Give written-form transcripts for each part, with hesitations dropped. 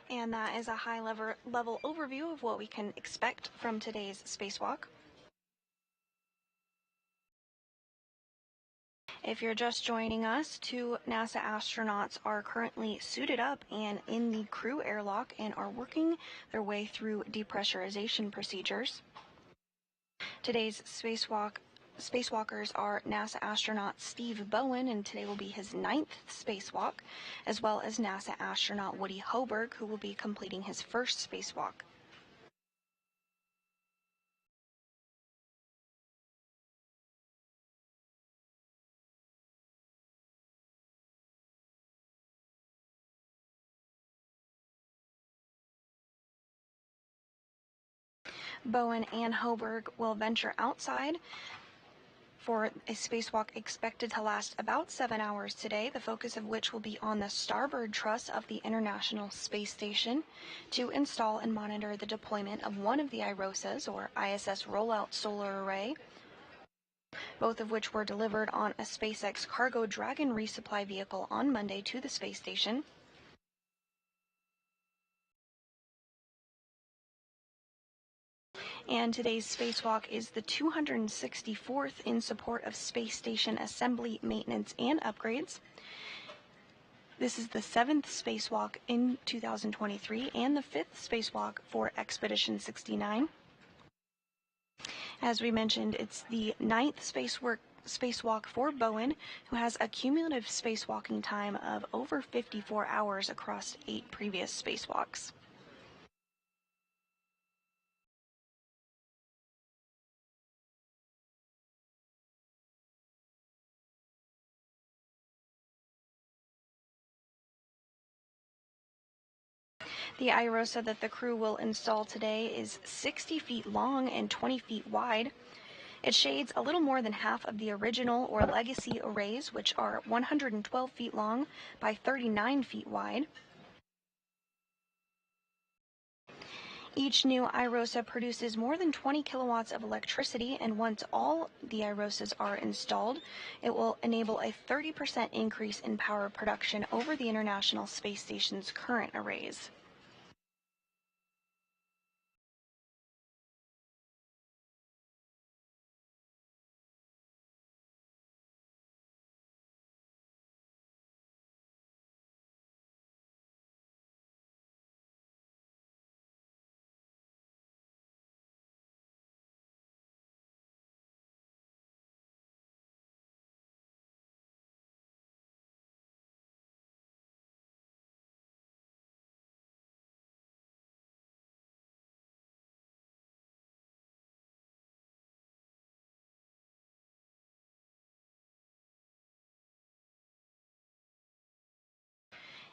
And that is a high-level overview of what we can expect from today's spacewalk. If you're just joining us, 2 NASA astronauts are currently suited up and in the crew airlock and are working their way through depressurization procedures. Today's spacewalkers are NASA astronaut Steve Bowen, and today will be his 9th spacewalk, as well as NASA astronaut Woody Hoberg, who will be completing his 1st spacewalk. Bowen and Hoberg will venture outside for a spacewalk expected to last about 7 hours today, the focus of which will be on the starboard truss of the International Space Station to install and monitor the deployment of one of the IROSAs, or ISS Rollout Solar Array, both of which were delivered on a SpaceX Cargo Dragon resupply vehicle on Monday to the space station. And today's spacewalk is the 264th in support of space station assembly, maintenance, and upgrades. This is the 7th spacewalk in 2023 and the 5th spacewalk for Expedition 69. As we mentioned, it's the 9th spacewalk for Bowen, who has a cumulative spacewalking time of over 54 hours across 8 previous spacewalks. The IROSA that the crew will install today is 60 feet long and 20 feet wide. It shades a little more than half of the original or legacy arrays, which are 112 feet long by 39 feet wide. Each new IROSA produces more than 20 kilowatts of electricity, and once all the IROSAs are installed, it will enable a 30% increase in power production over the International Space Station's current arrays.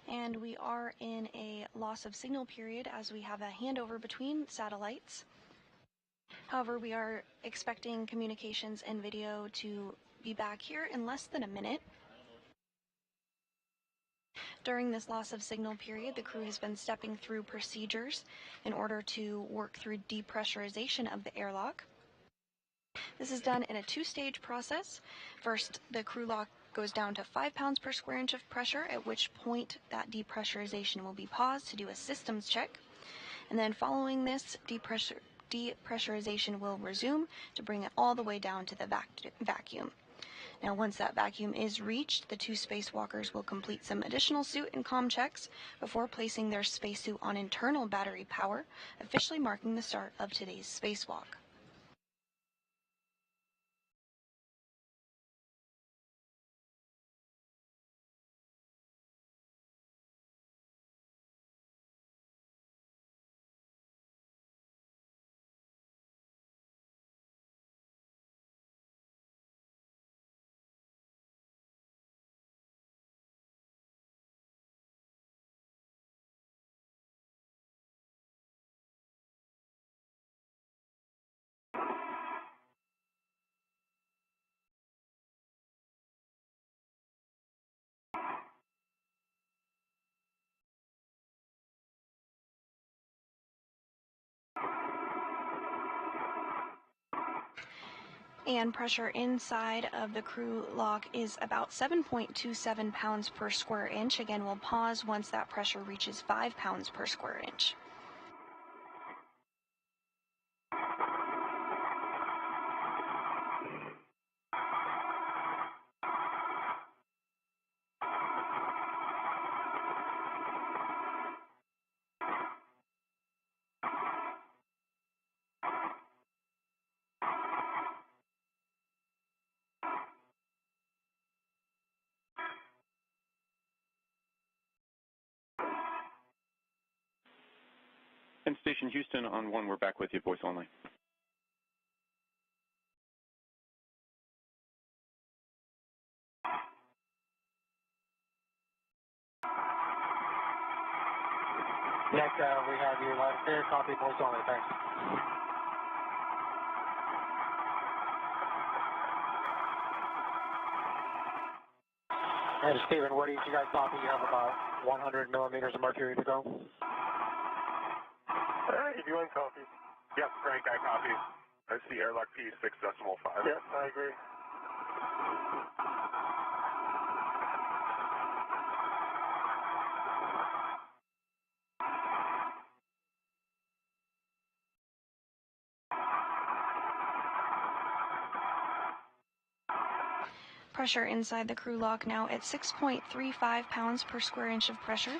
And we are in a loss of signal period as we have a handover between satellites. However, we are expecting communications and video to be back here in less than a minute. During this loss of signal period, the crew has been stepping through procedures in order to work through depressurization of the airlock. This is done in a 2-stage process. First, the crew lock goes down to 5 pounds per square inch of pressure, at which point that depressurization will be paused to do a systems check. And then following this, depressurization will resume to bring it all the way down to the vacuum. Now, once that vacuum is reached, the 2 spacewalkers will complete some additional suit and comm checks before placing their spacesuit on internal battery power, officially marking the start of today's spacewalk. And pressure inside of the crew lock is about 7.27 pounds per square inch. Again, we'll pause once that pressure reaches 5 pounds per square inch. And Station Houston on 1, we're back with you, voice only. Nick, we have you live clear, copy, voice only, thanks. And Stephen, what do you guys copy? You have about 100 millimeters of mercury to go. If you want copy. Yep, Frank, I copy. I see airlock P 6.5. Yep, I agree. Pressure inside the crew lock now at 6.35 pounds per square inch of pressure.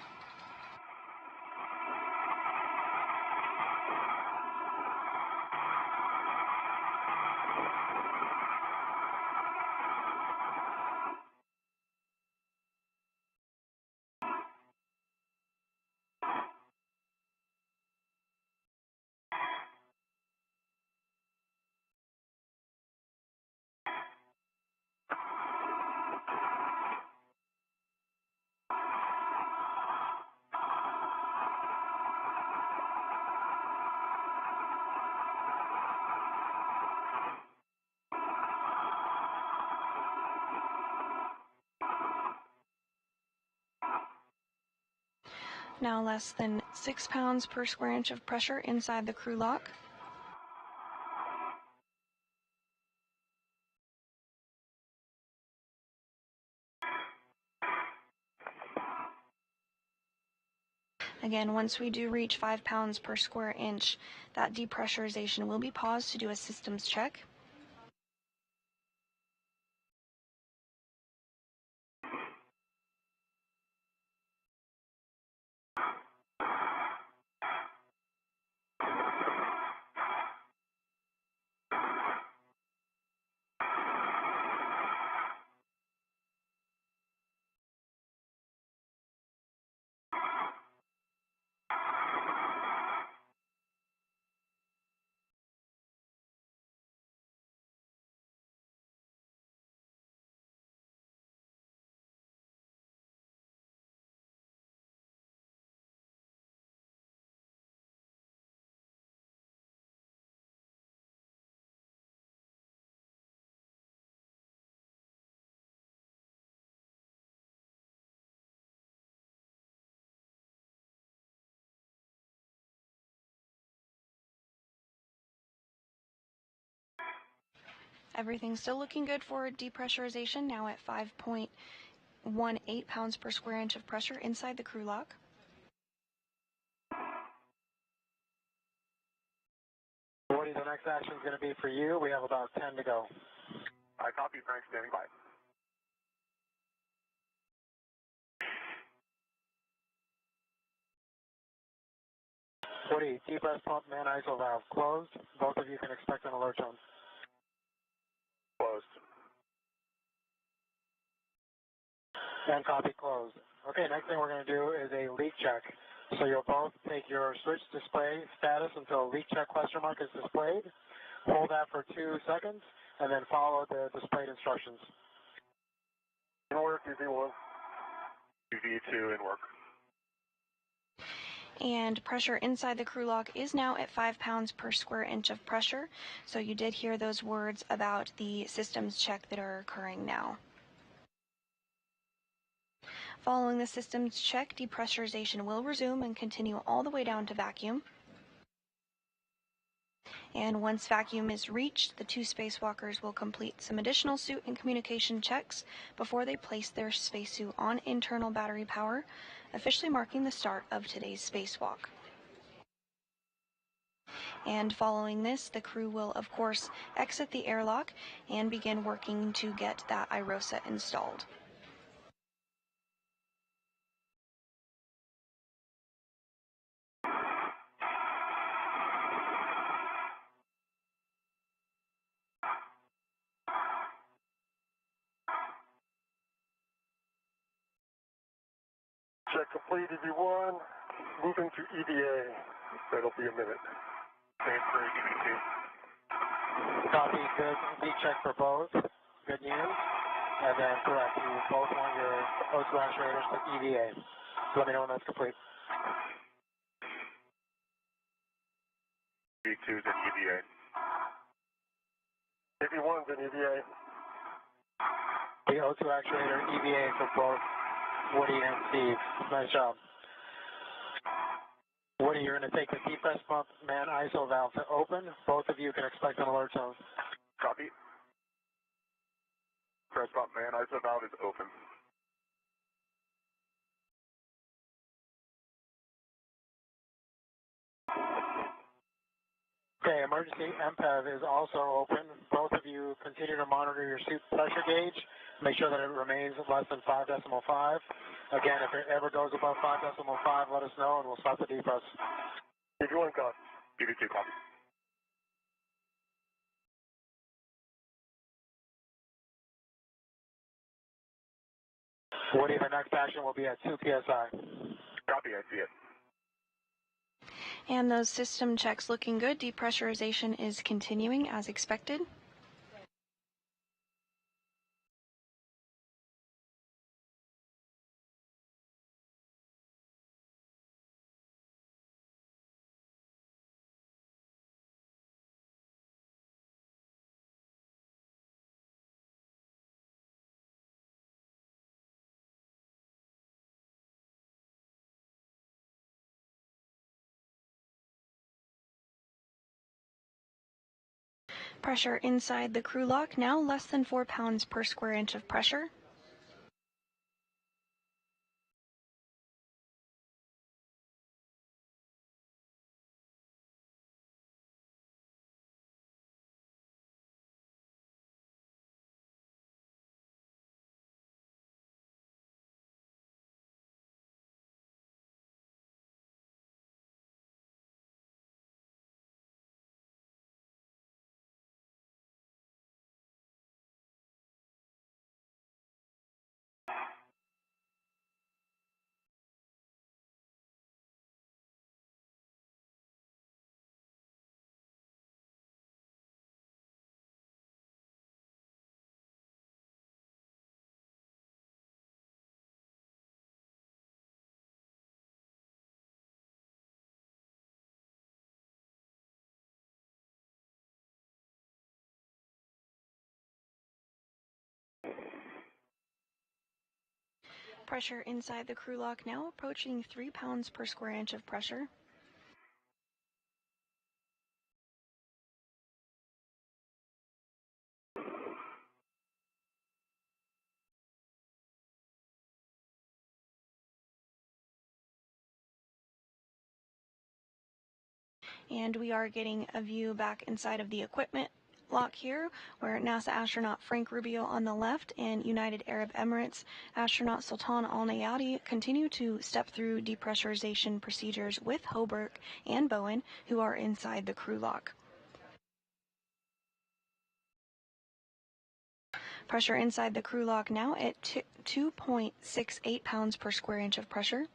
Now less than 6 pounds per square inch of pressure inside the crew lock. Again, once we do reach 5 pounds per square inch, that depressurization will be paused to do a systems check. Everything's still looking good for depressurization, now at 5.18 pounds per square inch of pressure inside the crew lock. Woody, the next action is going to be for you. We have about 10 to go. I copy, Frank, standing by. Woody, depress pump, man ISO valve closed. Both of you can expect an alert tone. Closed. And copy closed. Okay, next thing we're going to do is a leak check. So you'll both take your switch display status until leak check question mark is displayed. Hold that for 2 seconds, and then follow the displayed instructions. In work, UV1. UV2 in work. And pressure inside the crew lock is now at 5 pounds per square inch of pressure. So you did hear those words about the systems check that are occurring now. Following the systems check, depressurization will resume and continue all the way down to vacuum. And once vacuum is reached, the 2 spacewalkers will complete some additional suit and communication checks before they place their spacesuit on internal battery power, officially marking the start of today's spacewalk. And following this, the crew will, of course, exit the airlock and begin working to get that IROSA installed. Check complete, EV1. Moving to EVA. That'll be a minute. Same for EV2. Copy, good. Leak check for both. Good news. And then correct, you both want your O2 actuators to EVA. So let me know when that's complete. EV2's in EVA. EV1's in EVA. The O2 actuator EVA for both Woody and Steve. Nice job. Woody, you're going to take the depress pump man ISO valve to open. Both of you can expect an alert tone. Copy. Press pump man, ISO valve is open. Okay, emergency MPEV is also open. Both of you continue to monitor your suit pressure gauge. Make sure that it remains less than 5.5. Again, if it ever goes above 5.5, let us know and we'll stop the depress. EV1 copy. EV2 copy. Woody, the next action will be at 2 PSI. Copy, I see it. And those system checks looking good. Depressurization is continuing as expected. Pressure inside the crew lock now less than 4 pounds per square inch of pressure. Pressure inside the crew lock now approaching 3 pounds per square inch of pressure. And we are getting a view back inside of the equipment lock here, where NASA astronaut Frank Rubio on the left and United Arab Emirates astronaut Sultan Al Nayati continue to step through depressurization procedures with Hoburg and Bowen, who are inside the crew lock. Pressure inside the crew lock now at 2.68 pounds per square inch of pressure.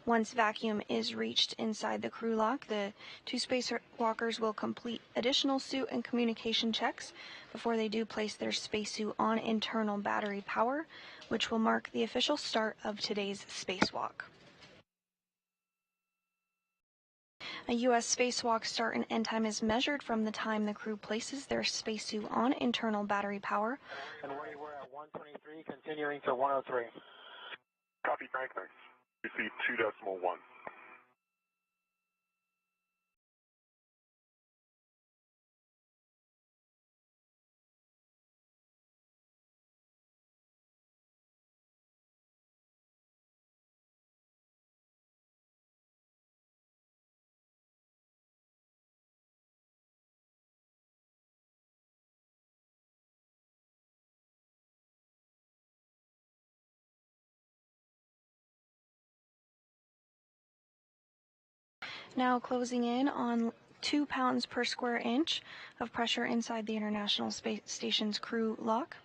Once vacuum is reached inside the crew lock, the 2 spacewalkers will complete additional suit and communication checks before they do place their spacesuit on internal battery power, which will mark the official start of today's spacewalk. A U.S. spacewalk start and end time is measured from the time the crew places their spacesuit on internal battery power. And Woody, we're at 123, continuing to 103. Copy, Franklin. Receive 2.1. Now closing in on 2 pounds per square inch of pressure inside the International Space Station's crew lock.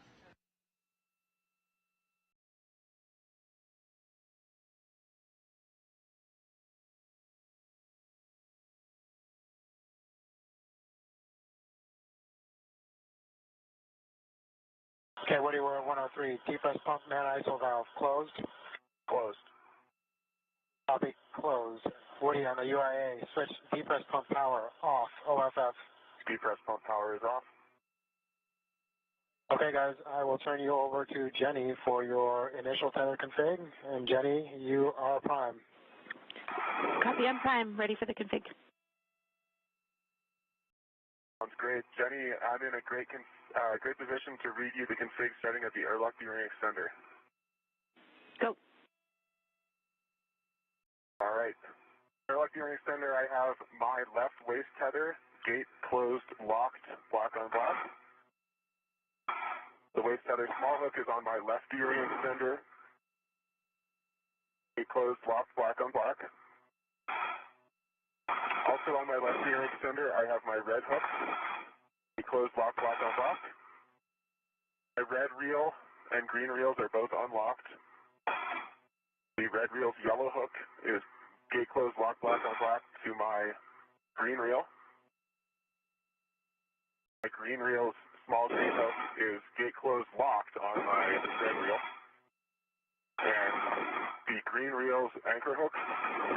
Okay, Woody, we're at 103. Depress pump man ISO valve closed. Closed. Copy, closed. Woody on the UIA, switch depress pump power off, OFF. Depress pump power is off. Okay, guys, I will turn you over to Jenny for your initial tether config. And Jenny, you are prime. Copy, I'm prime. Ready for the config. Sounds great. Jenny, I'm in a great position to read you the config setting of the airlock gearing extender. Go. All right. Airlock gearing extender, I have my left waist tether, gate closed, locked, block on block. The waist tether small hook is on my left gearing extender. Gate closed, locked, block on block. Also on my left gearing extender, I have my red hook. Gate closed, locked, block on block. My red reel and green reels are both unlocked. The red reel's yellow hook is gate closed, lock, block on block to my green reel. My green reel's small green hook is gate closed, locked on my red reel. And the green reel's anchor hook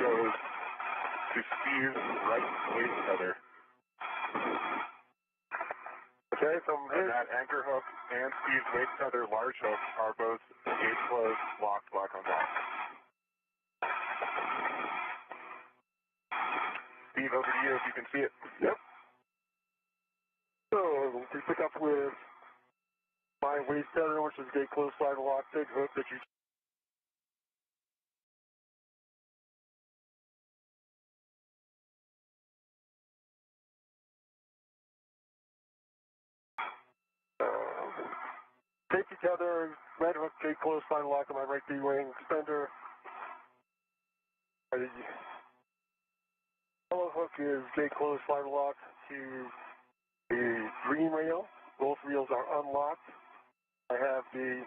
goes to Steve's right waist tether. Okay, so And that anchor hook and Steve's waist tether large hook are both gate closed, locked, block on block. Steve, over to you if you can see it. Yep. So we pick up with my waist tether, which is gate closed, slide lock, big hook that you. Safety tether, red hook, gate closed, slide lock on my right B-wing extender. The yellow hook is gate closed, slide lock to the green rail. Both reels are unlocked. I have the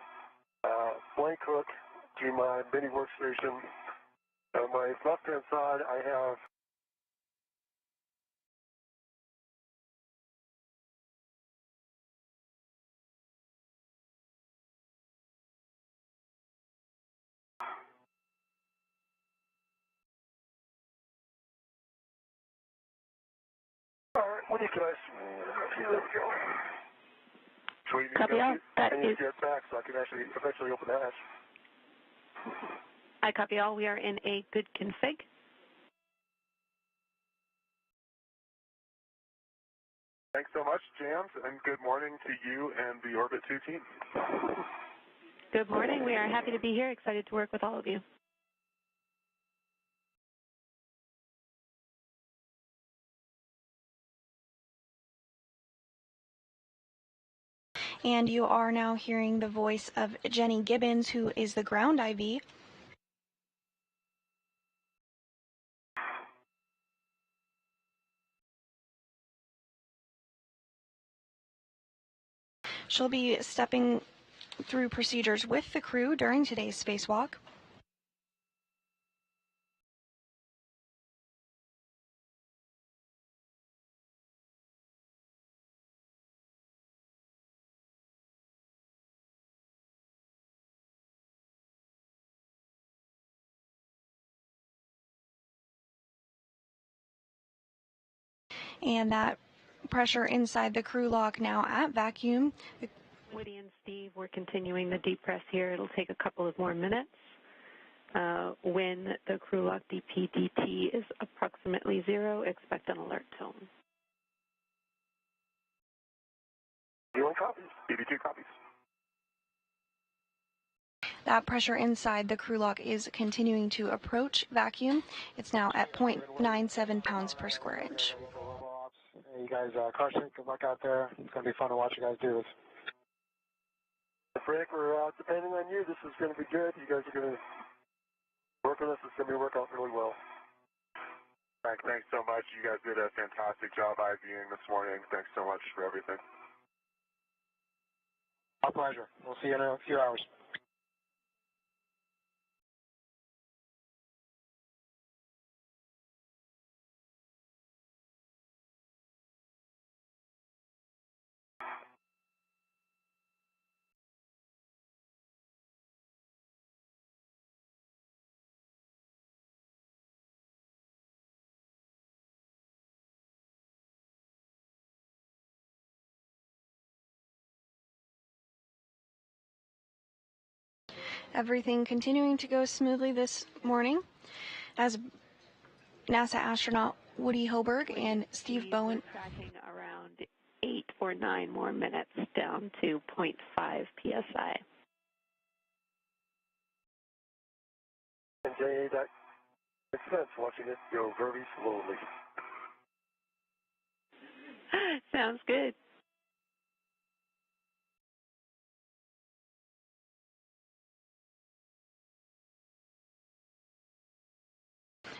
blank hook to my mini workstation. On my left-hand side, I have all right, what do you guys? Here we go. So you need Copy to all. That I need is, to get back so I can actually eventually open the hatch. I copy all. We are in a good config. Thanks so much, Jams, and good morning to you and the Orbit 2 team. Good morning. We are happy to be here. Excited to work with all of you. And you are now hearing the voice of Jenny Gibbons, who is the ground IV. She'll be stepping through procedures with the crew during today's spacewalk. And that pressure inside the crew lock now at vacuum. Woody and Steve, we're continuing the deep press here. It'll take a couple of more minutes. When the crew lock DP/DT is approximately 0, expect an alert tone. B1 copies. BB2 copies. That pressure inside the crew lock is continuing to approach vacuum. It's now at 0.97 pounds per square inch. Hey, you guys crush it. Good luck out there. It's going to be fun to watch you guys do this. Frank, we're depending on you. This is going to be good. You guys are going to work on this. It's going to work out really well. Frank, thanks so much. You guys did a fantastic job IVing this morning. Thanks so much for everything. My pleasure. We'll see you in a few hours. Everything continuing to go smoothly this morning as NASA astronaut Woody Hoberg and Steve Bowen. Tracking around 8 or 9 more minutes down to 0.5 psi. And JA, that makes sense watching it go very slowly. Sounds good.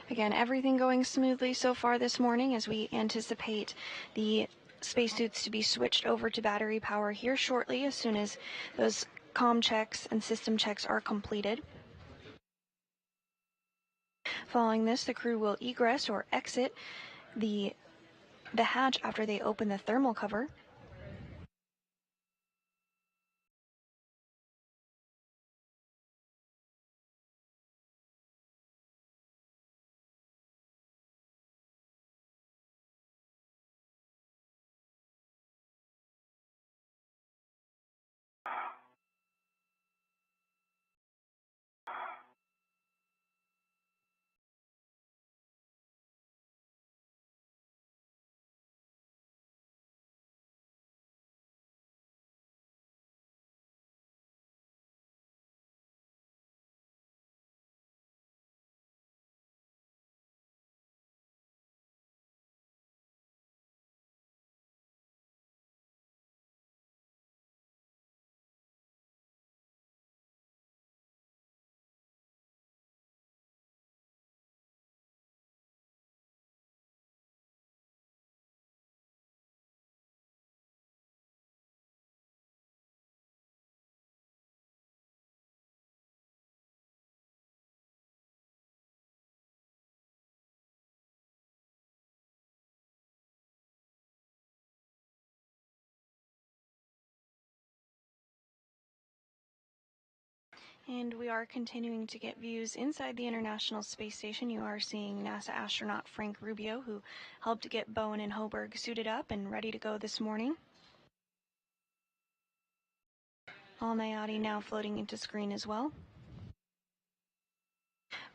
Again, everything going smoothly so far this morning as we anticipate the spacesuits to be switched over to battery power here shortly as soon as those comm checks and system checks are completed. Following this, the crew will egress or exit the hatch after they open the thermal cover. And we are continuing to get views inside the International Space Station. You are seeing NASA astronaut Frank Rubio, who helped get Bowen and Hoberg suited up and ready to go this morning. All Nayati now floating into screen as well.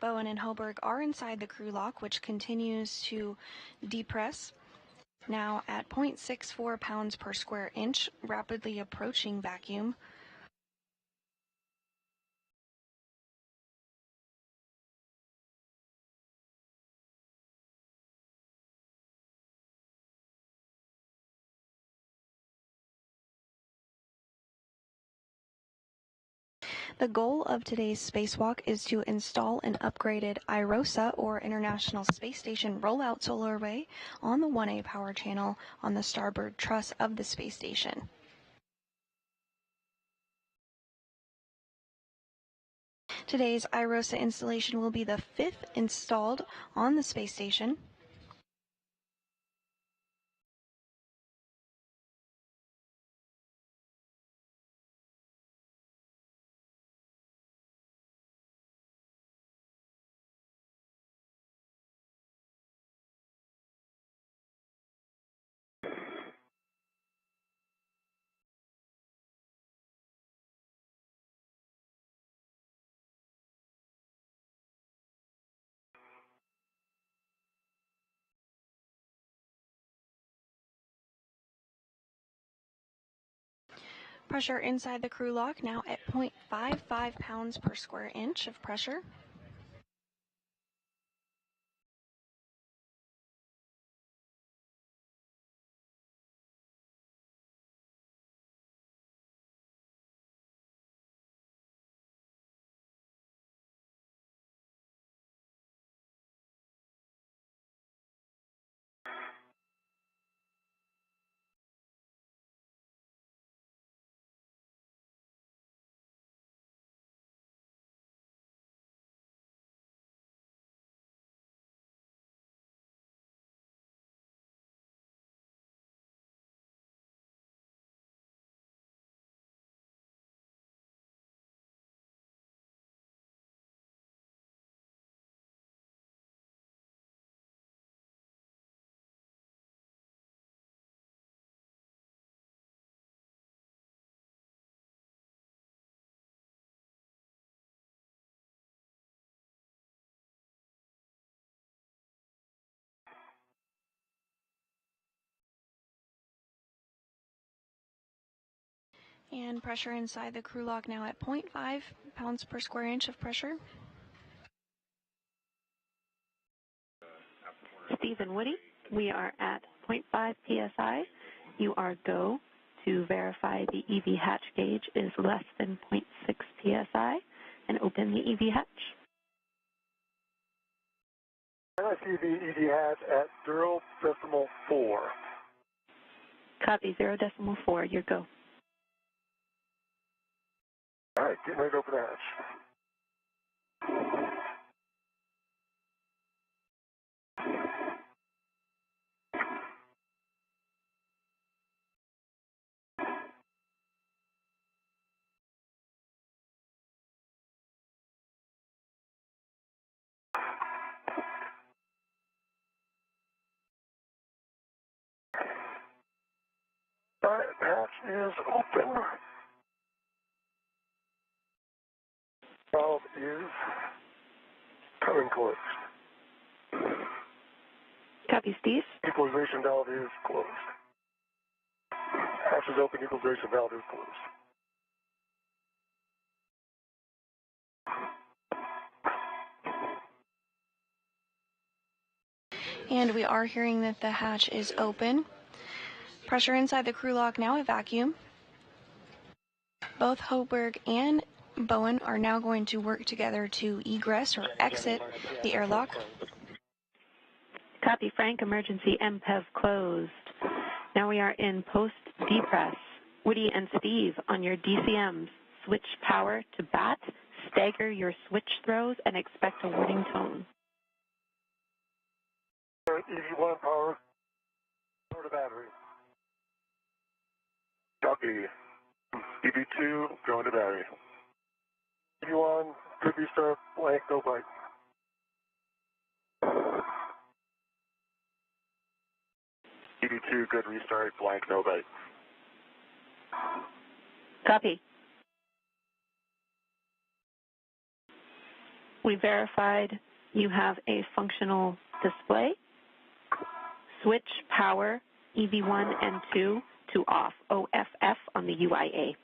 Bowen and Hoberg are inside the crew lock, which continues to depress, now at 0.64 pounds per square inch, rapidly approaching vacuum. The goal of today's spacewalk is to install an upgraded IROSA, or International Space Station Rollout Solar Array, on the 1A power channel on the starboard truss of the space station. Today's IROSA installation will be the 5th installed on the space station. Pressure inside the crew lock now at 0.55 pounds per square inch of pressure. And pressure inside the crew lock now at 0.5 pounds per square inch of pressure. Steve and Woody, we are at 0.5 psi. You are go to verify the EV hatch gauge is less than 0.6 psi and open the EV hatch. I see the EV hatch at 0.4. Copy, 0.4, you're go. All right, getting ready to open the hatch. All right, hatch is open. Valve is coming closed. Copy, Steve. Equalization valve is closed. Hatch is open, equalization valve is closed. And we are hearing that the hatch is open. Pressure inside the crew lock now at vacuum. Both Hoberg and Bowen are now going to work together to egress or exit the airlock. Copy, Frank. Emergency MPEV closed. Now we are in post-depress. Woody and Steve, on your DCMs, switch power to BAT, stagger your switch throws, and expect a warning tone. EV1 power to battery. Copy. EV2, going to battery. EV1, good restart, blank, no bite. EV2, good restart, blank, no bite. Copy. We verified you have a functional display. Switch power EV1 and 2 to off, OFF on the UIA.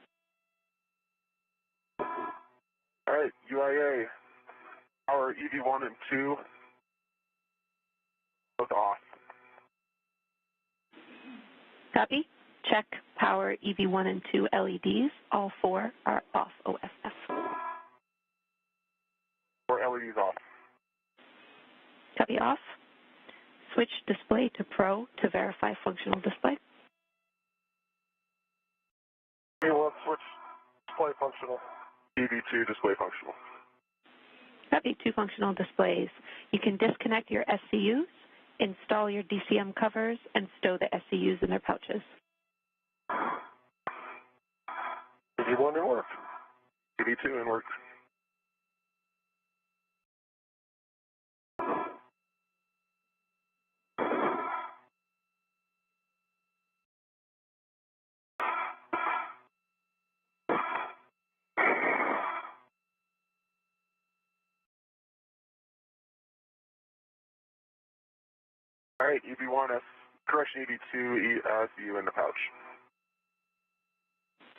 All right, UIA, power EV1 and 2, both off. Copy. Check power EV1 and 2 LEDs. All 4 are off, OFF. 4 LEDs off. Copy, off. Switch display to Pro to verify functional display. EV1 switch display functional. EV2, display functional. Copy, 2 functional displays. You can disconnect your SCUs, install your DCM covers, and stow the SCUs in their pouches. EV1 in work. EV2 in work. All right, EV1, correction EV2, SCU in the pouch.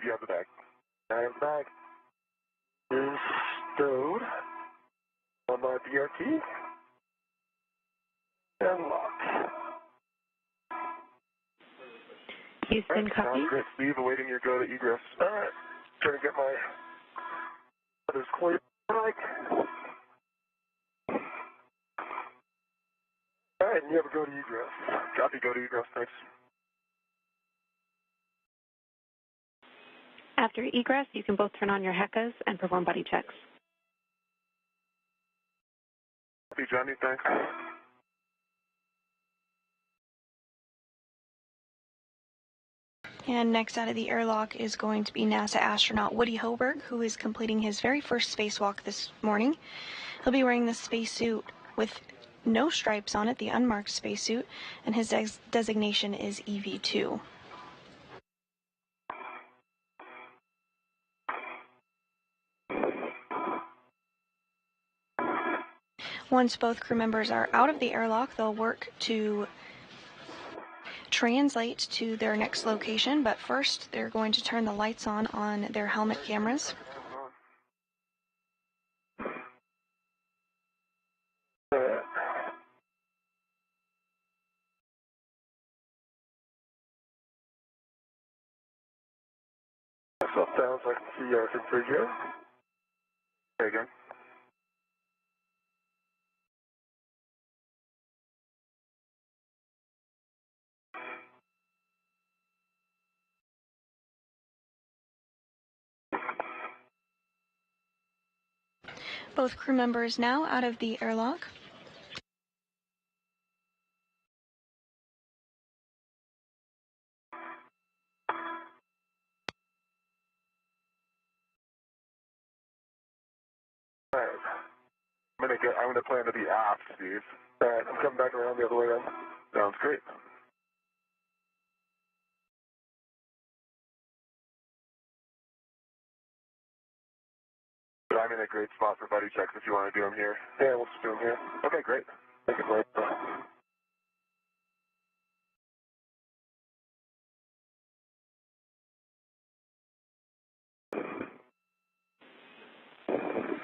Steve, you have the bag. I have the bag. Is stowed on my BRT and locked. Houston, Right, copy. sounds great. Steve, awaiting your go to egress. All right. Trying to get my other clear mic. All right, and you have a go to egress. Copy, go to egress, thanks. After egress, you can both turn on your HECAs and perform buddy checks. Copy, Johnny, thanks. And next out of the airlock is going to be NASA astronaut Woody Hoberg, who is completing his very first spacewalk this morning. He'll be wearing the spacesuit with no stripes on it, the unmarked spacesuit, and his designation is EV2. Once both crew members are out of the airlock, they'll work to translate to their next location, but first they're going to turn the lights on their helmet cameras. So it sounds like I see everything pretty good. Say again. Both crew members now out of the airlock. All right. I'm gonna plan to be aft, Steve. All right, I'm coming back around the other way then. Sounds great. But I'm in a great spot for buddy checks if you want to do them here. Yeah, we'll just do them here. Okay, great. Make it right.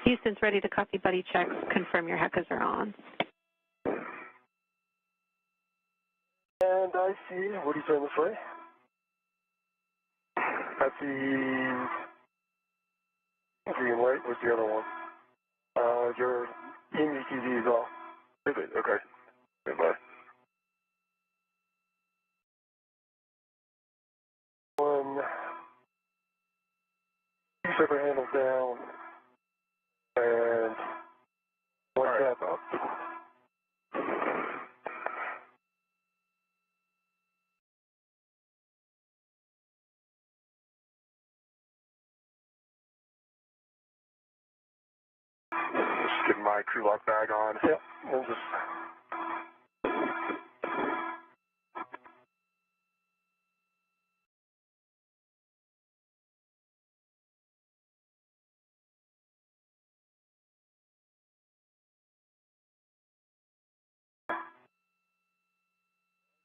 Houston's ready to copy buddy checks. Confirm your HECAs are on. And I see, what are you saying this way? I see green light. What's the other one? Your EMU is off. Is it? Okay. Goodbye. One, two separate handles down, and one tap up. Just getting my crew lock bag on. Yep, and just...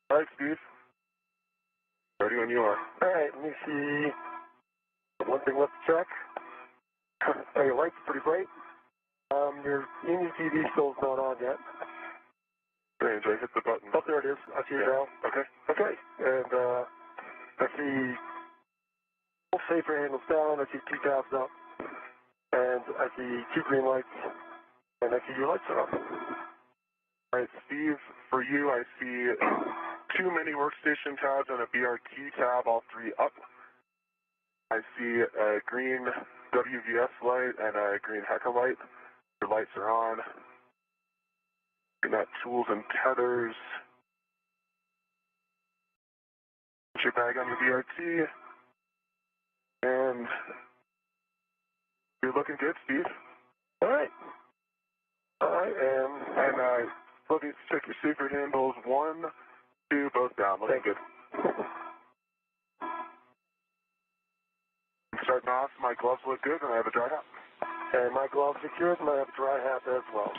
All right, Steve. Ready when you are. All right, let me see. One thing left to check. Oh, your lights are pretty bright. Your EMU still is not on yet. Range, I hit the button. Oh, there it is. I see it now. Okay. Okay, and I see both safer handles down. I see two tabs up, and I see two green lights, and I see your lights are on. All right, Steve, for you, I see two mini workstation tabs and a BRT tab, all three up. I see a green WVS light and a green HECA light. Your lights are on. Looking at tools and tethers. Put your bag on the BRT. And you're looking good, Steve. All right. I am. And let me check your secret handles. 1, 2, both down. Looking good. Starting off, my gloves look good, and I have a dry hat. And my gloves secured, and I have a dry hat as well.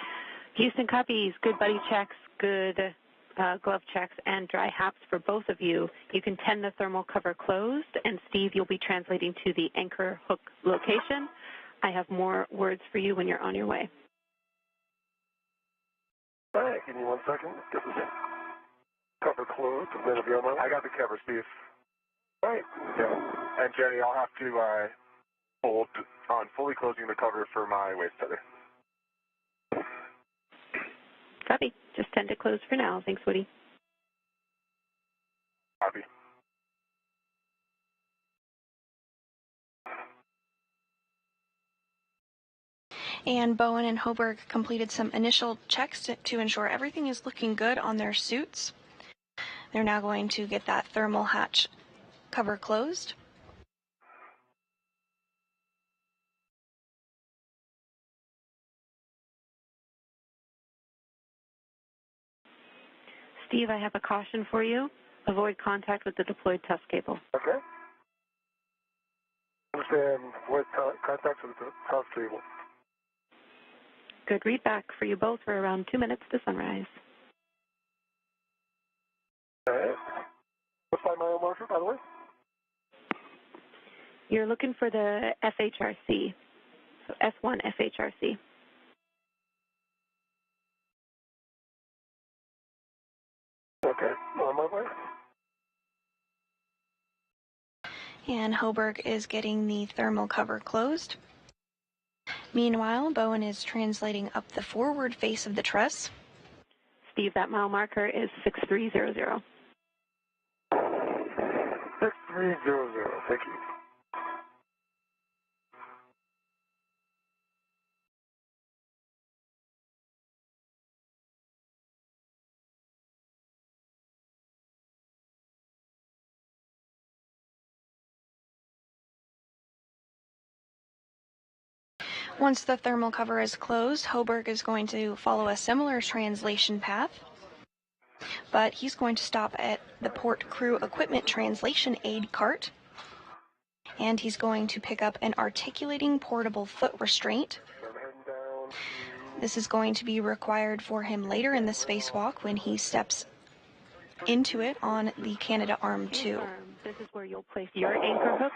Houston copies. Good buddy checks. Good glove checks and dry haps for both of you. You can tend the thermal cover closed, and Steve, you'll be translating to the anchor hook location. I have more words for you when you're on your way. All right, give me 1 second. Get this cover closed, and then it'll be on my way. I got the cover, Steve. All right. Yeah. And Jenny, I'll have to hold on fully closing the cover for my waist tether. Copy. Just tend to close for now. Thanks, Woody. Copy. And Bowen and Hoberg completed some initial checks to ensure everything is looking good on their suits. They're now going to get that thermal hatch cover closed. Steve, I have a caution for you. Avoid contact with the deployed test cable. Okay. Understand. Avoid contact with the test cable. Good readback for you both for around 2 minutes to sunrise. All right. What's my mile marker, by the way? You're looking for the FHRC, so S1 FHRC. Okay, on my way. And Hoberg is getting the thermal cover closed. Meanwhile, Bowen is translating up the forward face of the truss. Steve, that mile marker is 6300. 6300, thank you. Once the thermal cover is closed, Hoberg is going to follow a similar translation path, but he's going to stop at the port crew equipment translation aid cart, and he's going to pick up an articulating portable foot restraint. This is going to be required for him later in the spacewalk when he steps into it on the Canadarm2. This is where you'll place your anchor hook.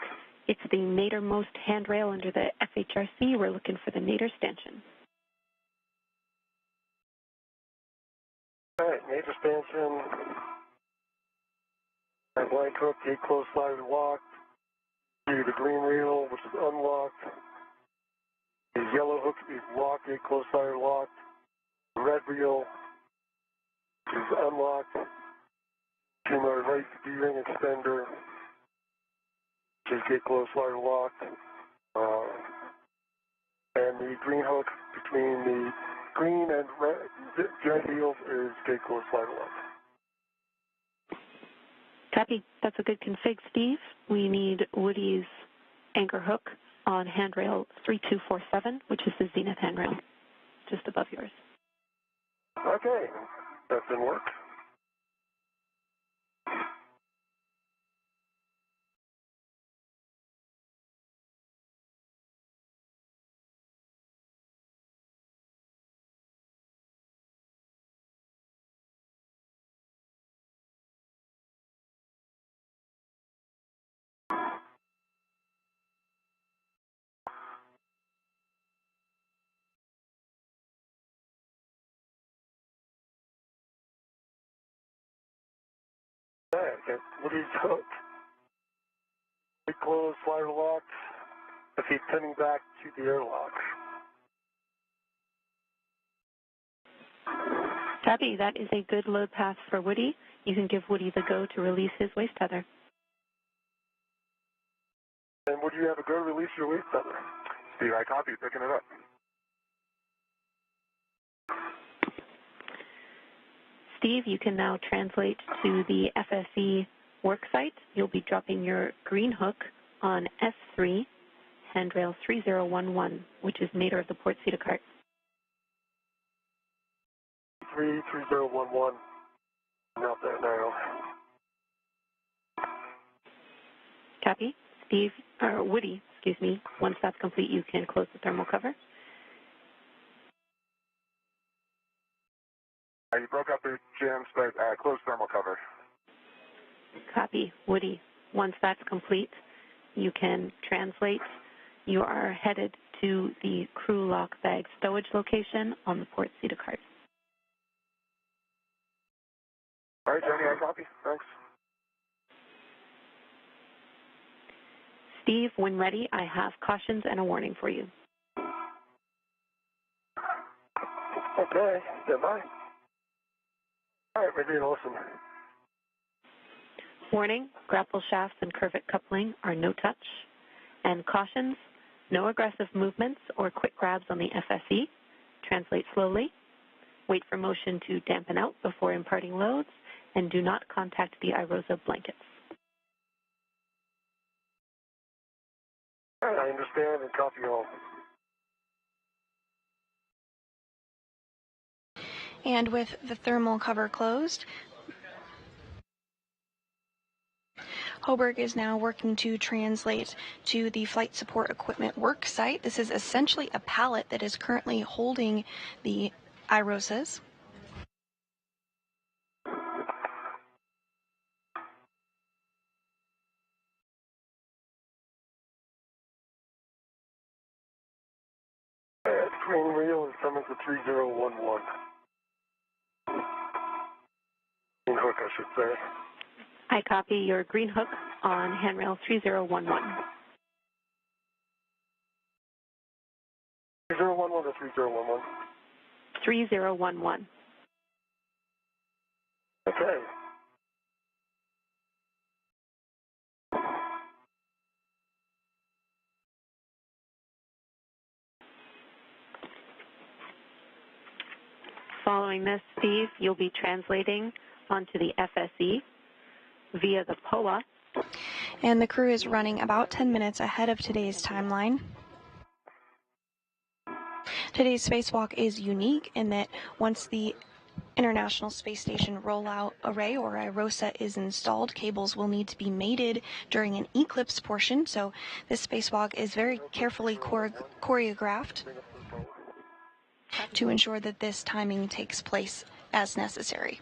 It's the nadirmost handrail under the FHRC. We're looking for the nadir stanchion. All right, nadir stanchion. My blank hook, gate closed, slider locked. The green reel, which is unlocked. The yellow hook is locked, gate closed, slider locked. The red reel is unlocked. To my right, the D-ring extender, which is gate closed, slider locked. And the green hook between the green and red wheels is gate closed, slider locked. Copy. That's a good config, Steve. We need Woody's anchor hook on handrail 3247, which is the zenith handrail, just above yours. Okay, that didn't work. Okay, Woody's hook. Gate closed, slider locked. If he's pinning back to the airlock. Copy. That is a good load path for Woody. You can give Woody the go to release his waist tether. And would you have a go to release your waist tether? Steve, I copy, picking it up. Steve, you can now translate to the FSE worksite. You'll be dropping your green hook on S3, handrail 3011, which is nadir of the port seat cart. 3011. Not that now. Copy. Steve, or Woody, excuse me. Once that's complete, you can close the thermal cover. You broke up there Jim, start close thermal cover. Copy. Woody, once that's complete, you can translate. You are headed to the crew lock bag stowage location on the port CETA cart. All right, Johnny, I copy. Thanks. Steve, when ready, I have cautions and a warning for you. Okay, stand by. All right, ready to listen. Warning, grapple shafts and curvet coupling are no touch. And cautions, no aggressive movements or quick grabs on the FSE. Translate slowly. Wait for motion to dampen out before imparting loads, and do not contact the IROSA blankets. All right, I understand and copy all. And with the thermal cover closed, Hoberg is now working to translate to the flight support equipment work site. This is essentially a pallet that is currently holding the IROSAs. Green wheel is coming to 3011. Green hook, I should say. I copy your green hook on handrail 3011. 3011 or 3011? 3011. Okay. Following this, Steve, you'll be translating onto the FSE via the POA. And the crew is running about 10 minutes ahead of today's timeline. Today's spacewalk is unique in that once the International Space Station Rollout Array, or IROSA, is installed, cables will need to be mated during an eclipse portion, so this spacewalk is very carefully choreographed to ensure that this timing takes place as necessary.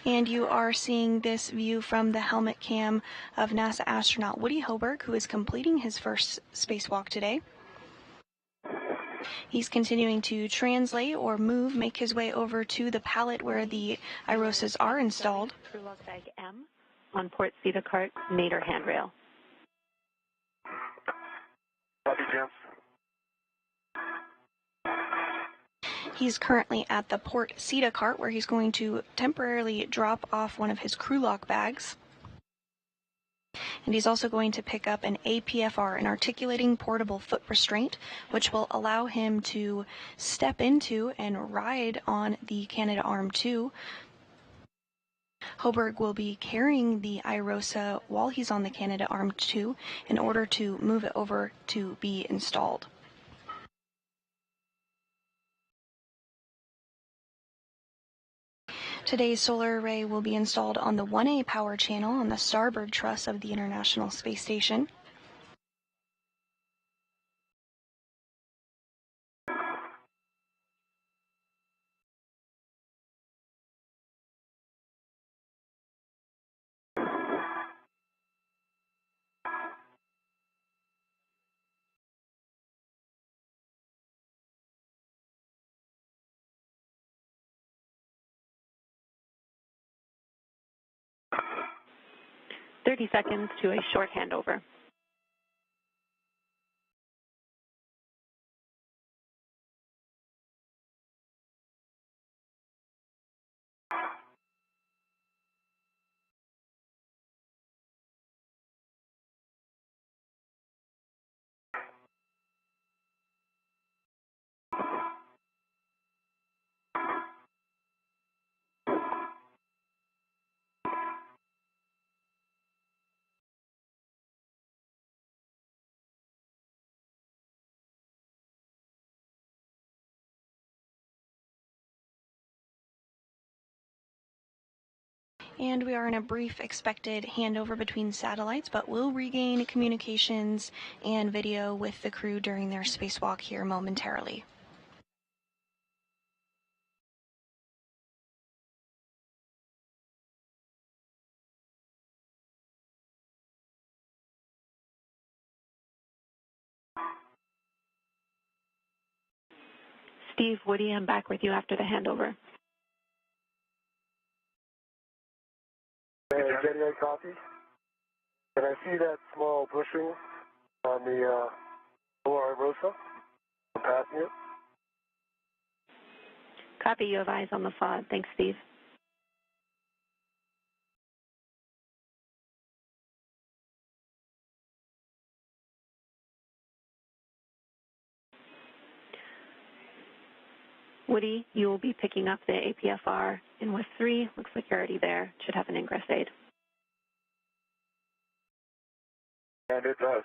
And you are seeing this view from the helmet cam of NASA astronaut Woody Hoberg, who is completing his first spacewalk today. He's continuing to translate or make his way over to the pallet where the IROSAs are installed. Crew lock bag M on port CETA cart, nadir handrail. Copy, Jim. He's currently at the port CETA cart where he's going to temporarily drop off one of his crew lock bags. And he's also going to pick up an APFR, an articulating portable foot restraint, which will allow him to step into and ride on the Canadarm2. Hoberg will be carrying the IROSA while he's on the Canadarm2 in order to move it over to be installed. Today's solar array will be installed on the 1A power channel on the starboard truss of the International Space Station. .30 seconds to a short handover. And we are in a brief expected handover between satellites, but we'll regain communications and video with the crew during their spacewalk here momentarily. Steve, Woody, I'm back with you after the handover. Getting copy. Can I see that small bushing on the lower IROSA? I'm passing it. Copy, you have eyes on the FOD. Thanks, Steve. Woody, you will be picking up the APFR in West 3. Looks like you're already there. Should have an ingress aid. And it does.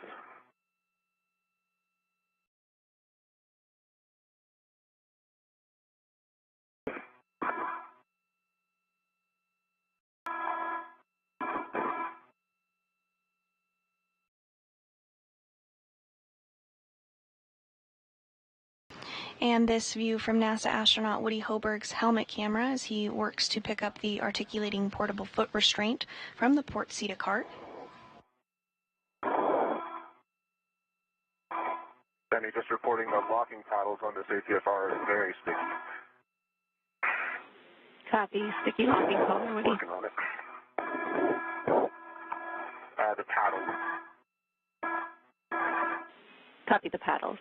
And this view from NASA astronaut Woody Hoberg's helmet camera as he works to pick up the articulating portable foot restraint from the port CETA cart. Danny, just reporting the locking paddles on this APFR is very sticky. Copy. Sticky locking color, Woody. Working on it. The paddles. Copy the paddles.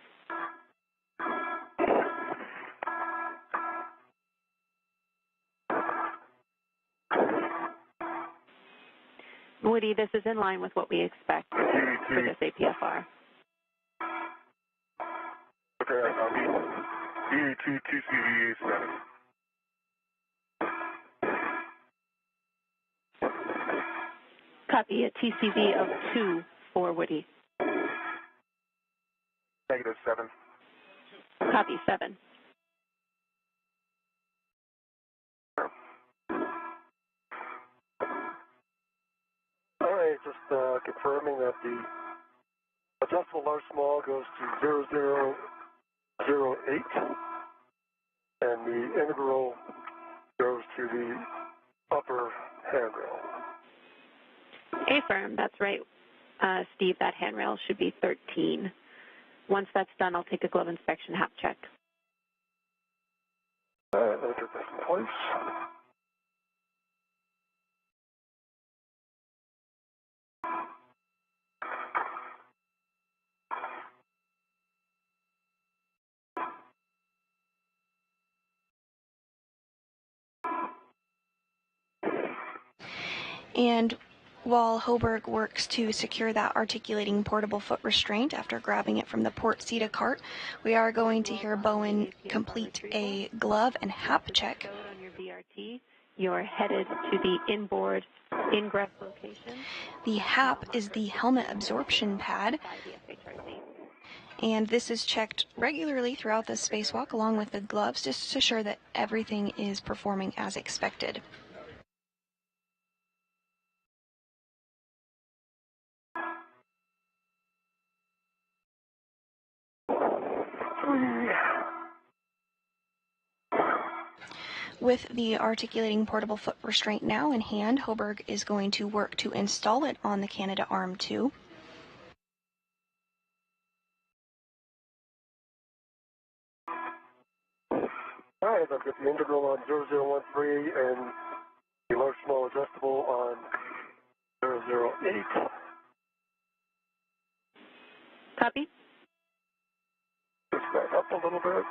Woody, this is in line with what we expect for this APFR. Okay, I'll be EE2 2CV status. Copy, a TCV of 2 for Woody. -7. Copy, 7. All right, just confirming that the adjustable large small goes to 0008, and the integral goes to the upper handrail. Affirm, that's right. Steve, that handrail should be 13. Once that's done, I'll take a glove inspection hap check. All right, let me get this in place. And while Hoberg works to secure that articulating portable foot restraint after grabbing it from the port CETA cart, we are going to hear Bowen complete a glove and hap check. On your VRT, you're headed to the inboard ingress location. The hap is the helmet absorption pad, and this is checked regularly throughout the spacewalk along with the gloves just to ensure that everything is performing as expected. With the articulating portable foot restraint now in hand, Hoberg is going to work to install it on the Canadarm2. All right, I've got the integral on 0013 and the large small adjustable on 008. Copy. Just back up a little bit.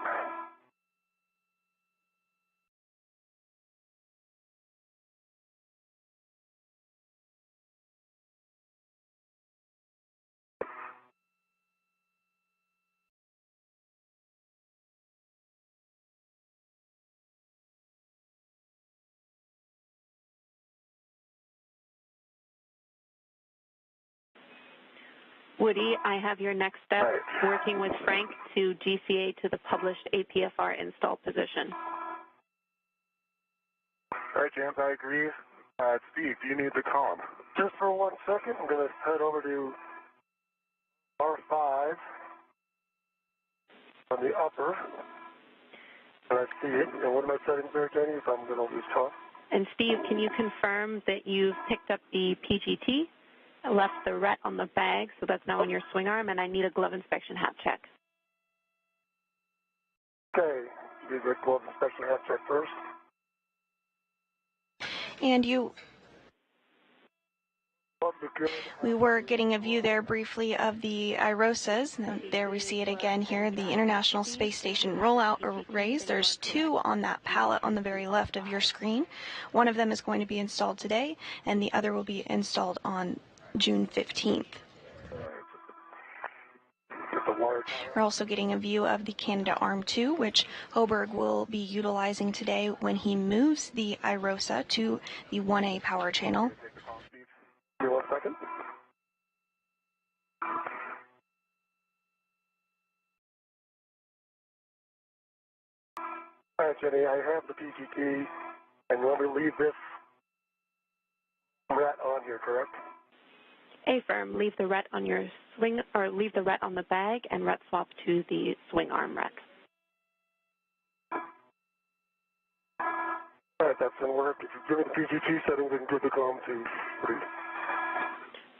Woody, I have your next step, working with Frank to GCA to the published APFR install position. All right, James, I agree. Steve, do you need the column? Just for 1 second, I'm going to head over to R5 on the upper. And I see it. And what am I setting there, Jenny, if I'm going to lose column? And Steve, can you confirm that you've picked up the PGT, left the RET on the bag, so that's now on your swing arm, and I need a glove inspection hat check. Okay, do the glove inspection hat check first. And we were getting a view there briefly of the IROSAs. Now, there we see it again here, the International Space Station rollout arrays. There's 2 on that pallet on the very left of your screen. One of them is going to be installed today, and the other will be installed on June 15th. We're also getting a view of the Canadarm2, which Hoburg will be utilizing today when he moves the IROSA to the 1A power channel. Give me 1 second. All right, Jenny, I have the PGT, and you want me to leave this RET on here, correct? Affirm, leave the RET on your swing, or leave the RET on the bag and RET swap to the swing arm RET. All right, that's going to work. If you give me the PGT settings and give the column to, please.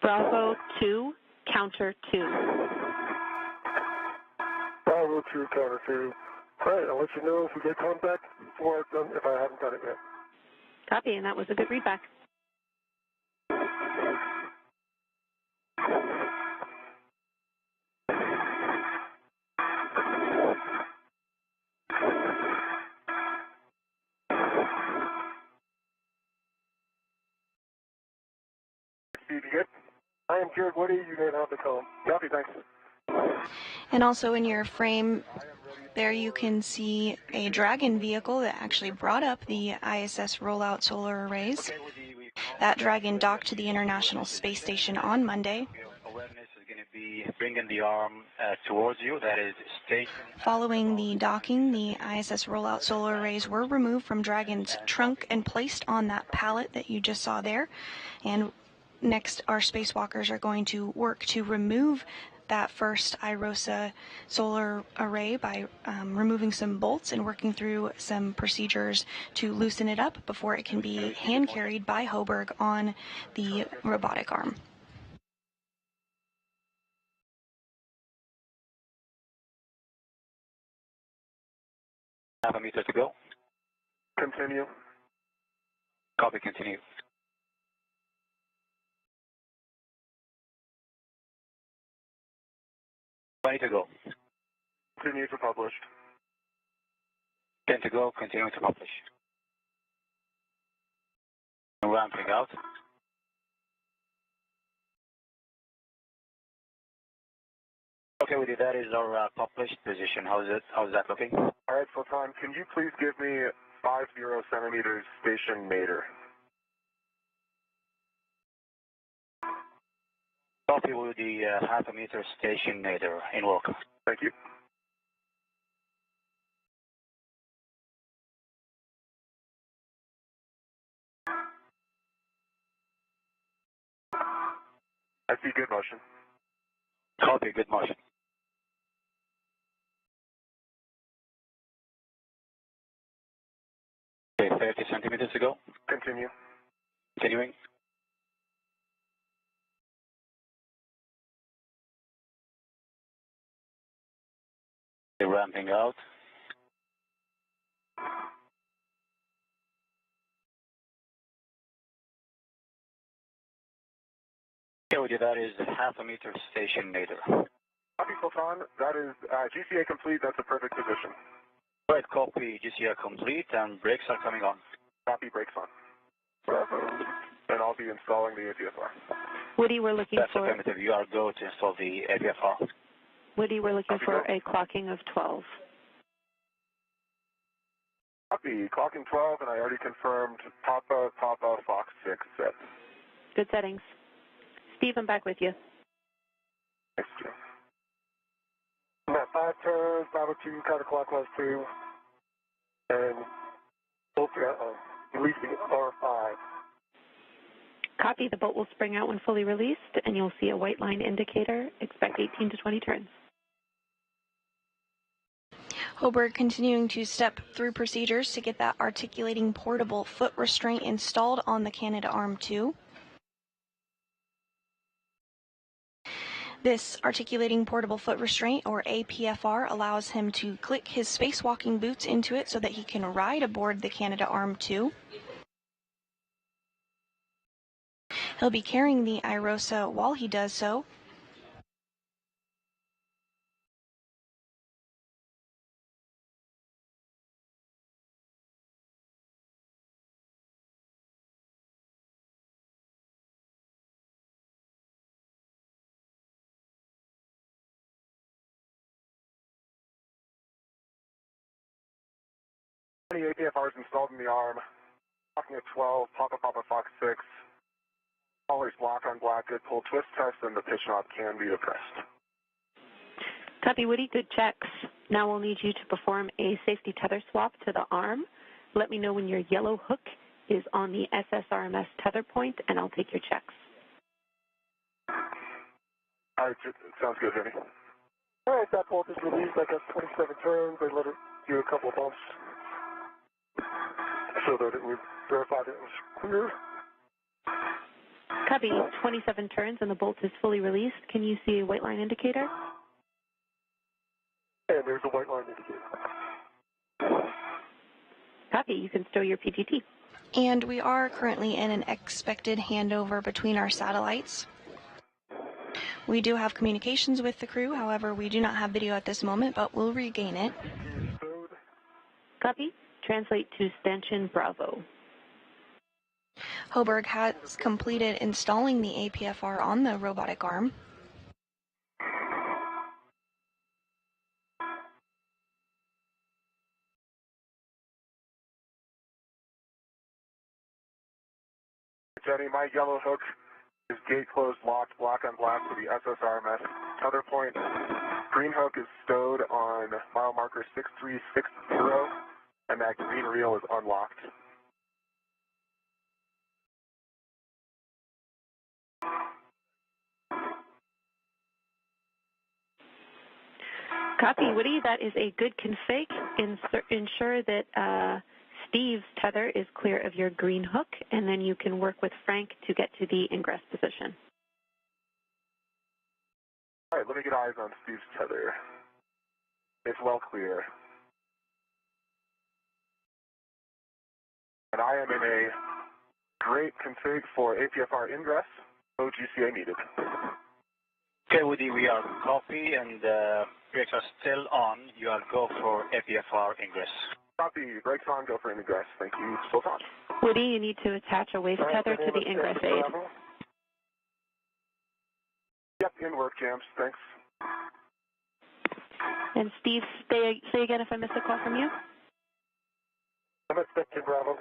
Bravo 2, counter 2. Bravo 2, counter 2. All right, I'll let you know if we get contact before it's done, if I haven't done it yet. Copy, and that was a good readback. Steve, you good? I am Jared Woody. You can have the column. Copy, thanks. And also in your frame there you can see a Dragon vehicle that actually brought up the ISS rollout solar arrays. That Dragon docked to the International Space Station on Monday. Awareness is going to be bringing the arm towards you, that is station. Following the docking, the ISS rollout solar arrays were removed from Dragon's trunk and placed on that pallet that you just saw there. And next, our spacewalkers are going to work to remove that first IROSA solar array by removing some bolts and working through some procedures to loosen it up before it can be hand carried by Hoburg on the robotic arm. Half a meter to go. Continue. Copy, continue. Ready to go. Continue to publish. 10 to go, continuing to publish. Ramping out. Okay, with you, that is our published position. How's that looking? All right, Sultan, can you please give me 50 centimeters station nadir? Copy with the half a meter station nadir in work. Thank you. I see good motion. Copy, good motion. Okay, 30 centimeters to go. Continue. Continuing. Okay, ramping out. Okay, with you, that is half a meter station nadir. Copy, Sultan. That is GCA complete. That's a perfect position. All right, copy, GCR complete, and brakes are coming on. Copy, brakes on. And I'll be installing the APFR. Woody, we're looking That's for... affirmative. You are go to install the APFR. Woody, we're looking Copy, for go. a clocking of 12. Copy, clocking 12, and I already confirmed Papa, Fox 6 set. Good settings. Steve, I'm back with you. Thanks, Jim. I'm at 5 turns, 502, counterclockwise 2, and releasing R5. Copy. The boat will spring out when fully released, and you'll see a white line indicator. Expect 18 to 20 turns. Hoberg continuing to step through procedures to get that articulating portable foot restraint installed on the Canadarm2. This articulating portable foot restraint, or APFR, allows him to click his spacewalking boots into it so that he can ride aboard the Canadarm2. He'll be carrying the IROSA while he does so. Any APFRs installed in the arm. Locking at 12, Papa Fox 6. Always block on black, good pull twist test, and the pitch knob can be depressed. Copy, Woody. Good checks. Now we'll need you to perform a safety tether swap to the arm. Let me know when your yellow hook is on the SSRMS tether point, and I'll take your checks. All right, sounds good, Vinny. All right, that bolt is released. I got 27 turns. I let it do a couple of bumps so that it would verify that it was clear. Copy. 27 turns, and the bolt is fully released. Can you see a white line indicator? And there's a white line indicator. Copy. You can stow your PGT. And we are currently in an expected handover between our satellites. We do have communications with the crew, however, we do not have video at this moment, but we'll regain it. Copy. Translate to stanchion Bravo. Hoberg has completed installing the APFR on the robotic arm. Jenny, my yellow hook is gate closed, locked, black on black to the SSRMS tether point. Green hook is stowed on mile marker 6360, and that green reel is unlocked. Copy, Woody. That is a good config. Ensure that Steve's tether is clear of your green hook, and then you can work with Frank to get to the ingress position. All right, let me get eyes on Steve's tether. It's well clear. And I am in a great config for APFR ingress. No GCA needed. Okay, Woody, we are copy, and brakes are still on. You are go for APFR ingress. Copy. Brakes on. Go for ingress. Thank you. Still on. Woody, you need to attach a waist tether to the ingress aid. Yep, in work, Jams. Thanks. And Steve, say again if I missed a call from you. I'm expecting Bravo.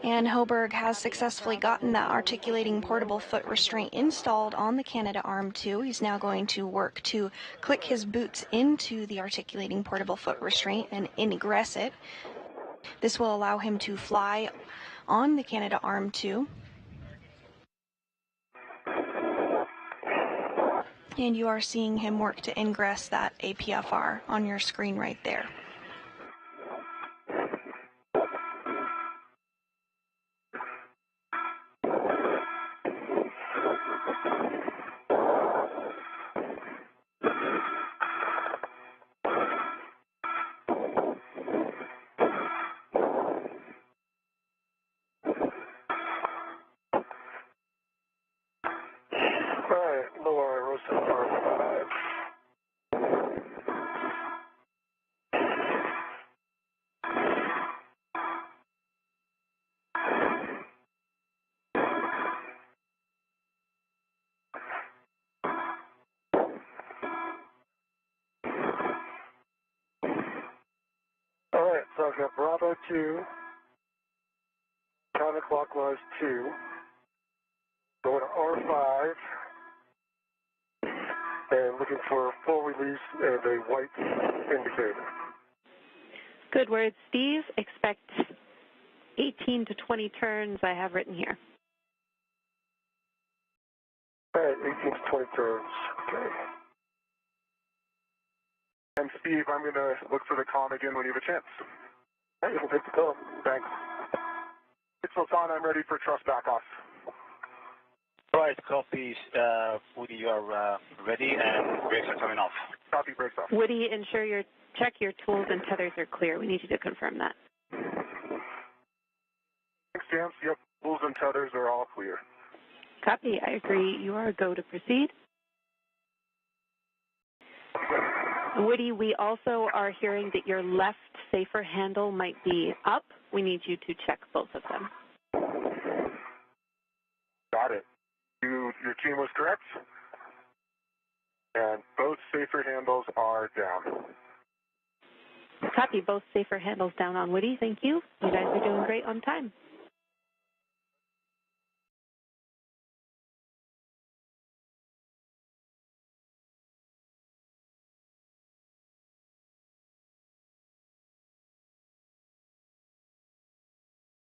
And Hoberg has successfully gotten that articulating portable foot restraint installed on the Canadarm2. He's now going to work to click his boots into the articulating portable foot restraint and ingress it. This will allow him to fly on the Canadarm2. And you are seeing him work to ingress that APFR on your screen right there. Lower IROSA R5. All right, so I've got Bravo 2, counterclockwise 2, going to R5, and looking for a full release and a white indicator. Good word, Steve. Expect 18 to 20 turns I have written here. All right, 18 to 20 turns. Okay. And Steve, I'm going to look for the comm again when you have a chance. All right, you can take the comm. Thanks. It's Sultan, I'm ready for thrust back off. All right, copy. Woody, you are ready and brakes are coming off. Copy, brakes off. Woody, check your tools and tethers are clear. We need you to confirm that. Thanks, James. Yep, tools and tethers are all clear. Copy. I agree. You are a go to proceed. Woody, we also are hearing that your left safer handle might be up. We need you to check both of them. Got it. Your team was correct. And both safer handles are down. Copy. Both safer handles down on Woody. Thank you. You guys are doing great on time.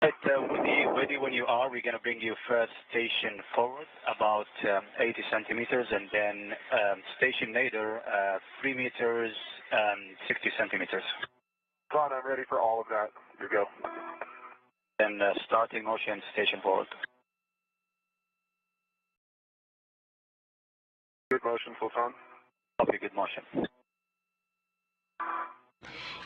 Right, Woody, when you are, we're going to bring you first station forward about 80 centimeters, and then station later 3 meters, 60 centimeters. Ron, I'm ready for all of that. You go. Then starting motion, station forward. Good motion, Sultan. Copy, good motion.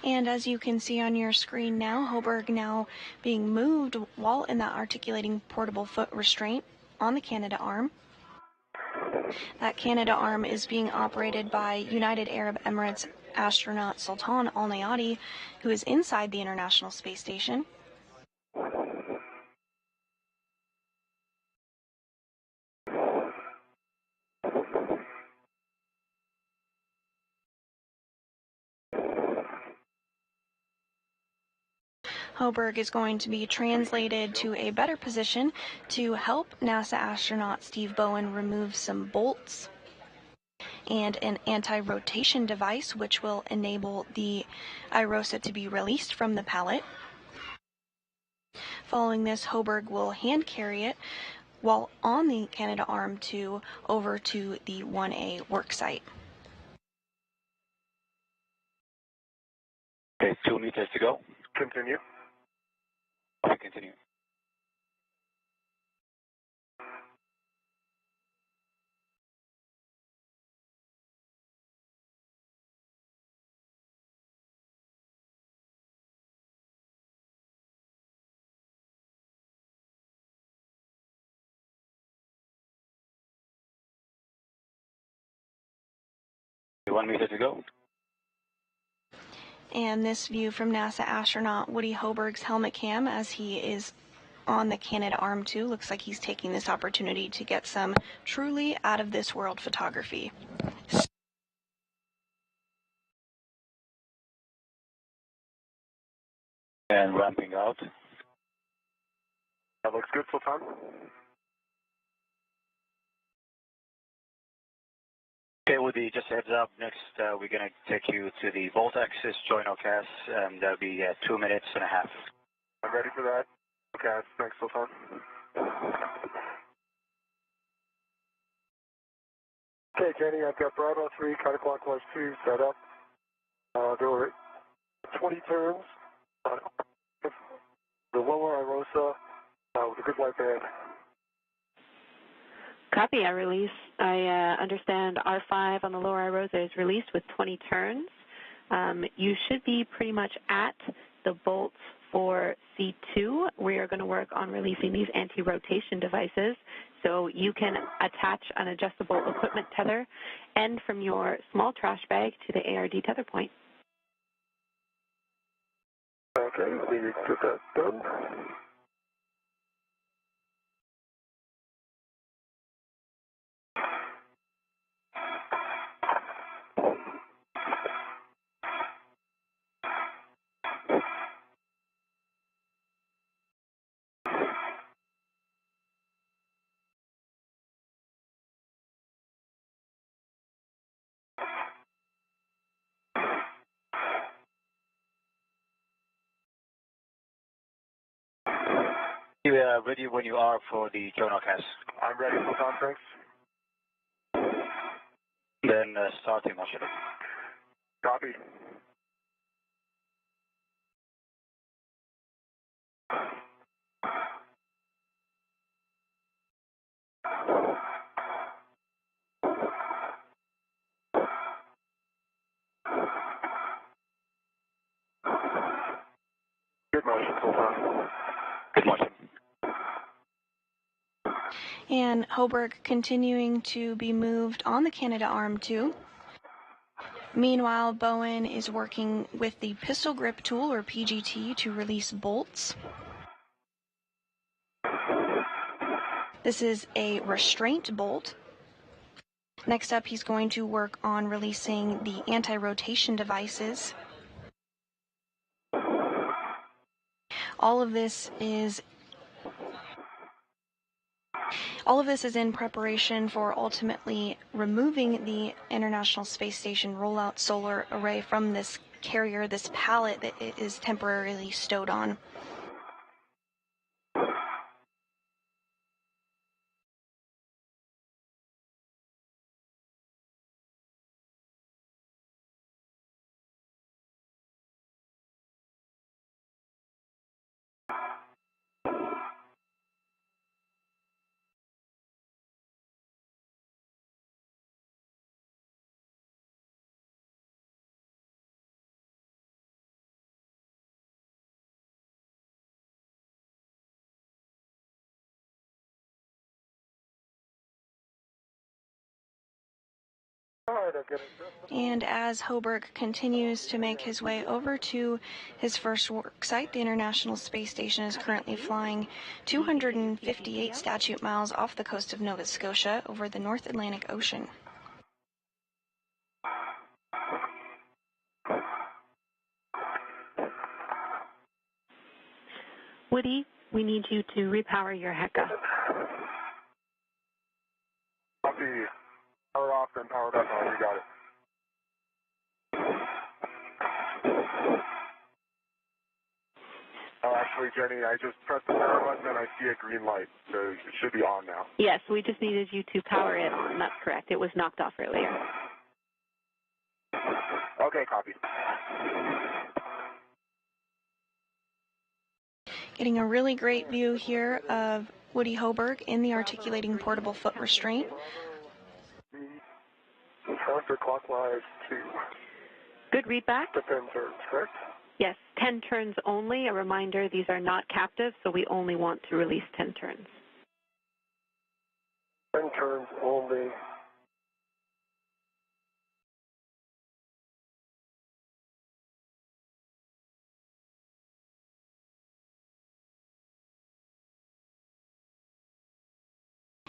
And as you can see on your screen now, Hoburg now being moved while in that articulating portable foot restraint on the Canada arm. That Canada arm is being operated by United Arab Emirates astronaut Sultan Al Nayati, who is inside the International Space Station. Hoburg is going to be translated to a better position to help NASA astronaut Steve Bowen remove some bolts and an anti-rotation device which will enable the IROSA to be released from the pallet. Following this, Hoburg will hand carry it while on the Canadarm2 over to the 1A worksite. Okay, 2 meters to go. Continue. Okay, continue. One meter to go. And this view from NASA astronaut Woody Hoburg's helmet cam as he is on the Canadarm2. Looks like he's taking this opportunity to get some truly out-of-this-world photography. And ramping out. That looks good, Sultan. Okay, Woody, just a heads up. Next, we're going to take you to the Volt Axis join OCAS, and that'll be 2 minutes and a half. I'm ready for that. Okay, thanks, Sultan. Okay, Jenny, I've got Bravo 3, counterclockwise 2 set up. There were 20 turns on the lower IROSA with a good white band. Copy. I understand R5 on the lower IROSA is released with 20 turns. You should be pretty much at the bolts for C2. We are going to work on releasing these anti-rotation devices so you can attach an adjustable equipment tether and from your small trash bag to the ARD tether point. Okay, let me get that done. You are ready when you are for the Jonah cast. I'm ready for conference. Then starting motion. Copy. Good motion, Sultan. Good motion. And Hoburg continuing to be moved on the Canadarm2. Meanwhile, Bowen is working with the pistol grip tool, or PGT, to release bolts. This is a restraint bolt. Next up, he's going to work on releasing the anti-rotation devices. All of this is in preparation for ultimately removing the International Space Station rollout solar array from this carrier, this pallet that it is temporarily stowed on. And as Hoburg continues to make his way over to his first work site, the International Space Station is currently flying 258 statute miles off the coast of Nova Scotia over the North Atlantic Ocean. Woody, we need you to repower your HECA. Copy. Power off, then power back on. You got it. Oh, actually, Jenny, I just pressed the power button and I see a green light, so it should be on now. Yes, we just needed you to power it on. That's correct. It was knocked off earlier. Okay, copy. Getting a really great view here of Woody Hoburg in the articulating portable foot restraint. Counterclockwise to Good readback. the 10 turns, correct? Yes, 10 turns only. A reminder, these are not captive, so we only want to release 10 turns. 10 turns only.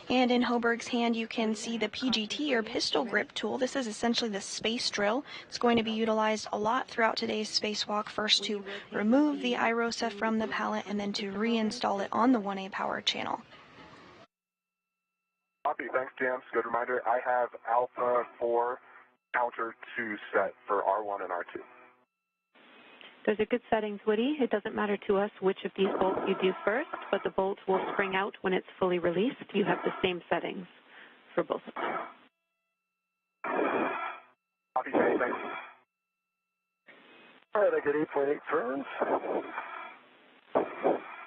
And in Hoburg's hand, you can see the PGT, or pistol grip tool. This is essentially the space drill. It's going to be utilized a lot throughout today's spacewalk, first to remove the IROSA from the pallet and then to reinstall it on the 1A power channel. Copy, thanks, James. Good reminder, I have Alpha 4 counter 2 set for R1 and R2. Those are good settings, Woody. It doesn't matter to us which of these bolts you do first, but the bolt will spring out when it's fully released. You have the same settings for both of them. Copy, Jenny, thanks. All right, I get 8.8 turns.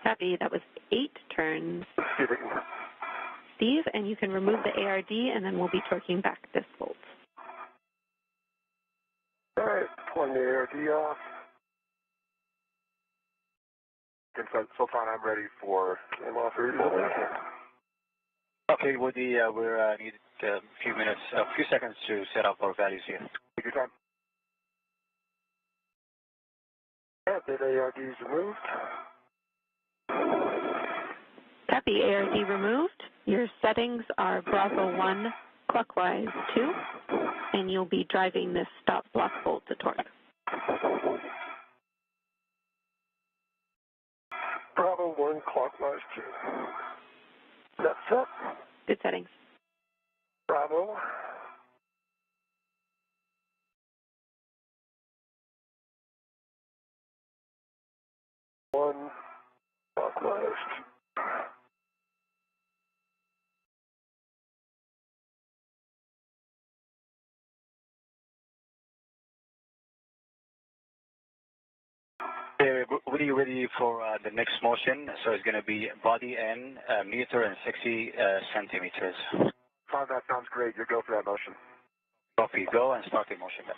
Happy, that was 8 turns. Steve, and you can remove the ARD, and then we'll be torquing back this bolt. All right, pulling the ARD off. Sultan, I'm ready for ML 3. Okay, Woody, we need a few seconds to set up our values here. Take your time. Yeah, that ARD is removed. Copy, ARD removed. Your settings are Bravo 1 clockwise 2, and you'll be driving this stop block bolt to torque. Bravo 1 clockwise 2. That's up. Good settings. Bravo. One clockwise. Woody, ready for the next motion. So it's going to be body N, meter and 60 centimeters. Tom, that sounds great. You go for that motion. Copy, go and start the motion then.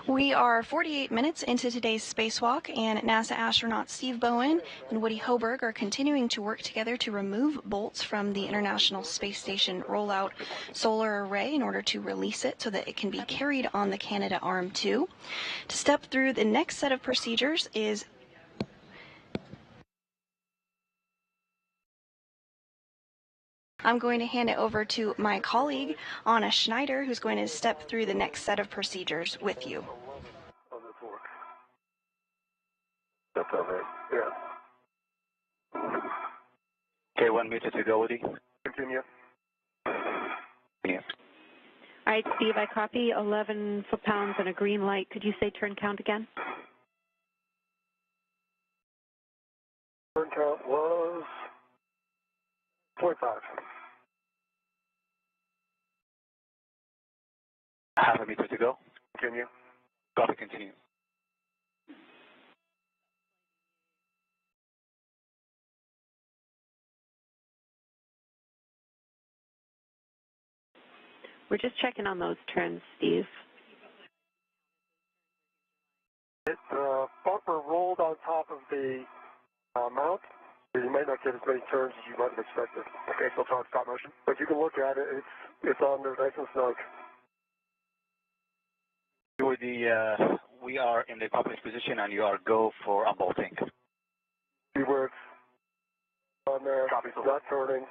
We are 48 minutes into today's spacewalk, and NASA astronauts Steve Bowen and Woody Hoberg are continuing to work together to remove bolts from the International Space Station rollout solar array in order to release it so that it can be carried on the Canadarm2. To step through the next set of procedures is I'm going to hand it over to my colleague, Anna Schneider, who's going to step through the next set of procedures with you. That's all right. Yeah. Okay, 1 meter to go, Woody. Continue. Yeah. All right, Steve, I copy 11 foot-pounds and a green light. Could you say turn count again? Turn count was 25. Half a meter to go. Continue. Copy, continue. We're just checking on those turns, Steve. The bumper rolled on top of the mount. So you might not get as many turns as you might have expected. Okay, still on stop motion. But you can look at it. It's on there nice and snug. Woody, we are in the cockpit position and you are go for unbolting. See where it's on there. Copy, It's not turning.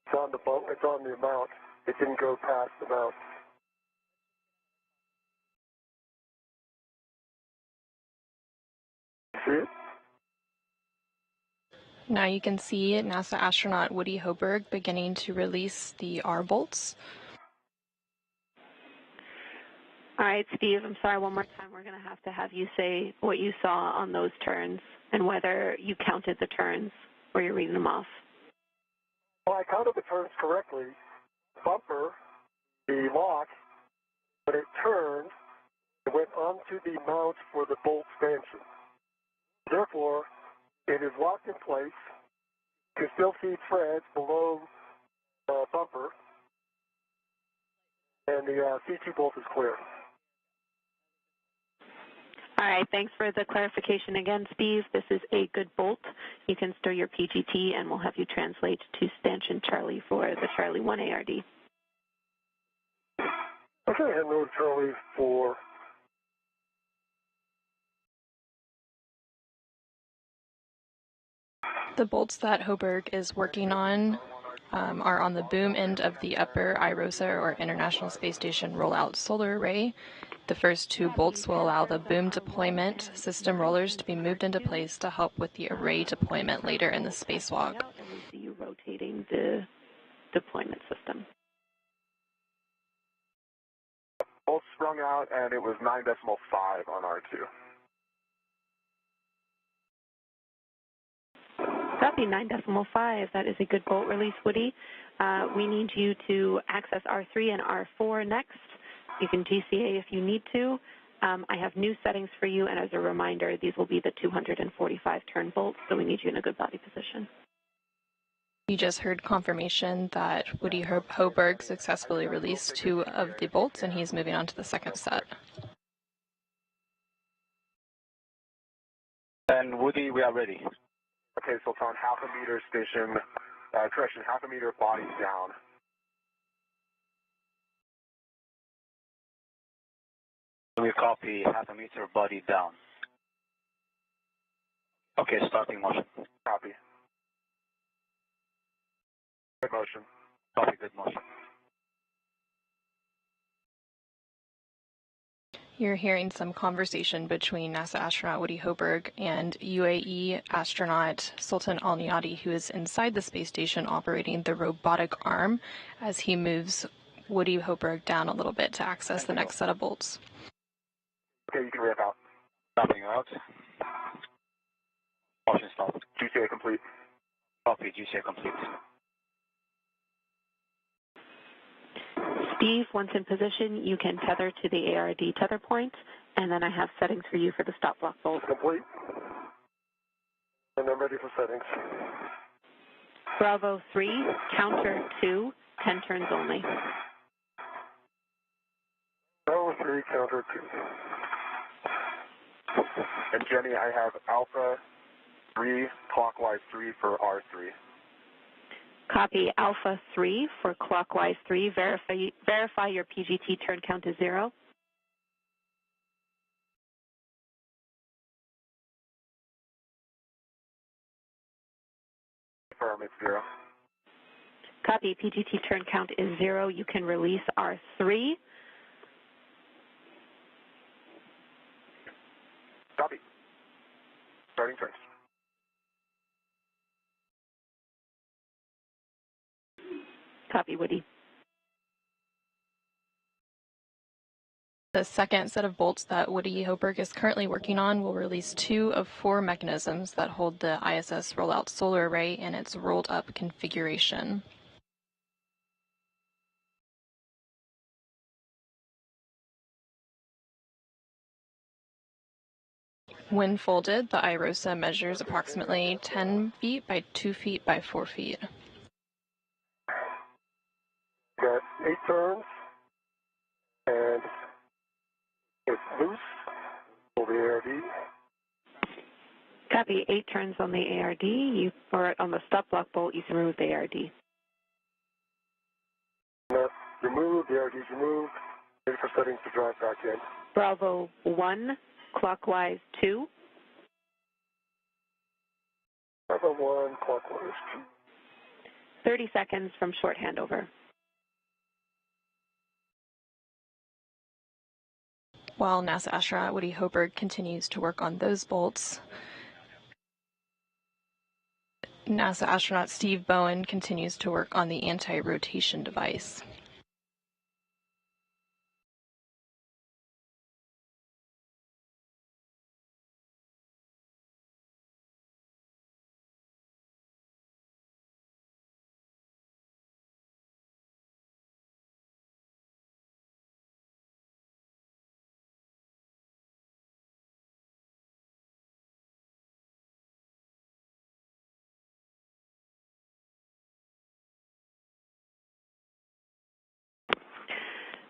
It's on the bump. It's on the mount. It didn't go past the mount. See it? Now you can see NASA astronaut Woody Hoberg beginning to release the R bolts. All right, Steve, I'm sorry, one more time. We're going to have you say what you saw on those turns and whether you counted the turns or you're reading them off. Well, I counted the turns correctly. Bumper, the lock, when it turned, it went onto the mount for the bolt stanchion. Therefore, it is locked in place. You can still see threads below the bumper, and the C2 bolt is clear. All right, thanks for the clarification again, Steve. This is a good bolt. You can store your PGT, and we'll have you translate to stanchion Charlie for the Charlie 1 ARD. Okay, heading over to Charlie for The bolts that Hoberg is working on are on the boom end of the upper IROSA, or International Space Station Rollout Solar Array. The first two bolts will allow the boom deployment system rollers to be moved into place to help with the array deployment later in the spacewalk. And we see you rotating the deployment system. Bolt sprung out, and it was 9.5 on R2. Copy 9.5. That is a good bolt release, Woody. We need you to access R3 and R4 next. You can GCA if you need to. I have new settings for you, and as a reminder, these will be the 245 turn bolts, so we need you in a good body position. You just heard confirmation that Woody Hoberg successfully released 2 of the bolts, and he's moving on to the second set. And Woody, we are ready. Okay, so it's on half a meter station, correction, half a meter body down. We copy half a meter body down. Okay, starting motion. Copy. Good motion. Copy, good motion. You're hearing some conversation between NASA astronaut Woody Hoberg and UAE astronaut Sultan Al Niyadi, who is inside the space station operating the robotic arm, as he moves Woody Hoberg down a little bit to access the next set of bolts. Okay, you can ramp out. Stopping out. Motion stopped. GCA complete. Copy, GCA complete. Steve, once in position, you can tether to the ARD tether point, and then I have settings for you for the stop block bolt. Complete. And I'm ready for settings. Bravo 3, counter 2, 10 turns only. Bravo 3, counter 2. And Jenny, I have Alpha 3, clockwise 3 for R3. Copy Alpha 3 for clockwise 3. Verify your PGT turn count is 0. Confirm it's 0. Copy PGT turn count is 0. You can release R3. Copy. Starting turns. Copy, Woody. The second set of bolts that Woody Hoberg is currently working on will release 2 of 4 mechanisms that hold the ISS rollout solar array in its rolled-up configuration. When folded, the IROSA measures approximately 10 feet by 2 feet by 4 feet. Got 8 turns, and it's loose. Pull the ARD. Copy 8 turns on the ARD, or on the stop block bolt, you can remove the ARD. That's removed, the ARD is removed. Ready for settings to drive back in. Bravo 1, clockwise 2. Bravo 1, clockwise 2. 30 seconds from short handover. While NASA astronaut Woody Hoberg continues to work on those bolts, NASA astronaut Steve Bowen continues to work on the anti-rotation device.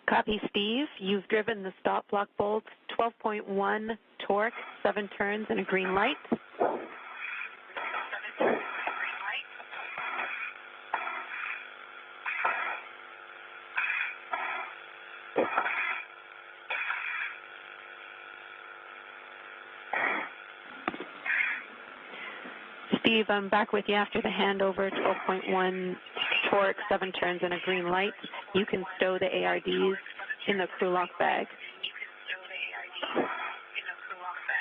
Copy, Steve. You've driven the stop block bolt, 12.1 torque, 7 turns, and a green light. Steve, I'm back with you after the handover, 12.1 torque, 7 turns, and a green light. You can stow the ARDs in the crew lock bag.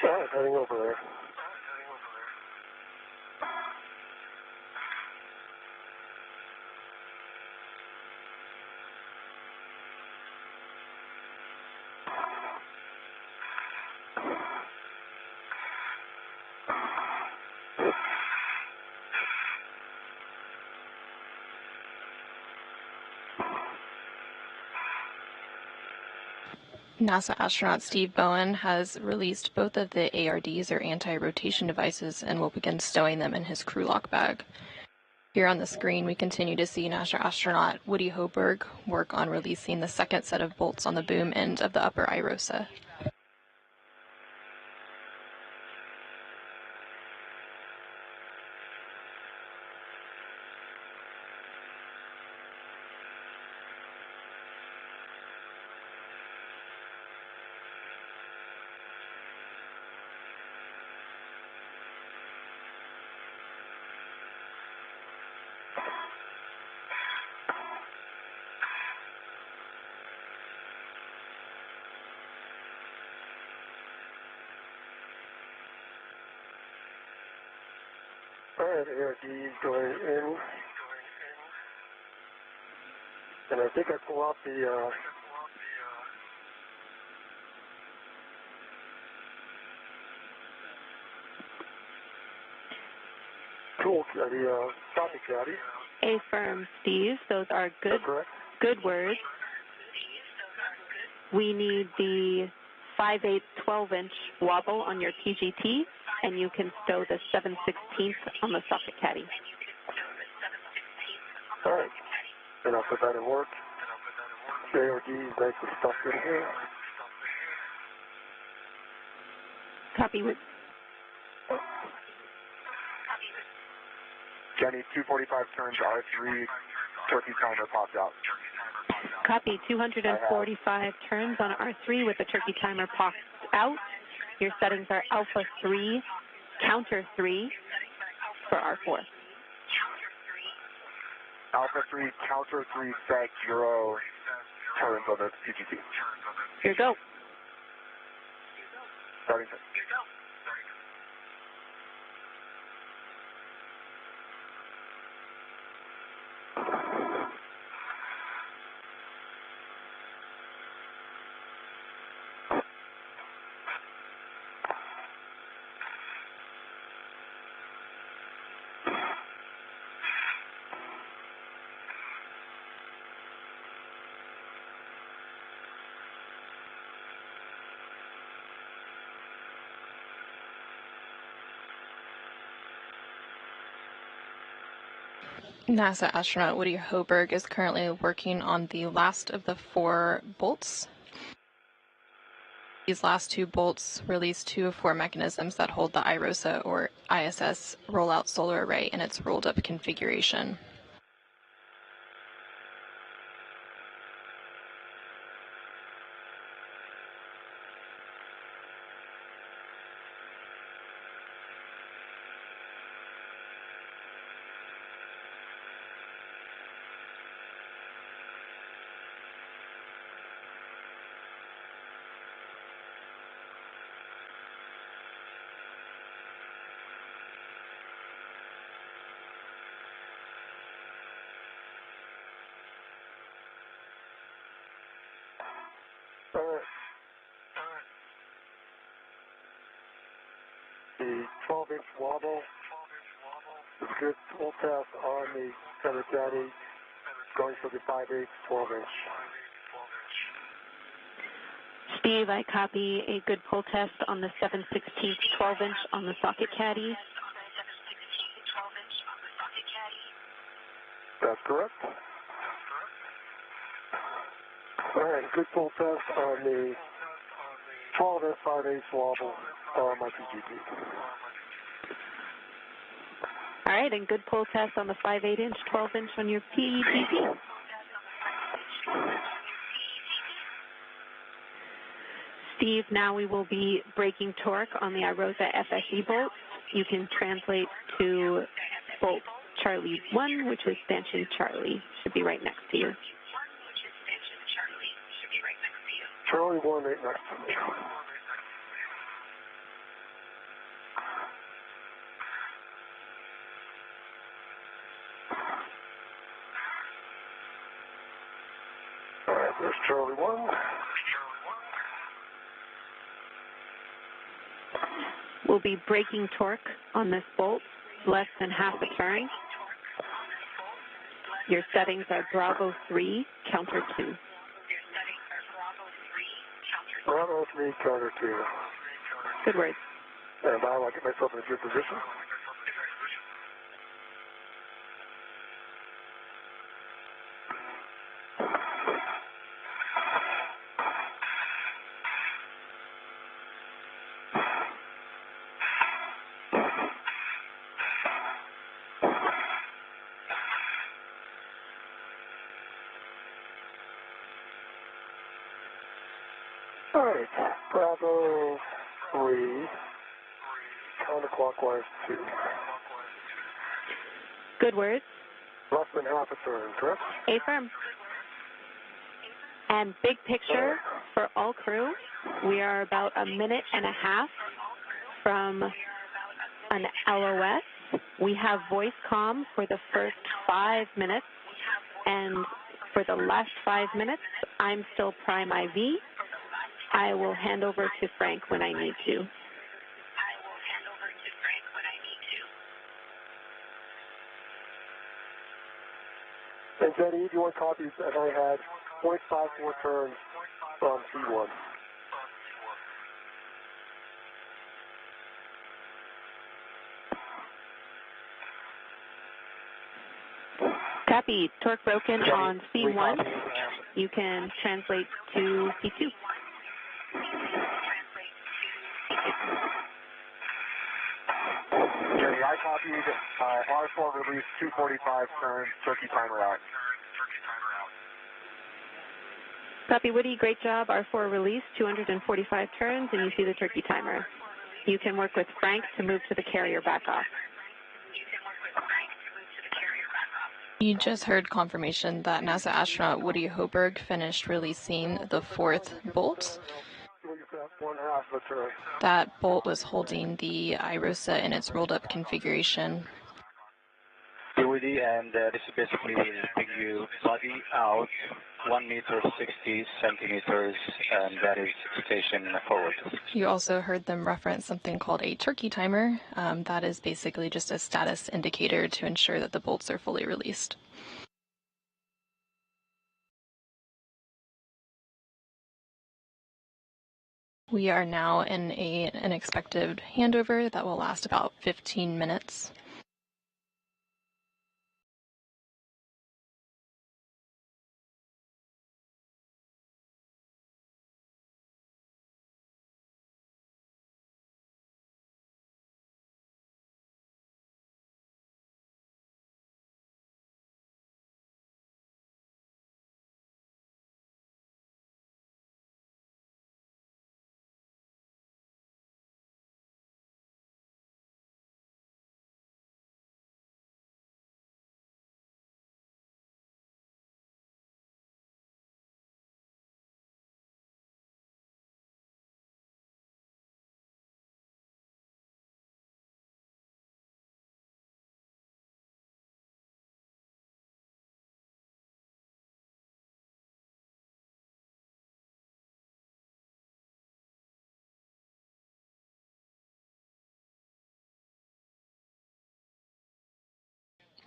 All right, heading over there. NASA astronaut Steve Bowen has released both of the ARDs, or anti-rotation devices, and will begin stowing them in his crew lock bag. Here on the screen, we continue to see NASA astronaut Woody Hoberg work on releasing the second set of bolts on the boom end of the upper IROSA. All right, ARD going in. And I think I pull out the tool, copy caddy. Affirm, Steve. Those are good words. we need the 5/8 12-inch wobble on your TGT, and you can stow the 7/16 on the socket caddy. All right. Then I'll put that in work. JOD is nicely stuffed in here. Copy. Jenny, 245 turns, R3, turkey timer popped out. Copy. 245 turns on R3 with the turkey timer popped out. Your settings are alpha 3, counter 3 for R4. Alpha 3, counter 3, set 0 turns on the TGT. Here go. Starting turn. NASA astronaut Woody Hoberg is currently working on the last of the 4 bolts. These last 2 bolts release 2 of 4 mechanisms that hold the IROSA or ISS rollout solar array in its rolled up configuration. The 12-inch wobble is good. Full test on the center caddy, going for the 5/8 12-inch. Steve, I copy a good pull test on the 7/16 12-inch on the socket caddy. That's correct. All right, good pull test on the 12-inch 5/8 wobble on my TGT. All right, and good pull test on the 5/8 12-inch on your PETT. Steve, now we will be breaking torque on the IROSA FSE bolts. You can translate to bolt Charlie 1, which is stanchion Charlie. Should be right next to you. Charlie 1 right next to me. All right, there's Charlie 1. We'll be breaking torque on this bolt, less than half a turn. Your settings are Bravo 3, counter 2. Bravo 3, counter 2. Good words. And now I'll get myself in a good position. All right, Bravo 3, counterclockwise 2. Good words. Less than half a turn, correct? Affirm. And big picture for all crew, we are about a minute and a half from an LOS. We have voice comm for the first 5 minutes, and for the last 5 minutes, I'm still prime IV. I will hand over to Frank when I need to. And Jenny, if you want copies, and I had 0.54 turns On C1. Copy. Torque broken on C1. You can translate to C2. Jerry, I copied R4 release 245 turns, turkey timer out. Copy, Woody. Great job. R4 release, 245 turns, and you see the turkey timer. You can work with Frank to move to the carrier back off. You just heard confirmation that NASA astronaut Woody Hoburg finished releasing the fourth bolt. That bolt was holding the IROSA in its rolled up configuration. Woody, and this is basically bring you body out 1 meter 60 centimeters, and that is station forward. You also heard them reference something called a turkey timer. That is basically just a status indicator to ensure that the bolts are fully released. We are now in an expected handover that will last about 15 minutes.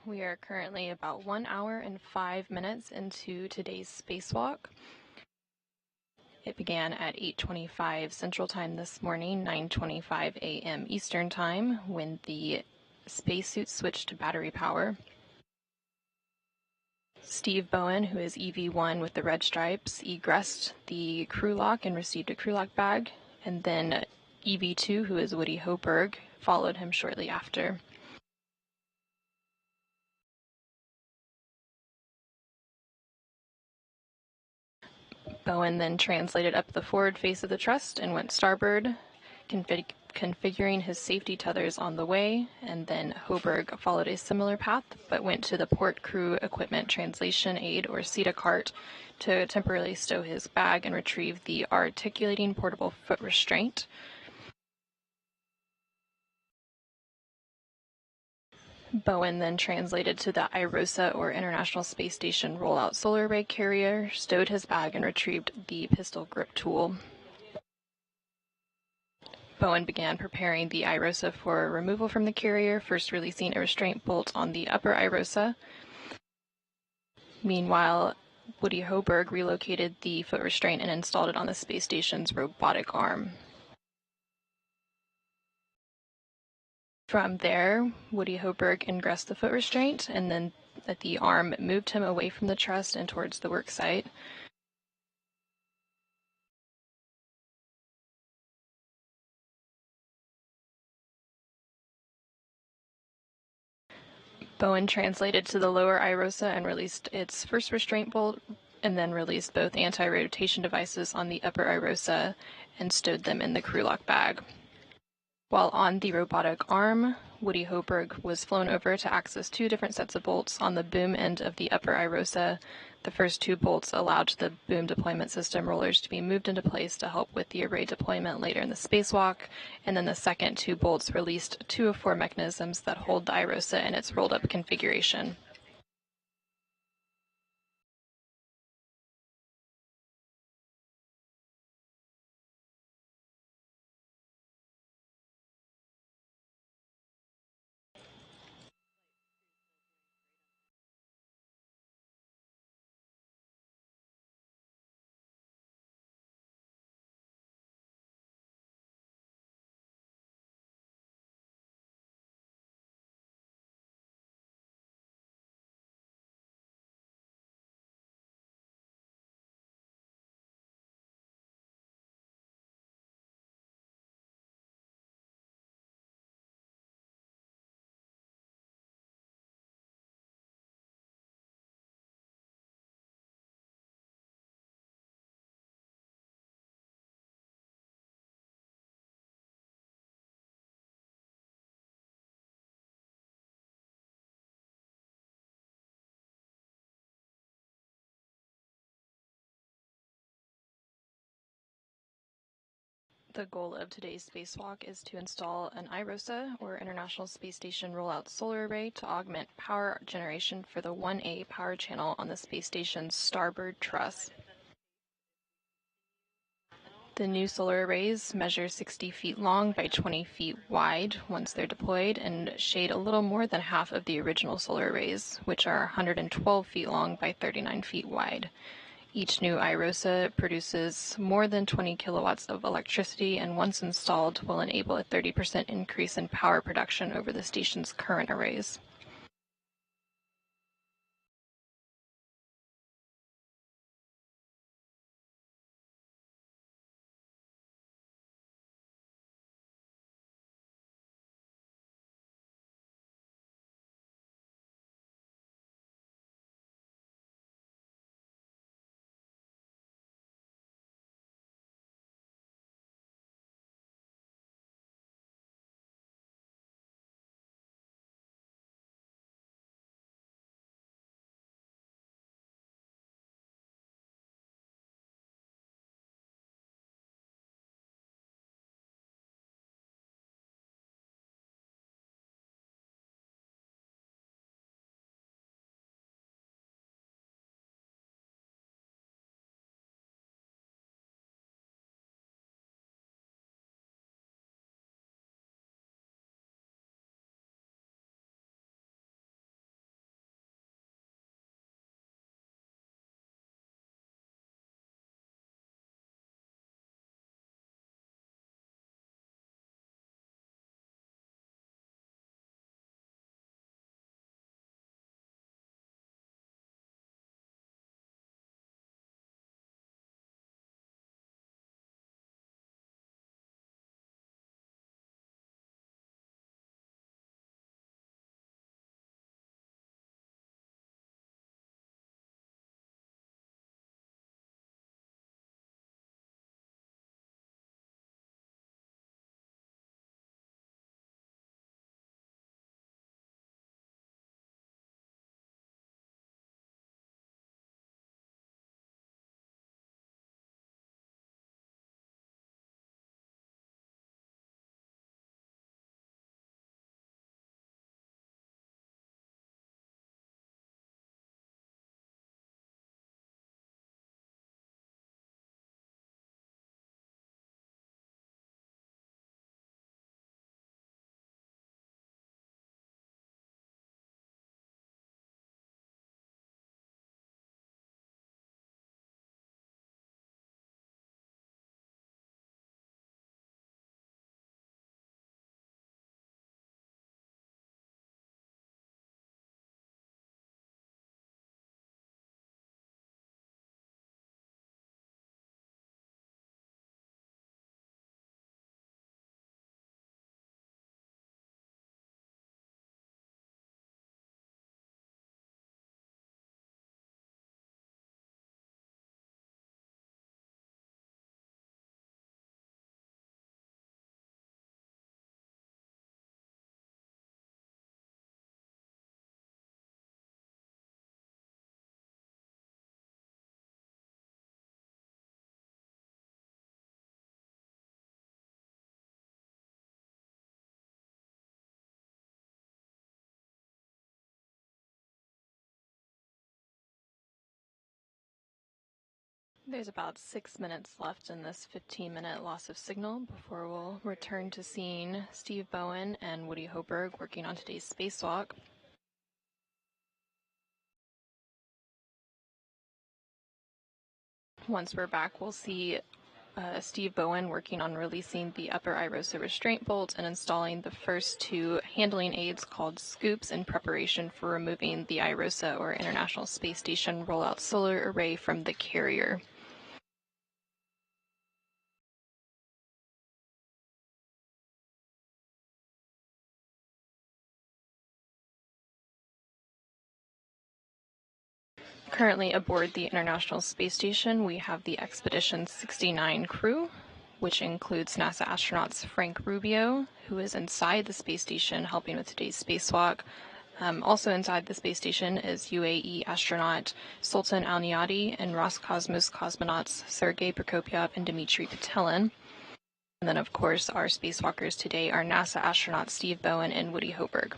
We are currently about 1 hour and 5 minutes into today's spacewalk. It began at 8:25 Central Time this morning, 9:25 a.m. Eastern Time, when the spacesuit switched to battery power. Steve Bowen, who is EV1 with the red stripes, egressed the crew lock and received a crew lock bag, and then EV2, who is Woody Hoburg, followed him shortly after. Bowen then translated up the forward face of the truss and went starboard, configuring his safety tethers on the way, and then Hoburg followed a similar path, but went to the port crew equipment translation aid, or CETA cart, to temporarily stow his bag and retrieve the articulating portable foot restraint. Bowen then translated to the IROSA, or International Space Station Rollout Solar Array carrier, stowed his bag, and retrieved the pistol grip tool. Bowen began preparing the IROSA for removal from the carrier, first releasing a restraint bolt on the upper IROSA. Meanwhile, Woody Hoburg relocated the foot restraint and installed it on the space station's robotic arm. From there, Woody Hoburg ingressed the foot restraint, and then the arm moved him away from the truss and towards the work site. Bowen translated to the lower IROSA and released its first restraint bolt, and then released both anti-rotation devices on the upper IROSA and stowed them in the crew lock bag. While on the robotic arm, Woody Hoburg was flown over to access 2 different sets of bolts on the boom end of the upper IROSA. The first 2 bolts allowed the boom deployment system rollers to be moved into place to help with the array deployment later in the spacewalk, and then the second 2 bolts released 2 of 4 mechanisms that hold the IROSA in its rolled-up configuration. The goal of today's spacewalk is to install an IROSA, or International Space Station Rollout Solar Array, to augment power generation for the 1A power channel on the space station's starboard truss. The new solar arrays measure 60 feet long by 20 feet wide once they're deployed, and shade a little more than half of the original solar arrays, which are 112 feet long by 39 feet wide. Each new IROSA produces more than 20 kilowatts of electricity, and once installed will enable a 30% increase in power production over the station's current arrays. There's about 6 minutes left in this 15-minute loss of signal before we'll return to seeing Steve Bowen and Woody Hoberg working on today's spacewalk. Once we're back, we'll see Steve Bowen working on releasing the upper IROSA restraint bolt and installing the first two handling aids called scoops in preparation for removing the IROSA, or International Space Station Rollout Solar Array, from the carrier. Currently aboard the International Space Station, we have the Expedition 69 crew, which includes NASA astronauts Frank Rubio, who is inside the space station helping with today's spacewalk. Also inside the space station is UAE astronaut Sultan Al-Niyadi and Roscosmos cosmonauts Sergei Prokopyev and Dmitry Petelin. And then, of course, our spacewalkers today are NASA astronauts Steve Bowen and Woody Hoberg.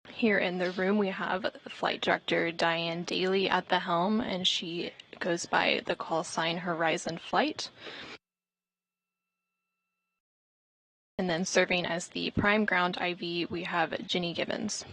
Here in the room, we have Flight Director Diane Daly at the helm, and she goes by the call sign Horizon Flight. And then serving as the prime ground IV, we have Ginny Gibbons.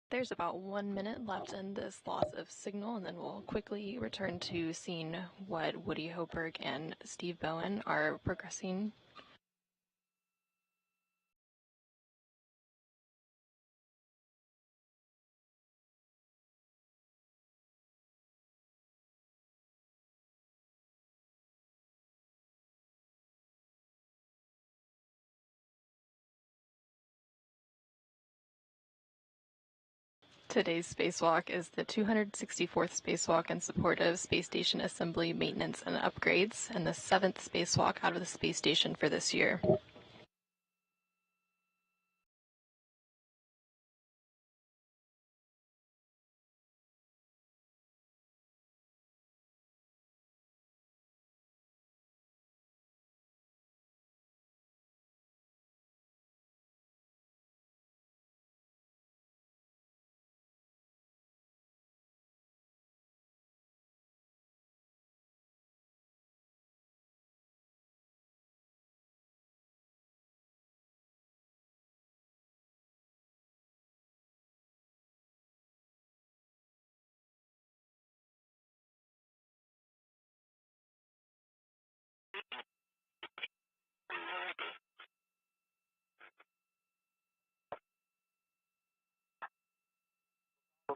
There's about 1 minute left in this loss of signal, and then we'll quickly return to seeing what Woody Hoberg and Steve Bowen are progressing. Today's spacewalk is the 264th spacewalk in support of space station assembly, maintenance, and upgrades, and the 7th spacewalk out of the space station for this year.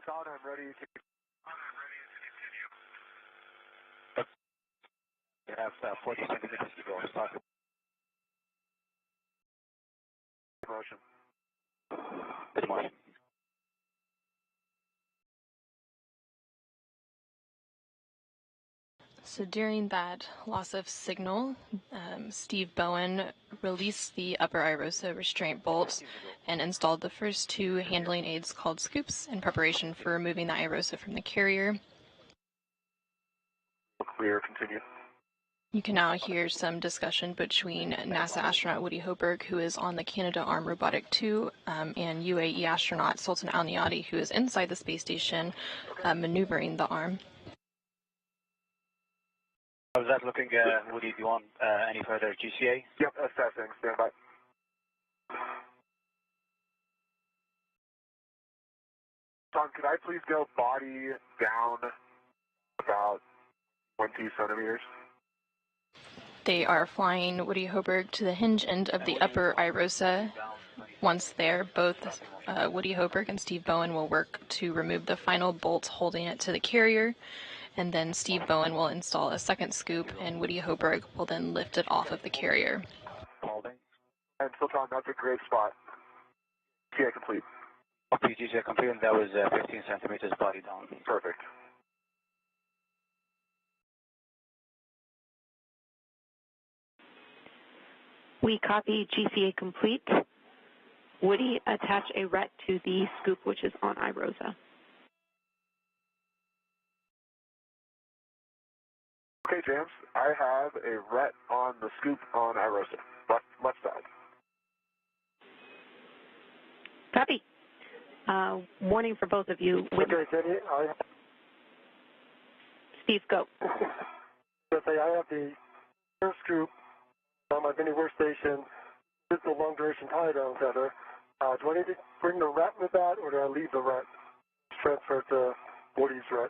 Todd, I'm ready to You have 40 centimeters to go. Start motion. with motion. So during that loss of signal, Steve Bowen released the upper IROSA restraint bolt and installed the first two handling aids called scoops in preparation for removing the IROSA from the carrier. Clear, continue. You can now hear some discussion between NASA astronaut Woody Hoberg, who is on the Canadarm Robotic 2, and UAE astronaut Sultan Al-Niyadi, who is inside the space station maneuvering the arm. How's that looking, Woody? Do you want any further GCA? Yep, assessing. Stand by. Tom, could I please go body down about 20 centimeters? They are flying Woody Hoberg to the hinge end of the upper IROSA. Once there, both Woody Hoberg and Steve Bowen will work to remove the final bolt holding it to the carrier, and then Steve Bowen will install a second scoop, and Woody Hoberg will then lift it off of the carrier. And Sultan, that's a great spot. GCA complete. Okay, GCA complete, and that was 15 centimeters body down. Perfect. We copy GCA complete. Woody, attach a RET to the scoop, which is on IROSA. Okay, James, I have a RET on the scoop on IROSA, left side. Copy. Warning for both of you. Okay, Jenny, Steve, go. I have the first scoop on my mini workstation. This is a long duration tie down tether. Do I need to bring the RET with that, or do I leave the RET? Transfer to Woody's RET.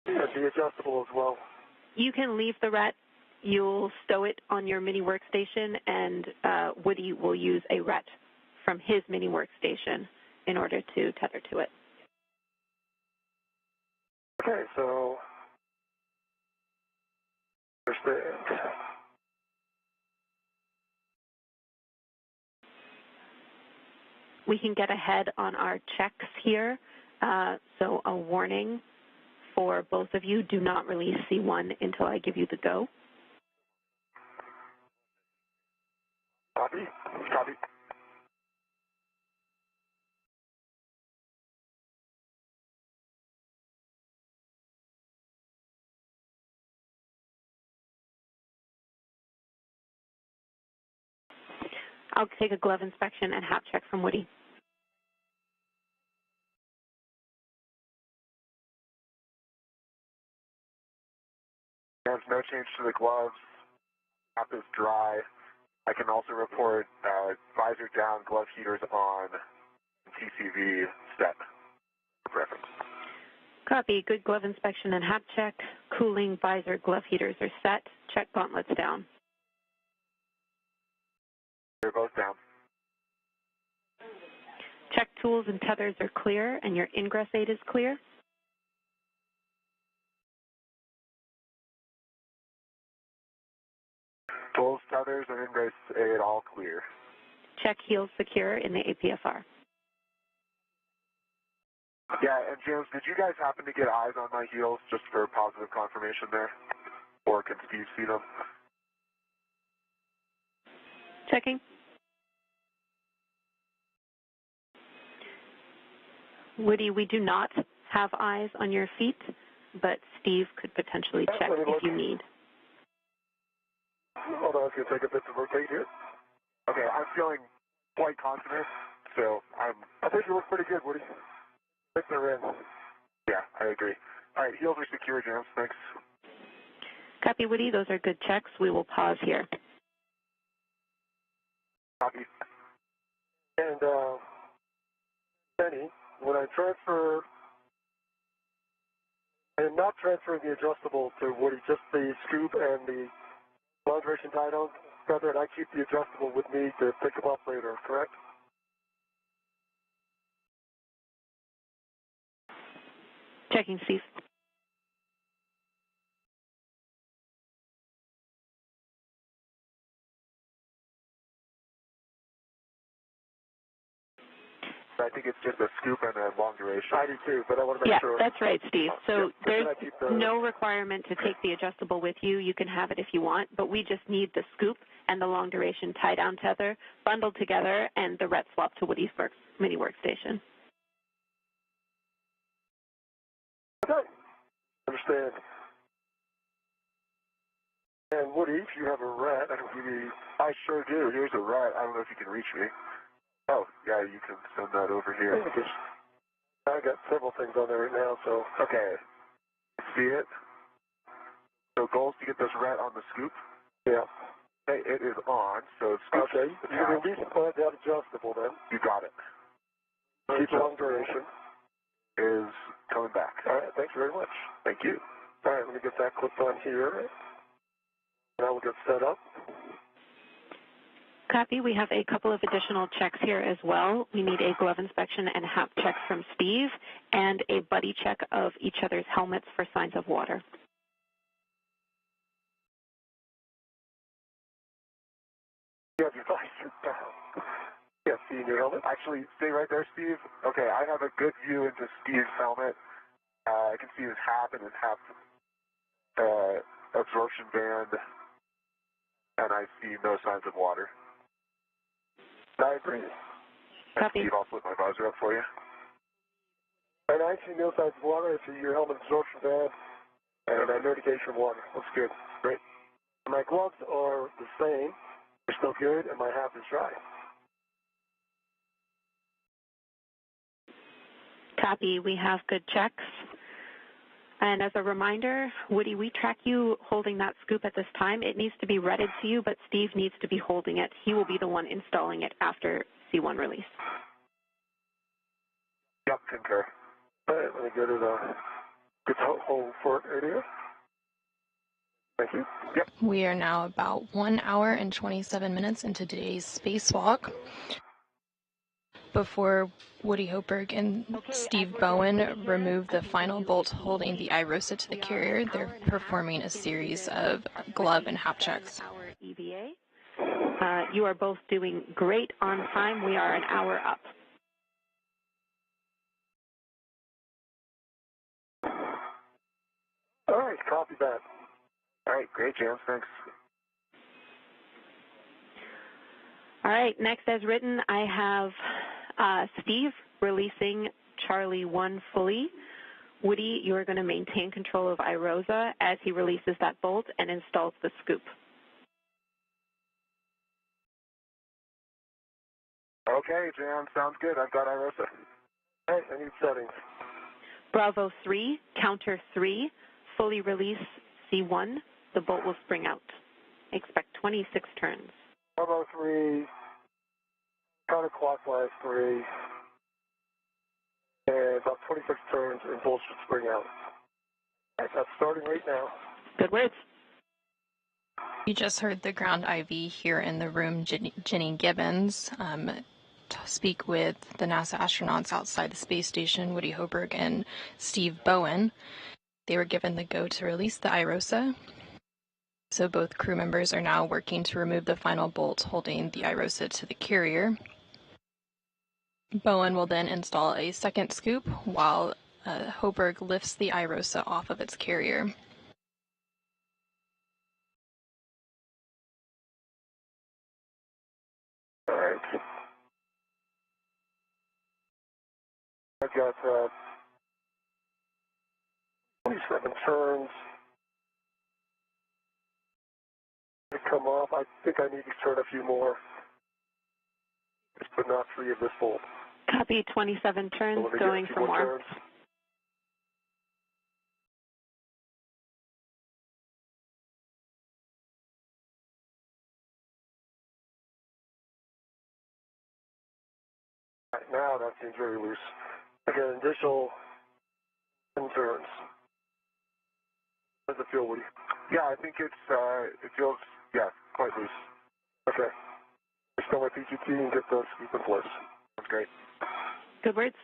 And the adjustable as well. You can leave the RET. You'll stow it on your mini workstation, and Woody will use a RET from his mini workstation in order to tether to it. Okay, so we can get ahead on our checks here. So a warning for both of you, do not release C1 until I give you the go. Copy. Copy. I'll take a glove inspection and hap check from Woody. There's no change to the gloves. App is dry. I can also report visor down, glove heaters on, TCV set for reference. Copy. Good glove inspection and hap check. Cooling, visor, glove heaters are set. Check gauntlets down. They're both down. Check tools and tethers are clear, and your ingress aid is clear. Tools, tethers, and ingress aid all clear. Check heels secure in the APFR. Yeah, and James, did you guys happen to get eyes on my heels just for positive confirmation there? Or can Steve see them? Checking. Woody, we do not have eyes on your feet, but Steve could potentially check if you need. Hold on, it's going to take a bit to rotate here. Okay, I'm feeling quite confident, so I think you look pretty good, Woody. I think they're in. Yeah, I agree. All right, heels are secure, James. Thanks. Copy, Woody. Those are good checks. We will pause here. Copy. And Benny, when I transfer, I am not transferring the adjustable to Woody, just the scoop and the Long duration tie down feather, and I keep the adjustable with me to pick them up later, correct? Checking, Steve. I think it's just a scoop and a long duration. I do too, but I want to make sure. Yeah, that's right, Steve. So there's the... no requirement to take the adjustable with you. You can have it if you want, but we just need the scoop and the long duration tie down tether bundled together and the ret swap to Woody's mini workstation. Okay. Understand. And Woody, if you have a rat, I can give you... I sure do. Here's a rat. I don't know if you can reach me. Oh, yeah, you can send that over here. I got several things on there right now, so... Okay. See it? So goals to get this rat on the scoop? Yeah. Okay, it is on, so scoop. Okay. You can at least put that adjustable then. You got it. Keep long duration. Is coming back. All right, thanks very much. Thank you. All right, let me get that clipped on here. Now we'll get set up. Copy. We have a couple of additional checks here as well. We need a glove inspection and HAP check from Steve and a buddy check of each other's helmets for signs of water. You have your visor down. Yeah, see in your helmet? Actually, stay right there, Steve. Okay, I have a good view into Steve's helmet. I can see his HAP and his HAP absorption band, and I see no signs of water. I agree. Copy. Steve, I'll flip my visor up for you. And I see no signs of water. I see your helmet absorption band and no indication of water. Looks good. Great. My gloves are the same. They're still good, and my HAP is dry. Copy. We have good checks. And as a reminder, Woody, we track you holding that scoop at this time. It needs to be redded to you, but Steve needs to be holding it. He will be the one installing it after C1 release. Yep, concur. All right, let me go to the good hold for area. Thank you. Yep. We are now about 1 hour and 27 minutes into today's spacewalk. Before Woody Hoberg and Steve Bowen remove the final bolt holding the IROSA to the carrier, they're performing a series of glove and HAP checks. EVA. You are both doing great on time. We are an hour up. All right, copy that. All right, great, James. Thanks. All right, next as written, I have Steve releasing Charlie 1 fully. Woody, you are going to maintain control of IROSA as he releases that bolt and installs the scoop. Okay, Jan, sounds good. I've got IROSA. All right, I need settings. Bravo 3, counter 3, fully release C1. The bolt will spring out. Expect 26 turns. Bravo 3, counterclockwise 3, and about 26 turns, and bolt should spring out. All right, that's starting right now. Good words. You just heard the ground IV here in the room, Jenny Gibbons, speak with the NASA astronauts outside the space station, Woody Hoberg and Steve Bowen. They were given the go to release the IROSA. So both crew members are now working to remove the final bolt holding the IROSA to the carrier. Bowen will then install a second scoop while Hoberg lifts the IROSA off of its carrier. All right. I've got 27 turns to come off. I think I need to turn a few more, but not 3 of this bolt. Copy, 27 turns, So going for more. Turns. Right, now that seems very loose. Again, additional 10 turns. How does it feel, Woody? Yeah, I think it feels Yeah, quite loose. Okay. Still my PGT and get the scoop in place. That's great. Good words.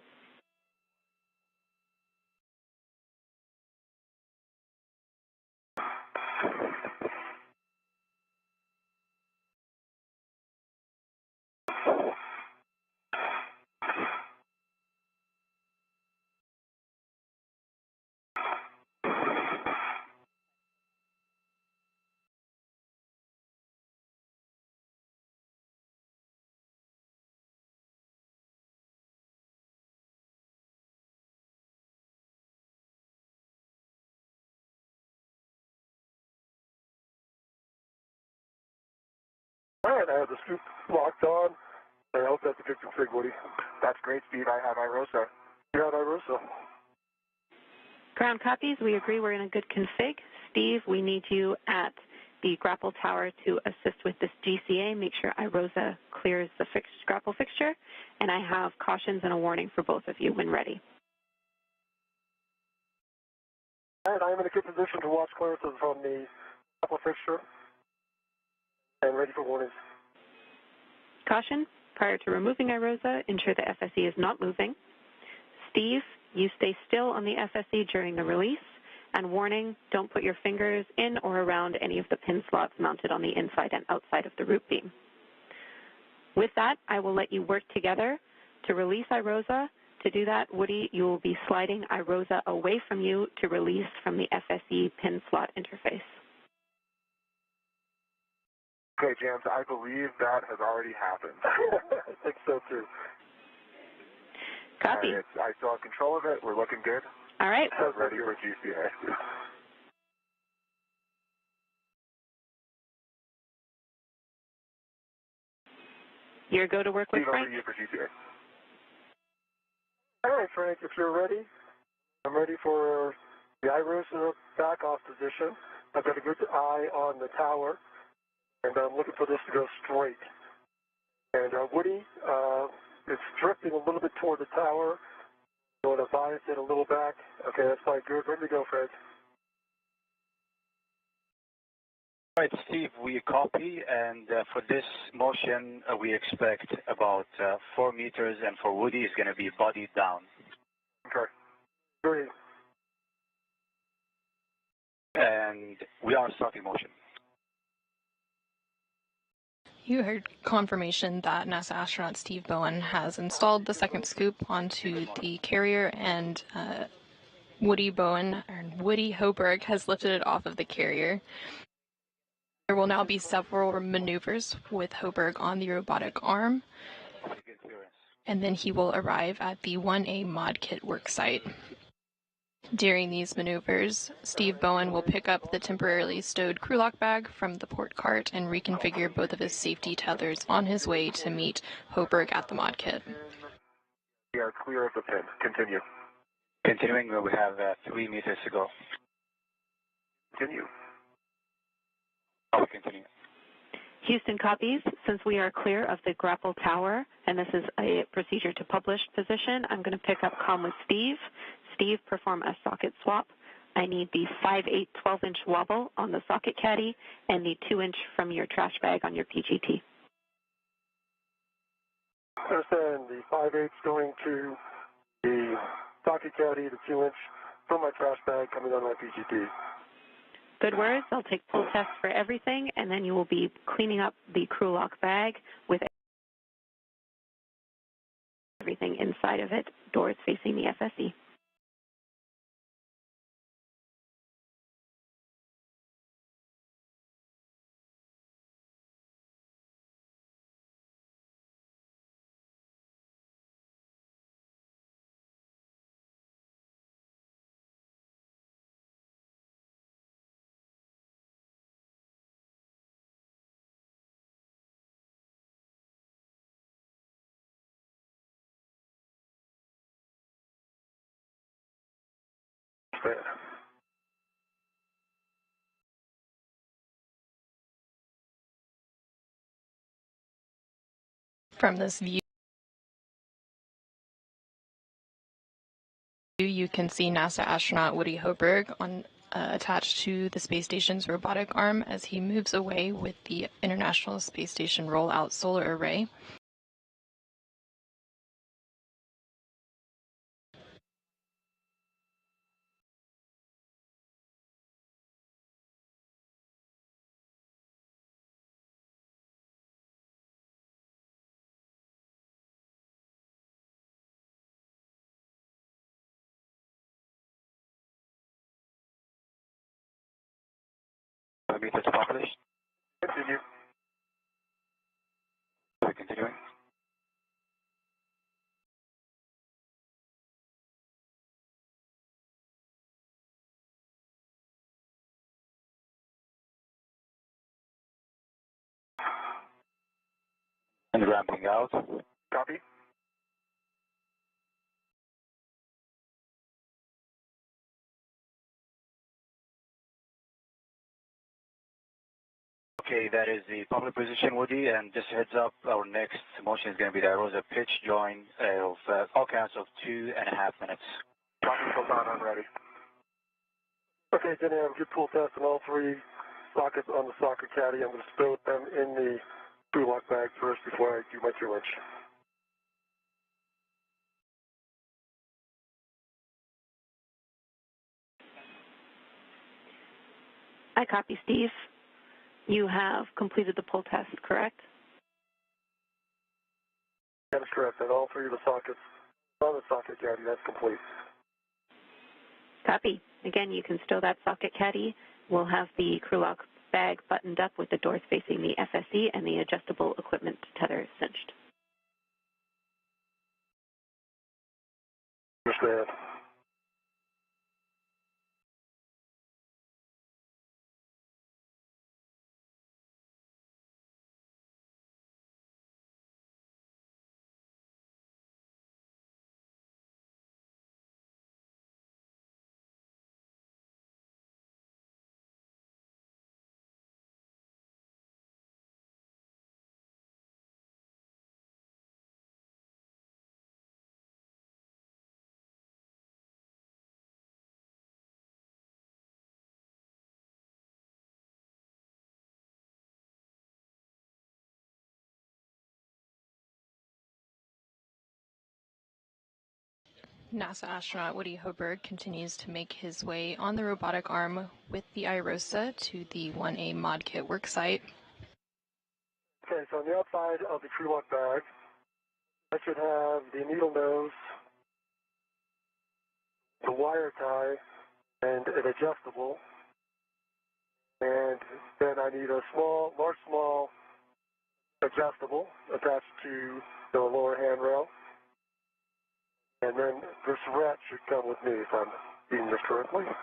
All right, I have the scoop locked on. I hope that's a good config, Woody. That's great, Steve. I have IROSA. You got IROSA. Ground copies. We agree we're in a good config. Steve, we need you at the grapple tower to assist with this GCA. Make sure IROSA clears the grapple fixture. And I have cautions and a warning for both of you when ready. All right, I'm in a good position to watch clearances from the grapple fixture and ready for warnings. Caution, prior to removing IROSA, ensure the FSE is not moving. Steve, you stay still on the FSE during the release. And warning, don't put your fingers in or around any of the pin slots mounted on the inside and outside of the root beam. With that, I will let you work together to release IROSA. To do that, Woody, you will be sliding IROSA away from you to release from the FSE pin slot interface. Okay, James, I believe that has already happened. I think so, too. Copy. I still have control of it. We're looking good. All right. Ready for GCA. You're go to work with Steve, Frank? over to you for GCA. All right, Frank, if you're ready, I'm ready for the IROSA back-off position. I've got a good eye on the tower, and I'm looking for this to go straight. And Woody, it's drifting a little bit toward the tower. You want to bias it a little back. Okay, that's fine. Good. Ready to go, Frank. All right, Steve, we copy, and for this motion, we expect about 4 meters, and for Woody, it's going to be bodied down. Okay. Great. And we are starting motion. You heard confirmation that NASA astronaut Steve Bowen has installed the second scoop onto the carrier, and Woody Hoberg has lifted it off of the carrier. There will now be several maneuvers with Hoberg on the robotic arm, and then he will arrive at the 1A mod kit worksite. During these maneuvers, Steve Bowen will pick up the temporarily stowed crew lock bag from the port cart and reconfigure both of his safety tethers on his way to meet Hoberg at the mod kit. We are clear of the pin. Continue. Continuing, we have 3 meters to go. Continue. Oh, continue. Houston copies. Since we are clear of the grapple tower, and this is a procedure to published position, I'm going to pick up comm with Steve. Steve, perform a socket swap. I need the 5/8 12-inch wobble on the socket caddy and the 2-inch from your trash bag on your PGT. Understand the 5/8 going to the socket caddy, the 2-inch from my trash bag coming on my PGT. Good words. I'll take pull tests for everything, and then you will be cleaning up the crew lock bag with everything inside of it, doors facing the FSE. From this view, you can see NASA astronaut Woody Hoberg on attached to the space station's robotic arm as he moves away with the International Space Station Rollout Solar Array. Meters published. Continue. We're continuing. And ramping out. Copy. Okay, that is the public position, Woody, and just a heads up, our next motion is going to be the IROSA pitch join of all counts of 2.5 minutes. Copy, Sultan, I'm ready. Okay, Jenny, I'm good pull test on all three sockets on the socket caddy. I'm going to stow them in the crew lock bag first before I do my 2-inch. I copy, Steve. You have completed the pull test, correct? That is correct. And all three of the sockets on the socket caddy, that's complete. Copy. Again, you can stow that socket caddy. We'll have the crew lock bag buttoned up with the doors facing the FSE and the adjustable equipment tether cinched. Understand. NASA astronaut Woody Hoberg continues to make his way on the robotic arm with the IROSA to the 1A mod kit worksite. Okay, so on the outside of the crew lock bag, I should have the needle nose, the wire tie, and an adjustable. And then I need a small adjustable attached to the lower handrail. And then this rat should come with me if I'm reading this correctly. Am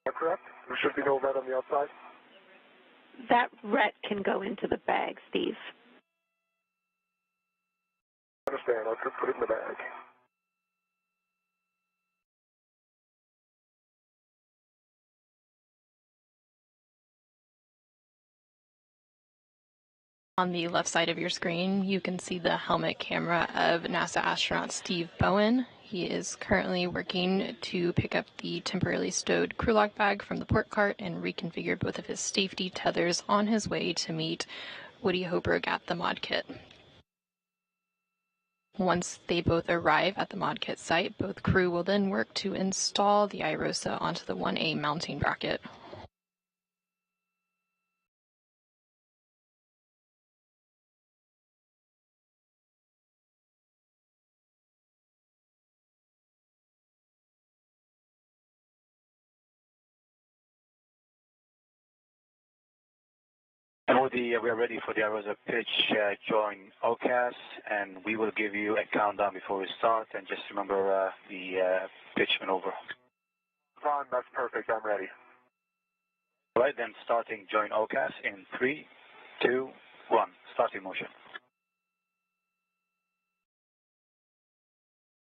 I correct? There should be no rat on the outside? That ret can go into the bag, Steve. I understand. I could put it in the bag. On the left side of your screen, you can see the helmet camera of NASA astronaut Steve Bowen. He is currently working to pick up the temporarily stowed crew lock bag from the port cart and reconfigure both of his safety tethers on his way to meet Woody Hoberg at the mod kit. Once they both arrive at the mod kit site, both crew will then work to install the IROSA onto the 1A mounting bracket. And Woody, we are ready for the IROSA pitch join OCAS, and we will give you a countdown before we start. And just remember the pitch maneuver. Ron, that's perfect. I'm ready. All right, then starting join OCAS in 3, 2, 1. Starting motion.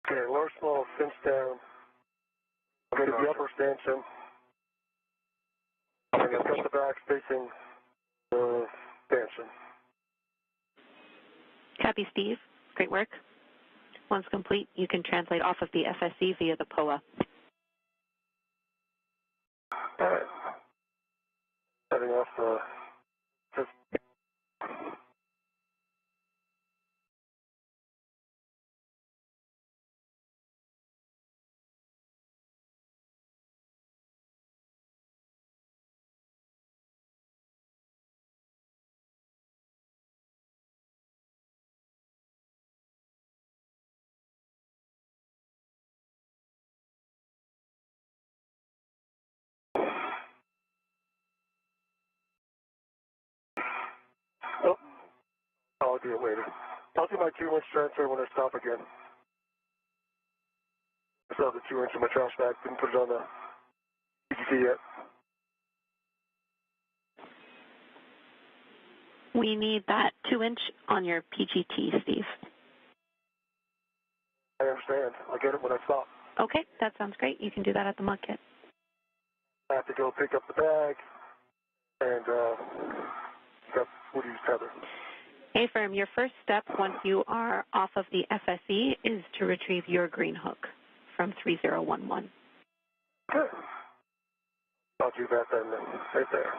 Okay, lower small cinch down. Go to the upper stanchion. And I've got the back facing the stanchion. Copy, Steve. Great work. Once complete, you can translate off of the FSE via the POA. setting off the... Oh, I'll do it later. I'll do my 2-inch transfer when I stop again. I still have the 2-inch in my trash bag. Didn't put it on the PGT yet. We need that 2-inch on your PGT, Steve. I understand. I'll get it when I stop. Okay, that sounds great. You can do that at the mud kit. I have to go pick up the bag and Woody's tether. Hey, firm, your first step once you are off of the FSE is to retrieve your green hook from 3011. Good. I'll do that then, right there.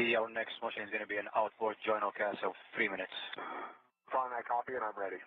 Our next motion is going to be an outboard journal cast of 3 minutes. Fine, I copy and I'm ready.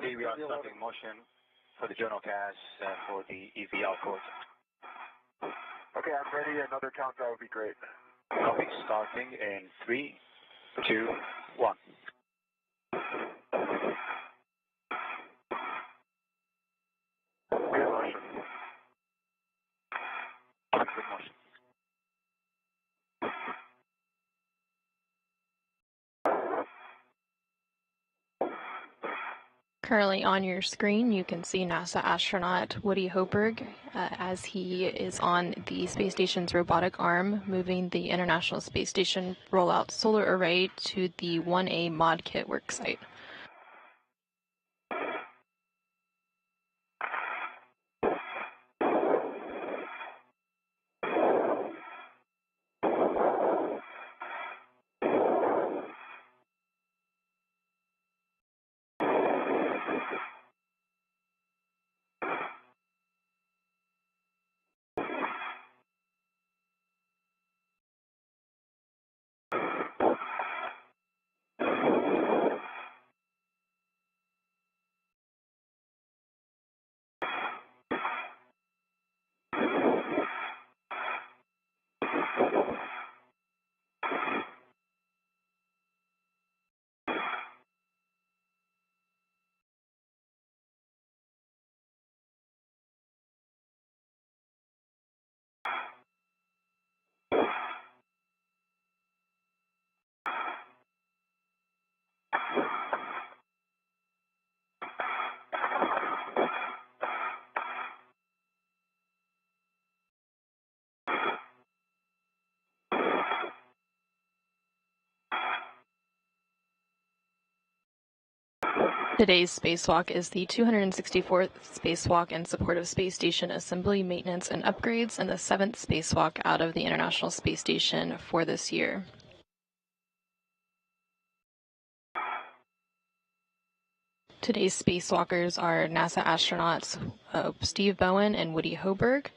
We are starting motion for the journal cast for the EV outboard. Okay, I'm ready. Another countdown would be great. Copy, starting in 3, 2, 1. Good motion. Good motion. Currently on your screen, you can see NASA astronaut Woody Hoberg as he is on the space station's robotic arm, moving the International Space Station rollout solar array to the 1A mod kit worksite. Today's spacewalk is the 264th spacewalk in support of space station assembly, maintenance, and upgrades, and the 7th spacewalk out of the International Space Station for this year. Today's spacewalkers are NASA astronauts Steve Bowen and Woody Hoberg.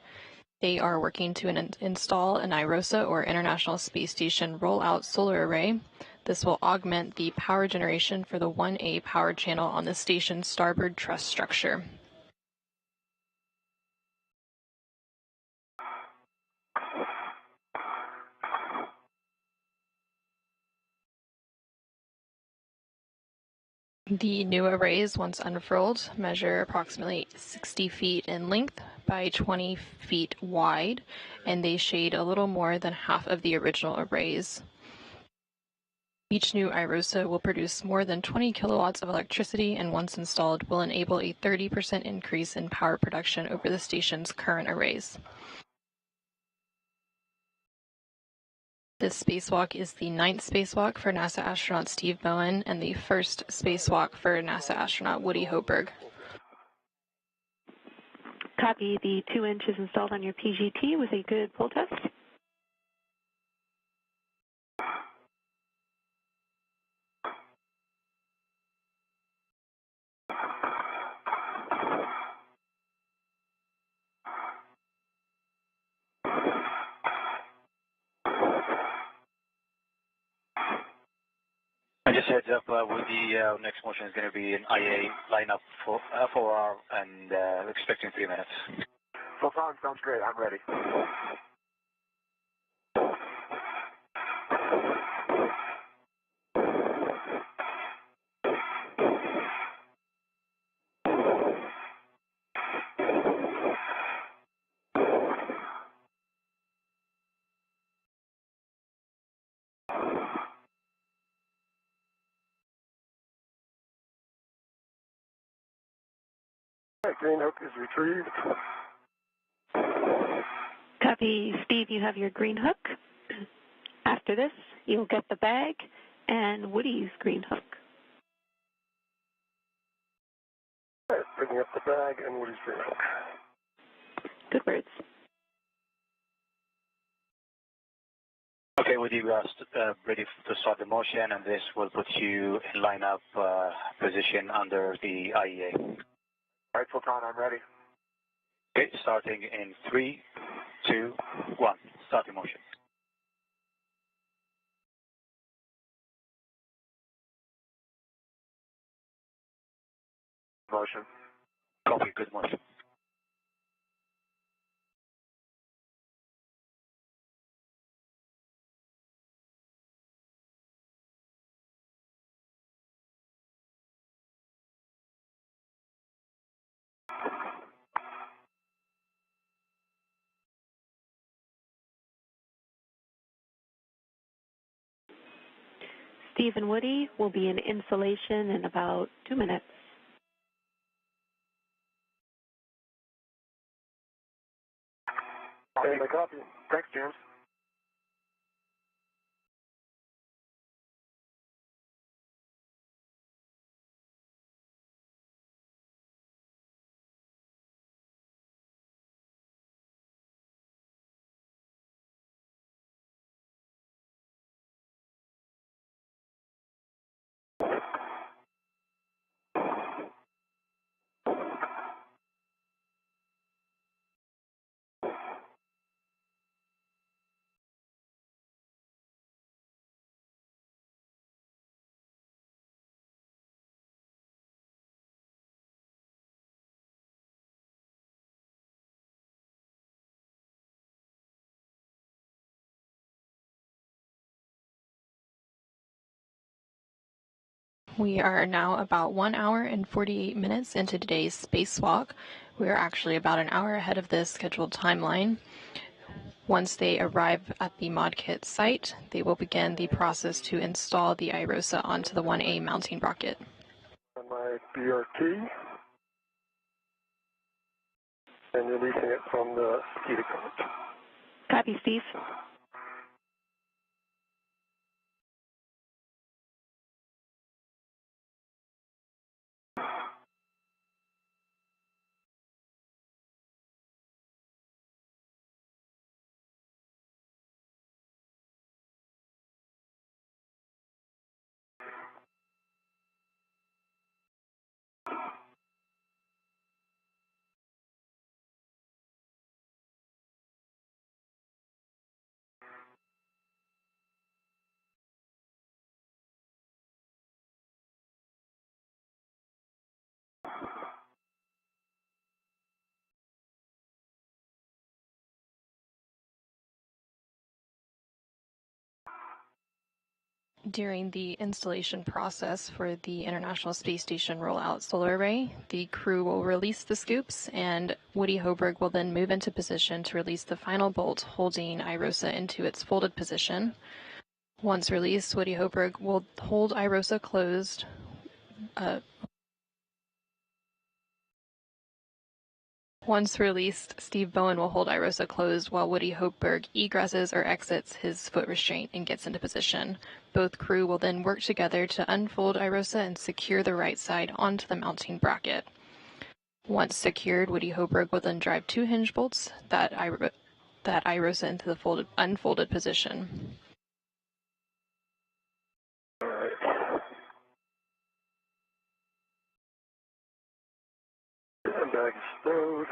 They are working to install an IROSA, or International Space Station Rollout Solar Array. This will augment the power generation for the 1A power channel on the station's starboard truss structure. The new arrays, once unfurled, measure approximately 60 feet in length by 20 feet wide, and they shade a little more than half of the original arrays. Each new IROSA will produce more than 20 kilowatts of electricity, and once installed will enable a 30% increase in power production over the station's current arrays. This spacewalk is the 9th spacewalk for NASA astronaut Steve Bowen and the 1st spacewalk for NASA astronaut Woody Hoberg. Copy. The 2 inches installed on your PGT with a good pull test. And just heads up, with the next motion is going to be an IA lineup for 4R and expecting 3 minutes. Sultan, sounds great. I'm ready. Green hook is retrieved. Copy. Steve, you have your green hook. After this, you'll get the bag and Woody's green hook. Right, bringing up the bag and Woody's green hook. Good words. Okay, Woody, we are ready to start the motion, and this will put you in lineup position under the IEA. All right, Sultan, I'm ready. Okay, starting in 3, 2, 1. Start the motion. Motion. Copy, good motion. Steve and Woody will be in installation in about 2 minutes. And I copy. Thanks, James. We are now about 1 hour and 48 minutes into today's spacewalk. We are actually about an hour ahead of the scheduled timeline. Once they arrive at the ModKit site, they will begin the process to install the IROSA onto the 1A mounting rocket. On my BRT. And releasing it from the heater cart. Copy, Steve. During the installation process for the International Space Station Rollout Solar Array, the crew will release the scoops, and Woody Hoburg will then move into position to release the final bolt holding IROSA into its folded position. Once released, Woody Hoburg will hold IROSA closed. Once released, Steve Bowen will hold IROSA closed while Woody Hoburg egresses or exits his foot restraint and gets into position. Both crew will then work together to unfold IROSA and secure the right side onto the mounting bracket. Once secured, Woody Hoburg will then drive 2 hinge bolts that IROSA into the unfolded position. Bag stowed.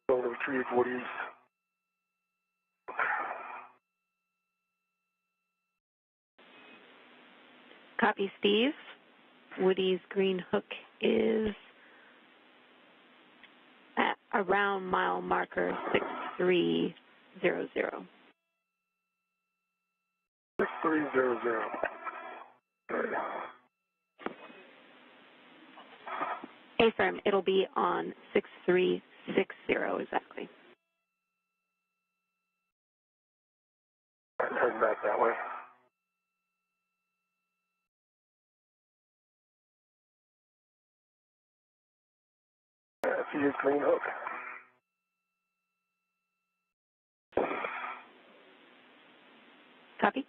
Going to retrieve Woody's. Copy, Steve. Woody's green hook is at around mile marker 6300. 6300. Affirm, it'll be on 6360 exactly. Turn back that way. Use green hook. Copy.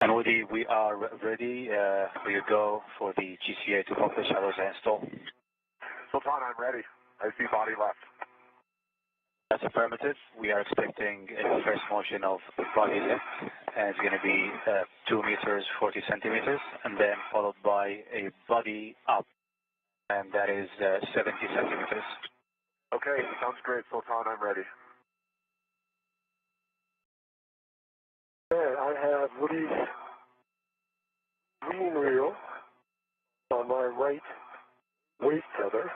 And Woody, we are ready. Will you go for the GCA to accomplish IROSA install? Sultan, I'm ready. I see body left. That's affirmative. We are expecting a first motion of body left, and it's going to be 2 meters, 40 centimeters, and then followed by a body up, and that is 70 centimeters. Okay, sounds great, Sultan. I'm ready. Okay, I have Woody's green reel on my right waist tether.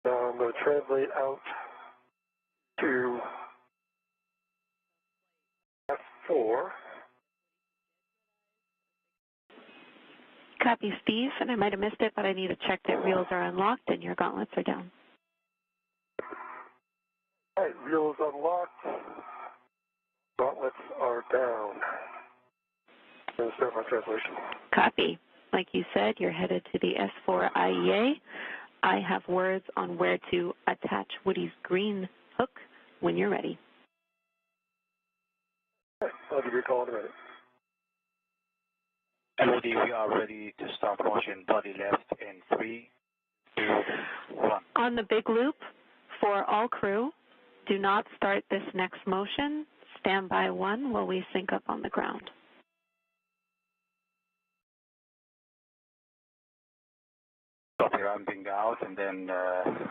Now I'm going to translate out to F4. Copy, Steve, and I might have missed it, but I need to check that reels are unlocked and your gauntlets are down. All right, reels unlocked. Gauntlets are down. I'm going to start my translation. Copy. Like you said, you're headed to the S4 IEA. I have words on where to attach Woody's green hook when you're ready. All right, I'll give you a call in a minute. And Woody, we are ready to start motion body left in 3, 2, 1. On the big loop, for all crew, do not start this next motion. Stand by 1 while we sync up on the ground. Copy, ramping out, and then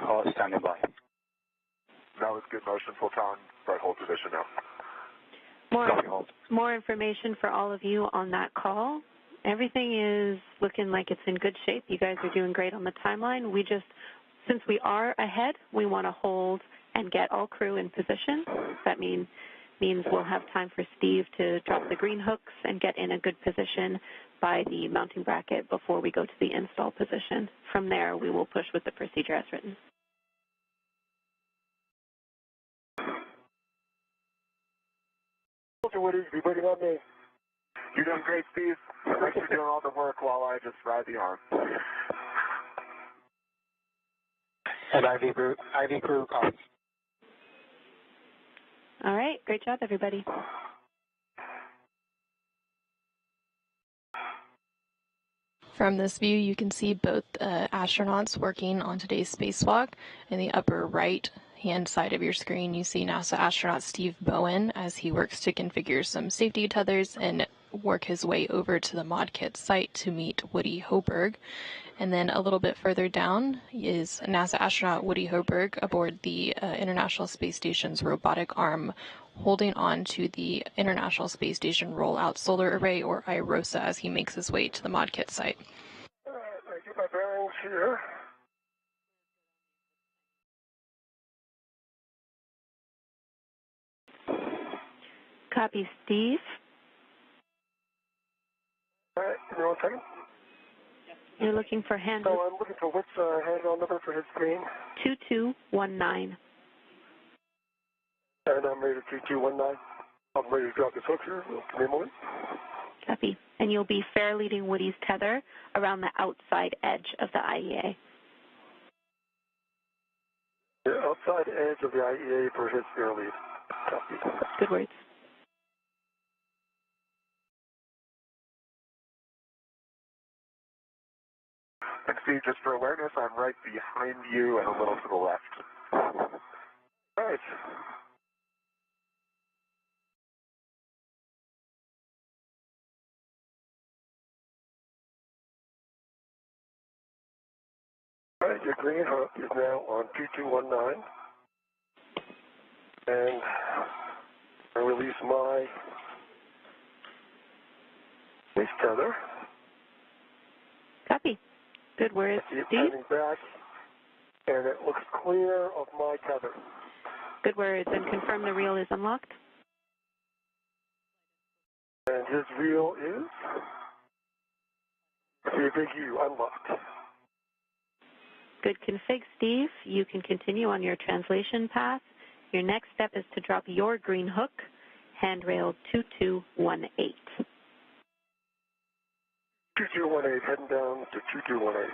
hold standing by. That was good motion, Sultan. Right, hold position now. More information for all of you on that call. Everything is looking like it's in good shape. You guys are doing great on the timeline. Since we are ahead, we want to hold and get all crew in position. That means we'll have time for Steve to drop the green hooks and get in a good position by the mounting bracket before we go to the install position. From there, we will push with the procedure as written. Woody, be waiting on me. You're doing great, Steve. Thanks for doing all the work while I just ride the arm. And IV crew calls. All right. Great job, everybody. From this view, you can see both astronauts working on today's spacewalk. In the upper right-hand side of your screen, you see NASA astronaut Steve Bowen as he works to configure some safety tethers and work his way over to the mod kit site to meet Woody Hoburg. And then a little bit further down is NASA astronaut Woody Hoberg aboard the International Space Station's robotic arm, holding on to the International Space Station Rollout Solar Array, or IROSA, as he makes his way to the mod kit site. All right, I get my bearings here. Copy, Steve. All right, give me 1 second. You're looking for hand So I'm looking for which handrail number for his screen. 2219. And I'm rated 2219. I'm ready to drop this hook here. Give me a moment. Copy. And you'll be fair leading Woody's tether around the outside edge of the IEA. The outside edge of the IEA for his fair lead. Copy. Good words. And Steve, just for awareness, I'm right behind you and a little to the left. All right. All right, your green hook is now on 2219. And I release my base tether. Copy. Good words, It's Steve. heading back, and it looks clear of my tether. Good words. And confirm the reel is unlocked. And his reel is, see a big U, unlocked. Good config, Steve. You can continue on your translation path. Your next step is to drop your green hook, handrail 2218. 2218, heading down to 2218.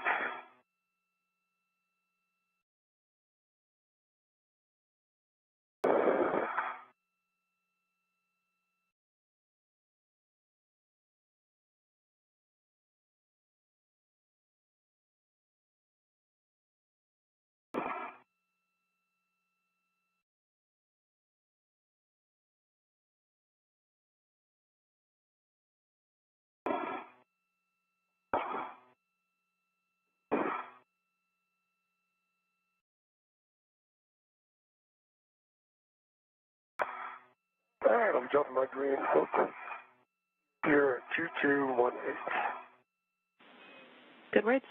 All right, I'm dropping my green hook here at 2218. Good words.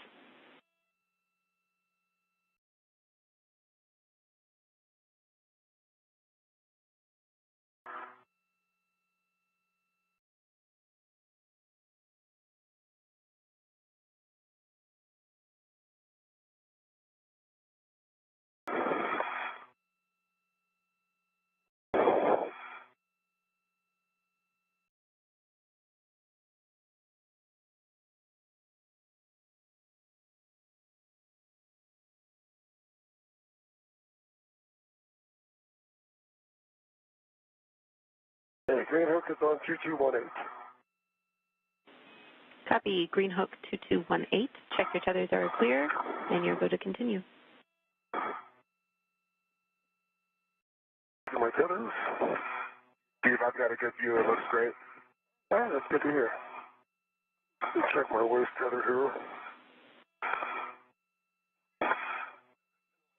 Hey, green hook is on 2218. Copy. Green hook 2218. Check your tethers are clear, and you're good to continue. My tethers. Steve, I've got a good view. It looks great. All right, that's good to hear. Check my waist tether here.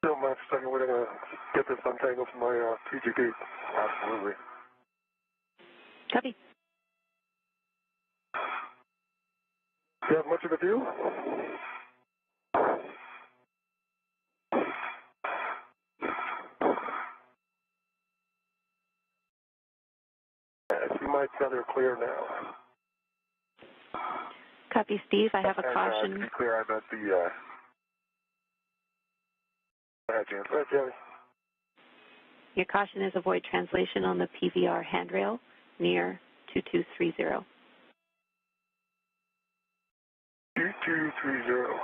Don't mind for a second, we're going to get this untangled from my PGD. Absolutely. Copy. Do you have much of a view? I see my tether clear now. Copy, Steve. I have a caution. To be clear, I meant the, go ahead, James. All right, Jerry. Your caution is avoid translation on the PVR handrail near 2230. 2230.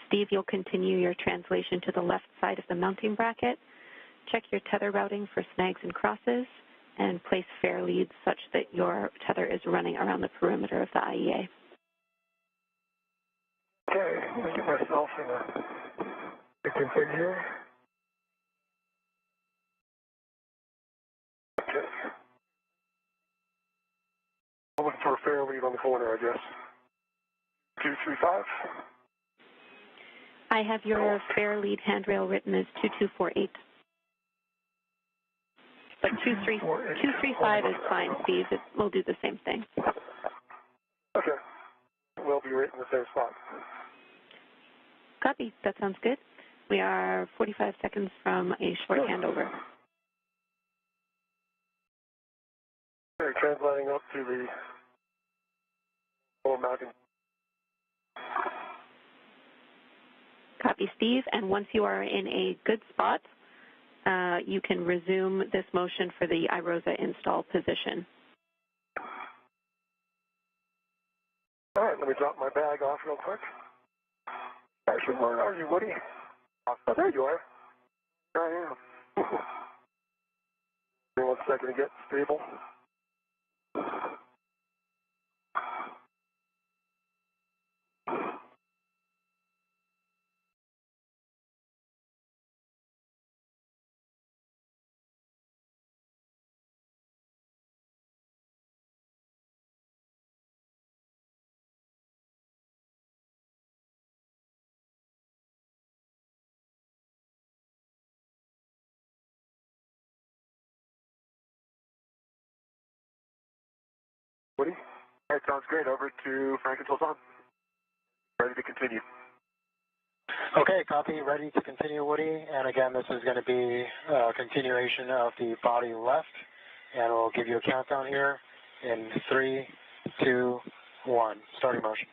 Steve, you'll continue your translation to the left side of the mounting bracket. Check your tether routing for snags and crosses, and place fair leads such that your tether is running around the perimeter of the IEA. Okay, I'm going to get myself in a config here. Okay. I'm looking for a fair lead on the corner, I guess. 235. I have your fare lead handrail written as 2248. But 235 is fine, Steve. We'll do the same thing. Okay. We'll be right in the same spot. Copy. That sounds good. We are 45 seconds from a short handover. Okay, translating up to the lower mountain. Copy, Steve. And once you are in a good spot, you can resume this motion for the IROSA install position. All right, let me drop my bag off real quick. Actually, where are you, Woody? Oh, there you are. There I am. Give me 1 second to get stable. Woody? All right, sounds great. Over to Frank until on. Ready to continue. Okay, copy. Ready to continue, Woody. And again, this is going to be a continuation of the body left. And we'll give you a countdown here in 3, 2, 1. Starting motion.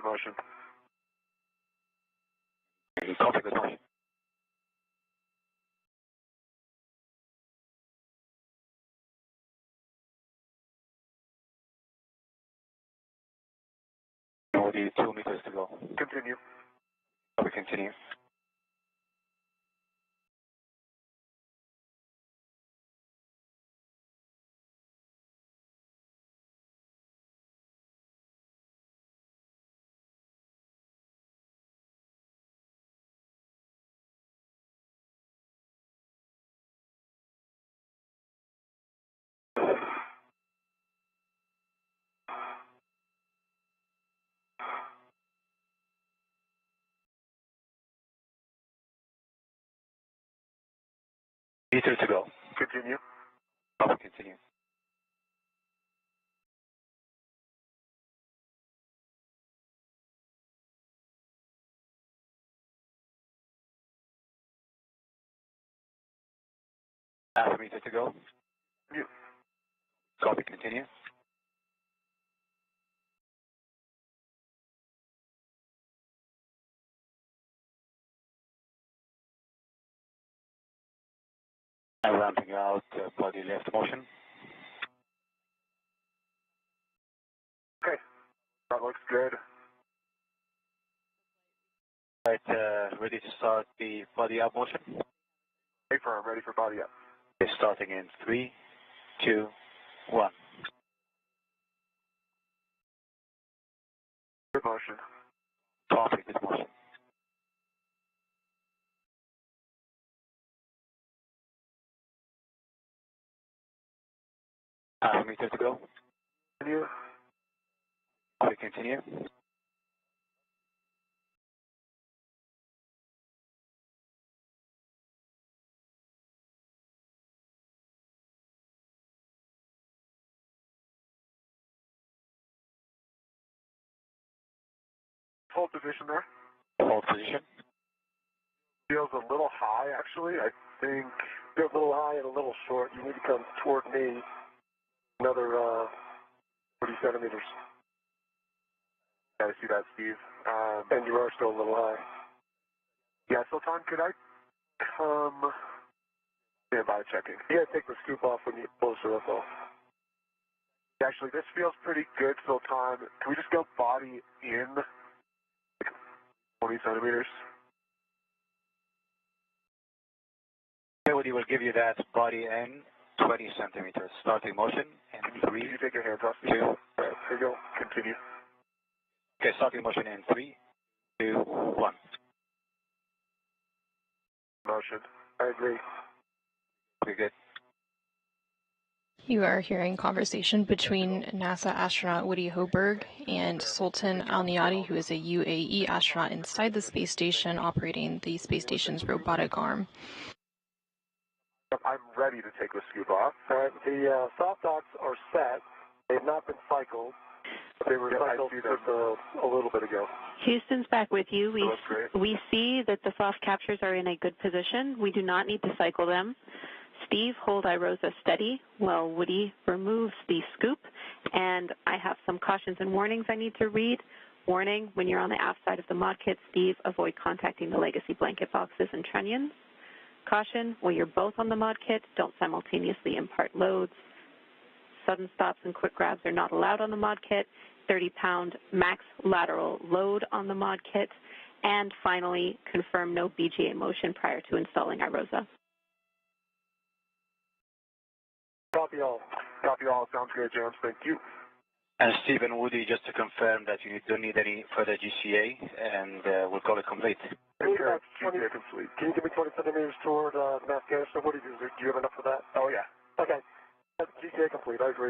Motion. Copy the motion. Only 2 meters to go. Continue. Copy, continue. Meter to go. Continue. Copy, continue. Half a meter to go. Continue. Copy, continue. I'm ramping out body left motion. Okay. That looks good. Right, ready to start the body up motion. Hey, firm. Ready for body up. Okay, starting in 3, 2, 1. Good motion. Copy, good motion. Half a meter to go. Continue. Copy, continue. Hold position there. Hold position. Feels a little high, actually. I think. Feels a little high and a little short. You need to come toward me another 40 centimeters. I see that, Steve. And you are still a little high. Yeah, Sultan, could I come? Standby checking. You gotta take the scoop off when you closer, that's all. Actually, this feels pretty good, Sultan. Can we just go body in 20 centimeters? Woody will give you that body in 20 centimeters. Starting motion in 3, Can you take your hands off, Steve? 2. All right, here you go. Continue. Okay, starting motion in 3, 2, 1. Motion. I agree. Okay, good. You are hearing conversation between NASA astronaut Woody Hoberg and Sultan Al-Niyadi, who is a UAE astronaut inside the space station operating the space station's robotic arm. I'm ready to take the scoop off. All right, the soft docks are set. They've not been cycled. They were cycled just a little bit ago. Houston's back with you. Great. We see that the soft captures are in a good position. We do not need to cycle them. Steve, hold IROSA steady while Woody removes the scoop. And I have some cautions and warnings I need to read. Warning, when you're on the aft side of the mod kit, Steve, avoid contacting the legacy blanket boxes and trunnions. Caution, while you're both on the mod kit, don't simultaneously impart loads. Sudden stops and quick grabs are not allowed on the mod kit. 30-pound max lateral load on the mod kit. And finally, confirm no BGA motion prior to installing IROSA. Copy all. Copy all. Sounds great, James. Thank you. And Steve and Woody, just to confirm that you don't need any further GCA, and we'll call it complete. Can you give me 20 centimeters toward the mass canister? What do you have enough for that? Oh, yeah. Okay. That's GCA complete. I agree.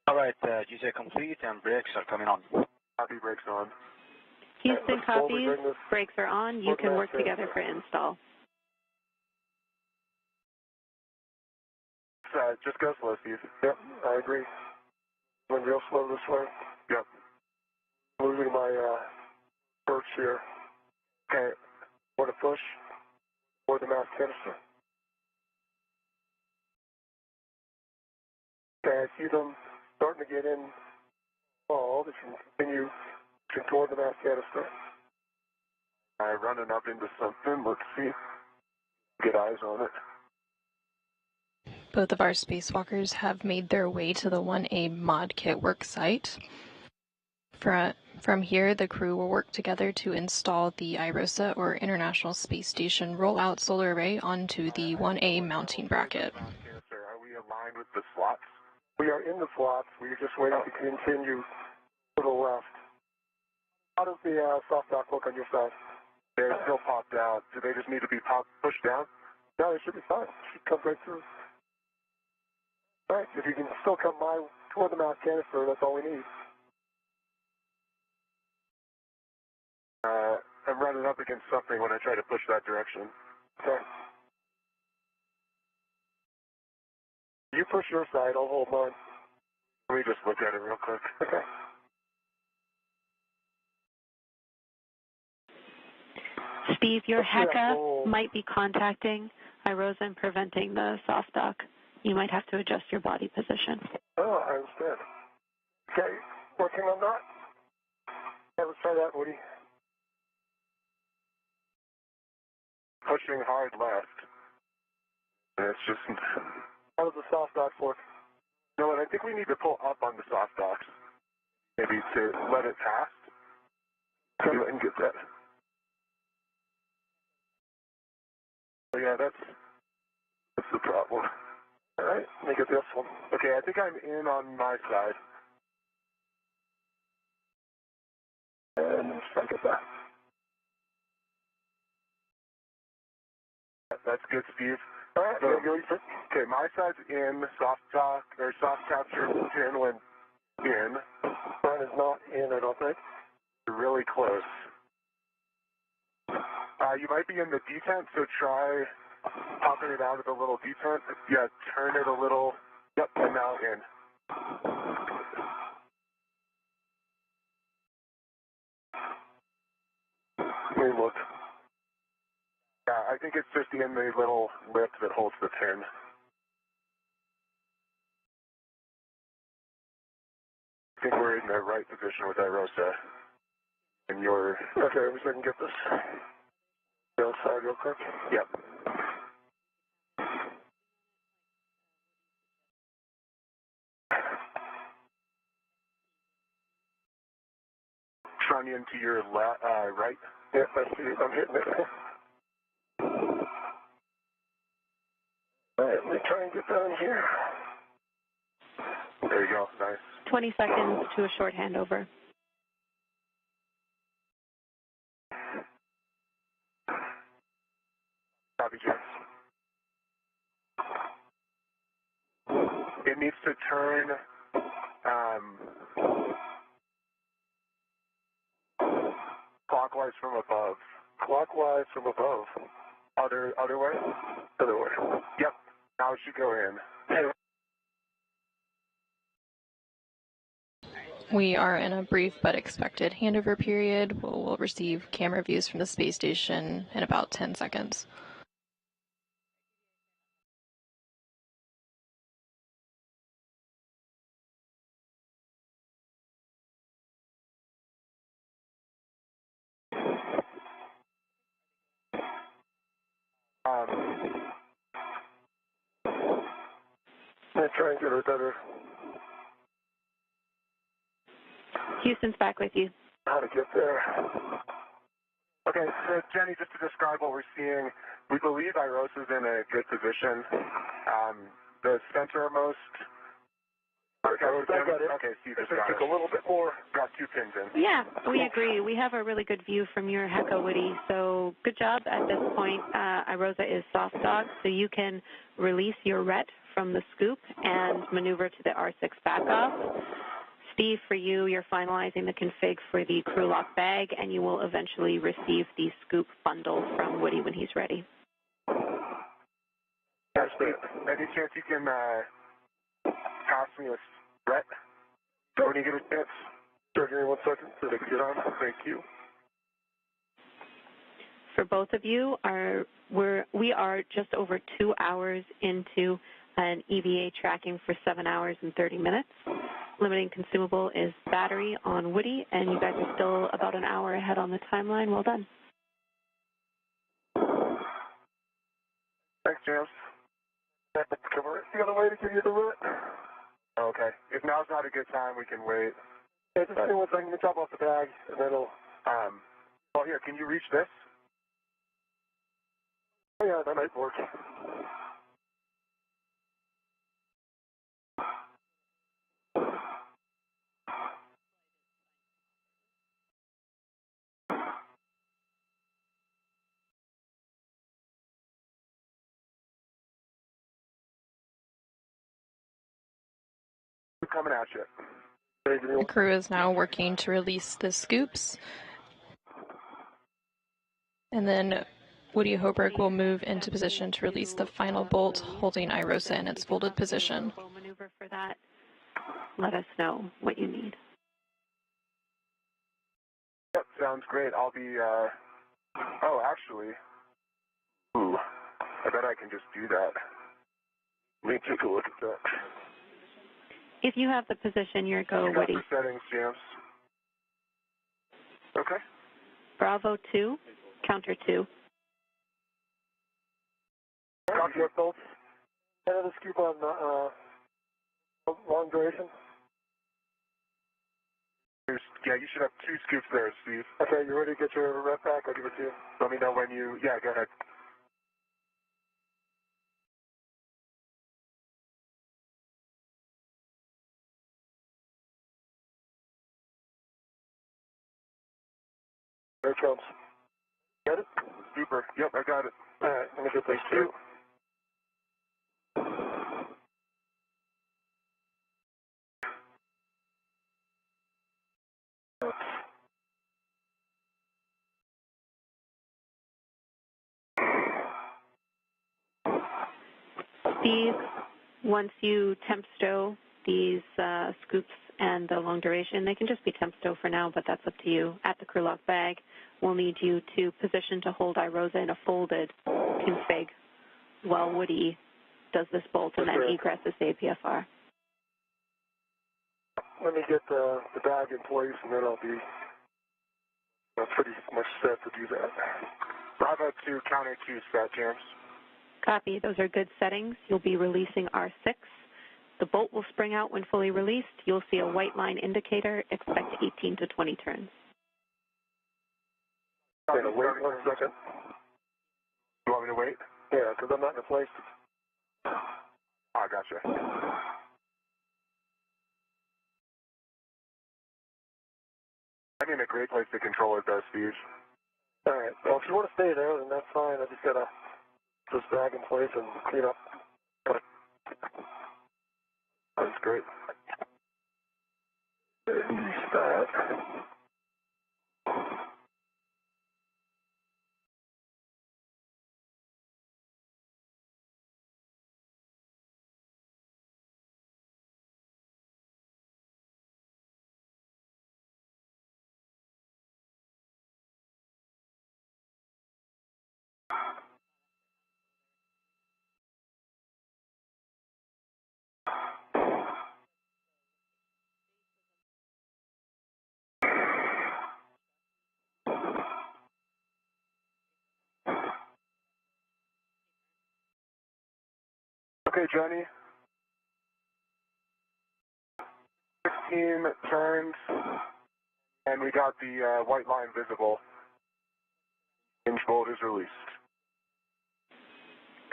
All right, GCA complete, and brakes are coming on. Copy, brakes on. Houston copies. Brakes are on. You can work together for install. Just go slow, Steve. Yep, I agree. Went real slow this way. Yep. Moving my perch here. Okay. Want to push toward the mass canister. Okay, I see them starting to get involved. If you continue toward the mass canister. Running up into something. Let's see. Get eyes on it. Both of our spacewalkers have made their way to the 1A mod kit work site. From here, the crew will work together to install the IROSA, or International Space Station Rollout Solar Array, onto the 1A mounting bracket. Are we aligned with the slots? We are in the slots. We are just waiting to continue to the left. How does the soft dock look on your side? They're still popped out. Do they just need to be pushed down? No, they should be fine. Should come right through. All right, if you can still come toward the mass canister, that's all we need. I'm running up against something when I try to push that direction. Okay. You push your side, I'll hold mine. Let me just look at it real quick. Okay. Steve, your HECA might be contacting IROSA and preventing the soft dock. You might have to adjust your body position. Oh, I understand. Okay, working on that. Yeah, let's try that, Woody. Pushing hard left. And it's just... How does the soft dock work? No, and I think we need to pull up on the soft docks. Maybe to let it pass. See if I can get that. So yeah, that's the problem. All right, let me get this one. Okay, I think I'm in on my side. And strike it back. That's good, Steve. All right, So, okay, my side's in, soft capture pin went in. Mine is not in, I don't think. You're really close. You might be in the detent, so try popping it out of the little detent. Yeah, turn it a little. Yep, and now in. Let me look. Yeah, I think it's just in the little lip that holds the pin. I think we're in the right position with IROSA. And you're... Okay, I wish I can get this. The outside real quick. Yep. Trunnion to your right. Yep, I see it. I'm hitting it. All right, let me try and get down here. There you go. Nice. 20 seconds to a short handover. Copy, James. In needs to turn clockwise from above. Clockwise from above. Other way? Other way. Yep. Now it should go in. We are in a brief but expected handover period. We'll receive camera views from the space station in about 10 seconds. I'm trying to get her better. Houston's back with you. How to get there. Okay, so Jenny, just to describe what we're seeing, we believe IROSA is in a good position. The centermost. I got it. Okay, so you just It got took it. a little bit more. Got 2 pins in. Yeah, we agree. We have a really good view from your HECO, Woody. So good job at this point. IROSA is soft dog, so you can release your RET from the scoop and maneuver to the R6 backoff. Steve, for you, you're finalizing the config for the crew lock bag, and you will eventually receive the scoop bundle from Woody when he's ready. Yeah, Steve, any chance you can pass me a RET when you get a chance? Sure, give me 1 second to get on. Thank you. For both of you, we are just over 2 hours into an EVA tracking for 7 hours and 30 minutes. Limiting consumable is battery on Woody, and you guys are still about an hour ahead on the timeline. Well done. Thanks, James. Come right the other way to give you the route. Okay. If now's not a good time, we can wait. Hey, just give me 1 second. Let me drop off the bag, and then it'll... Oh, here, can you reach this? Oh, yeah, that might work. Coming at you. The crew is now working to release the scoops. And then Woody Hoberg will move into position to release the final bolt, holding IROSA in its folded position. Maneuver for that. Let us know what you need. Yep, sounds great. I'll be, oh, actually, ooh, I bet I can just do that. Let me take a look at that. If you have the position, your go, You got Woody. the settings, James. Okay. Bravo 2, counter 2. Copy your bolts. Head of the scoop on long duration. Yeah, you should have 2 scoops there, Steve. Okay, you ready to get your rep back? I'll give it to you. Let me know when you, yeah, go ahead. There it comes. Got it? Super. Yep, I got it. All right, let me get this straight. Steve, once you temp stow these scoops and the long duration, they can just be temp stow for now, but that's up to you. At the crew lock bag, we'll need you to position to hold IROSA in a folded config while Woody does this bolt and then egresses the APFR. Let me get the bag in place, and then I'll be pretty much set to do that. Bravo 2, counter 2 set, James. Copy. Those are good settings. You'll be releasing R6. The bolt will spring out when fully released. You'll see a white line indicator. Expect 18 to 20 turns. I'm going to wait 1 second. You want me to wait? Yeah, because I'm not in a place. I gotcha. I'm in a great place to control it, though, Steve. All right. Well, if you want to stay there, then that's fine. I just got to put this bag in place and clean up. That's great. Start. Okay, Johnny. 15 turns, and we got the white line visible. Hinge bolt is released.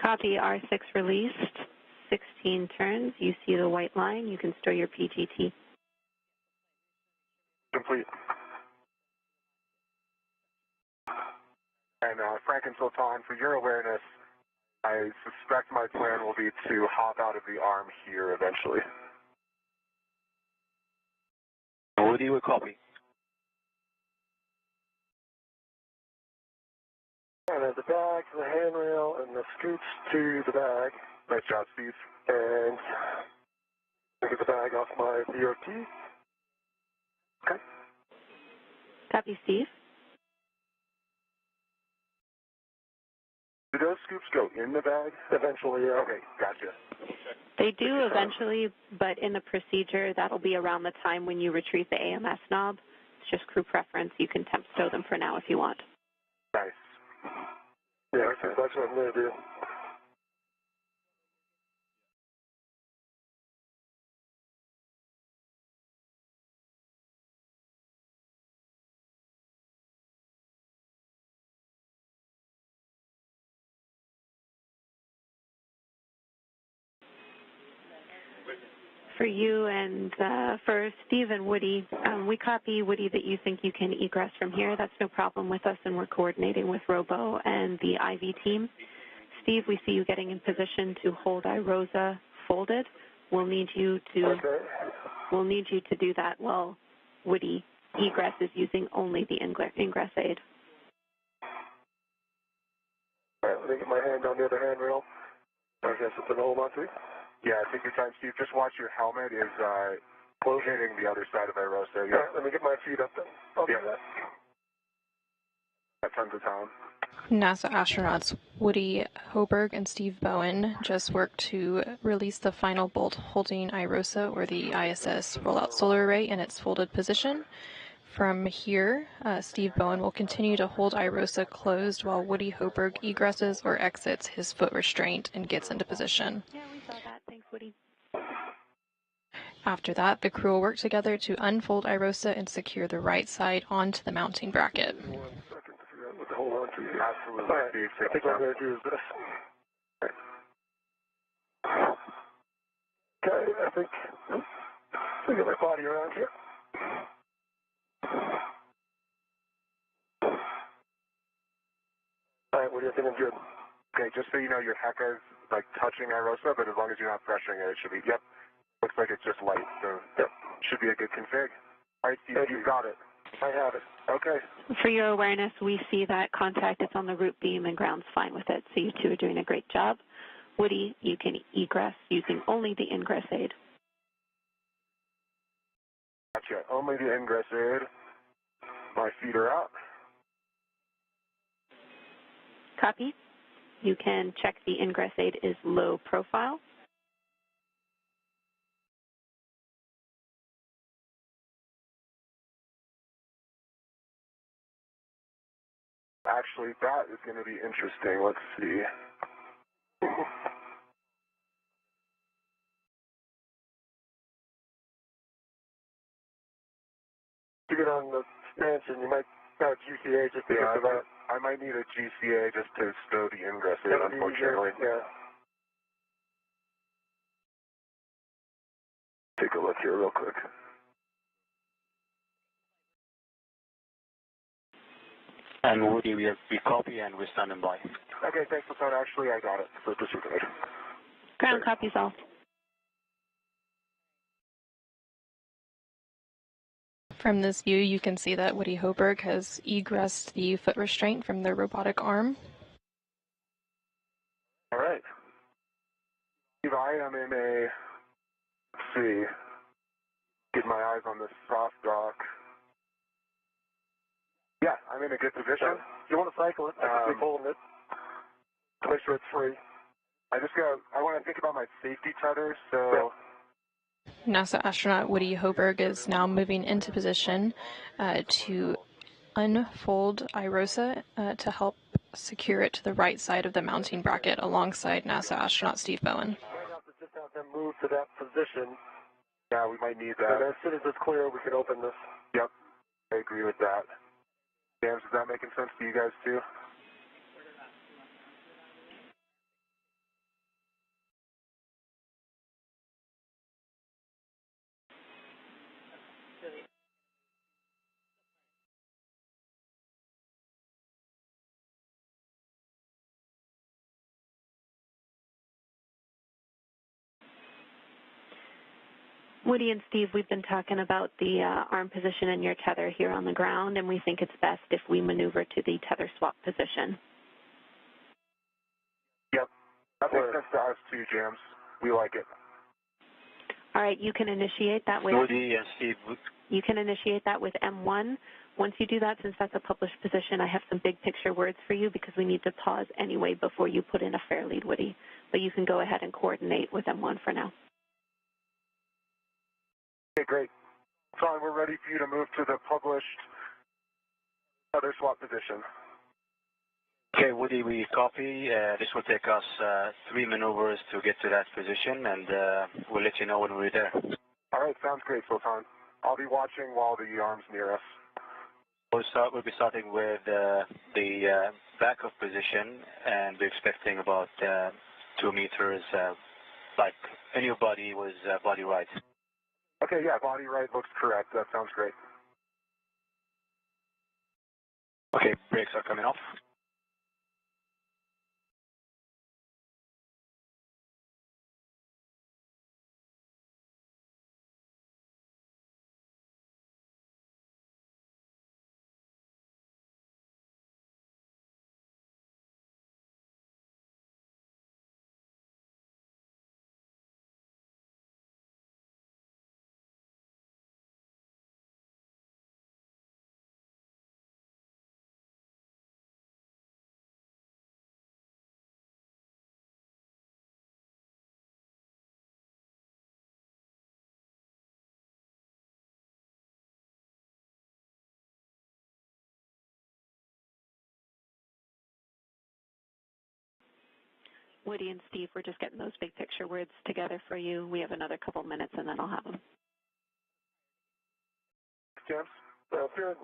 Copy, R6 released. 16 turns. You see the white line. You can store your PTT. Complete. And Frank and Sultan, for your awareness, I suspect my plan will be to hop out of the arm here eventually. Woody will copy. And the bag to the handrail and the scoops to the bag. Nice job, Steve. And I get the bag off my VOT. Okay. Copy, Steve. Do those scoops go in the bag? Eventually, yeah. Okay, gotcha. They do eventually, but in the procedure, that'll be around the time when you retrieve the AMS knob. It's just crew preference. You can temp stow them for now if you want. Nice. Yeah, that's what I'm going to do. For you and for Steve and Woody, we copy, Woody, that you think you can egress from here. That's no problem with us, and we're coordinating with Robo and the IV team. Steve, we see you getting in position to hold IROSA folded. We'll need you to do that while Woody egress is using only the ingress aid. All right, let me get my hand on the other handrail. I guess it's an hold on to. Yeah, take your time, Steve. Just watch your helmet is hitting the other side of IROSA. Yeah. All right, let me get my feet up then. I'll do that. That tons of time. NASA astronauts Woody Hoberg and Steve Bowen just worked to release the final bolt holding IROSA, or the ISS Rollout Solar Array, in its folded position. From here, Steve Bowen will continue to hold IROSA closed while Woody Hoberg egresses or exits his foot restraint and gets into position. Yeah, we saw that. Thanks, Woody. After that, the crew will work together to unfold IROSA and secure the right side onto the mounting bracket. 1 second to figure out what to hold on to. Absolutely, All right, Steve. I think what I'm going to do is this. Okay, I think I'll get my body around here. All right, what do you think I'm doing? Okay, just so you know, your HECA is like touching IROSA, but as long as you're not pressuring it, it should be, yep. Looks like it's just light, so Yep. Should be a good config. All right, Steve, you've got it. I have it. Okay. For your awareness, we see that contact is on the root beam and ground's fine with it, so you two are doing a great job. Woody, you can egress using only the ingress aid. Gotcha. Only the ingress aid. My feet are out. Copy. You can check the ingress aid is low profile. Actually, that is going to be interesting. Let's see. To get on the stanchion, you might have GCA just to get to that. I might need a GCA just to stow the ingress aid, That'd be unfortunately. easier, yeah. Take a look here real quick. And Woody, we copy and we're standing by. Okay, thanks for phone. Actually, I got it. So proceed. Ground copies all. From this view, you can see that Woody Hoberg has egressed the foot restraint from the robotic arm. All right. Steve, I am in a, let's see, get my eyes on this soft dock. Yeah, I'm in a good position. You want to cycle it? I keep holding it. Make sure it's free. I want to think about my safety tether, so... NASA astronaut Woody Hoberg is now moving into position to unfold IROSA to help secure it to the right side of the mounting bracket alongside NASA astronaut Steve Bowen. Might have to just have them move to that position. Yeah, we might need that. And as soon as it's clear, we can open this. Yep, I agree with that. James, is that making sense to you guys too? Woody and Steve, we've been talking about the arm position and your tether here on the ground, and we think it's best if we maneuver to the tether swap position. Yep, that makes sense to us too, James. We like it. All right, you can initiate that with Woody and Steve. You can initiate that with M1. Once you do that, since that's a published position, I have some big picture words for you because we need to pause anyway before you put in a fair lead, Woody. But you can go ahead and coordinate with M1 for now. Okay, great. Sean, we're ready for you to move to the published tether swap position. Okay, Woody, we copy. This will take us 3 maneuvers to get to that position, and we'll let you know when we're there. All right, sounds great, Sultan. I'll be watching while the arm's near us. We'll be starting with the backup position, and we're expecting about 2 meters, like any body was body right. Okay, yeah, body right looks correct. That sounds great. Okay, brakes are coming off. Woody and Steve, we're just getting those big picture words together for you. We have another couple minutes, and then I'll have them. James? Here.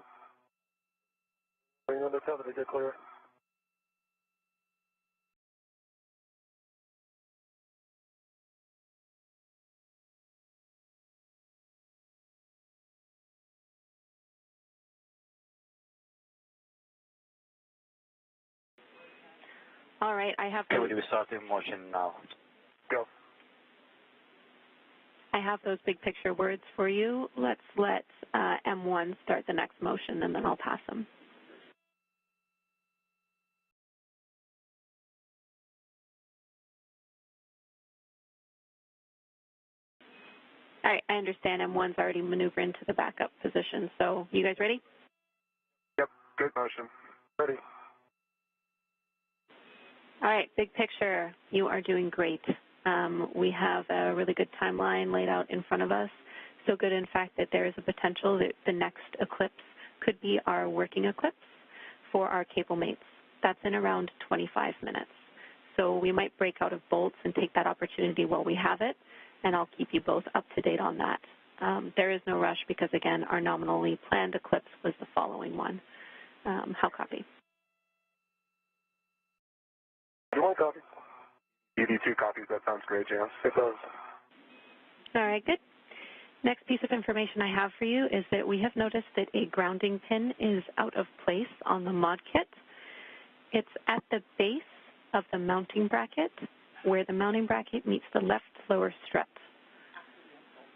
Bring on the tether to get clear. All right, I have Okay, Woody, we start in motion now. Go. I have those big picture words for you. Let's let M1 start the next motion, and then I'll pass them. All right, I understand M1's already maneuvering to the backup position. So you guys ready? Yep, good motion. Ready. All right, big picture. You are doing great. We have a really good timeline laid out in front of us. So good, in fact, that there is a potential that the next eclipse could be our working eclipse for our cable mates. That's in around 25 minutes. So we might break out of bolts and take that opportunity while we have it, and I'll keep you both up to date on that. There is no rush because, again, our nominally planned eclipse was the following one. How copy? You want copy? You need 2 copies. That sounds great, James. It does. All right, good. Next piece of information I have for you is that we have noticed that a grounding pin is out of place on the mod kit. It's at the base of the mounting bracket where the mounting bracket meets the left lower strut.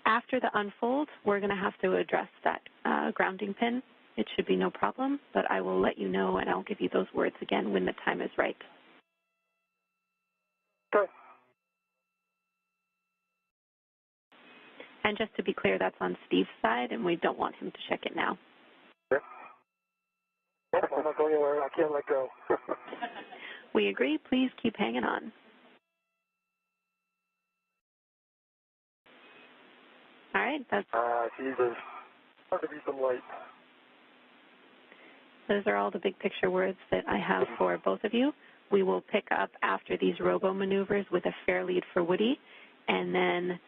After the unfold, we're going to have to address that grounding pin. It should be no problem, but I will let you know and I'll give you those words again when the time is right. Okay. And just to be clear, that's on Steve's side, and we don't want him to check it now. Yep. I'm not going anywhere. I can't let go. We agree. Please keep hanging on. All right. That's. Jesus. Hard to be some light. Those are all the big picture words that I have for both of you. We will pick up after these robo maneuvers with a fair lead for Woody, and then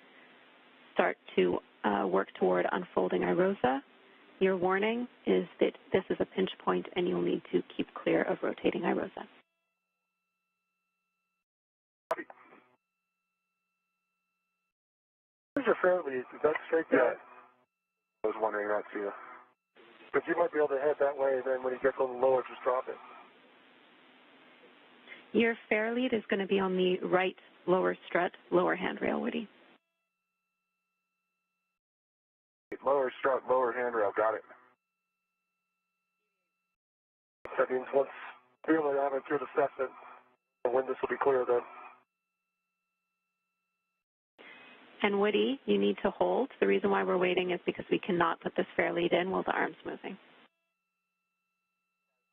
start to work toward unfolding IROSA. Your warning is that this is a pinch point and you'll need to keep clear of rotating IROSA. Where's your fair lead? Is that straight down? I was wondering that too. But you might be able to head that way, and then when he gets a little lower, just drop it. Your fair lead is going to be on the right lower strut, lower handrail, Woody. Lower strut, lower handrail, got it. That means once we only have a good assessment of when this will be clear, then. And Woody, you need to hold. The reason why we're waiting is because we cannot put this fair lead in while the arm's moving.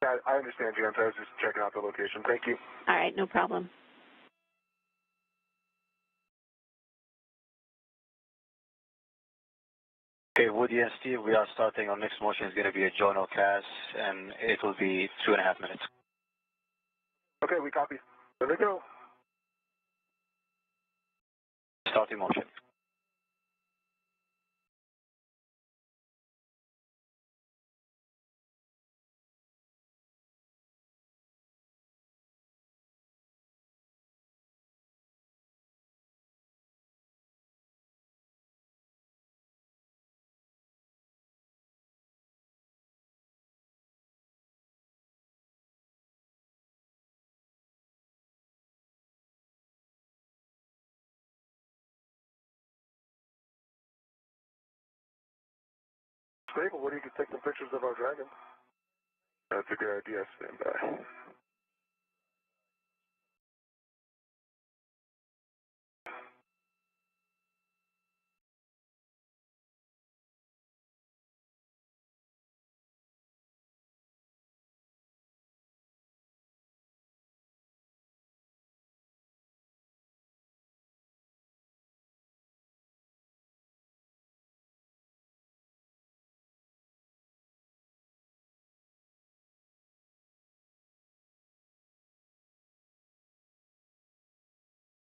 Yeah, I understand, James. I was just checking out the location. Thank you. All right, no problem. Okay, Woody and Steve, we are starting. Our next motion is going to be a journal cast, and it will be 2.5 minutes. Okay, we copy. There we go. Starting motion. Stable, Woody, you can take some pictures of our dragon. That's a good idea. Stand by.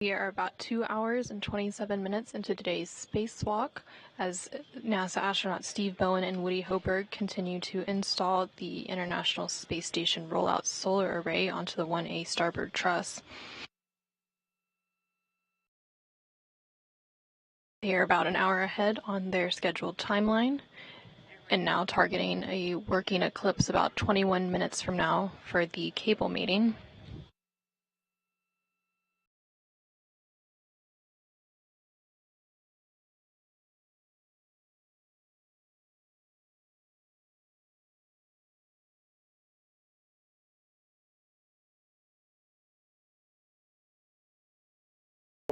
We are about 2 hours and 27 minutes into today's spacewalk as NASA astronauts Steve Bowen and Woody Hoberg continue to install the International Space Station rollout solar array onto the 1A starboard truss. They are about an hour ahead on their scheduled timeline and now targeting a working eclipse about 21 minutes from now for the cable meeting.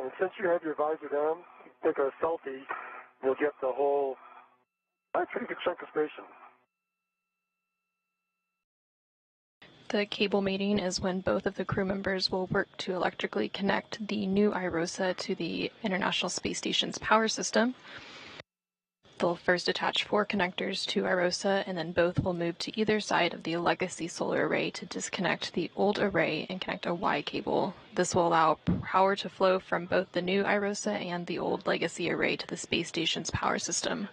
And since you have your visor down, take a selfie, you'll get the whole, pretty good chunk of station. The cable mating is when both of the crew members will work to electrically connect the new IROSA to the International Space Station's power system. They'll first attach 4 connectors to IROSA, and then both will move to either side of the legacy solar array to disconnect the old array and connect a Y cable. This will allow power to flow from both the new IROSA and the old legacy array to the space station's power system.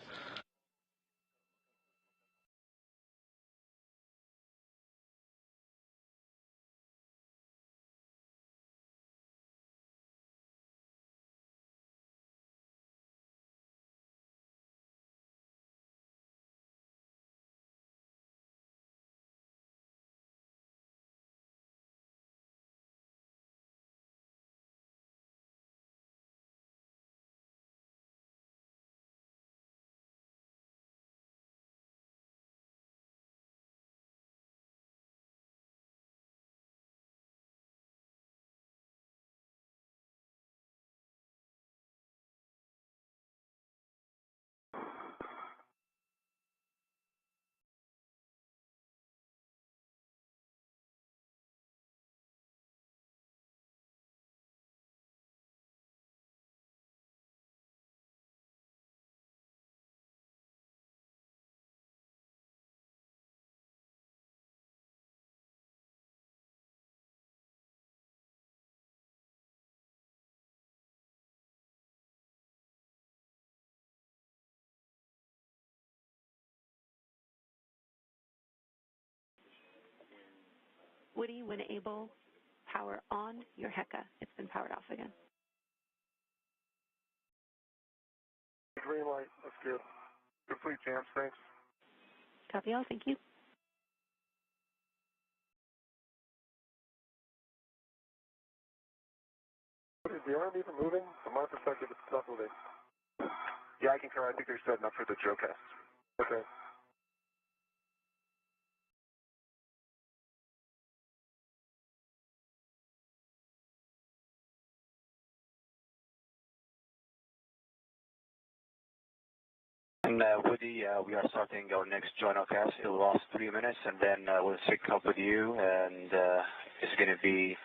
Woody, when able, power on your HECA. It's been powered off again. Green light. That's good. Complete jams. Thanks. Copy all. Thank you. Is the arm even moving? From my perspective, it's not moving. Yeah, I concur. I think they're setting up for the Joe cast. Okay. And Woody, we are starting our next journal cast. It will last 3 minutes, and then we'll sync up with you, and it's going to be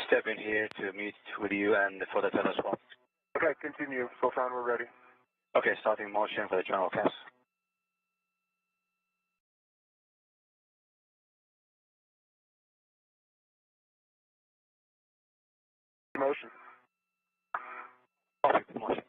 step in here to meet with you and for the telescope. Okay, continue. Sultan, we're ready. Okay, starting motion for the journal cast. Motion. Copy, motion.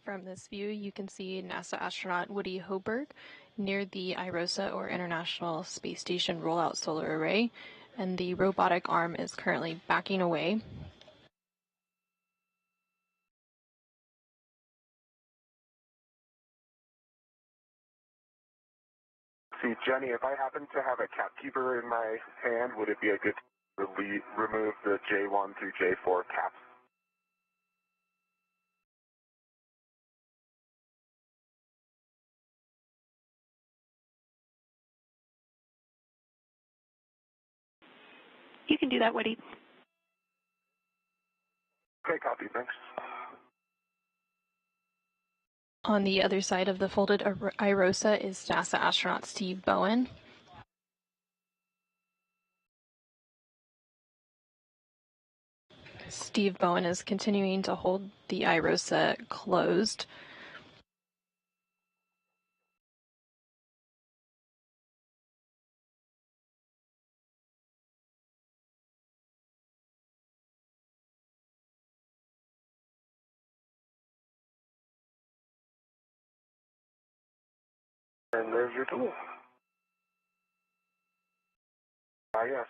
From this view, you can see NASA astronaut Woody Hoberg near the IROSA, or International Space Station Rollout Solar Array, and the robotic arm is currently backing away. See, Jenny, if I happen to have a capkeeper in my hand, would it be a good to remove the J1 through J4 caps? You can do that, Woody. Okay, copy. Thanks. On the other side of the folded IROSA is NASA astronaut Steve Bowen. Steve Bowen is continuing to hold the IROSA closed. And there's your tool. Ah, yes.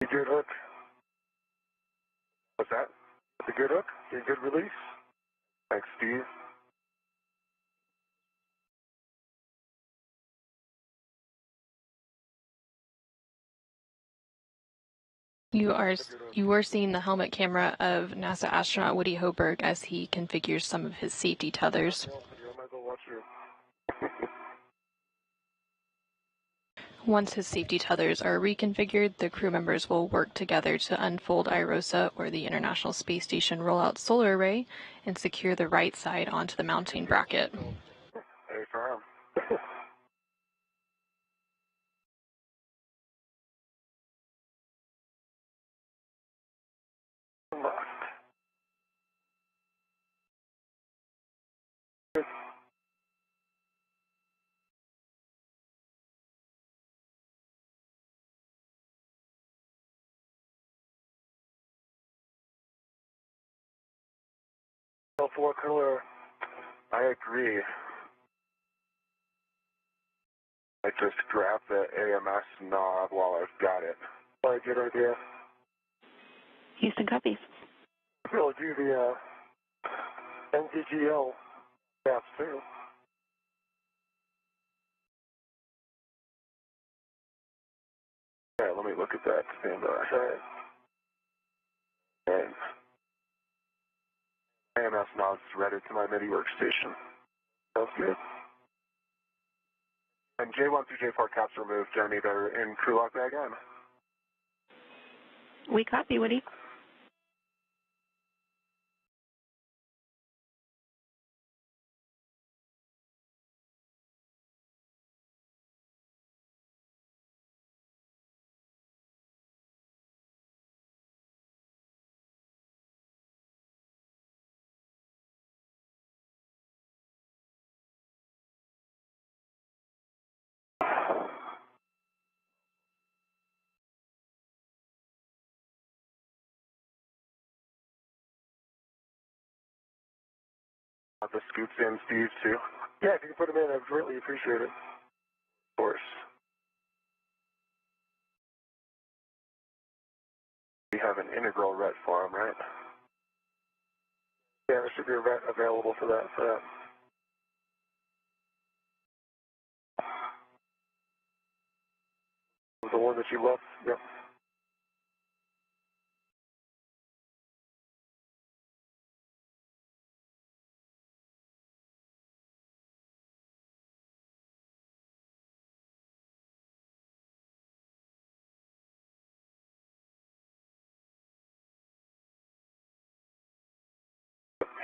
A good hook. What's that? A good hook. A good release. Thanks, Steve. You are seeing the helmet camera of NASA astronaut Woody Hoberg as he configures some of his safety tethers. Once his safety tethers are reconfigured, the crew members will work together to unfold IROSA, or the International Space Station Rollout Solar Array, and secure the right side onto the mounting bracket. Hey, firm. L4 cooler. I agree. I just grabbed the AMS knob while I've got it. Probably a good idea. Houston copies. We'll do the NZGL maps too. Yeah, let me look at that. Stand by. And AMS knob's ready to my MIDI workstation. Sounds good. And J1 through J4 caps removed. Jeremy, they're in crew lock bag on. We copy, Woody. Got the scoops in, Steve, too. Yeah, if you can put them in, I'd greatly appreciate it. Of course. We have an integral ret for them, right? Yeah, there should be a ret available for that. The one that you left. Yep.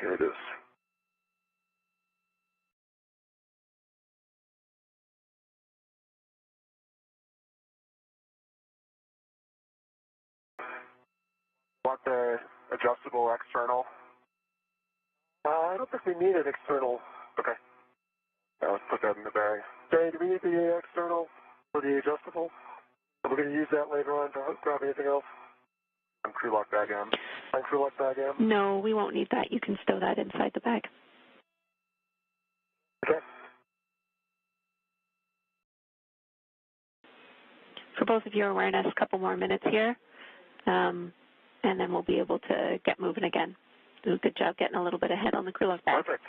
Here it is. Want the adjustable external? I don't think we need an external. Okay. Let's put that in the bag. Jay, do we need the external for the adjustable? We're going to use that later on to grab anything else. On crew lock bag M. On crew lock bag M? No, we won't need that. You can stow that inside the bag. Okay. For both of your awareness, a couple more minutes here, and then we'll be able to get moving again. Do a good job getting a little bit ahead on the crew lock bag. Perfect.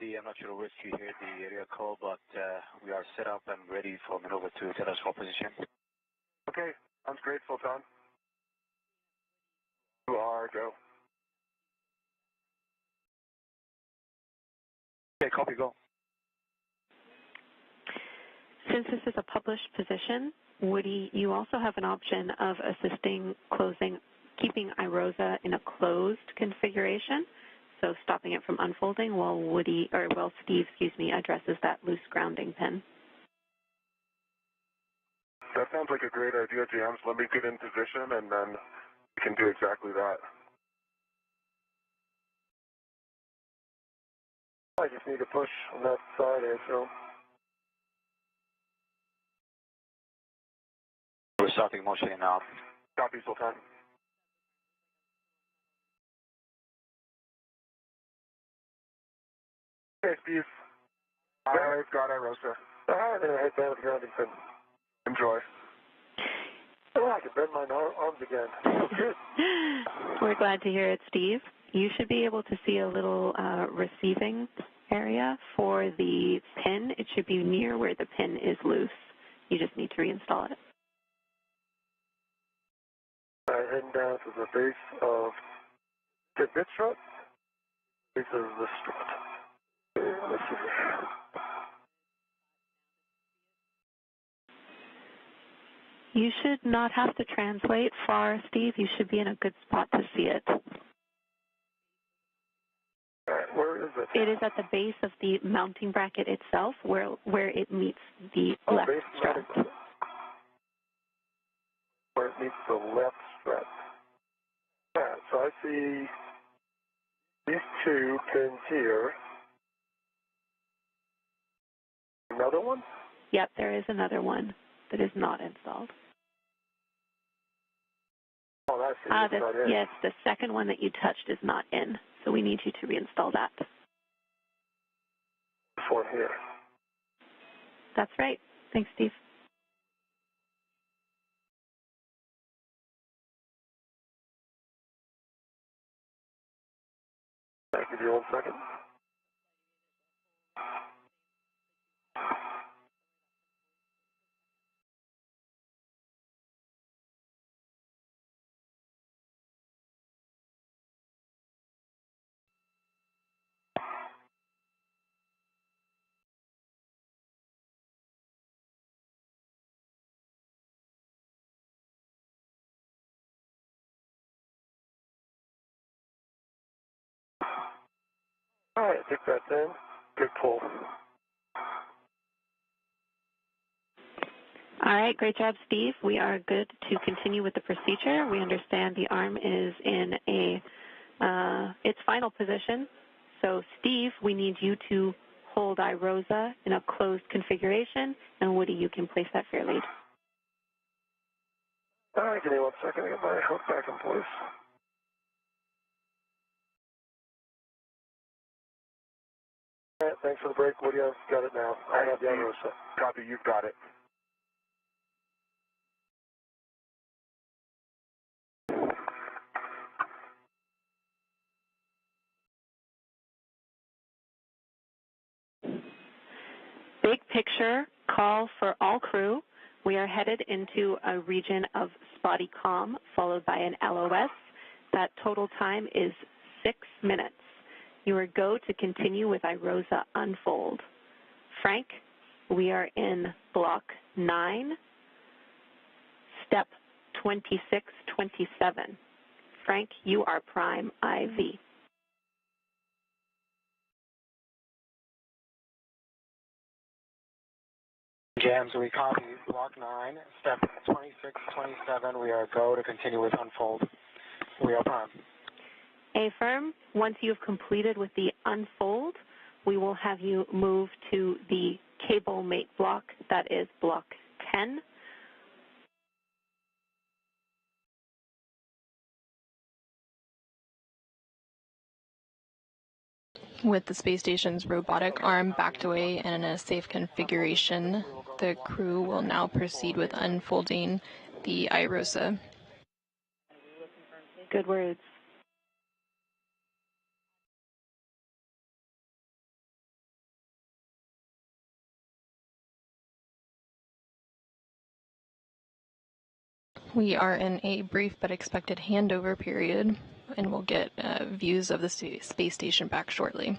I'm not sure which you hear the area call, but we are set up and ready for maneuver to telescope position. Okay. Sounds great, Sultan. You are go. Okay, copy, go. Since this is a published position, Woody, you also have an option of assisting keeping IROSA in a closed configuration, so stopping it from unfolding while Steve, addresses that loose grounding pin. That sounds like a great idea, James. Let me get in position, and then we can do exactly that. I just need to push on that side here, so. We're starting motion now. Copy, Sultan. Hey, Steve. I've got IROSA. I'm going to head down to the grounding pin. Enjoy. Oh, I can bend my arms again. Good. We're glad to hear it, Steve. You should be able to see a little receiving area for the pin. It should be near where the pin is loose. You just need to reinstall it. Heading down to the base of the bit strut. Base of the strut. Let's see. You should not have to translate far, Steve. You should be in a good spot to see it. Where is it? It is at the base of the mounting bracket itself, where it meets the left strut. Where it meets the left strut. Right, so I see these two pins here. Another one? Yep, there is another one that is not installed. Oh, that's not in. Yes, the second one that you touched is not in, so we need you to reinstall that. This one here. That's right. Thanks, Steve. I'll give you 1 second. All right, I think that's in. Good pull. All right, great job, Steve. We are good to continue with the procedure. We understand the arm is in its final position. So, Steve, we need you to hold IROSA in a closed configuration, and Woody, you can place that fair lead. All right, give me 1 second. I get my hook back in place. All right, thanks for the break, Woody. I've got it now. I have the IROSA. Copy, you've got it. Big picture call for all crew. We are headed into a region of spotty calm, followed by an LOS. That total time is 6 minutes. You are go to continue with IROSA unfold. Frank, we are in block 9, step 2627. Frank, you are prime IV. James, we copy block 9, step 2627. We are go to continue with unfold. We are prime. Affirm, once you've completed with the unfold, we will have you move to the cable mate block, that is block 10. With the space station's robotic arm backed away and in a safe configuration, the crew will now proceed with unfolding the IROSA. Good words. We are in a brief but expected handover period, and we'll get views of the space station back shortly.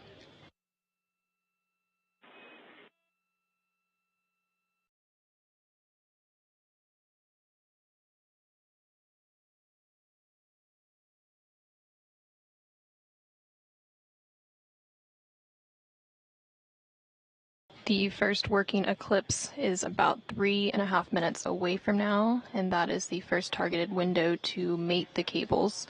The first working eclipse is about 3.5 minutes away from now, and that is the first targeted window to mate the cables.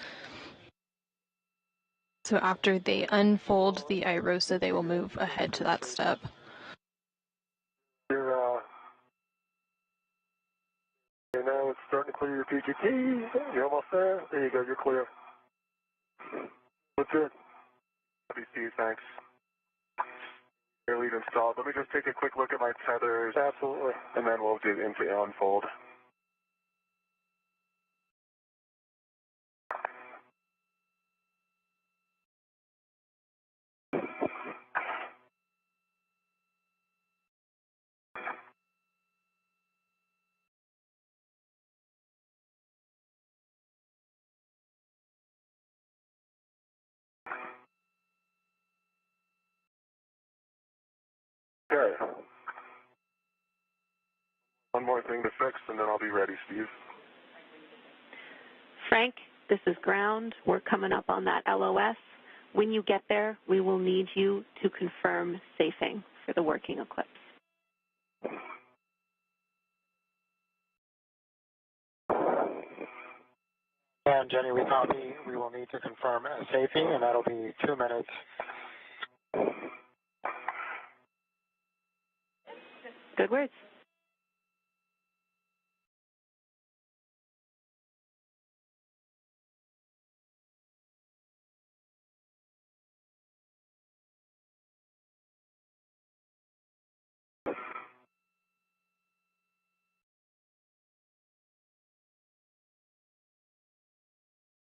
So after they unfold the IROSA, they will move ahead to that step. You're now it's starting to clear your PGT. You're almost there. There you go. You're clear. That's it. Happy Steve, thanks. Air lead installed. Let me just take a quick look at my tethers. Absolutely. And then we'll get into unfold. Okay. One more thing to fix, and then I'll be ready, Steve. Frank, this is ground. We're coming up on that LOS. When you get there, we will need you to confirm safing for the working eclipse. And Jenny, we copy. We will need to confirm safety, and that'll be 2 minutes. Good words.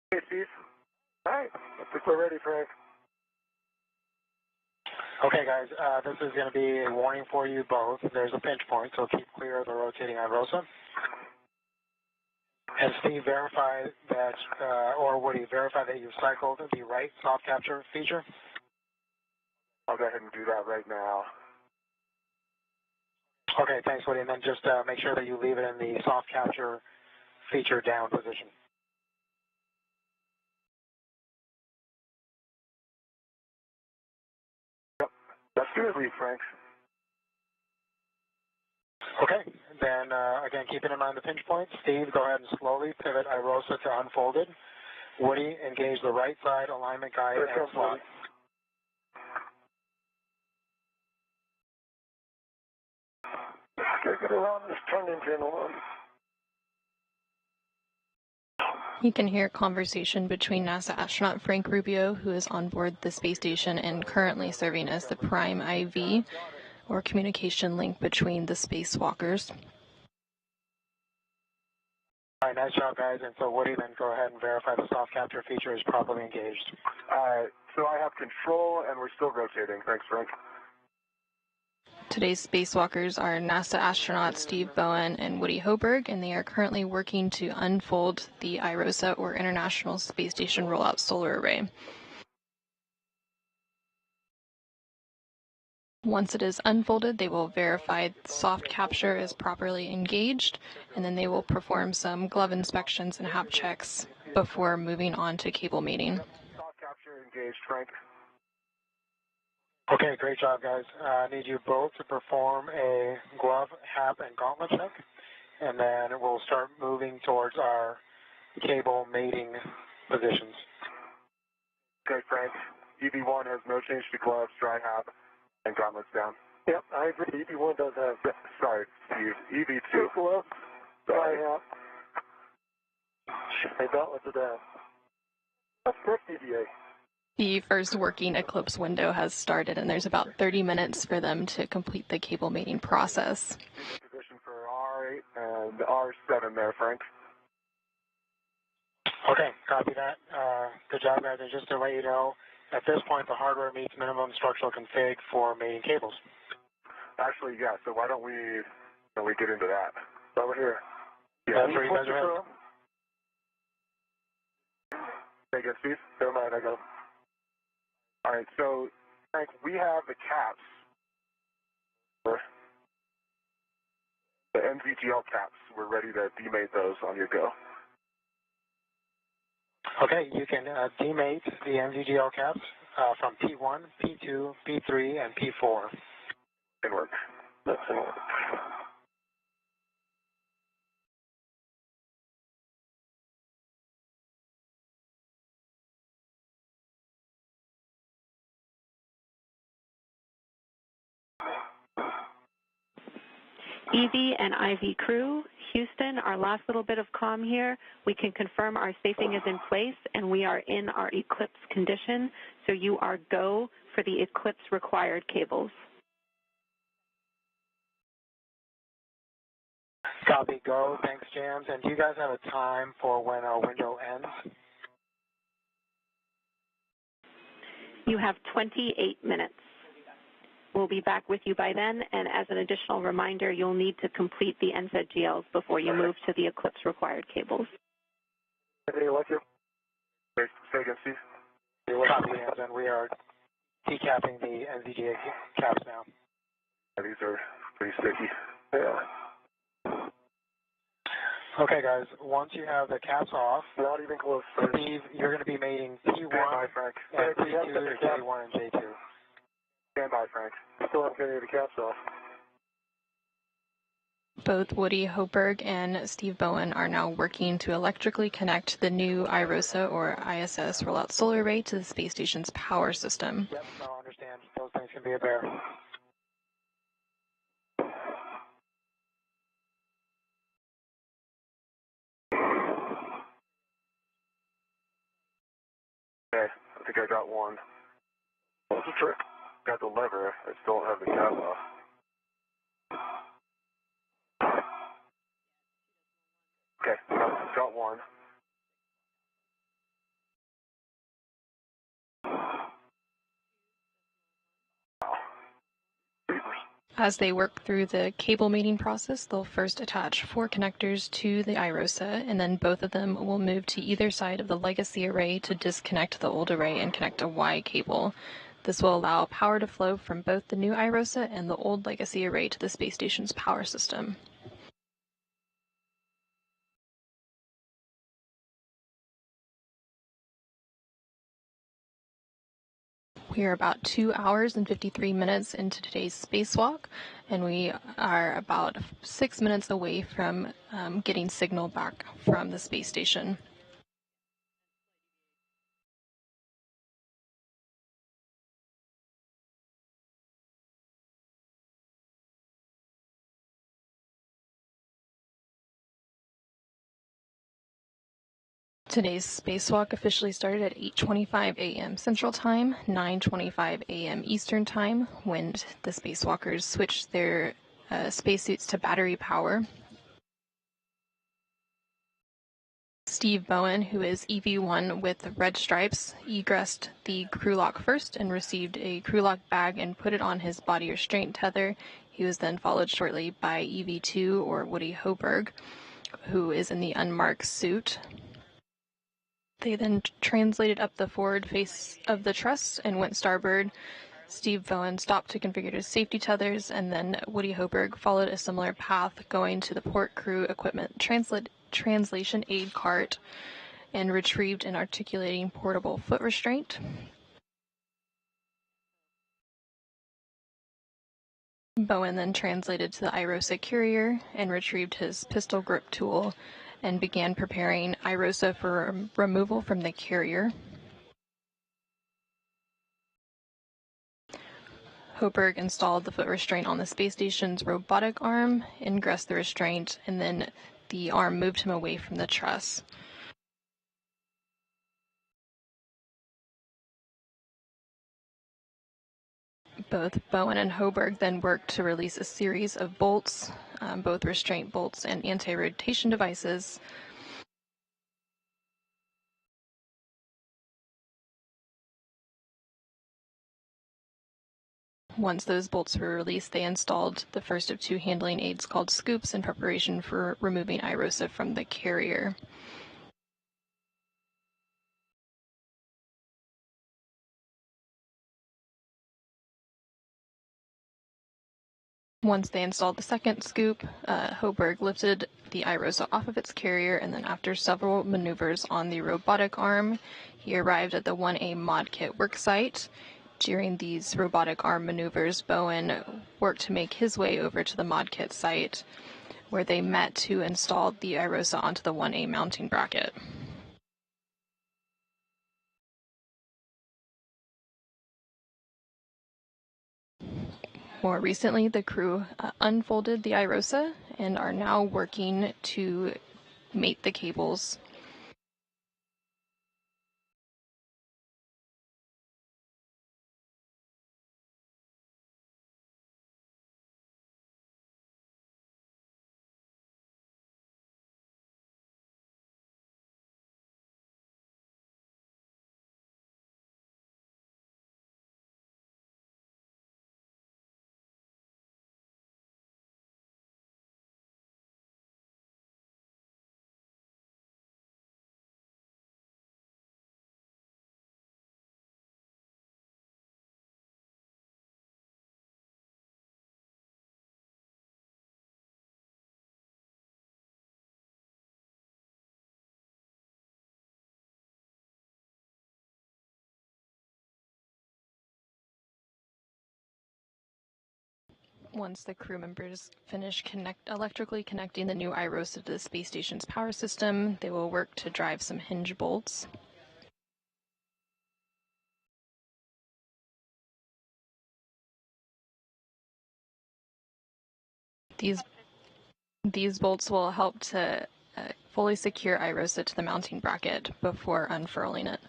Hey, Steve. All right. I think we're ready, Frank. Okay, guys, this is going to be a warning for you both. There's a pinch point, so keep clear of the rotating IROSA. And Steve, verify that, or Woody, verify that you've cycled the right soft capture feature. I'll go ahead and do that right now. Okay, thanks, Woody. And then just make sure that you leave it in the soft capture feature down position. Yep, that's good, Frank. Okay, then again, keeping in mind the pinch point, Steve, go ahead and slowly pivot IROSA to unfolded. Woody, engage the right side alignment guide and slot. Okay, get around this turning channel on. You can hear conversation between NASA astronaut Frank Rubio, who is on board the space station and currently serving as the prime IV, or communication link between the spacewalkers. All right, nice job, guys. And so, Woody, then go ahead and verify the soft capture feature is properly engaged. So I have control, and we're still rotating. Thanks, Frank. Today's spacewalkers are NASA astronauts Steve Bowen and Woody Hoberg, and they are currently working to unfold the IROSA, or International Space Station Rollout Solar Array. Once it is unfolded, they will verify soft capture is properly engaged, and then they will perform some glove inspections and hap checks before moving on to cable mating. Soft capture engaged, Frank. Okay, great job, guys. I need you both to perform a glove, hap, and gauntlet check, and then we'll start moving towards our cable mating positions. Okay, Frank. EV1 has no change to gloves, dry hap, and gauntlets down. Yep, I agree. EB1 does have. Sorry, Steve. EV2. Two gloves, dry hap, and gauntlets are down. That's correct, EVA. The first working eclipse window has started, and there's about 30 minutes for them to complete the cable mating process. Position for R8 and R7 there, Frank. Okay, copy that. Good job, guys. And just to let you know, at this point, the hardware meets minimum structural config for mating cables. Actually, yeah, so why don't we get into that? Over here. Yeah, that's where you guys are in. Hey, good, Steve? Never mind, I got them. All right, so, Frank, we have the caps. The NVGL caps. We're ready to demate those on your go. Okay, you can demate the NVGL caps from P1, P2, P3, and P4. Can work. That's in order. EV and IV crew, Houston, our last little bit of comm here. We can confirm our spacing is in place and we are in our eclipse condition, so you are go for the eclipse required cables. Copy, go. Thanks, James. And do you guys have a time for when our window ends? You have 28 minutes. We'll be back with you by then, and as an additional reminder, you'll need to complete the NZGLs before you move to the eclipse required cables. Hey, like you. Say again, Steve. Copy, James, and we are decapping the NZGA caps now. These are pretty sticky. Yeah. Okay, guys, once you have the caps off, Not even close. Steve, you're going to be mating P1 Stand by, Frank. and P2 to J1 and J2. Stand by, Frank. Still haven't getting the caps off. Both Woody Hoberg and Steve Bowen are now working to electrically connect the new IROSA or ISS rollout solar array to the space station's power system. Yep, no, I understand. Those things can be a bear. Okay, I think I got one. What's the trick? Got the lever. I still don't have the cap off. Okay, got one. As they work through the cable mating process, they'll first attach 4 connectors to the IROSA, and then both of them will move to either side of the legacy array to disconnect the old array and connect a Y cable. This will allow power to flow from both the new IROSA and the old legacy array to the space station's power system. We are about 2 hours and 53 minutes into today's spacewalk, and we are about 6 minutes away from getting signal back from the space station. Today's spacewalk officially started at 8:25 a.m. Central Time, 9:25 a.m. Eastern Time, when the spacewalkers switched their spacesuits to battery power. Steve Bowen, who is EV1 with red stripes, egressed the crew lock first and received a crew lock bag and put it on his body restraint tether. He was then followed shortly by EV2, or Woody Hoberg, who is in the unmarked suit. They then translated up the forward face of the truss and went starboard. Steve Bowen stopped to configure his safety tethers, and then Woody Hoberg followed a similar path, going to the port crew equipment translation aid cart and retrieved an articulating portable foot restraint. Bowen then translated to the IROSA carrier and retrieved his pistol grip tool and began preparing IROSA for removal from the carrier. Hoberg installed the foot restraint on the space station's robotic arm, ingressed the restraint, and then the arm moved him away from the truss. Both Bowen and Hoberg then worked to release a series of bolts, both restraint bolts and anti-rotation devices. Once those bolts were released, they installed the first of 2 handling aids called scoops in preparation for removing IROSA from the carrier. Once they installed the second scoop, Hoberg lifted the IROSA off of its carrier, and then after several maneuvers on the robotic arm, he arrived at the 1A mod kit worksite. During these robotic arm maneuvers, Bowen worked to make his way over to the ModKit site, where they met to install the IROSA onto the 1A mounting bracket. More recently, the crew unfolded the IROSA and are now working to mate the cables. Once the crew members finish electrically connecting the new IROSA to the space station's power system, they will work to drive some hinge bolts. These bolts will help to fully secure IROSA to the mounting bracket before unfurling it.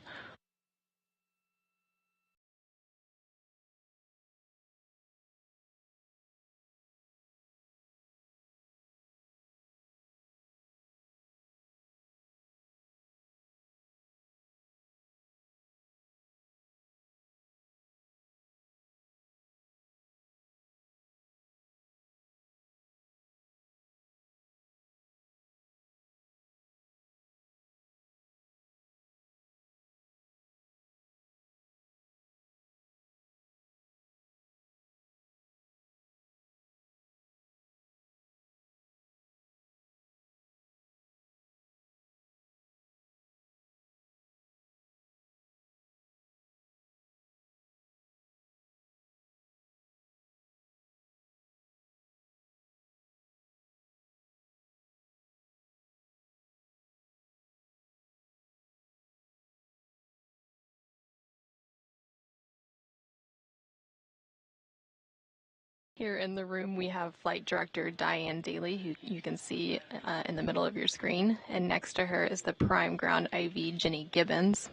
Here in the room, we have Flight Director Diane Daly, who you can see in the middle of your screen, and next to her is the Prime Ground IV, Jenny Gibbons.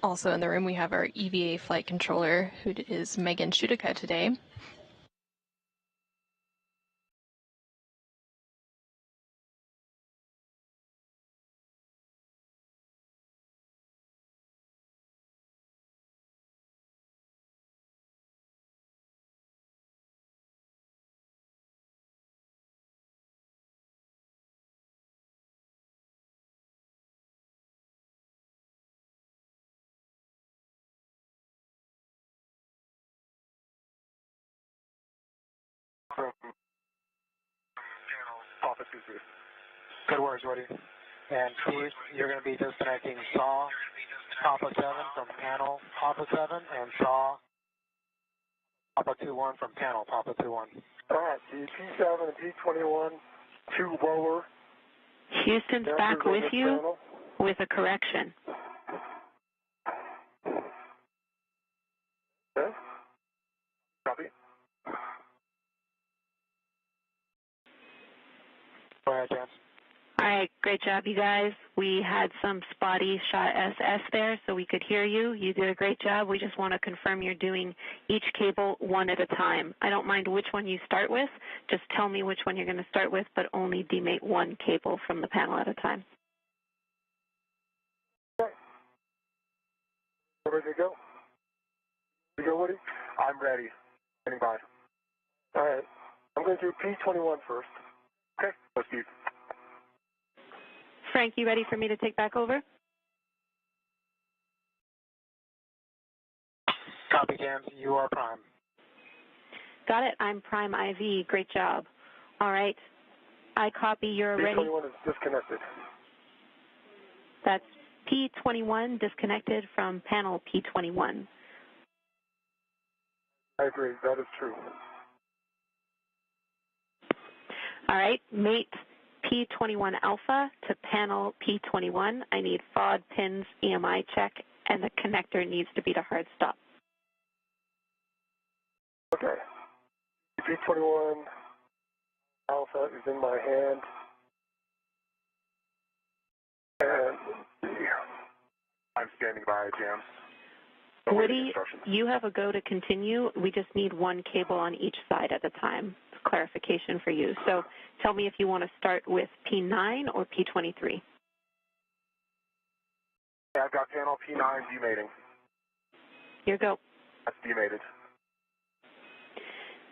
Also in the room, we have our EVA Flight Controller, who is Megan Shudica today. From Office 2. Good words, Woody. And Steve, you're going to be disconnecting SAW Papa 7 from panel Papa 7 and SAW Papa 21 from panel Papa 21. All right, the P7 and P21, 2 lower. Houston's back with you panel. with a correction. Okay. Copy. Go ahead, James. All right, great job, you guys. We had some spotty shot SS there, so we could hear you. You did a great job. We just want to confirm you're doing each cable one at a time. I don't mind which one you start with. Just tell me which one you're going to start with, but only demate one cable from the panel at a time. Okay. Ready to go? You go, Woody? I'm ready. Standing by. All right. I'm going to do P21 first. Okay. Let's do. Frank, you ready for me to take back over? Copy, James. You are prime. Got it. I'm Prime IV. Great job. All right. I copy. You're ready. P21 is disconnected. That's P21 disconnected from panel P21. I agree. That is true. All right, mate P21 alpha to panel P21. I need FOD pins EMI check, and the connector needs to be to hard stop. Okay. P21 alpha is in my hand. And I'm standing by, Jam. Woody, you have a go to continue. We just need one cable on each side at a time. Clarification for you. So tell me if you want to start with P9 or P23. Yeah, I've got panel P9 demating. Here you go. That's demated.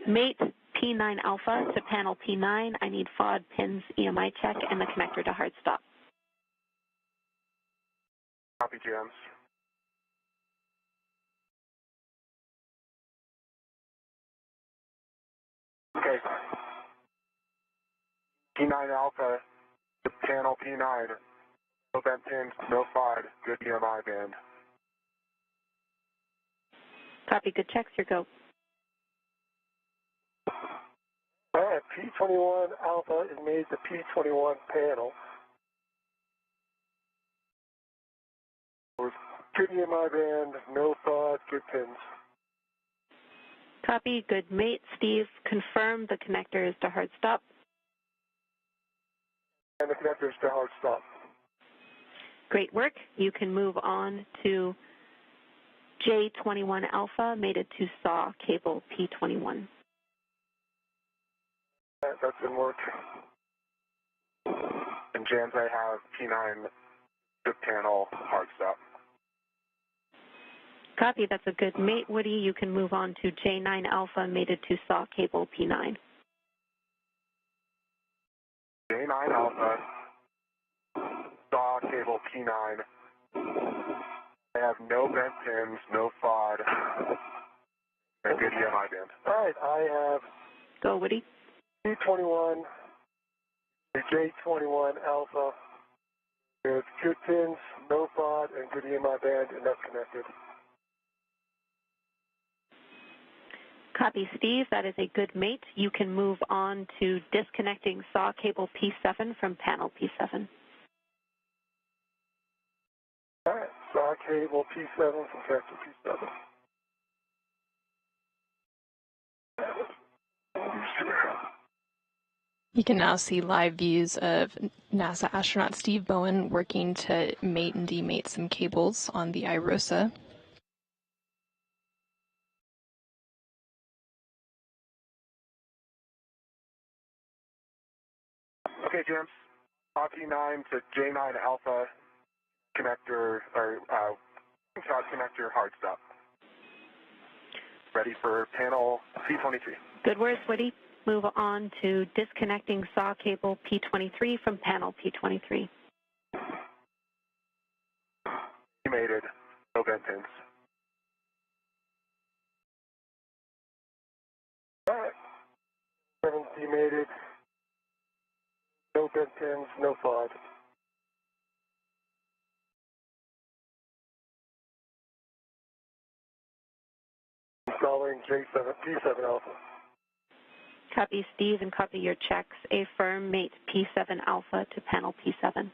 Mate P9 alpha to panel P9. I need FOD pins EMI check and the connector to hard stop. Copy, Jams. Okay. P9 alpha to panel P9. No bent pins, no FOD, good EMI band. Copy, good checks. Here you go. all right, P21 alpha is made to P21 panel. With good EMI band, no FOD, good pins. Copy, good mate. Steve, confirm the connector is to hard stop. And the connector is to hard stop. Great work. You can move on to J21 alpha mated to SAW cable P21. That's been worked. And Jams, I have P9 good panel hard stop. Copy, that's a good mate, Woody. You can move on to J9 alpha mated to SAW cable P9. J9 alpha, SAW cable P9. I have no bent pins, no FOD, and good EMI band. All right, I have Go, Woody. P21, the J21 alpha with good pins, no FOD, and good EMI band, and that's connected. Copy, Steve. That is a good mate. You can move on to disconnecting SAW cable P7 from panel P7. All right, SAW cable P7 from connector P7. You can now see live views of NASA astronaut Steve Bowen working to mate and demate some cables on the IROSA. Okay, Jams. P9 to J9 alpha connector, or shot connector hard stop. Ready for panel P23. Good words, Woody. Move on to disconnecting SAW cable P23 from panel P23. Demated, no bent pins. All right, 7 demated, no bent pins, no FOD. Installing J7, P7 alpha. Copy, Steve, and copy your checks. Affirm mate P7 alpha to panel P7.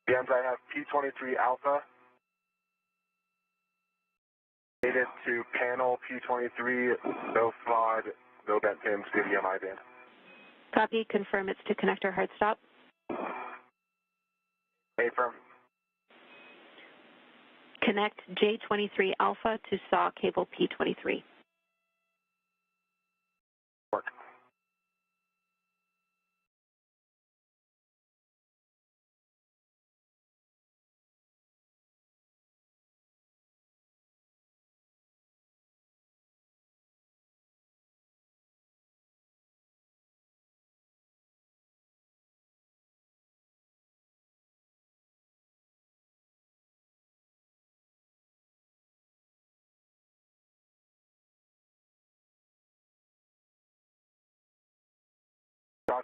Jams, I have P23 alpha. Made it to panel P23, no FOD, no bent pins, good EMI band. Copy, confirm it's to connector hard stop. Affirm. Connect J23 alpha to SAW cable P23. Work.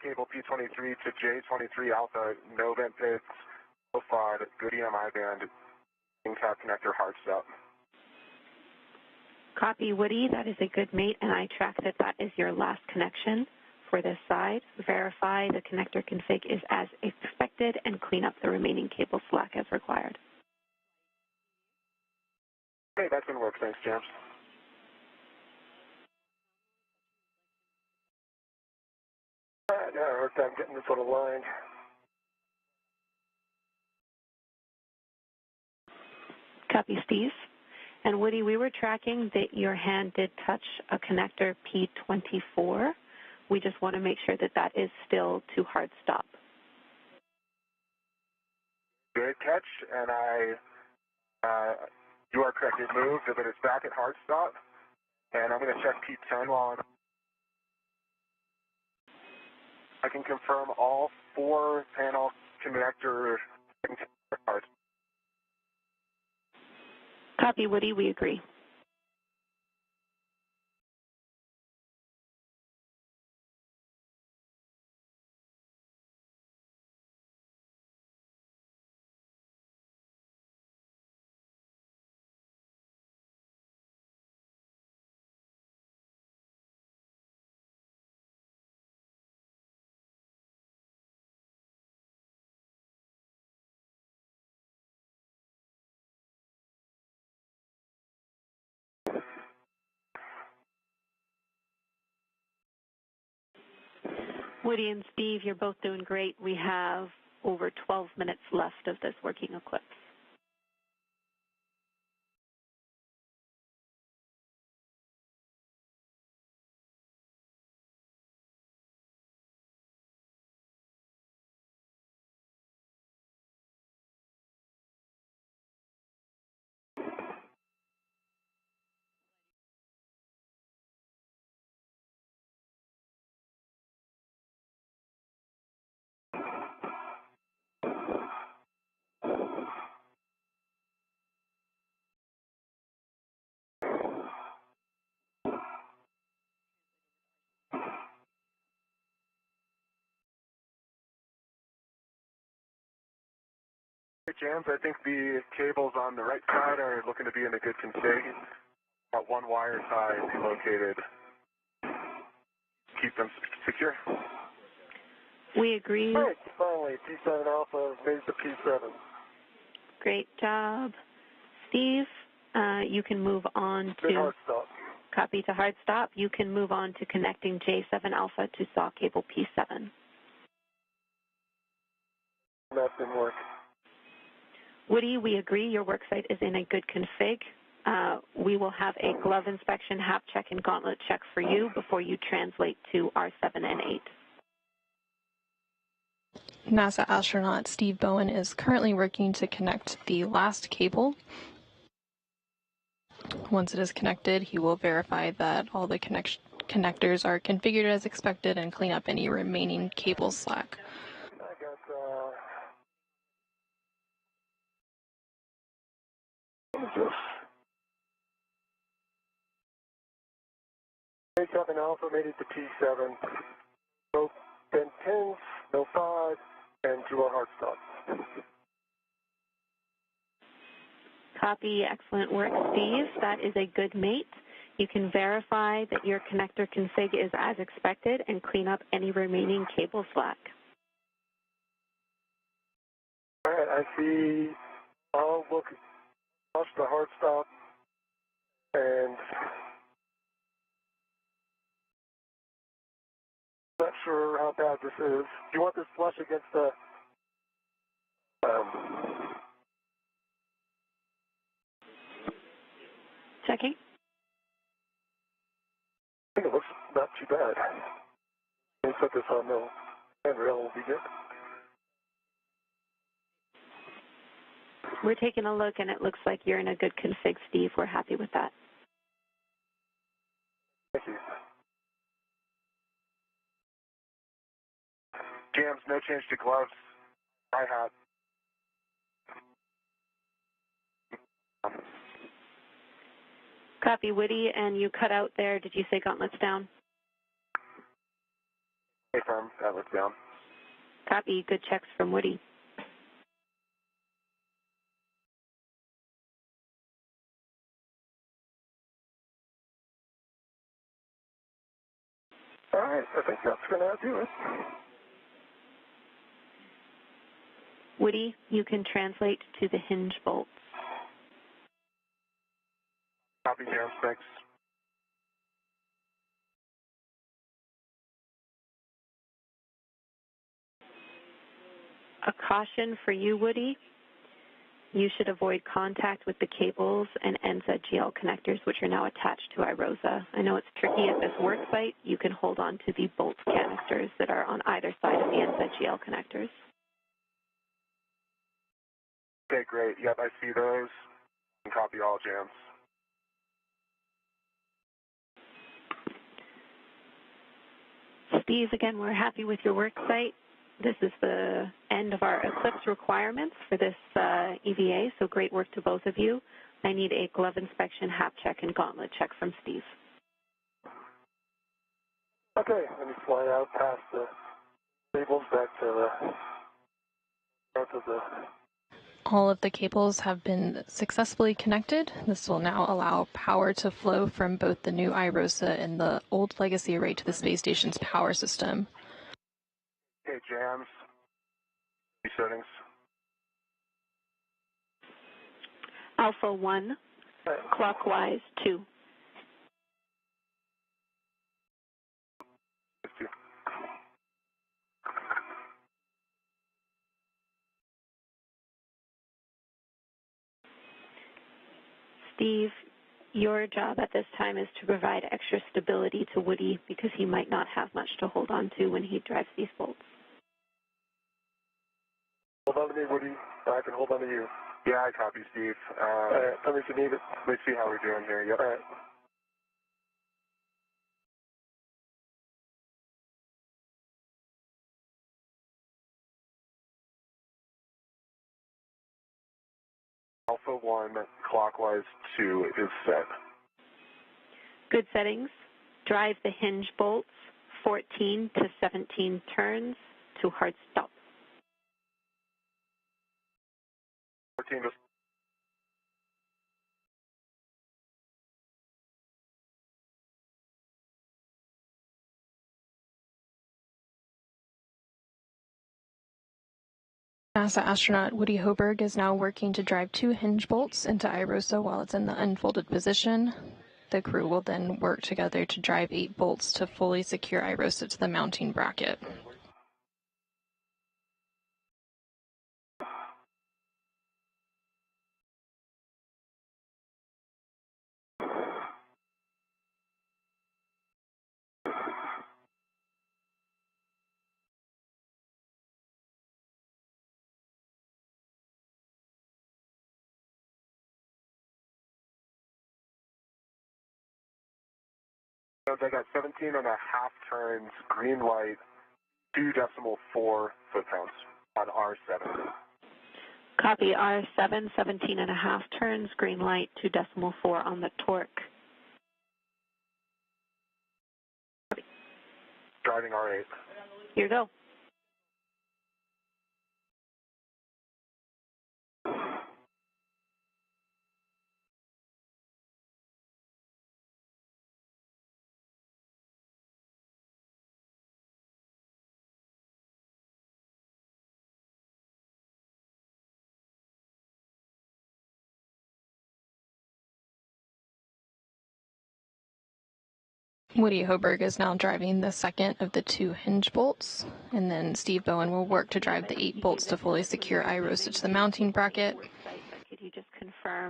cable P23 to J23 Alpha, no vent pits, no FOD, good EMI band, in-cap connector hard stop. Copy, Woody. That is a good mate, and I track that that is your last connection for this side. Verify the connector config is as expected and clean up the remaining cable slack as required. Okay, that's going to work. Thanks, James. All right, now hard time getting this one aligned. Copy, Steve. And Woody, we were tracking that your hand did touch a connector P24. We just want to make sure that that is still to hard stop. Good catch, and you are correct. It moved, but it's back at hard stop. And I'm going to check P10 while I can confirm all 4 panel connector hard. Copy, Woody. We agree. Woody and Steve, you're both doing great. We have over 12 minutes left of this working eclipse. James, I think the cables on the right side are looking to be in a good config. Got one wire tie located. Keep them secure. We agree. All right, finally, P7 Alpha made it to P7. Great job. Steve, you can move on Good to hard stop. copy to hard stop. You can move on to connecting J7 Alpha to SAW cable P7. That didn't work. Woody, we agree your worksite is in a good config. We will have a glove inspection, hap check, and gauntlet check for you before you translate to R7 and 8. NASA astronaut Steve Bowen is currently working to connect the last cable. Once it is connected, he will verify that all the connectors are configured as expected and clean up any remaining cable slack. I got, J7 Alpha made it to P7. No bent pins, no FOD, and to a hard stop. Copy. Excellent work, Steve. That is a good mate. You can verify that your connector config is as expected and clean up any remaining cable slack. All right, I see. I'll watch the hard stop and not sure how bad this is. Do you want this flush against the Checking. I think it looks not too bad. Let me put this on the handrail, will be good. We're taking a look, and it looks like you're in a good config, Steve. We're happy with that. Thank you. Jams, no change to gloves. Hi-hat. Copy, Woody, and you cut out there. Did you say gauntlets down? Okay, firm. That looks down. Copy. Good checks from Woody. All right, I think that's going to do it. Woody, you can translate to the hinge bolts. Copy, Jam. Thanks. A caution for you, Woody. You should avoid contact with the cables and NZGL connectors, which are now attached to IROSA. I know it's tricky at this work site. You can hold on to the bolt canisters that are on either side of the NZGL connectors. Okay, great. Yep, I see those. And copy all jams. Steve, again, we're happy with your work site. This is the end of our Eclipse requirements for this EVA, so great work to both of you. I need a glove inspection, hap check, and gauntlet check from Steve. Okay, let me fly out past the cables back to the front of the... All of the cables have been successfully connected. This will now allow power to flow from both the new IROSA and the old legacy array to the space station's power system. Okay, jams. Settings. Alpha 1, clockwise 2. Steve, your job at this time is to provide extra stability to Woody because he might not have much to hold on to when he drives these bolts. Hold on to me, Woody. I can hold on to you. Yeah, I copy, Steve. All right, tell me if you need it. Let's see how we're doing here. Yep. All right. Alpha 1, clockwise 2 is set. Good settings. Drive the hinge bolts 14 to 17 turns to hard stop. 14 to... NASA astronaut Woody Hoberg is now working to drive 2 hinge bolts into IROSA while it's in the unfolded position. The crew will then work together to drive 8 bolts to fully secure IROSA to the mounting bracket. I got 17 and a half turns, green light, 2.4 foot-pounds on R7. Copy R7, 17 and a half turns, green light, 2.4 on the torque. Driving R8. Here you go. Woody Hoberg is now driving the second of the 2 hinge bolts, and then Steve Bowen will work to drive the 8 bolts to fully secure IROSA to the mounting bracket.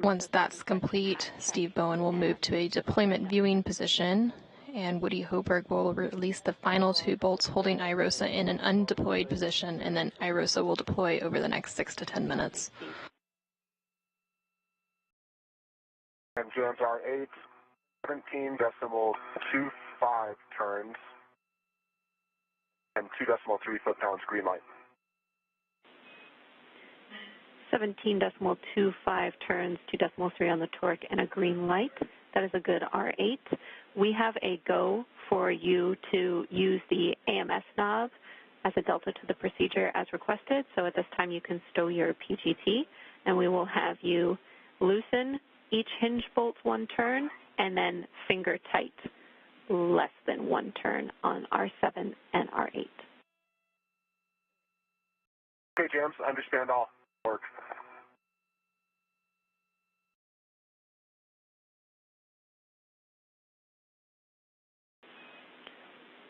Once that's complete, Steve Bowen will move to a deployment viewing position, and Woody Hoberg will release the final 2 bolts holding IROSA in an undeployed position, and then IROSA will deploy over the next 6 to 10 minutes. And jams R8, 17.25 turns, and 2.3 foot-pounds green light. 17.25 turns, 2.3 on the torque, and a green light. That is a good R8. we have a go for you to use the AMS knob as a delta to the procedure as requested. So at this time you can stow your PGT, and we will have you loosen each hinge bolt one turn and then finger tight less than one turn on R7 and R8. Okay, James, understand all. Work.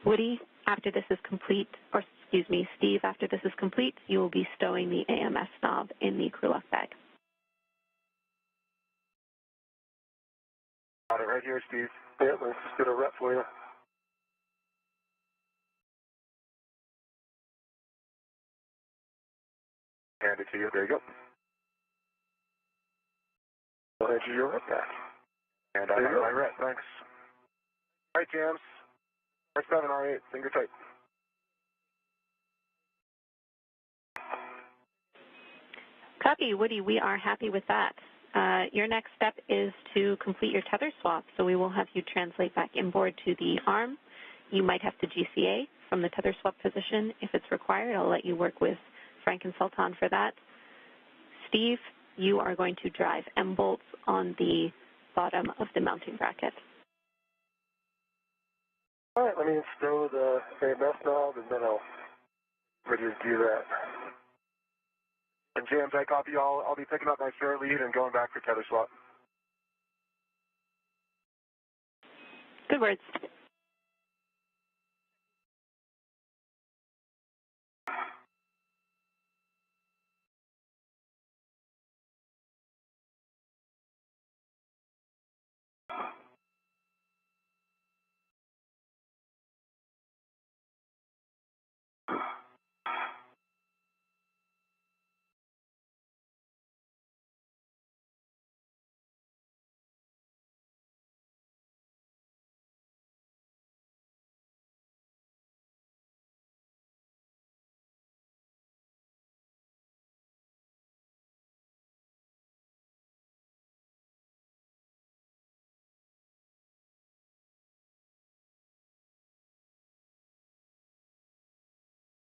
Woody, after this is complete, or excuse me, Steve, after this is complete, you will be stowing the AMS knob in the crew lock bag. Got it right here, Steve. Yeah, let's just get a rep for you. Hand it to you. There you go. I'll hand you your rep back. And I have my rep. Thanks. All right, James. R7, R8, finger tight. Copy, Woody, we are happy with that. Your next step is to complete your tether swap, so we will have you translate back inboard to the arm. You might have to GCA from the tether swap position if it's required. I'll let you work with Frank and Sultan for that. Steve, you are going to drive M-bolts on the bottom of the mounting bracket. All right, let me stow the AMS knob, and then I'll ready to do that. And James, I copy all. I'll be picking up my short lead and going back for tether swap. Good words.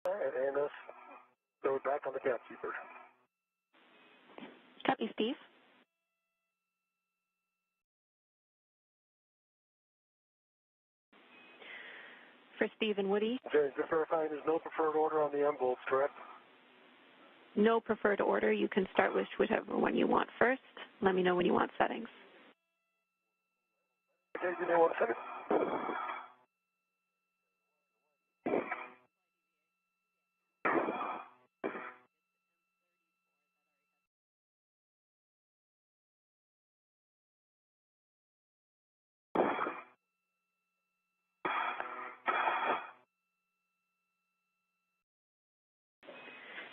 All right, AMS, throw it back on the capkeeper. Copy, Steve. For Steve and Woody. Okay, just verifying there's no preferred order on the M-bolts, correct? No preferred order. You can start with whichever one you want first. Let me know when you want settings. Okay, give me 1 second.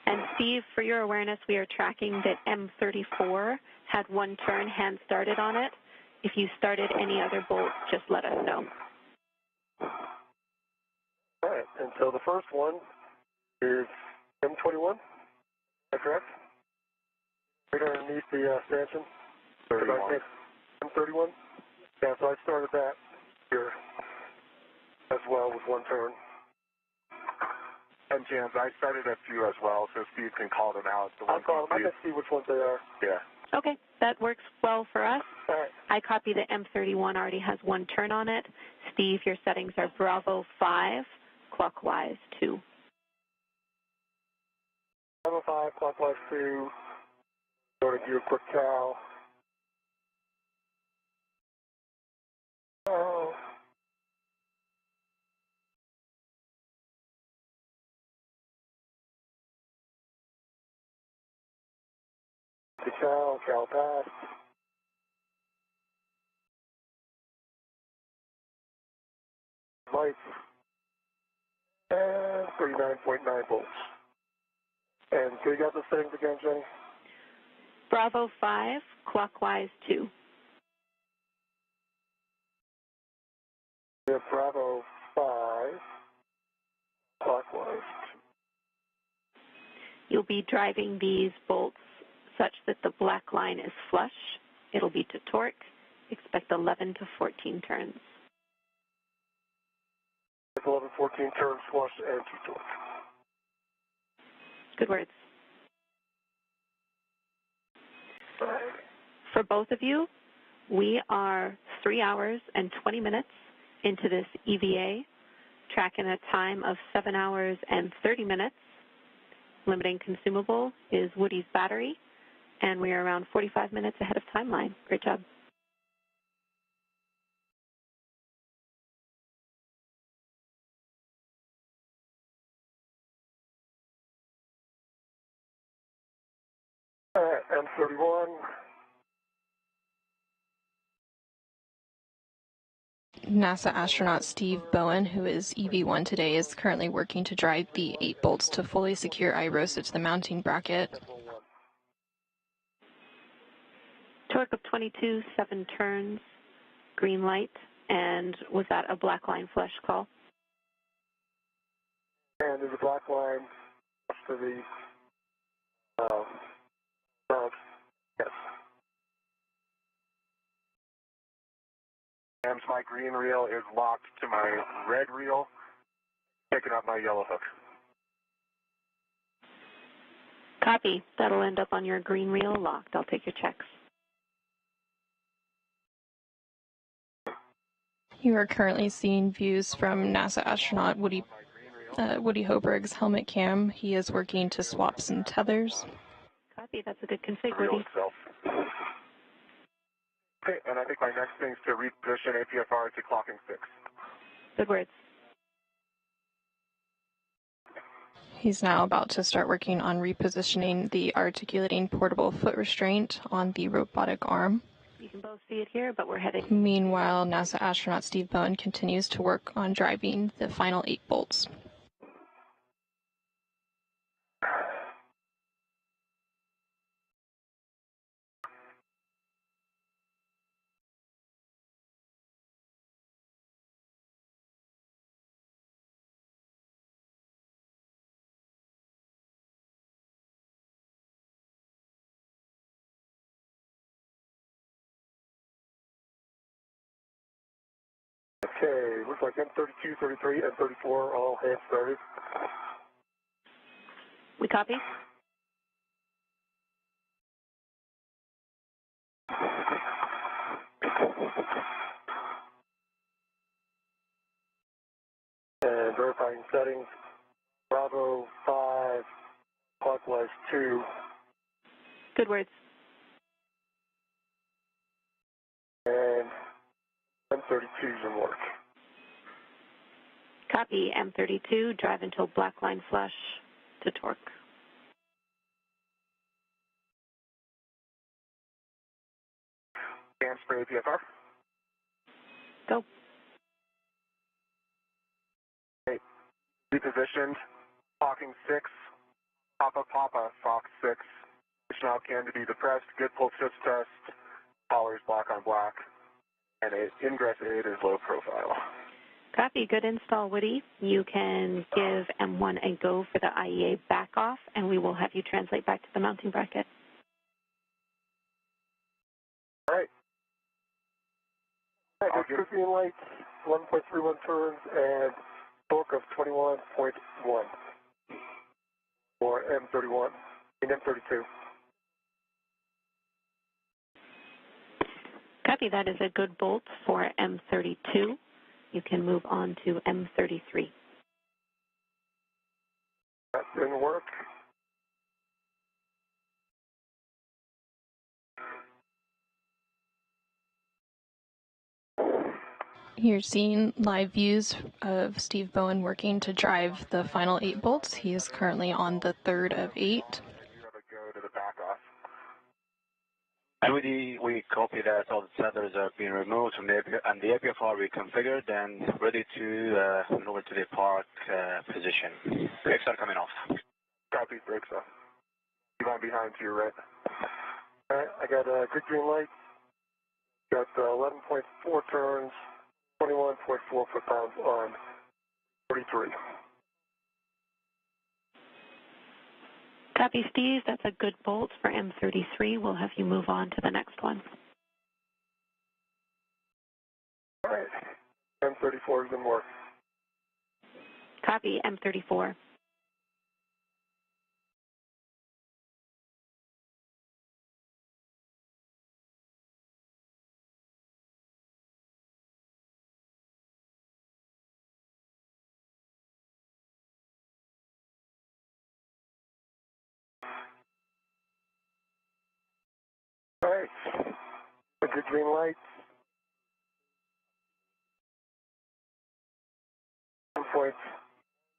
And Steve, for your awareness, we are tracking that M34 had one turn hand started on it. If you started any other bolts, just let us know. All right, and so the first one is M21, is that correct? Right underneath the stanchion? 31. M31? Yeah, so I started that here as well with one turn. And James, I started a few as well, so Steve can call them out. I'll call them. I can see which ones they are. Yeah. Okay, that works well for us. All right. I copy that M31 already has one turn on it. Steve, your settings are Bravo 5, clockwise 2. Bravo 5, clockwise 2. Going to do a quick cow. Oh. The cow passed. Lights. And 39.9 volts. And so you got the settings again, Jenny? Bravo 5, clockwise 2. We have Bravo 5, clockwise 2. You'll be driving these bolts such that the black line is flush. It'll be to torque. Expect 11 to 14 turns. 1114, turn, flush, and T-torque. Good words. For both of you, we are 3 hours and 20 minutes into this EVA, tracking a time of 7 hours and 30 minutes. Limiting consumable is Woody's battery, and we are around 45 minutes ahead of timeline. Great job. M31. NASA astronaut Steve Bowen, who is EV1 today, is currently working to drive the 8 bolts to fully secure IROSA to the mounting bracket. Torque of 22, 7 turns, green light, and was that a black line flush call? And there's a black line to the mount. Yes. And my green reel is locked to my red reel, picking up my yellow hook. Copy. That'll end up on your green reel locked. I'll take your checks. You are currently seeing views from NASA astronaut Woody Hoberg's helmet cam. He is working to swap some tethers. Copy. That's a good config, Reel Woody. itself. Okay, and I think my next thing is to reposition APFR to clocking 6. Good words. He's now about to start working on repositioning the articulating portable foot restraint on the robotic arm. You can both see it here, but we're heading. Meanwhile, NASA astronaut Steve Bowen continues to work on driving the final 8 bolts. Okay, looks like M32, 33, and 34 all hands started. We copy? And verifying settings. Bravo 5, clockwise 2. Good words. And M32's in work. Copy. M32, drive until black line flush to torque. Scan spray APFR. Go. Okay. Repositioned. Clocking 6. Papa, Fox 6. Push knob can to be depressed. Good pull shift test. Collars black on black. And ingress aid is low profile. Copy. Good install, Woody. You can give M1 a go for the IEA back off, and we will have you translate back to the mounting bracket. All right. All right, there's green lights, 11.31 turns, and torque of 21.1 for M31 and M32. Copy. That is a good bolt for M32. You can move on to M33. That didn't work. You're seeing live views of Steve Bowen working to drive the final 8 bolts. He is currently on the 3rd of 8. You have a go to the back off. And we copy that all the tethers are being removed from the and the APFR reconfigured and ready to maneuver to the park position. Brakes are coming off. Copy, brakes off. Keep on behind to your right. All right, I got a good green light. Got 11.4 turns, 21.4 foot-pounds on 43. Copy, Steve. That's a good bolt for M33. We'll have you move on to the next one. All right, M34 is in work. Copy, M34. All right. With your green light.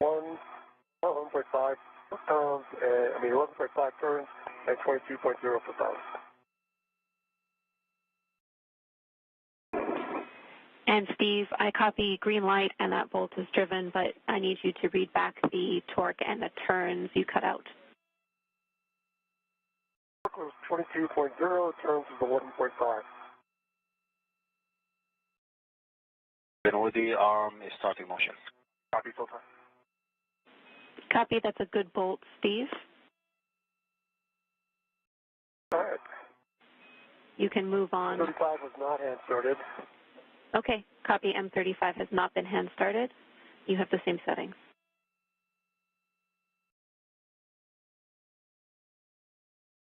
1.5 pounds, 11.5 turns and 22.0 per pound. And Steve, I copy green light and that bolt is driven, but I need you to read back the torque and the turns you cut out. Torque was 22.0, turns is 11.5. Then with the arm is starting motion. Copy, full time. Copy, that's a good bolt, Steve. All right. You can move on. 35 was not hand started. Okay, copy, M35 has not been hand started. You have the same settings.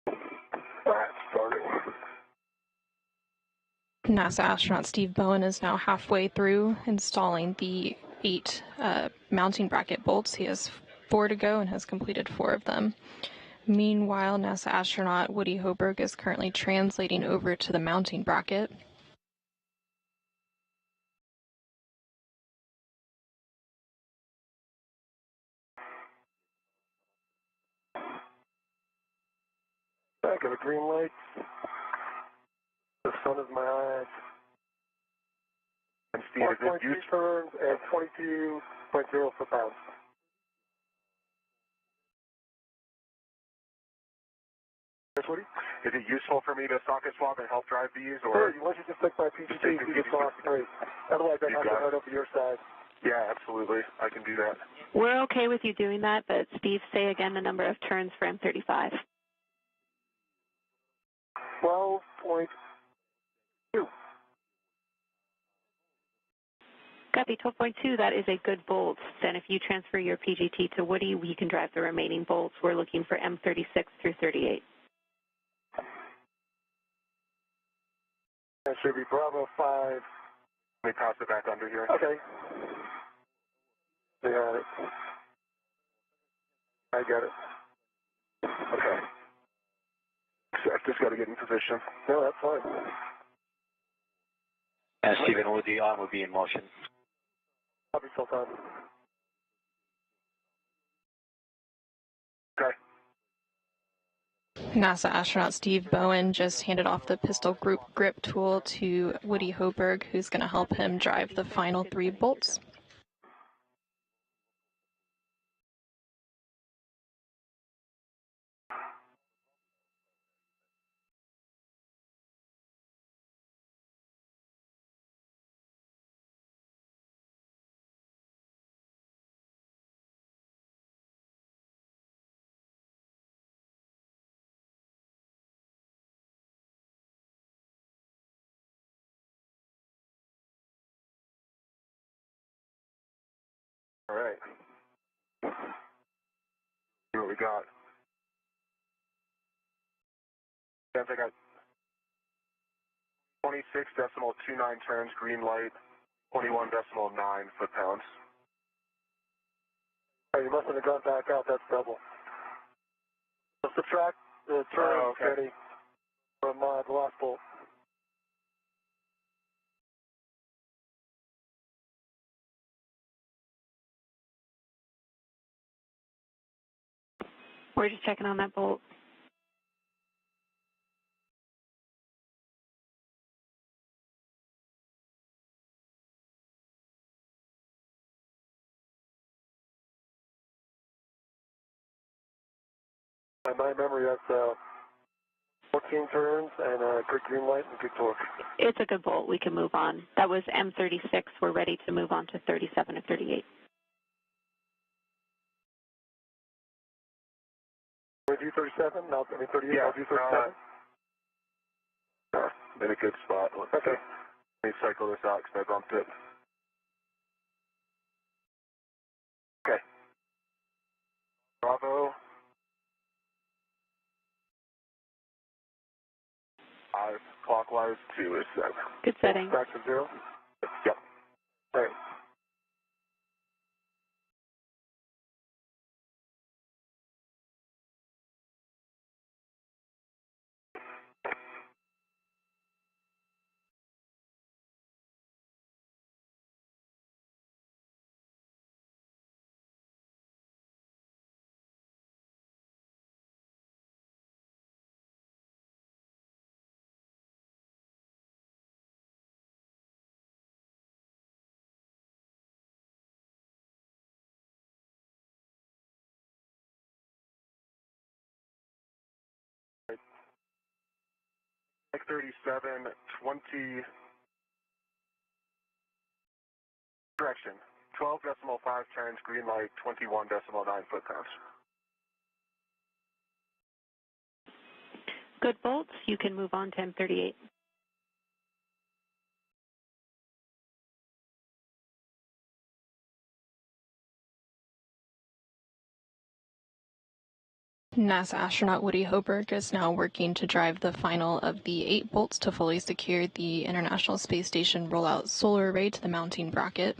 All right, starting. NASA astronaut Steve Bowen is now halfway through installing the 8 mounting bracket bolts. He has 4 to go and has completed 4 of them. Meanwhile, NASA astronaut Woody Hoburg is currently translating over to the mounting bracket. I got a green light. The sun is my eyes. And Steve, is it 1.2 useful? turns and 22.0 per pound. Yes, Woody? Is it useful for me to socket swap and help drive these, Sure, or? why don't you just take my PGT, you just off straight. Otherwise, I have to head over your side. Yeah, absolutely. I can do that. We're okay with you doing that, but Steve, say again the number of turns for M35. 12.2. Copy, 12.2, that is a good bolt. Then if you transfer your PGT to Woody, we can drive the remaining bolts. We're looking for M36 through 38. That should be Bravo 5. Let me toss it back under here. Okay. They got it. I got it. Okay. So I just got to get in position. No, that's fine. And Stephen, with the arm will be in motion. Copy, full time. Okay. NASA astronaut Steve Bowen just handed off the pistol grip tool to Woody Hoburg, who's going to help him drive the final 3 bolts. All right. See what we got. I got 26.29 turns, green light, 21.9 foot-pounds. Oh, you must have gone back out. That's double. So subtract the turn, Kenny, from the last bolt. We're just checking on that bolt. By my memory, that's 14 turns and a good green light and good torque. It's a good bolt. We can move on. That was M36. We're ready to move on to 37 and 38. We do 37? No, I mean 38. Yeah, I'll do 37. In a good spot. Okay. Let me cycle this out because I bumped it. Okay. 5 clockwise to is set. Good setting. Back to 0? Yep. Right. Like 37, 20, correction, 12.5 turns, green light, 21.9 foot-pounds. Good bolts. You can move on to M38. NASA astronaut Woody Hoberg is now working to drive the final of the 8 bolts to fully secure the International Space Station rollout solar array to the mounting bracket.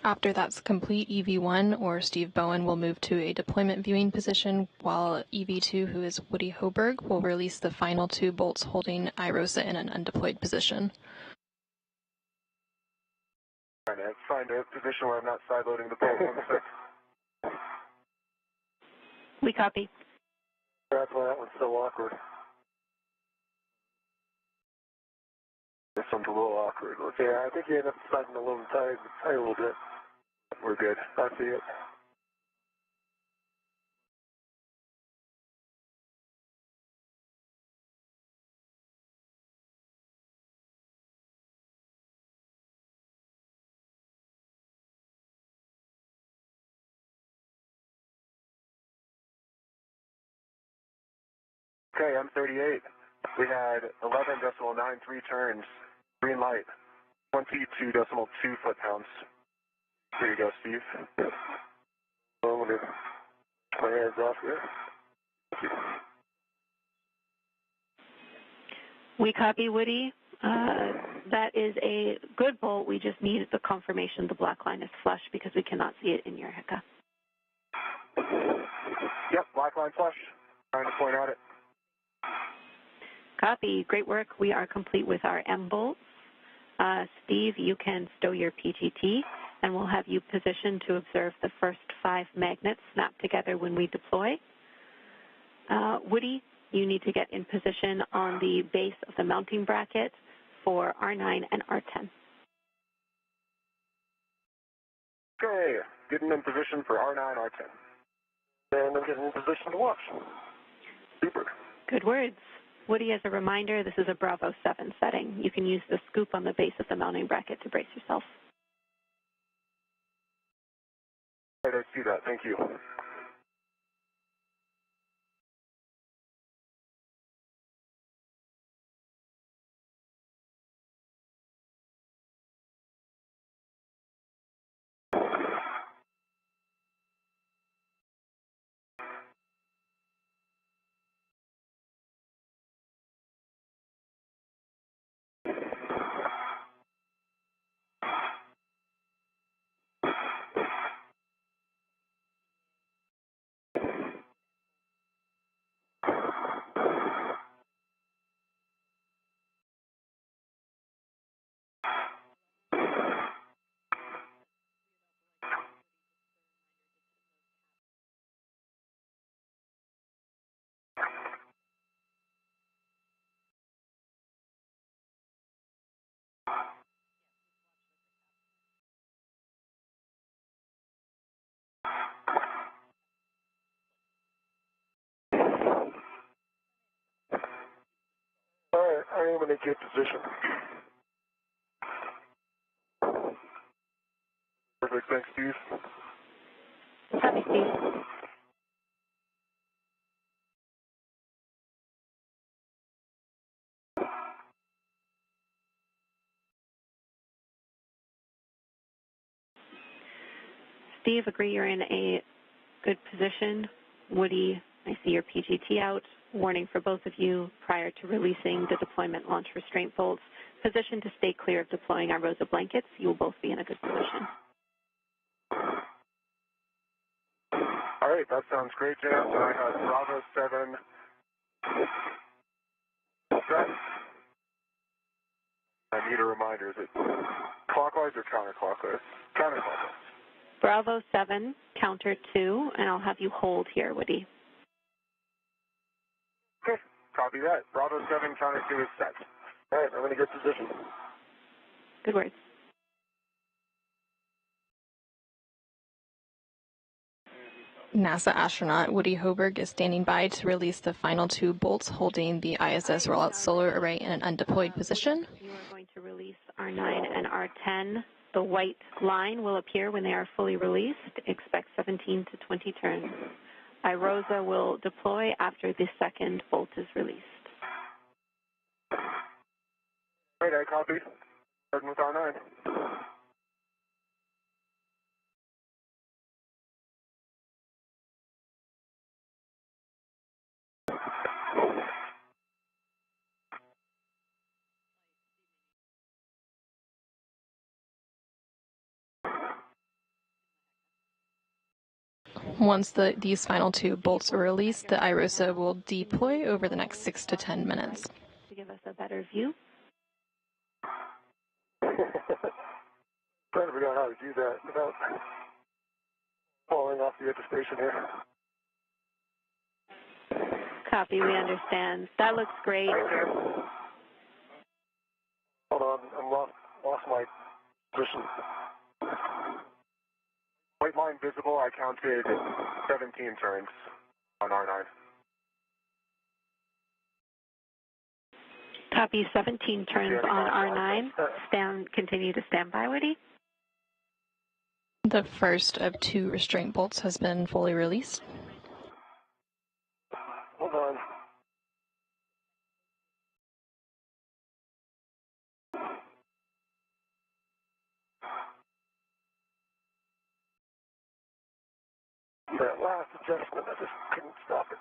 After that's complete, EV1, or Steve Bowen, will move to a deployment viewing position, while EV2, who is Woody Hoberg, will release the final 2 bolts holding IROSA in an undeployed position. Trying to find a position where I'm not side-loading the bolt. 1 sec. We copy. That's why that one's so awkward. This one's a little awkward. Yeah, I think you end up sliding a little tight a little bit. We're good. I see it. Okay, M38. We had 11.93 turns, green light, 22.2 foot-pounds. Here you go, Steve. I'm going to my hands off here. We copy, Woody. That is a good bolt. We just need the confirmation the black line is flush because we cannot see it in your HECA. Yep, black line flush. Trying to point at it. Copy. Great work. We are complete with our M bolts. Steve, you can stow your PGT, and we'll have you positioned to observe the first 5 magnets snap together when we deploy. Woody, you need to get in position on the base of the mounting bracket for R9 and R10. Okay, getting in position for R9, R10. And I'm getting in position to watch. Super. Good words. Woody, as a reminder, this is a Bravo 7 setting. You can use the scoop on the base of the mounting bracket to brace yourself. Right, I see that. Thank you. All right, I am in a good position. Perfect. Thanks, Steve. Copy, Steve. Steve, agree you're in a good position. Woody, I see your PGT out. Warning for both of you prior to releasing the deployment launch restraint bolts. Position to stay clear of deploying IROSA blankets. You will both be in a good position. All right, that sounds great, Jan. So I have Bravo 7 set. I need a reminder. Is it clockwise or counterclockwise? Counterclockwise. Bravo 7, counter 2, and I'll have you hold here, Woody. Okay, copy that. Bravo 7, counter 2 is set. All right, I'm in a good position. Good words. NASA astronaut Woody Hoberg is standing by to release the final 2 bolts holding the ISS rollout solar array in an undeployed position. You are going to release R9 and R10. The white line will appear when they are fully released. Expect 17 to 20 turns. IROSA will deploy after the second bolt is released. All right, I copy. Starting with R9. Once these final 2 bolts are released, the IROSA will deploy over the next 6 to 10 minutes. To give us a better view. Trying to figure out how to do that without falling off the edge of station here. Copy, we understand. That looks great. Hold on, I'm lost my position. White line visible, I counted 17 turns on R9. Copy, 17 turns on R9. Continue to stand by, Woody. The first of 2 restraint bolts has been fully released. Hold on. That last adjustment, I just couldn't stop it.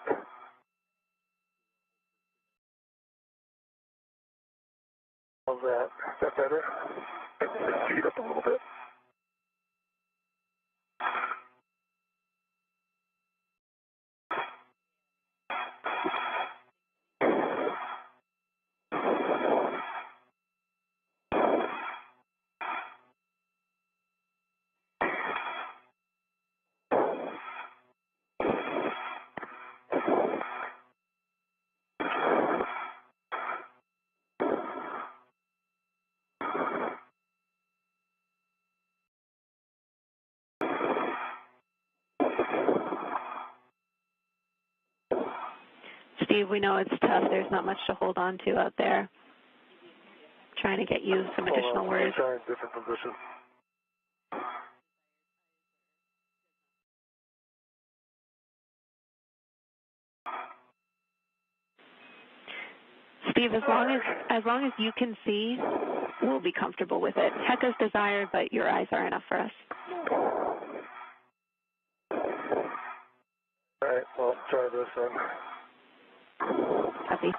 How's that? Is that better? Speed up a little bit. Steve, we know it's tough. There's not much to hold on to out there. Trying to get you some additional words. Try a different position. Steve, as long as you can see, we'll be comfortable with it. Heck as desired, but your eyes are enough for us. All right, well, try this then. Copy.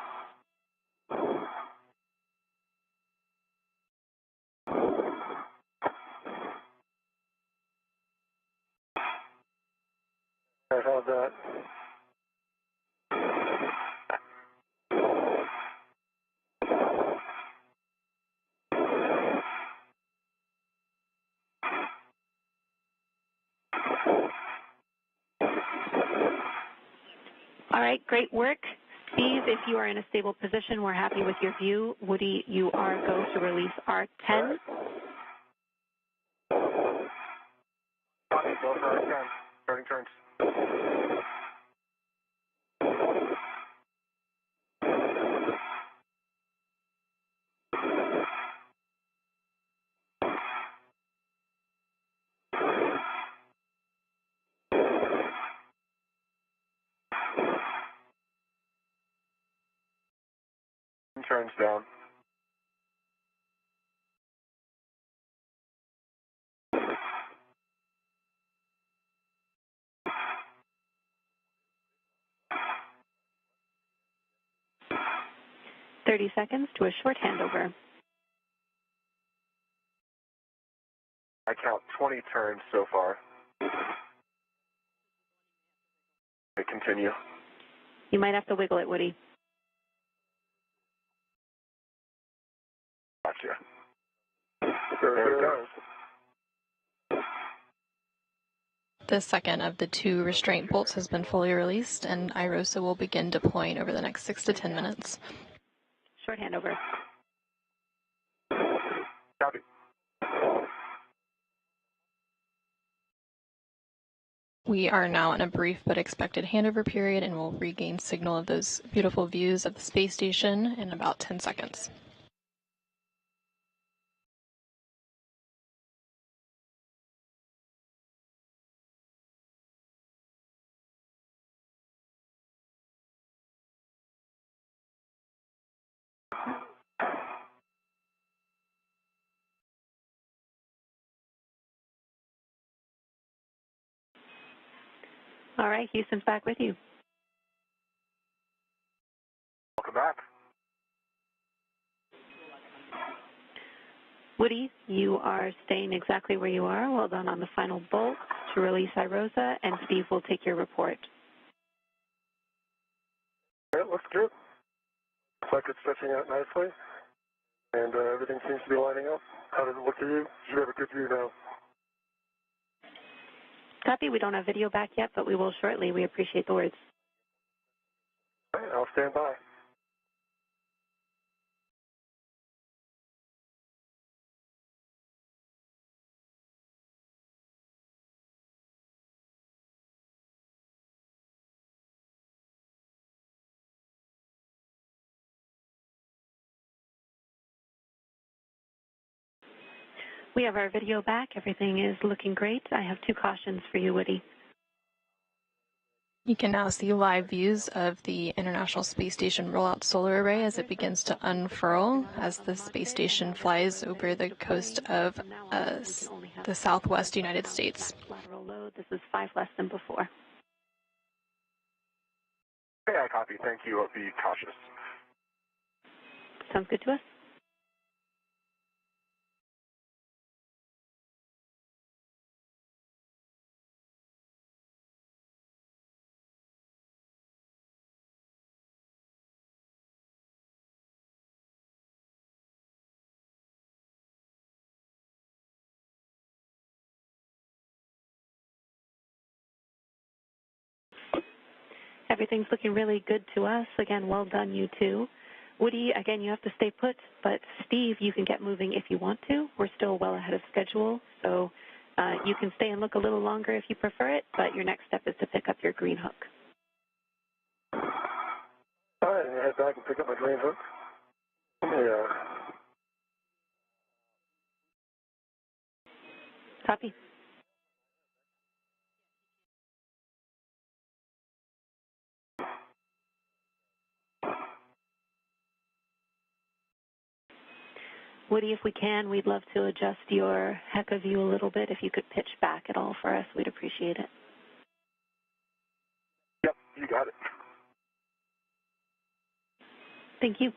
I have that. All right, great work. Steve, if you are in a stable position, we're happy with your view. Woody, you are go to release R10. Copy, go for R10. Starting turns. Turns down. 30 seconds to a short handover. I count 20 turns so far. Okay, continue. You might have to wiggle it, Woody. Gotcha. There it goes. The second of the 2 restraint bolts has been fully released, and IROSA will begin deploying over the next 6 to 10 minutes. Short handover. Copy. We are now in a brief but expected handover period, and will regain signal of those beautiful views of the space station in about 10 seconds. All right, Houston's back with you. Welcome back. Woody, you are staying exactly where you are. Well done on the final bolt to release IROSA, and Steve will take your report. It looks good. Looks like it's stretching out nicely, and everything seems to be lining up. How does it look to you? You should have a good view now. Copy. We don't have video back yet, but we will shortly. We appreciate the words. All right, I'll stand by. We have our video back. Everything is looking great. I have 2 cautions for you, Woody. You can now see live views of the International Space Station rollout solar array as it begins to unfurl as the space station flies over the coast of the southwest United States. Lateral load. This is 5 less than before. Okay, I copy. Thank you. I'll be cautious. Sounds good to us. Everything's looking really good to us. Again, well done, you two. Woody, again, you have to stay put, but Steve, you can get moving if you want to. We're still well ahead of schedule, so you can stay and look a little longer if you prefer it, but your next step is to pick up your green hook. All right, I'm going to head back and pick up my green hook. Yeah. Copy. Woody, if we can, we'd love to adjust your HECA view a little bit. If you could pitch back at all for us, we'd appreciate it. Yep, you got it. Thank you.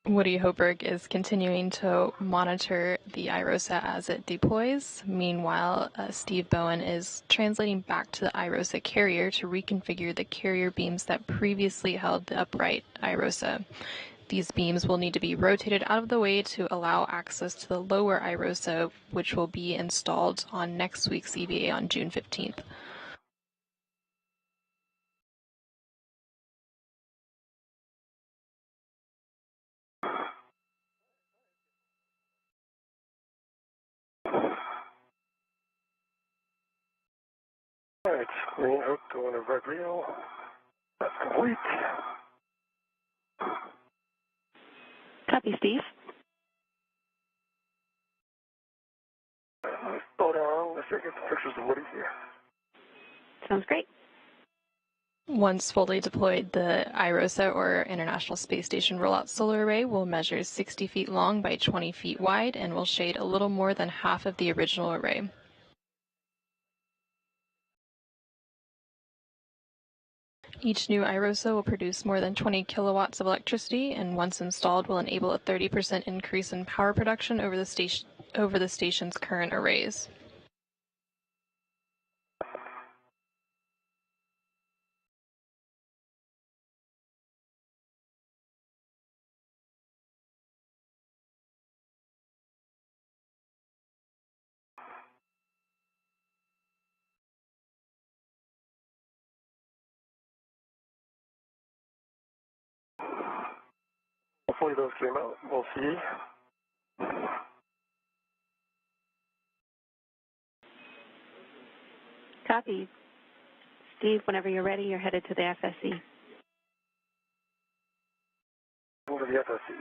Woody Hoberg is continuing to monitor the IROSA as it deploys. Meanwhile, Steve Bowen is translating back to the IROSA carrier to reconfigure the carrier beams that previously held the upright IROSA. These beams will need to be rotated out of the way to allow access to the lower IROSA, which will be installed on next week's EVA on June 15th. All right, green hook going to red reel. That's complete. Copy, Steve. Slow down. Let's get the pictures of Woody here. Sounds great. Once fully deployed, the IROSA, or International Space Station Rollout Solar Array, will measure 60 feet long by 20 feet wide and will shade a little more than half of the original array. Each new IROSA will produce more than 20 kilowatts of electricity, and once installed will enable a 30% increase in power production over the station's current arrays. Hopefully those came out. We'll see. Copy. Steve, whenever you're ready, you're headed to the FSC. Over the FSC.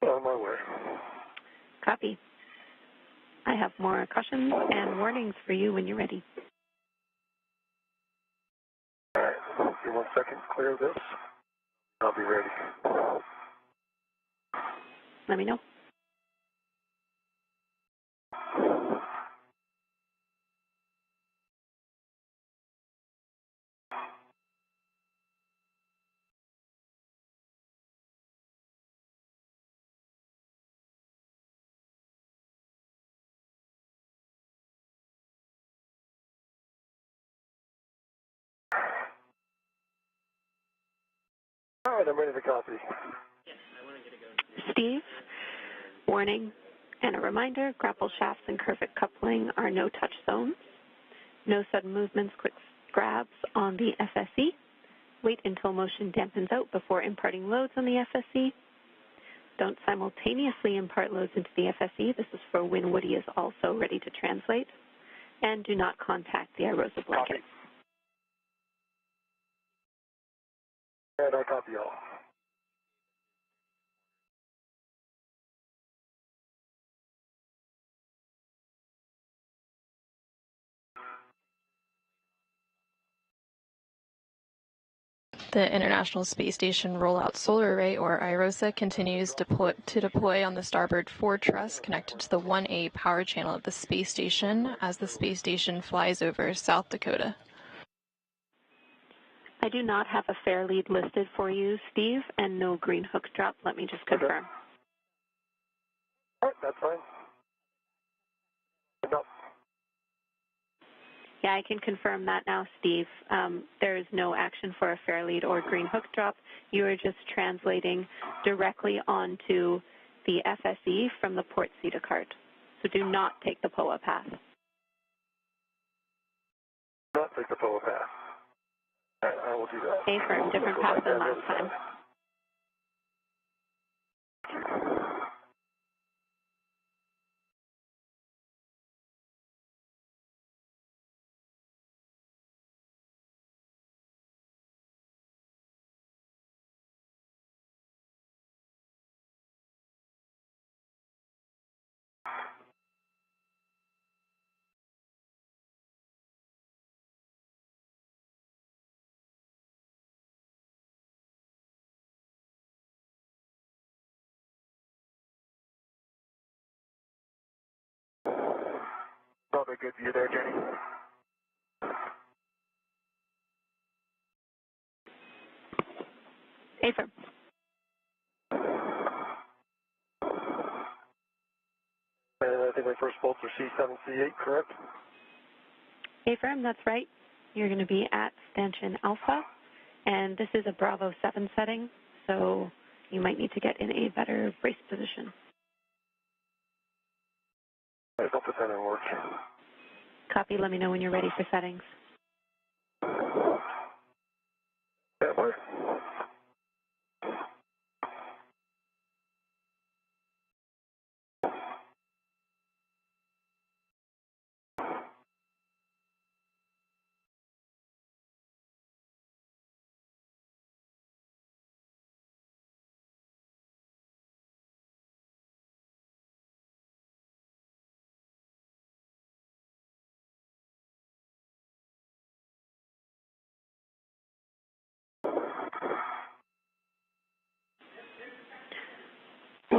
On my way. Copy. I have more cautions and warnings for you when you're ready. All right. Give me 1 second to clear this. I'll be ready. Let me know. All right, I'm ready to copy. Steve, warning and a reminder, grapple shafts and curved coupling are no-touch zones. No sudden movements, quick grabs on the FSC. Wait until motion dampens out before imparting loads on the FSC. Don't simultaneously impart loads into the FSC. This is for when Woody is also ready to translate. And do not contact the IROSA blanket. Copy. And I copy all. The International Space Station Rollout Solar Array, or IROSA, continues to deploy on the starboard 4 truss connected to the 1A power channel of the space station as the space station flies over South Dakota. I do not have a fair lead listed for you, Steve, and no green hook drop. Let me just confirm. Okay. All right, that's fine. No. Yeah, I can confirm that now, Steve. There is no action for a fair lead or green hook drop. You are just translating directly onto the FSE from the port CETA card. So do not take the POA path. Not take the POA path. All right, I will do that. Affirm, different path than last time. Probably good view there, Jenny. Affirm. And I think my first bolts are C7, C8, correct? Affirm, that's right. You're going to be at stanchion alpha, and this is a Bravo 7 setting, so you might need to get in a better brace position. I hope the setting works. Copy, let me know when you're ready for settings. That works.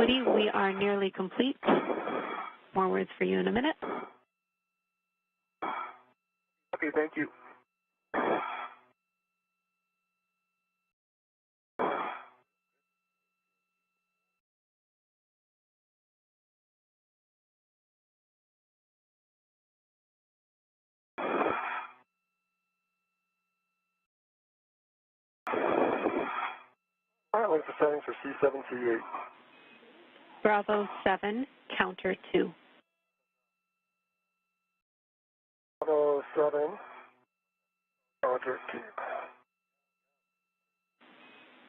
Woody, we are nearly complete. More words for you in a minute. Okay, thank you. All right, length of settings for C7, C8. Bravo 7, counter 2. Bravo 7, counter 2.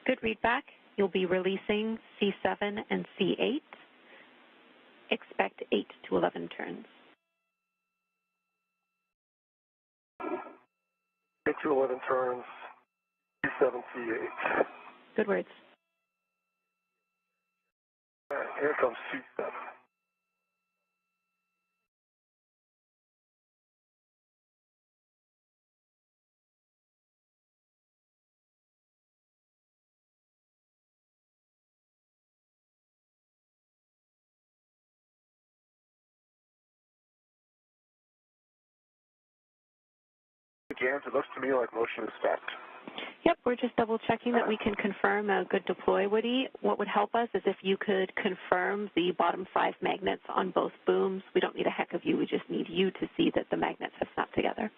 Good readback. You'll be releasing C7 and C8. Expect 8 to 11 turns. 8 to 11 turns, C7, C8. Good words. All right, here comes C7. Gans, it looks to me like motion is stopped. Yep, we're just double checking that we can confirm a good deploy, Woody. What would help us is if you could confirm the bottom 5 magnets on both booms. We don't need a heck of you, we just need you to see that the magnets have snapped together.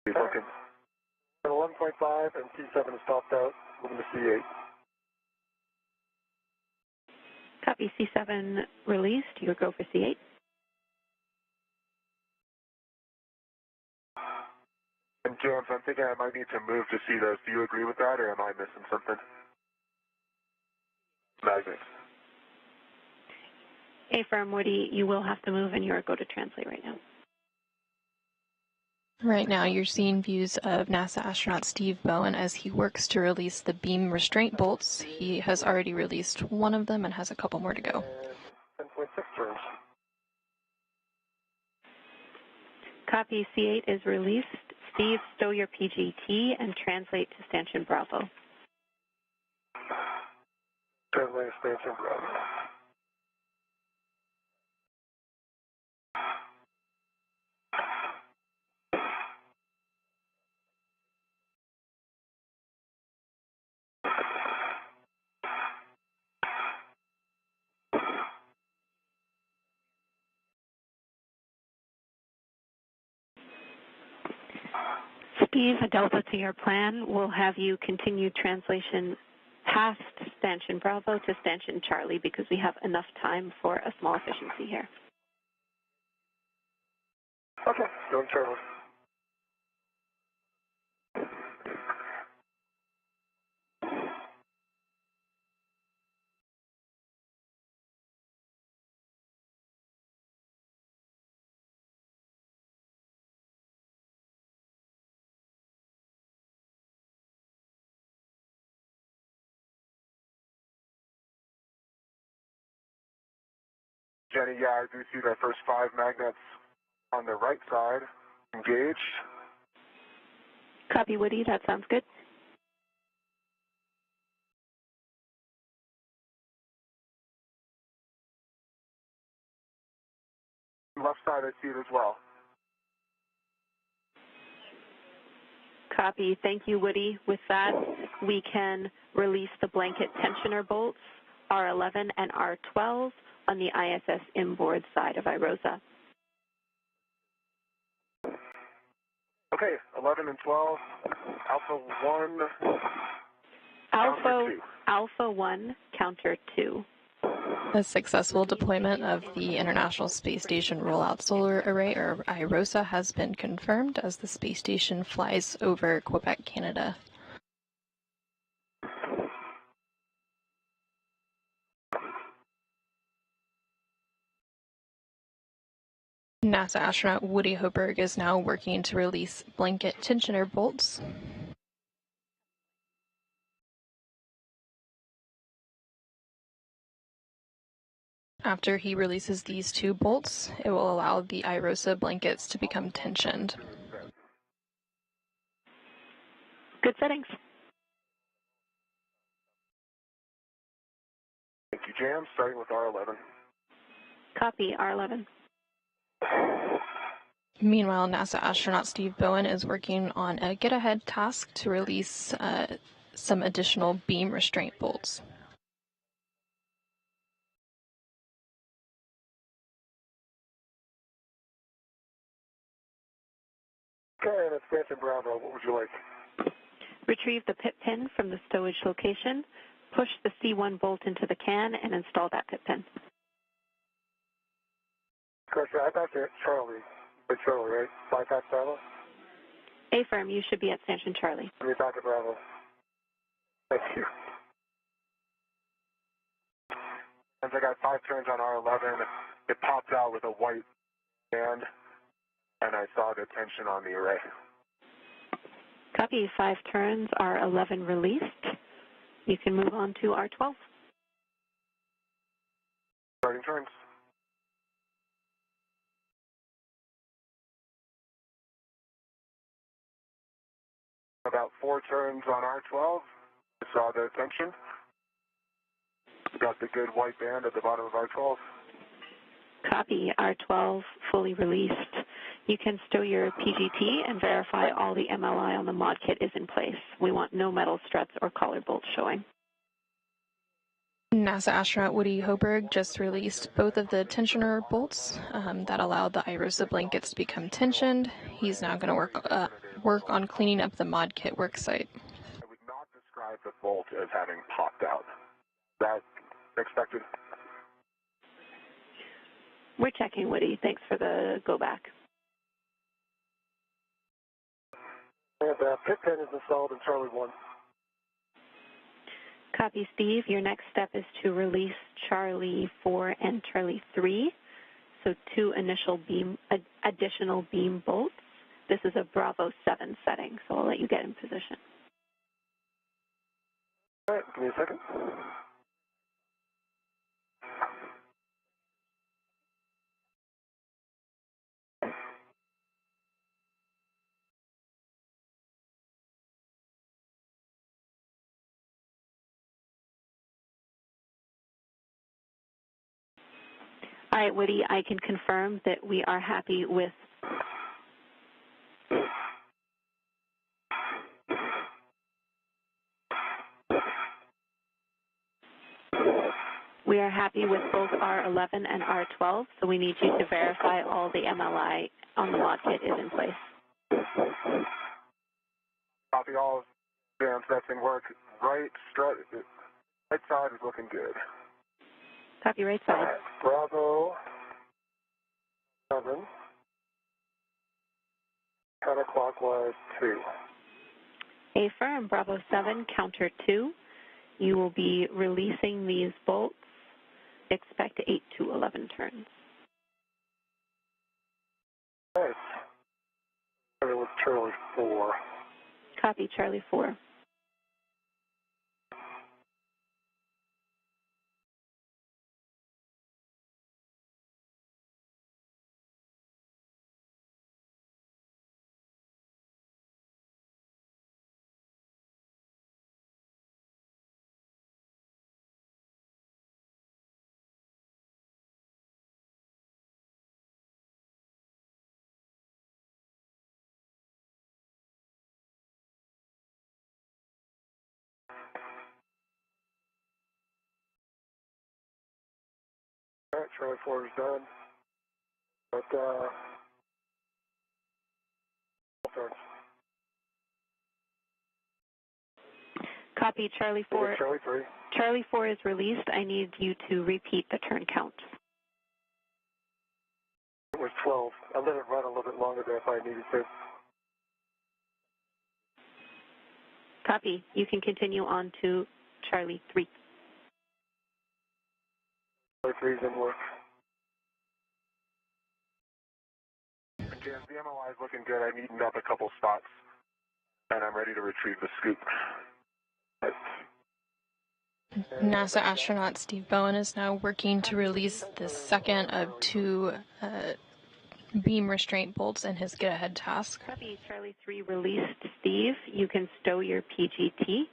He's looking. 11.5 and C7 is topped out, moving to C8. Copy C7 released, you go for C8. And James, I'm thinking I might need to move to see those. Do you agree with that, or am I missing something? Magnets. Affirm, Woody, you will have to move and you're go to translate right now. Right now, you're seeing views of NASA astronaut Steve Bowen as he works to release the beam restraint bolts. He has already released one of them and has a couple more to go. 10.6 turns. Copy C8 is released. Steve, stow your PGT and translate to stanchion Bravo. Translate expansion, Bravo. Steve, a delta to your plan. We'll have you continue translation past stanchion Bravo to stanchion Charlie because we have enough time for a small efficiency here. Okay, going Charlie. Jenny, yeah, I do see the first 5 magnets on the right side engaged. Copy, Woody. That sounds good. Left side, I see it as well. Copy. Thank you, Woody. With that, we can release the blanket tensioner bolts, R11 and R12, on the ISS inboard side of IROSA. Okay, 11 and 12, Alpha 1, counter 2. Alpha 1, counter 2. A successful deployment of the International Space Station Rollout Solar Array, or IROSA, has been confirmed as the space station flies over Quebec, Canada. NASA astronaut Woody Hoberg is now working to release blanket tensioner bolts. After he releases these 2 bolts, it will allow the IROSA blankets to become tensioned. Good settings. Thank you, Jam. Starting with R11. Copy, R11. Meanwhile, NASA astronaut Steve Bowen is working on a get-ahead task to release some additional beam restraint bolts. Okay, and expansion Bravo, what would you like? Retrieve the pit pin from the stowage location, push the C1 bolt into the can, and install that pit pin. Correct, I thought you're Charlie. It's Charlie, right? Bypass Bravo? Affirm, you should be at Station Charlie. You're back at Bravo. Thank you. Since I got 5 turns on R11, it popped out with a white band, and I saw the tension on the array. Copy, 5 turns, R11 released. You can move on to R12. Starting turns. About 4 turns on R12, I saw the tension. Got the good white band at the bottom of R12. Copy, R12 fully released. You can stow your PGT and verify all the MLI on the mod kit is in place. We want no metal struts or collar bolts showing. NASA astronaut Woody Hoberg just released both of the tensioner bolts that allowed the IROSA blankets to become tensioned. He's now going to work on cleaning up the mod kit worksite. I would not describe the bolt as having popped out. That expected? We're checking, Woody. Thanks for the go back. And pit pin is installed in Charlie 1. Copy, Steve. Your next step is to release Charlie 4 and Charlie 3. So 2 additional beam bolts. This is a Bravo 7 setting, so I'll let you get in position. All right, give me a second. All right, Woody, I can confirm that we are happy with both R11 and R12, so we need you to verify all the MLI on the mod kit is in place. Copy all. Jam, that's in work. Right side is looking good. Copy, right side. Bravo 7. Counterclockwise 2. Affirm, Bravo 7, counter 2. You will be releasing these bolts. Expect 8 to 11 turns. Nice. Starting with Charlie 4. Copy, Charlie 4. All right, Charlie 4 is done. But, turns. Copy, Charlie 4. Charlie 3. Charlie 4 is released. I need you to repeat the turn count. It was 12. I let it run a little bit longer than if I needed to. Copy. You can continue on to Charlie 3. Charlie 3 is in work. Jam, the MLI is looking good. I neatened up a couple spots, and I'm ready to retrieve the scoop. NASA astronaut Steve Bowen is now working to release the second of 2 beam restraint bolts in his get-ahead task. Copy, Charlie 3 released Steve. You can stow your PGT,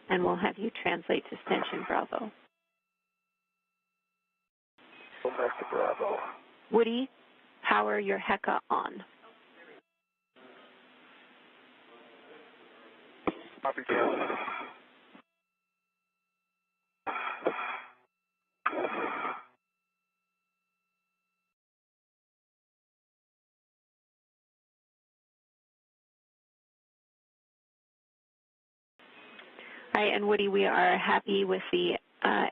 and we'll have you translate to Stanchion Bravo. Go back to Bravo. Woody, power your HECA on. Copy, Charlie. All right, and Woody, we are happy with the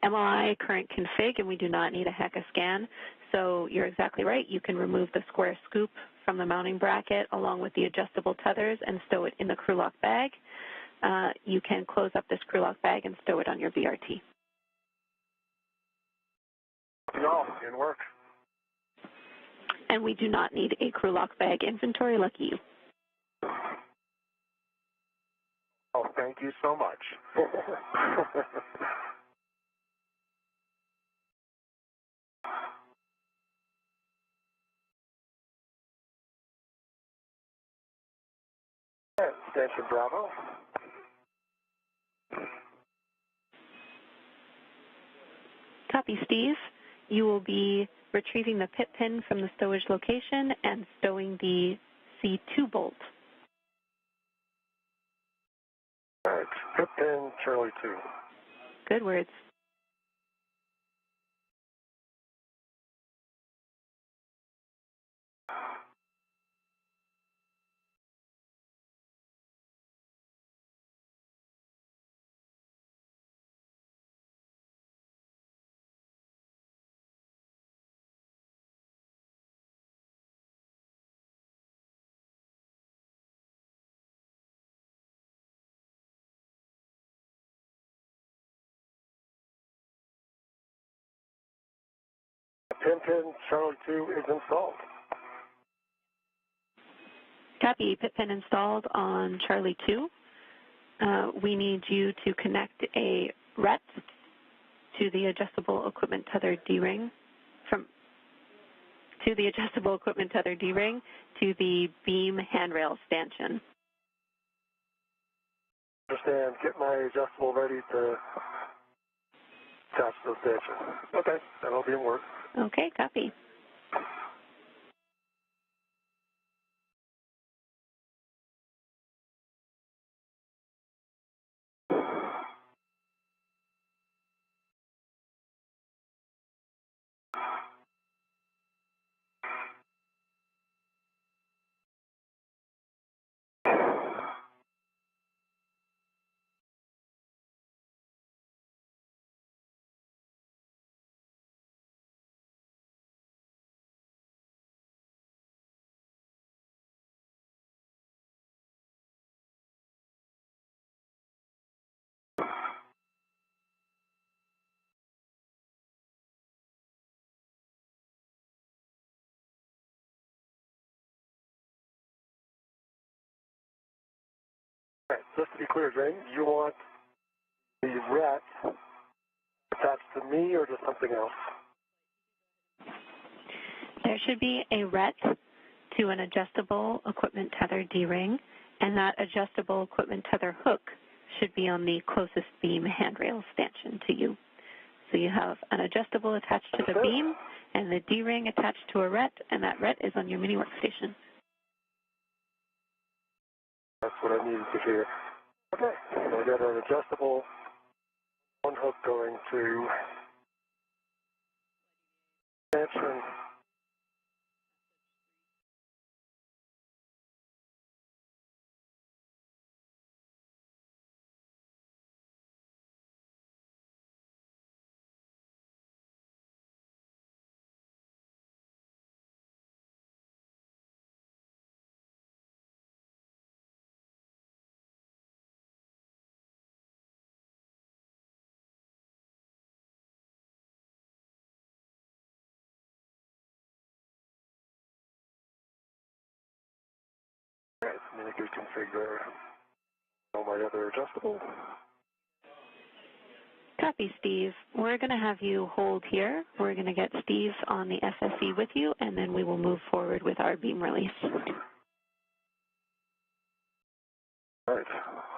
MOI current config, and we do not need a HECA scan. So you're exactly right. You can remove the square scoop from the mounting bracket along with the adjustable tethers and stow it in the crew lock bag. You can close up this crew lock bag and stow it on your VRT. No, in work. And we do not need a crew lock bag inventory. Lucky you. Oh, thank you so much. Stanchion Bravo. Copy, Steve. You will be retrieving the pit pin from the stowage location and stowing the C2 bolt. All right, pit pin, Charlie 2. Good words. Pin, Charlie 2 is installed. Copy, pit pin installed on Charlie 2. We need you to connect a RET to the adjustable equipment tether D-ring to the beam handrail stanchion. Understand, get my adjustable ready to attach to the stanchion. Okay, that'll be in work. Okay, copy. All right, just to be clear, Jane, you want the RET attached to me or to something else? There should be a RET to an adjustable equipment tether D-ring, and that adjustable equipment tether hook should be on the closest beam handrail stanchion to you. So you have an adjustable attached to the beam and the D-ring attached to a RET, and that RET is on your mini workstation. That's what I needed to hear. Okay, so I got an adjustable one hook going to stanchion. All right, I'm going to configure all my other adjustable. Copy, Steve. We're going to have you hold here. We're going to get Steve on the SSE with you, and then we will move forward with our beam release. All right.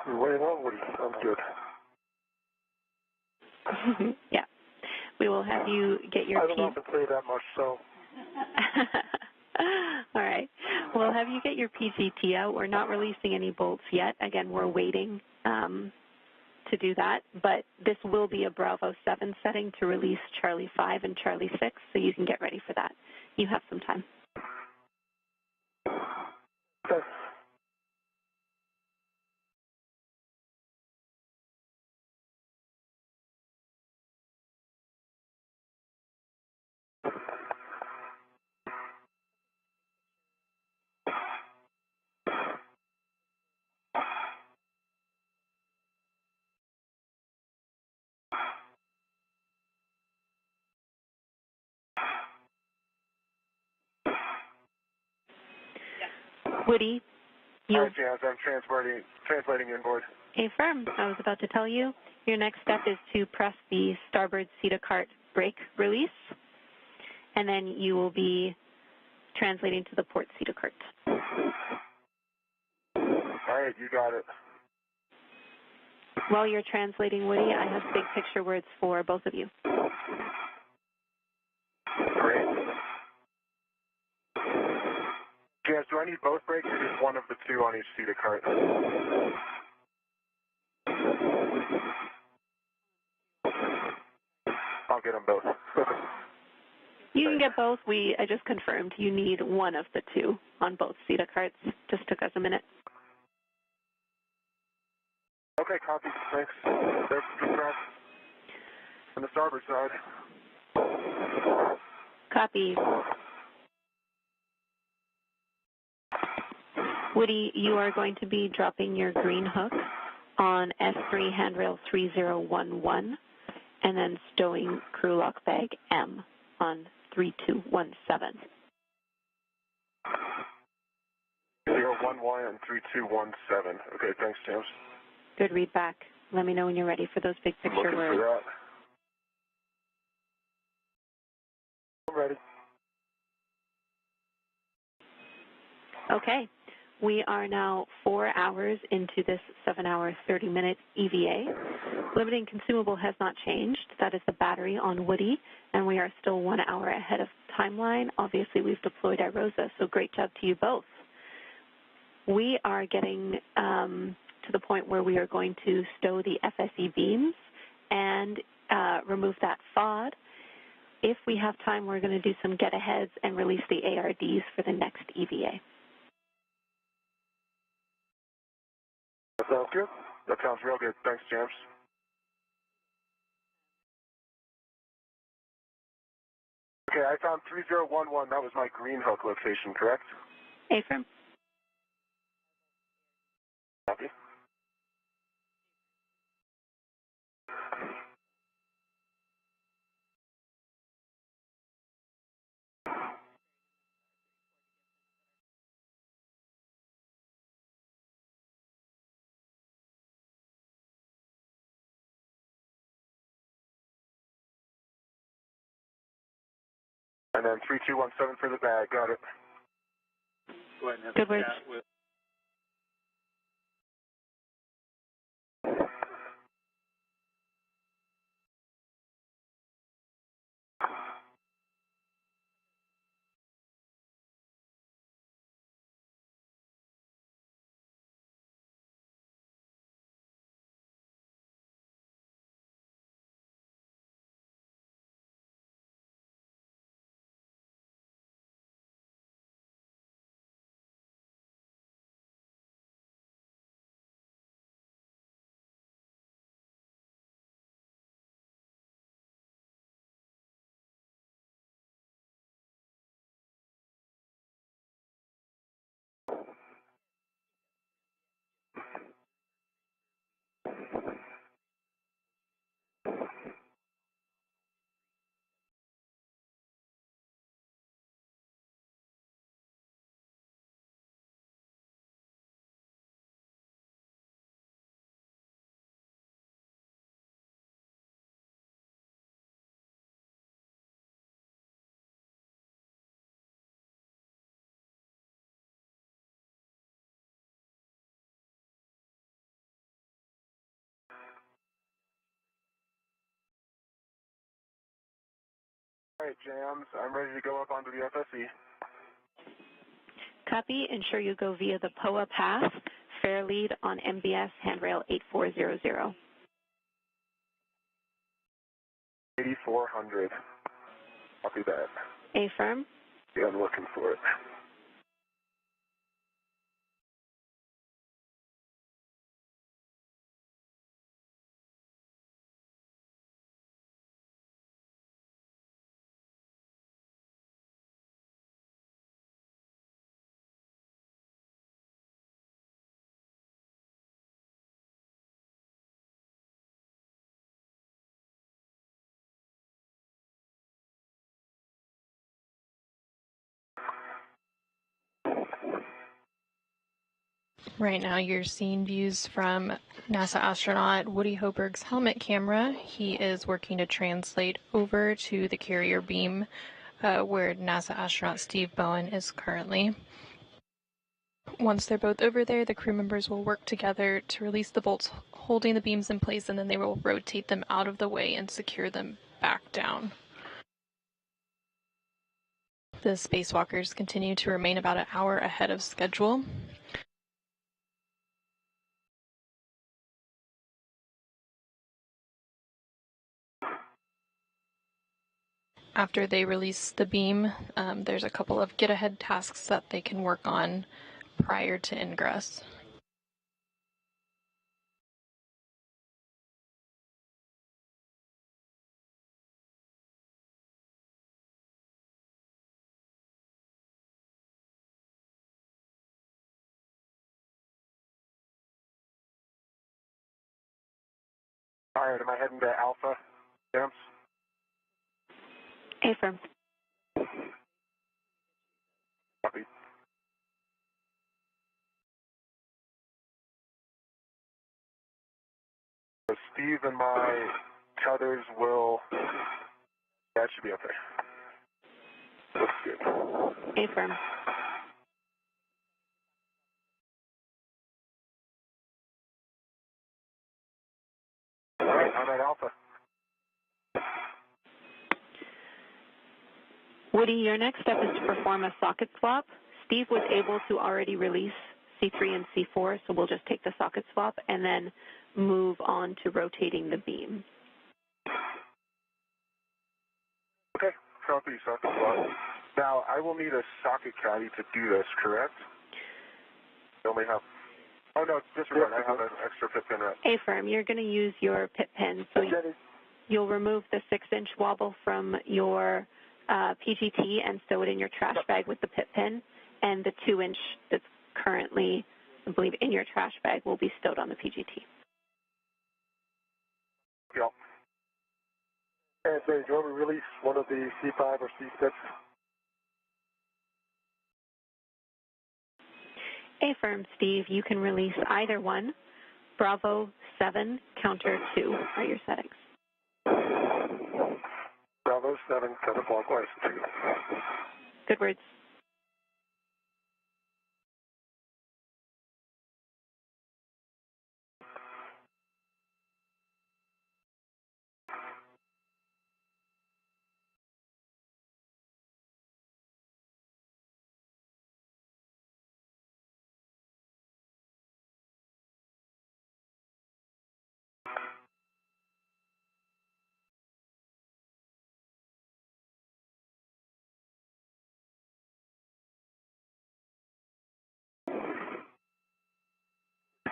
We're waiting on Woody. Sounds good. Yeah. We will have you get your I don't know if I play that much, so. All right. We'll have you get your PGT out. We're not releasing any bolts yet. Again, we're waiting to do that, but this will be a Bravo 7 setting to release Charlie 5 and Charlie 6, so you can get ready for that. You have some time. Okay. Woody, you... Hi, Jazz. I'm translating inboard. Affirm. I was about to tell you, your next step is to press the starboard CETA cart brake release, and then you will be translating to the port CETA cart. All right, you got it. While you're translating, Woody, I have big picture words for both of you. Great. Jazz, do I need both brakes or just one of the two on each CETA cart? I'll get them both. You can get both. I just confirmed you need one of the two on both CETA carts. Just took us a minute. Okay, copy. Thanks. There's good crack on the starboard side. Copy. Woody, you are going to be dropping your green hook on S3 handrail 3011 and then stowing crew lock bag M on 3217. 011 and 3217. Okay, thanks, James. Good read back. Let me know when you're ready for those big picture Looking words. for that. I'm ready. Okay. We are now 4 hours into this 7-hour, 30-minute EVA. Limiting consumable has not changed. That is the battery on Woody, and we are still 1 hour ahead of timeline. Obviously, we've deployed IROSA, so great job to you both. We are getting to the point where we are going to stow the FSE beams and remove that FOD. If we have time, we're going to do some get-aheads and release the ARDs for the next EVA. That sounds good. That sounds real good. Thanks, James. Okay, I found 3011. That was my green hook location, correct? Affirm. Copy. And then 3217 for the bag. Got it. Go ahead and have Good a words. chat with All right, Jams, I'm ready to go up onto the FSE. Copy. Ensure you go via the POA path, fair lead on MBS handrail 8400. 8400. Copy that. Affirm. Yeah, I'm looking for it. Right now you're seeing views from NASA astronaut Woody Hoberg's helmet camera. He is working to translate over to the carrier beam where NASA astronaut Steve Bowen is currently. Once they're both over there, the crew members will work together to release the bolts holding the beams in place, and then they will rotate them out of the way and secure them back down. The spacewalkers continue to remain about an hour ahead of schedule. After they release the beam, there's a couple of get-ahead tasks that they can work on prior to ingress. All right, am I heading to Alpha, Jams? Affirm. Copy. So Steve and my tethers will... That should be okay. Looks good. Affirm. All right, I'm at Alpha. Woody, your next step is to perform a socket swap. Steve was able to already release C3 and C4, so we'll just take the socket swap and then move on to rotating the beam. Okay, copy, socket swap. Now, I will need a socket caddy to do this, correct? I only have... Oh, no, disregard. I have an extra pit pin wrap. Affirm. You're going to use your pit pin, so you'll remove the 6-inch wobble from your PGT and sew it in your trash bag with the pit pin, and the 2-inch that's currently, I believe, in your trash bag will be stowed on the PGT. Yep. And so, do you want me to release one of the C5 or C6? Affirm, Steve. You can release either one. Bravo 7, counter 2 are your settings. Bravo 7, counterclockwise 2. Good words.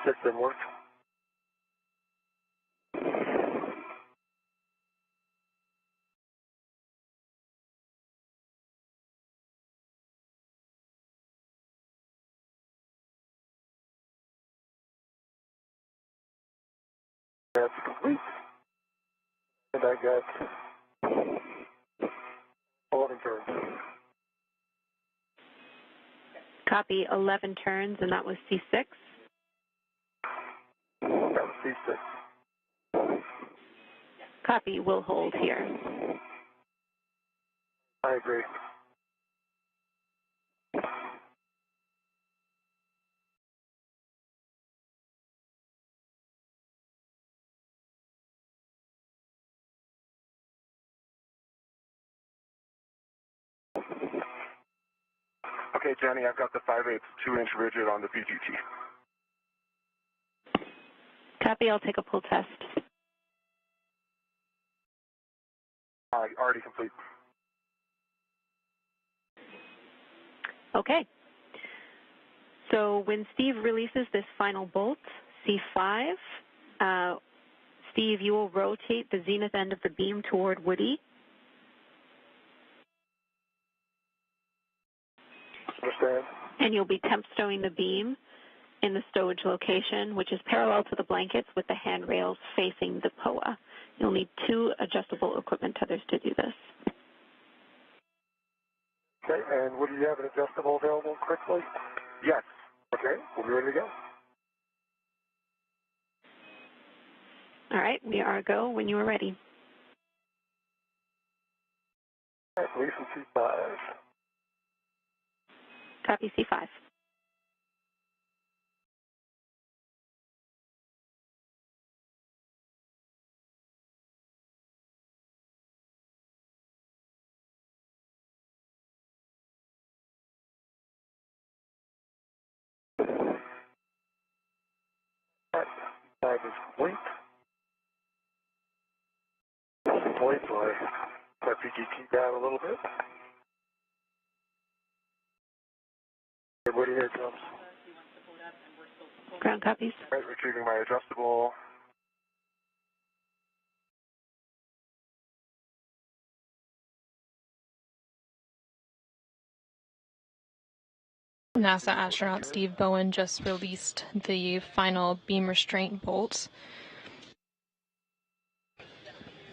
C6 didn't work. That's complete. And I got 11 turns. Copy 11 turns, and that was C6. That was C6. Copy, we'll hold here. I agree. Okay, Jenny, I've got the 5/8 2-inch rigid on the PGT. Copy, I'll take a pull test. Already complete. Okay. So when Steve releases this final bolt, C5, Steve, you will rotate the zenith end of the beam toward Woody. Understand. And you'll be temp stowing the beam in the stowage location, which is parallel to the blankets with the handrails facing the POA. You'll need 2 adjustable equipment tethers to do this. Okay, and would you have an adjustable available quickly? Yes. Okay, we'll be ready to go. All right, we are a go when you are ready. All right, release from C5. Copy C5. All right, 5 is complete. Complete, so I put PGT down a little bit. Everybody here comes. Ground copies. All right, retrieving my adjustable. NASA astronaut Steve Bowen just released the final beam restraint bolt.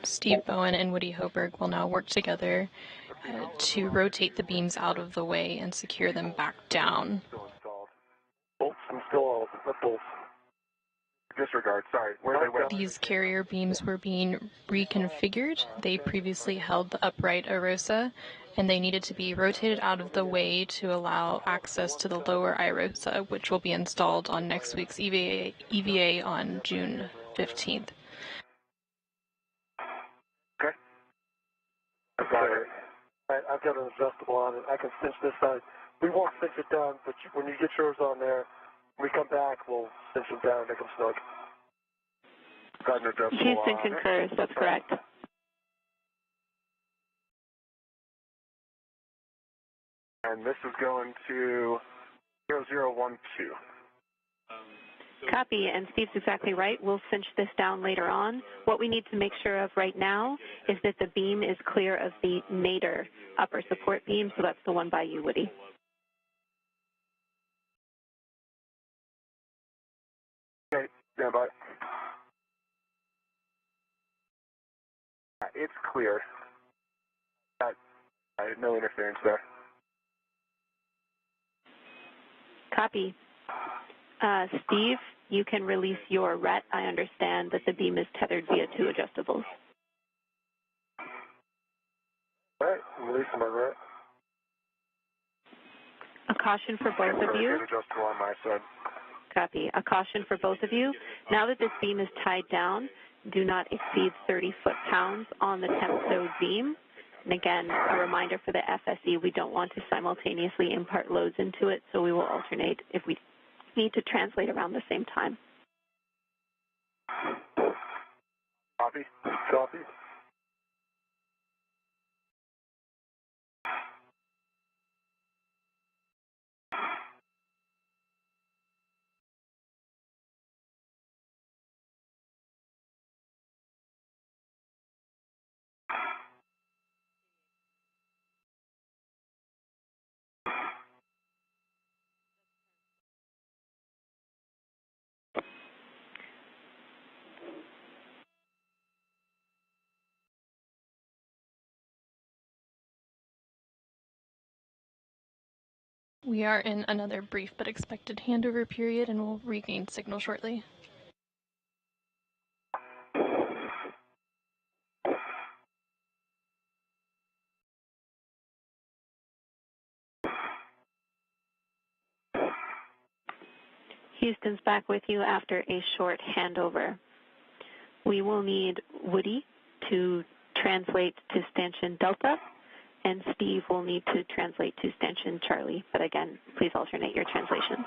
Steve Bowen and Woody Hoberg will now work together to rotate the beams out of the way and secure them back down. Still installed. Bolts installed. What bolts? Disregard, sorry. Where they went. These carrier beams were being reconfigured. They previously held the upright IROSA, and they needed to be rotated out of the way to allow access to the lower IROSA, which will be installed on next week's EVA on June 15th. Okay. I've got it. I've got an adjustable on it. I can cinch this side. We won't cinch it down, but when you get yours on there, when we come back, we'll cinch them down and make them snug. Got an adjustable Houston on concurs, that's correct. And this is going to 0012. Copy, and Steve's exactly right. We'll cinch this down later on. What we need to make sure of right now is that the beam is clear of the nadir upper support beam, so that's the one by you, Woody. Okay, stand by. It's clear. No interference there. Copy. Steve, you can release your RET. I understand that the beam is tethered via 2 adjustables. All right, releasing my RET. A caution for both of you. Adjustable on my side. Copy. A caution for both of you. Now that this beam is tied down, do not exceed 30 foot-pounds on the temp stowed beam. And again, a reminder for the FSE, we don't want to simultaneously impart loads into it, so we will alternate if we need to translate around the same time. Copy. Copy. We are in another brief but expected handover period and will regain signal shortly. Houston's back with you after a short handover. We will need Woody to translate to stanchion Delta and Steve will need to translate to Stanchion Charlie, but again, please alternate your translations.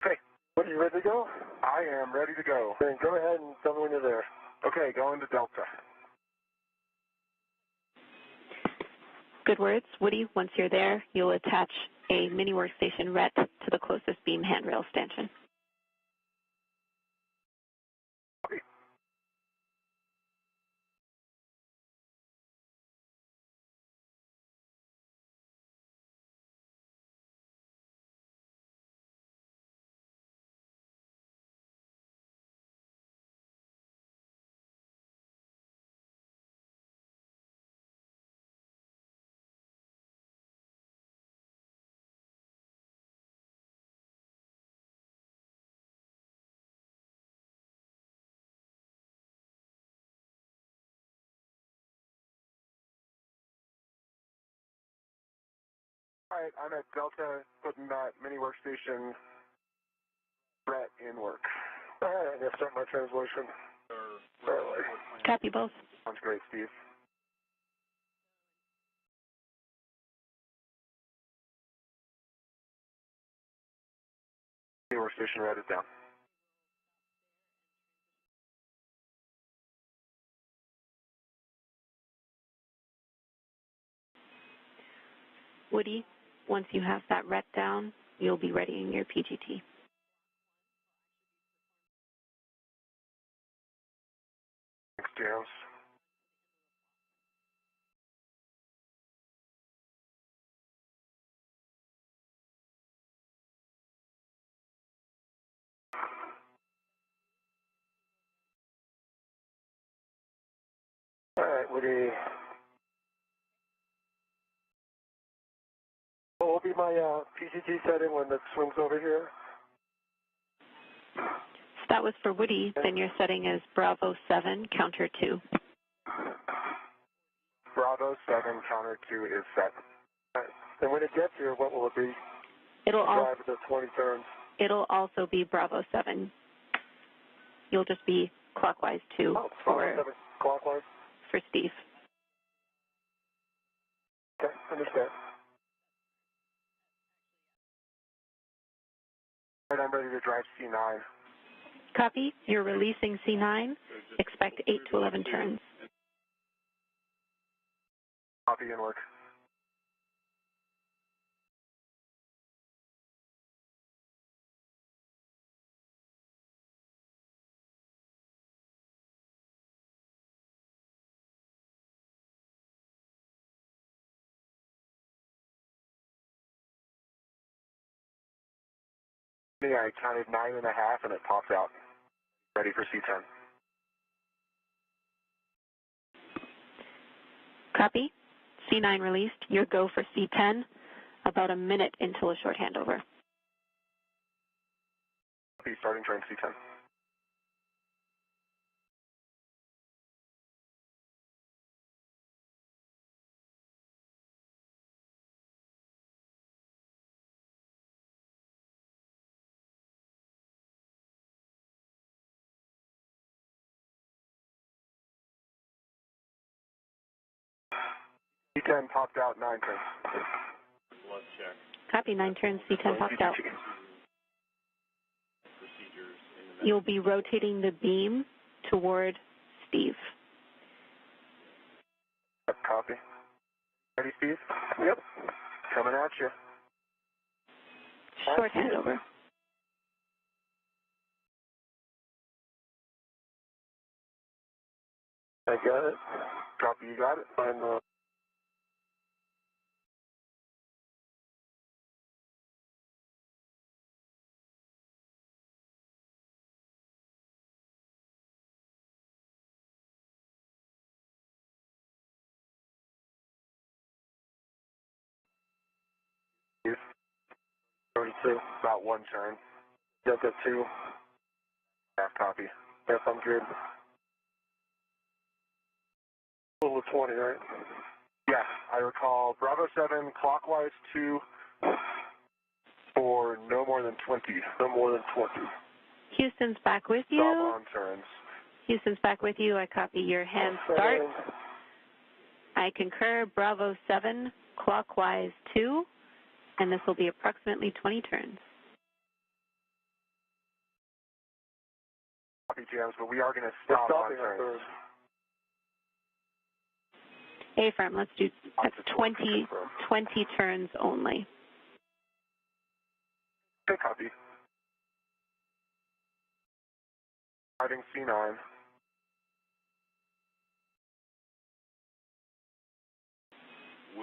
Okay. What, are you ready to go? I am ready to go. Then go ahead and tell me when you're there. Okay, going to Delta. Good words. Woody, once you're there, you'll attach a mini workstation RET to the closest beam handrail stanchion. All right, I'm at Delta, putting that mini workstation RET in work. All right, I'm going to start my translation. Copy both. Sounds great, Steve. Mini workstation RET is down. Woody, once you have that RET down, you'll be readying your PGT. Thanks, James. All right, Woody. What will be my PGT setting when it swings over here? So that was for Woody, then your setting is Bravo 7, counter 2. Bravo 7, counter 2 is set. All right. And when it gets here, what will it be? It'll drive the 20 turns. It'll also be Bravo 7. You'll just be clockwise 2 Bravo 7 clockwise? for Steve. Okay, understand. All right, I'm ready to drive C9. Copy. You're releasing C9. Expect 8 to 11 turns. Copy and work. I counted 9.5 and it pops out. Ready for C10. Copy. C9 released. Your go for C10. About a minute until a short handover. Copy, starting turn C10. C10 popped out 9 turns. Copy. 9 turns. C10 popped out. You'll be rotating the beam toward Steve. Copy. Ready, Steve? Yep. Coming at you. Short handover. I got it. Copy, you got it? I'm Steve? 32. About 1 turn. Delta 2. Half copy. Yes, I'm good. Total 20, right? Yeah, I recall Bravo 7, clockwise 2 for no more than 20. No more than 20. Houston's back with you. Stop on turns. Houston's back with you. I copy your hand start. I concur, Bravo 7, clockwise 2, and this will be approximately 20 turns. Copy, James, but we are going to stop on turns. A-firm, let's do, that's 20 turns only. Okay, copy. Starting C9.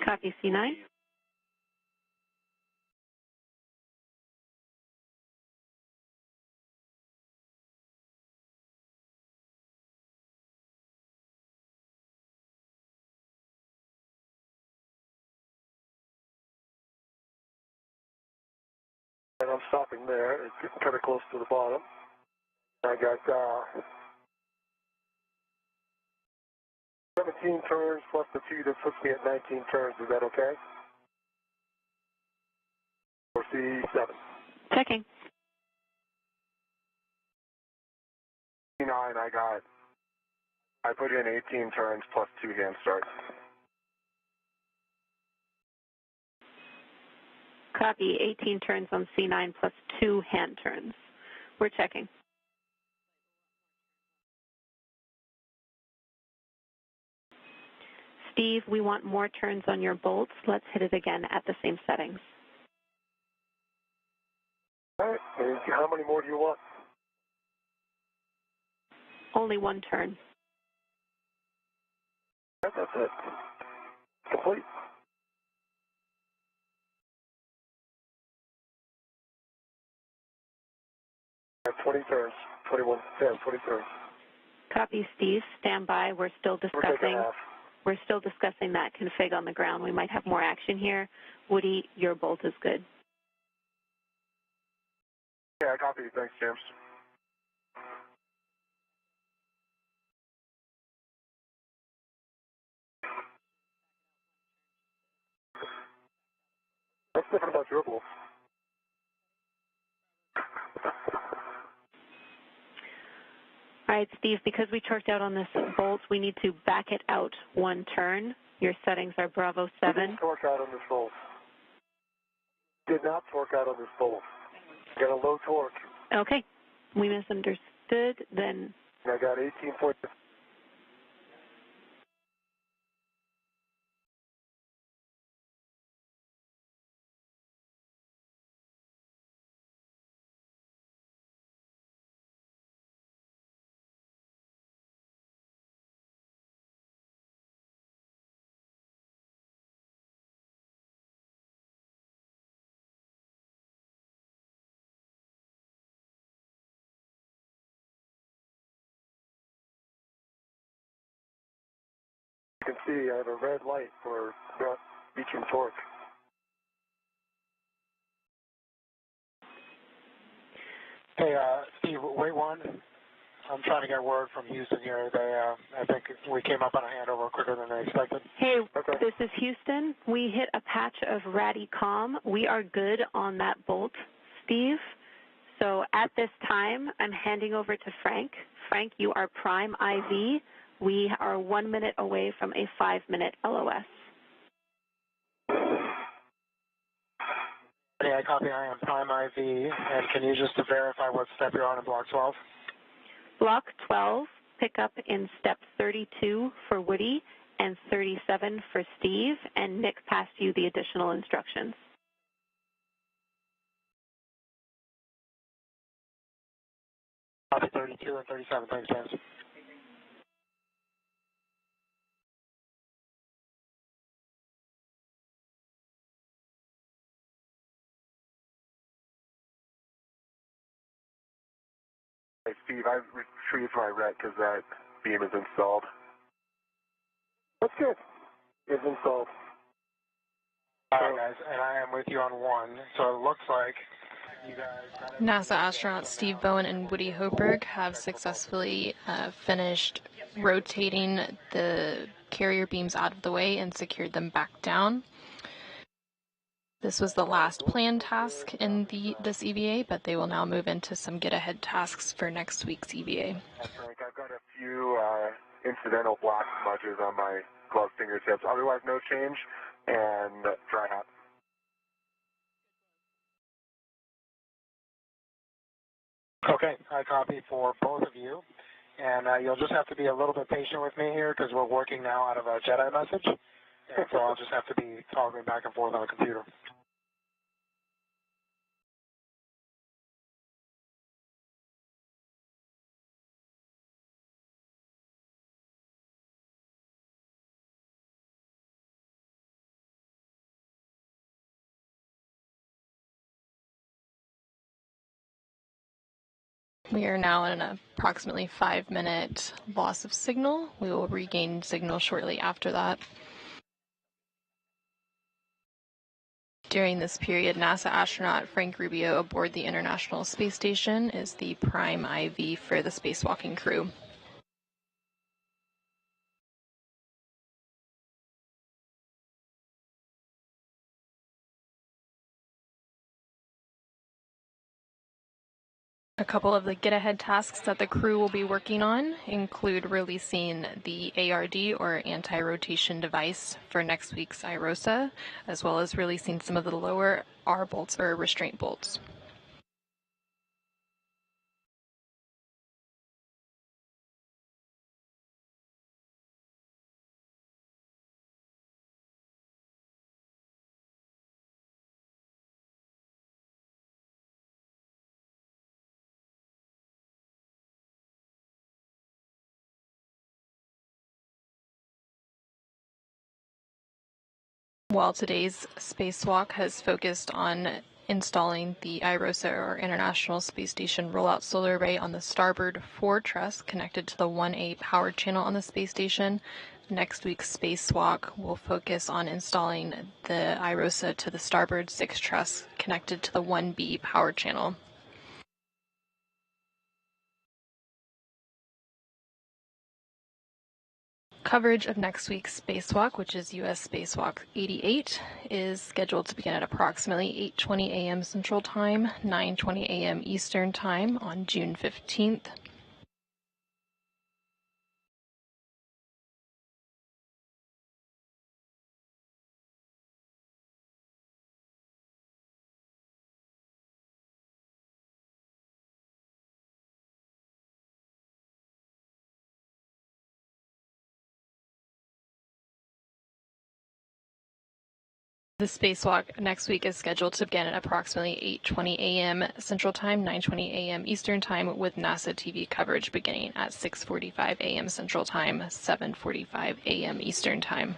Copy C9. And I'm stopping there. It's getting kind of close to the bottom. I got 17 turns plus the 2 that puts me at 19 turns. Is that okay? Or C7? Checking. C9, I put in 18 turns plus 2 hand starts. Copy, 18 turns on C9 plus 2 hand turns. We're checking. Steve, we want more turns on your bolts. Let's hit it again at the same settings. All right. And how many more do you want? Only 1 turn. That's it. Complete. I have 20 turns. 21. Yeah, 20 turns. Copy, Steve. Stand by. We're still discussing that config on the ground. We might have more action here. Woody, your bolt is good. Yeah, I copy. Thanks, James. What's different about your bolt? All right, Steve, because we torqued out on this bolt, we need to back it out 1 turn. Your settings are Bravo 7. You didn't torque out on this bolt. Did not torque out on this bolt. Got a low torque. Okay. We misunderstood. Then I got 18 points. You can see I have a red light for not reaching torque. Hey, Steve, wait one. I'm trying to get word from Houston here. I think we came up on a handover quicker than they expected. hey, Okay. this is Houston. We hit a patch of Radicom. We are good on that bolt, Steve. So at this time, I'm handing over to Frank. Frank, you are prime IV. We are 1 minute away from a 5-minute LOS. Hey, I copy. I am prime IV. And can you just verify what step you're on in block 12? Block 12, pick up in step 32 for Woody and 37 for Steve, and Nick passed you the additional instructions. Copy 32 and 37. Thanks, James. Hey, Steve, I've retrieved my ret because that beam is installed. That's good. It's installed. All right, guys, and I am with you on 1. So it looks like you guys... NASA astronauts Steve Bowen and Woody Hoberg have successfully finished rotating the carrier beams out of the way and secured them back down. This was the last planned task in this EVA, but they will now move into some get-ahead tasks for next week's EVA. Frank, I've got a few few incidental black smudges on my glove fingertips. Otherwise, no change, and dry hot. Okay, I copy for both of you. And you'll just have to be a little bit patient with me here because we're working now out of a Jedi message. And so I'll just have to be toggling back and forth on the computer. We are now in an approximately 5-minute loss of signal. We will regain signal shortly after that. During this period, NASA astronaut Frank Rubio aboard the International Space Station is the prime IV for the spacewalking crew. A couple of the get-ahead tasks that the crew will be working on include releasing the ARD, or anti-rotation device, for next week's IROSA, as well as releasing some of the lower R bolts, or restraint bolts. While today's spacewalk has focused on installing the IROSA, or International Space Station Rollout Solar Array, on the starboard 4 truss connected to the 1A power channel on the space station, next week's spacewalk will focus on installing the IROSA to the starboard 6 truss connected to the 1B power channel. Coverage of next week's spacewalk, which is US Spacewalk 88, is scheduled to begin at approximately 8:20 a.m. Central Time, 9:20 a.m. Eastern Time on June 15th. The spacewalk next week is scheduled to begin at approximately 8:20 a.m. Central Time, 9:20 a.m. Eastern Time, with NASA TV coverage beginning at 6:45 a.m. Central Time, 7:45 a.m. Eastern Time.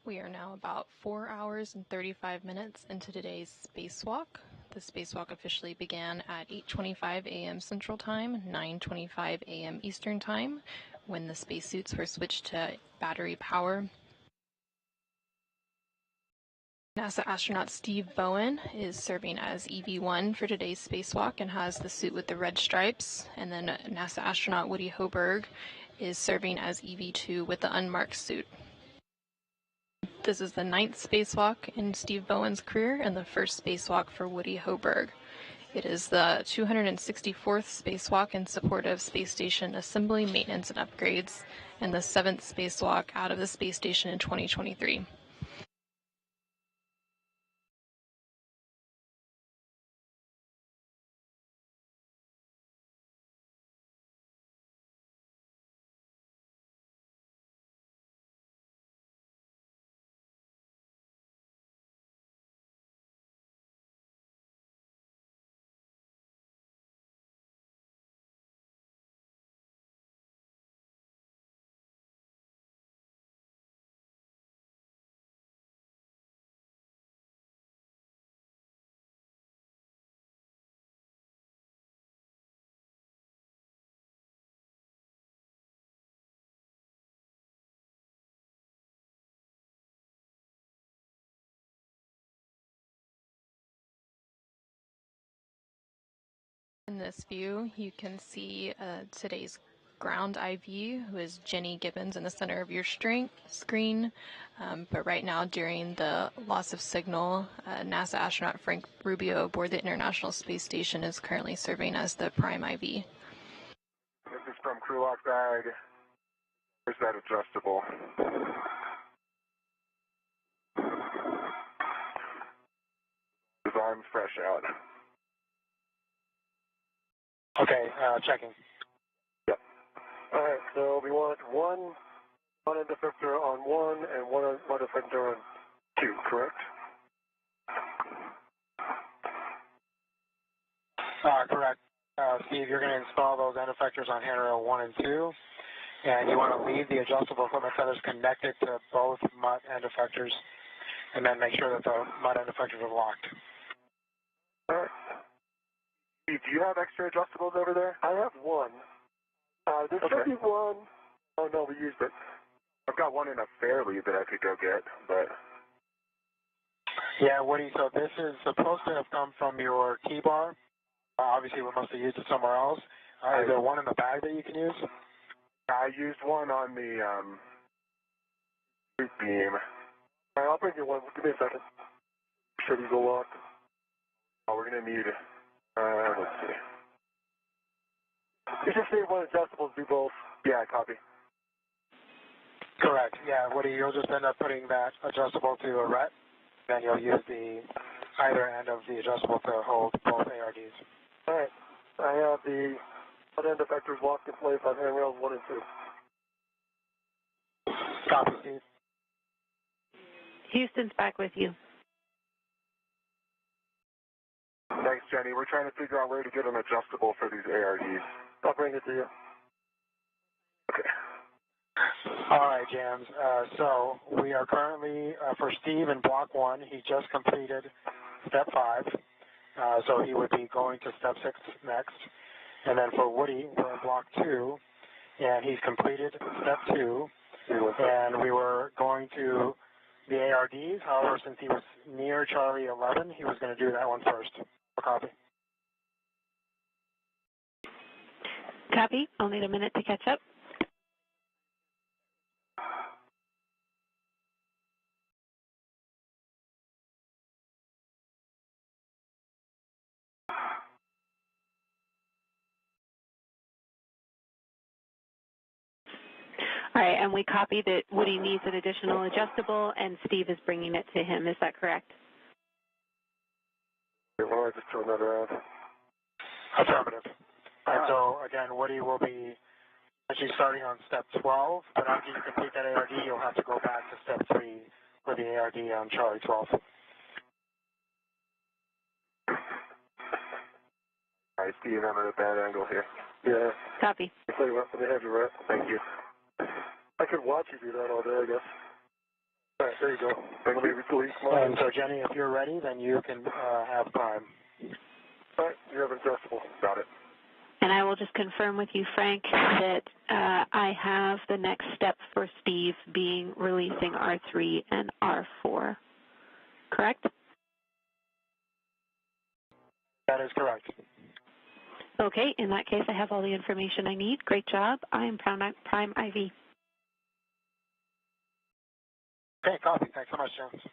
We are now about 4 hours and 35 minutes into today's spacewalk. The spacewalk officially began at 8:25 a.m. Central Time, 9:25 a.m. Eastern Time, when the spacesuits were switched to battery power. NASA astronaut Steve Bowen is serving as EV1 for today's spacewalk and has the suit with the red stripes. And then NASA astronaut Woody Hoberg is serving as EV2 with the unmarked suit. This is the 9th spacewalk in Steve Bowen's career and the first spacewalk for Woody Hoberg. It is the 264th spacewalk in support of space station assembly, maintenance, and upgrades, and the 7th spacewalk out of the space station in 2023. In this view, you can see today's ground IV, who is Jenny Gibbons, in the center of your screen. But right now, during the loss of signal, NASA astronaut Frank Rubio aboard the International Space Station is currently serving as the prime IV. This is from crew lock bag. Where's that adjustable? His arm's fresh out. Okay, checking. Yep. All right, so we want one end effector on 1 and one effector on 2, correct? Correct. Steve, you're going to install those end effectors on handrail 1 and 2, and you want to leave the adjustable equipment feathers connected to both MUT end effectors, and then make sure that the MUT end effectors are locked. All right. Steve, do you have extra adjustables over there? I have one. There should be one. Oh, no, we used it. I've got one in a Fairlead that I could go get, but... Yeah, Woody, so this is supposed to have come from your T-bar. Obviously, we must have used it somewhere else. Is there one in the bag that you can use? I used one on the root beam. All right, I'll bring you one. Give me a second. Should you go locked? Oh, we're going to need... let's see. You just need one adjustable to do both. Yeah, copy. Correct. Yeah, Woody, you'll just end up putting that adjustable to a RET, then you'll use the either end of the adjustable to hold both ARDs. All right. I have the front end effectors locked in place on handrails 1 and 2. Copy, Steve. Houston's back with you. Thanks, Jenny. We're trying to figure out where to get an adjustable for these ARDs. I'll bring it to you. Okay. All right, Jams. So we are currently, for Steve in Block 1, he just completed Step 5. So he would be going to Step 6 next. And then for Woody, we're in Block 2, and he's completed Step 2. And we were going to the ARDs. However, since he was near Charlie 11, he was going to do that one first. Copy. Copy. I'll need a minute to catch up. All right, and we copied that Woody needs an additional adjustable, and Steve is bringing it to him. Is that correct? Why don't I just turn that around? Affirmative. And so, again, Woody will be actually starting on Step 12, but after you complete that ARD, you'll have to go back to Step 3 for the ARD on Charlie 12. All right, Steve, I'm at a bad angle here. Yeah. Copy. So you want me to have you right? Thank you. I could watch you do that all day, I guess. All right, there you go. Thank you. Release mine. And so, Jenny, if you're ready, then you can have prime. All right, you have adjustable. Got it. And I will just confirm with you, Frank, that I have the next step for Steve being releasing R3 and R4. Correct? That is correct. Okay, in that case, I have all the information I need. Great job. I am Prime IV. Okay, copy. Thanks so much, James.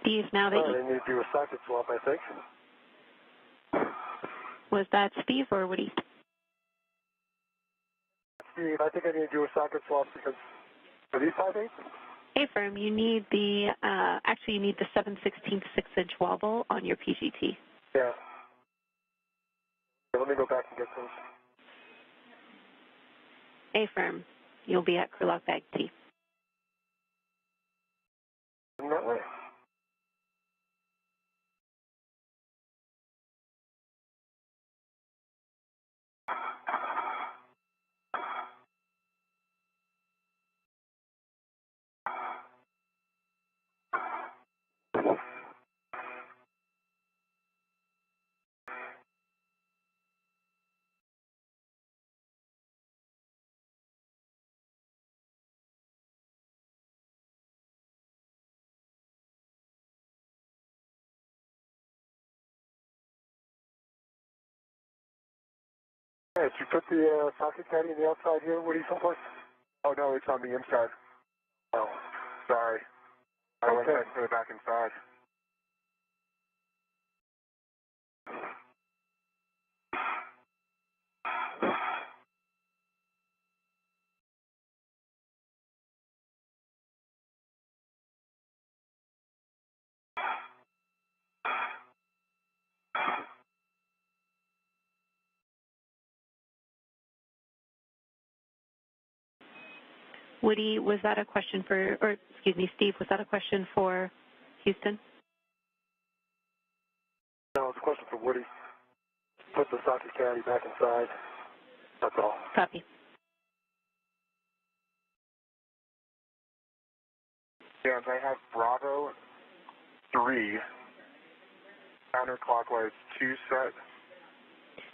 Steve, now that I need to do a socket swap, I think. was that Steve or Woody? Steve, I think I need to do a socket swap because for these 5/8? Hey, firm, you need the, actually you need the 7/16 6-inch wobble on your PGT. Yeah. Let me go back and get those. Hey, firm, you'll be at crew lock bag T. That way. Did you put the socket caddy on the outside here, Woody, someplace? Oh, no, it's on the inside. Oh. Sorry. I went ahead and put it back inside. Woody, was that a question for, or excuse me, Steve, was that a question for Houston? No, it's a question for Woody. Put the socket caddy back inside. That's all. Copy. And I have Bravo 3 counterclockwise 2 set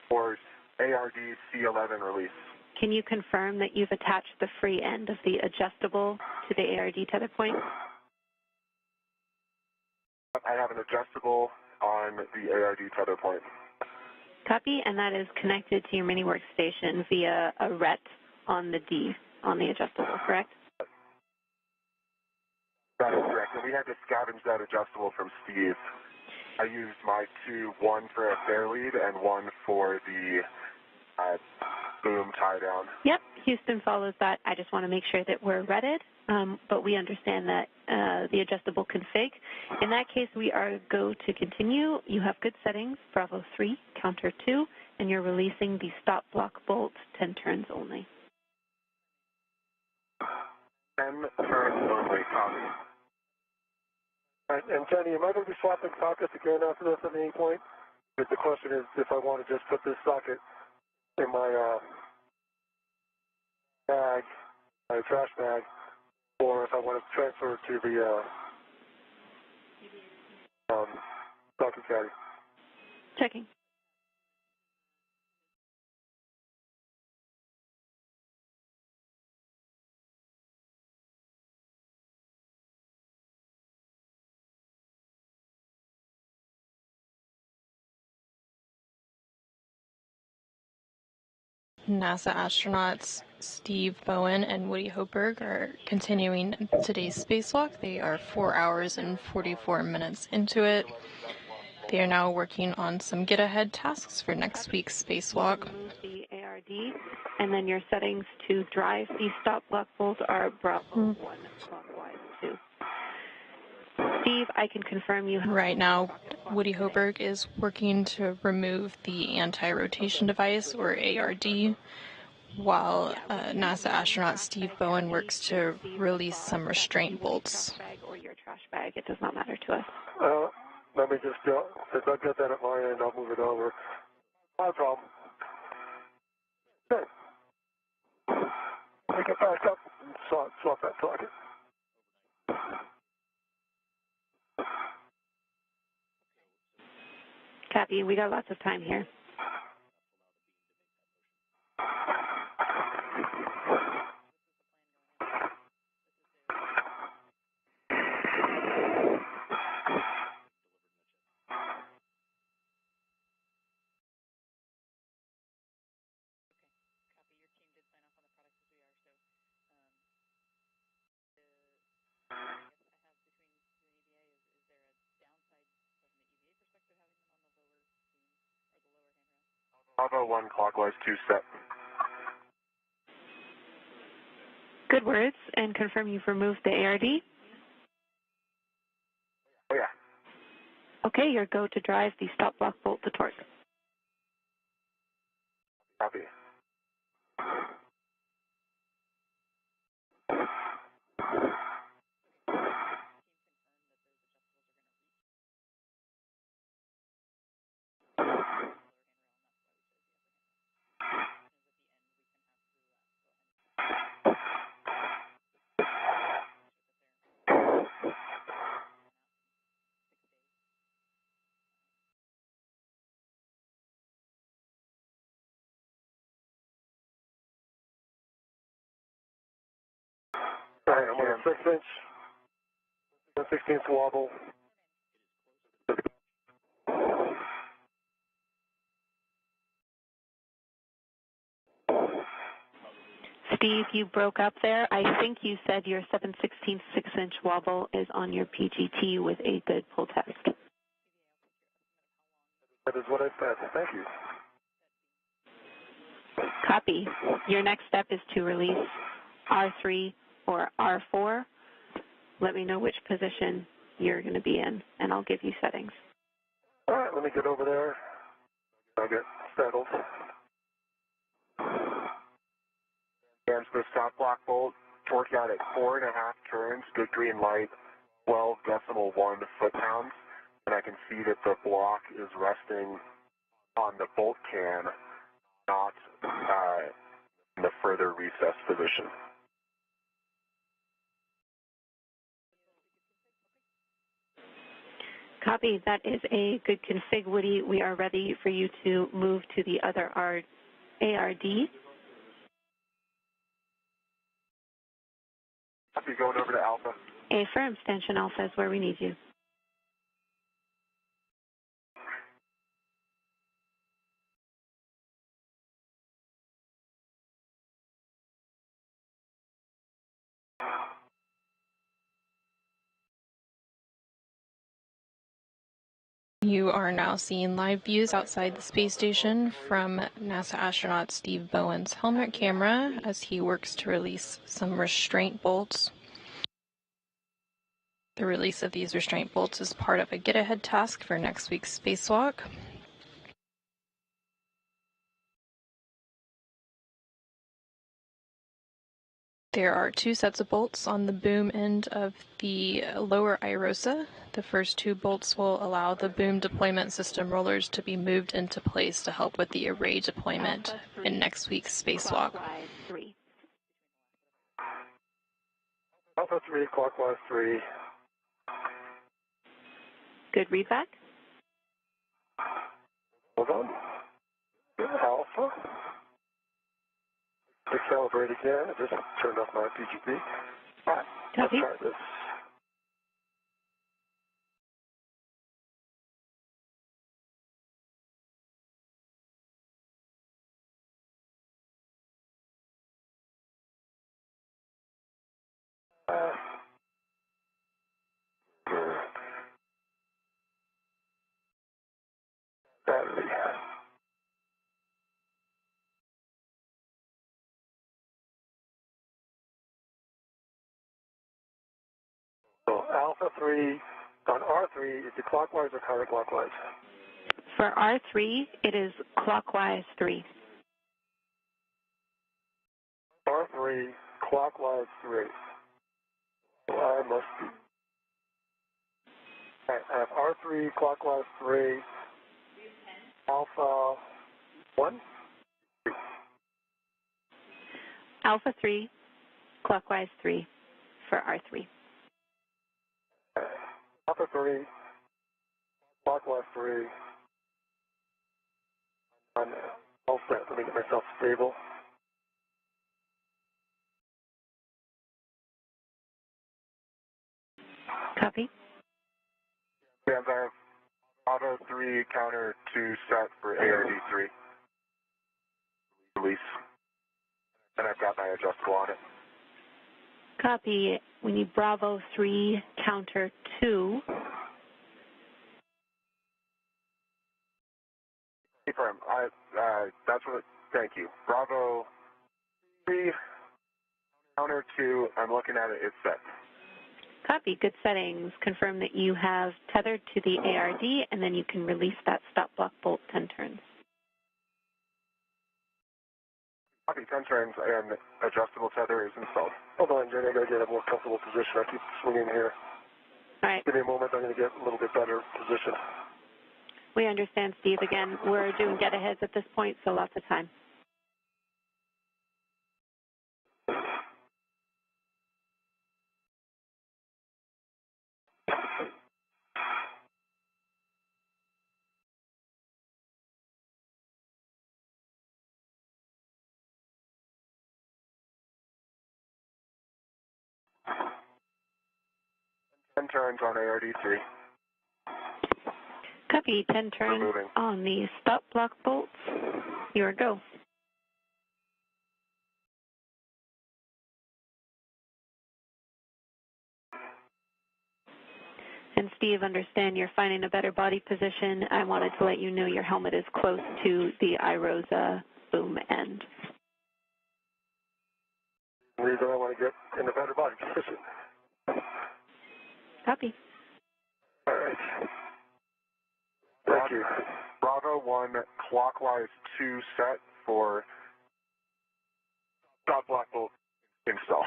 for ARD C11 release. Can you confirm that you've attached the free end of the adjustable to the ARD tether point? I have an adjustable on the ARD tether point. Copy, and that is connected to your mini workstation via a RET on the D, on the adjustable, correct? That is correct, and we had to scavenge that adjustable from Steve. I used my two, one for a fair lead and one for the boom tie down. Yep, Houston follows that. I just want to make sure that we're redded, but we understand that the adjustable config. In that case, we are go to continue. You have good settings, Bravo 3, counter 2, and you're releasing the stop block bolt 10 turns only. 10 turns only, copy. All right, and Jenny, am I going to be swapping sockets again after this at any point? But the question is if I want to just put this socket in my bag, my trash bag, or if I want to transfer it to the socket caddy. Checking. NASA astronauts Steve Bowen and Woody Hoberg are continuing today's spacewalk. They are 4 hours and 44 minutes into it. They are now working on some get-ahead tasks for next week's spacewalk. Remove the ARD, and then your settings to drive the stop block bolt are Bravo 1 clockwise 2. Steve, I can confirm you have... Right now, Woody Hoberg is working to remove the anti-rotation device, or ARD, while NASA astronaut Steve Bowen works to release some restraint bolts. Bag or your trash bag, it does not matter to us. Let me just, since I've got that at my end, I'll move it over. No problem. Okay. Pick it back up and swap that socket. Copy, we got lots of time here. Bravo 1 clockwise 2 set. Good words, and confirm you've removed the ARD. Oh, yeah. Okay, your go to drive the stop block bolt to torque. Copy. All right, I'm on a 6-inch, 1/16 wobble. Steve, you broke up there. I think you said your 7/16 6-inch wobble is on your PGT with a good pull test. That is what I said. Thank you. Copy. Your next step is to release R3 or R4. Let me know which position you're going to be in, and I'll give you settings. All right, let me get over there. I'll get settled. And for the stop block bolt, torque out at 4.5 turns, good green light, 12.1 foot-pounds, and I can see that the block is resting on the bolt can, not in the further recessed position. Copy. That is a good config, Woody. We are ready for you to move to the other ARD. Copy, going over to Alpha. Affirm. Stanchion Alpha is where we need you. You are now seeing live views outside the space station from NASA astronaut Steve Bowen's helmet camera as he works to release some restraint bolts. The release of these restraint bolts is part of a get-ahead task for next week's spacewalk. There are 2 sets of bolts on the boom end of the lower IROSA. The first 2 bolts will allow the boom deployment system rollers to be moved into place to help with the array deployment in next week's spacewalk. Alpha 3, clockwise 3. Good readback. Hold on. Alpha. Recalibrate again. I just turned off my PGP. All right, let's try this. Battery. So Alpha 3 on R3, is it clockwise or counterclockwise? For R3, it is clockwise 3. R3, clockwise 3. So I must be. I have R3, clockwise 3. Alpha 1? Alpha 3, clockwise 3 for R3. Alpha 3, clockwise 3. I'm all set. Let me get myself stable. Copy. And I have Auto 3, counter 2 set for ARD 3. Release. And I've got my adjustable on it. Copy. We need Bravo 3, counter 2. Confirm. That's what. Thank you. Bravo 3, counter 2. I'm looking at it. It's set. Copy. Good settings. Confirm that you have tethered to the ARD, and then you can release that stop block bolt 10 turns. Copy. 10 turns and adjustable tether is installed. Hold on, Jenny. I got to get a more comfortable position. I keep swinging here. All right. Give me a moment. I'm going to get a little bit better position. We understand, Steve. Again, we're doing get-aheads at this point, so lots of time. Turns on ARD 3. Copy. 10 turns on the stop block bolts. Here we go. And Steve, understand you're finding a better body position. I wanted to let you know your helmet is close to the IROSA boom end. Reason I want to get in a better body position. Copy. All right. Thank you. Bravo 1, clockwise 2 set for stop block bolt install.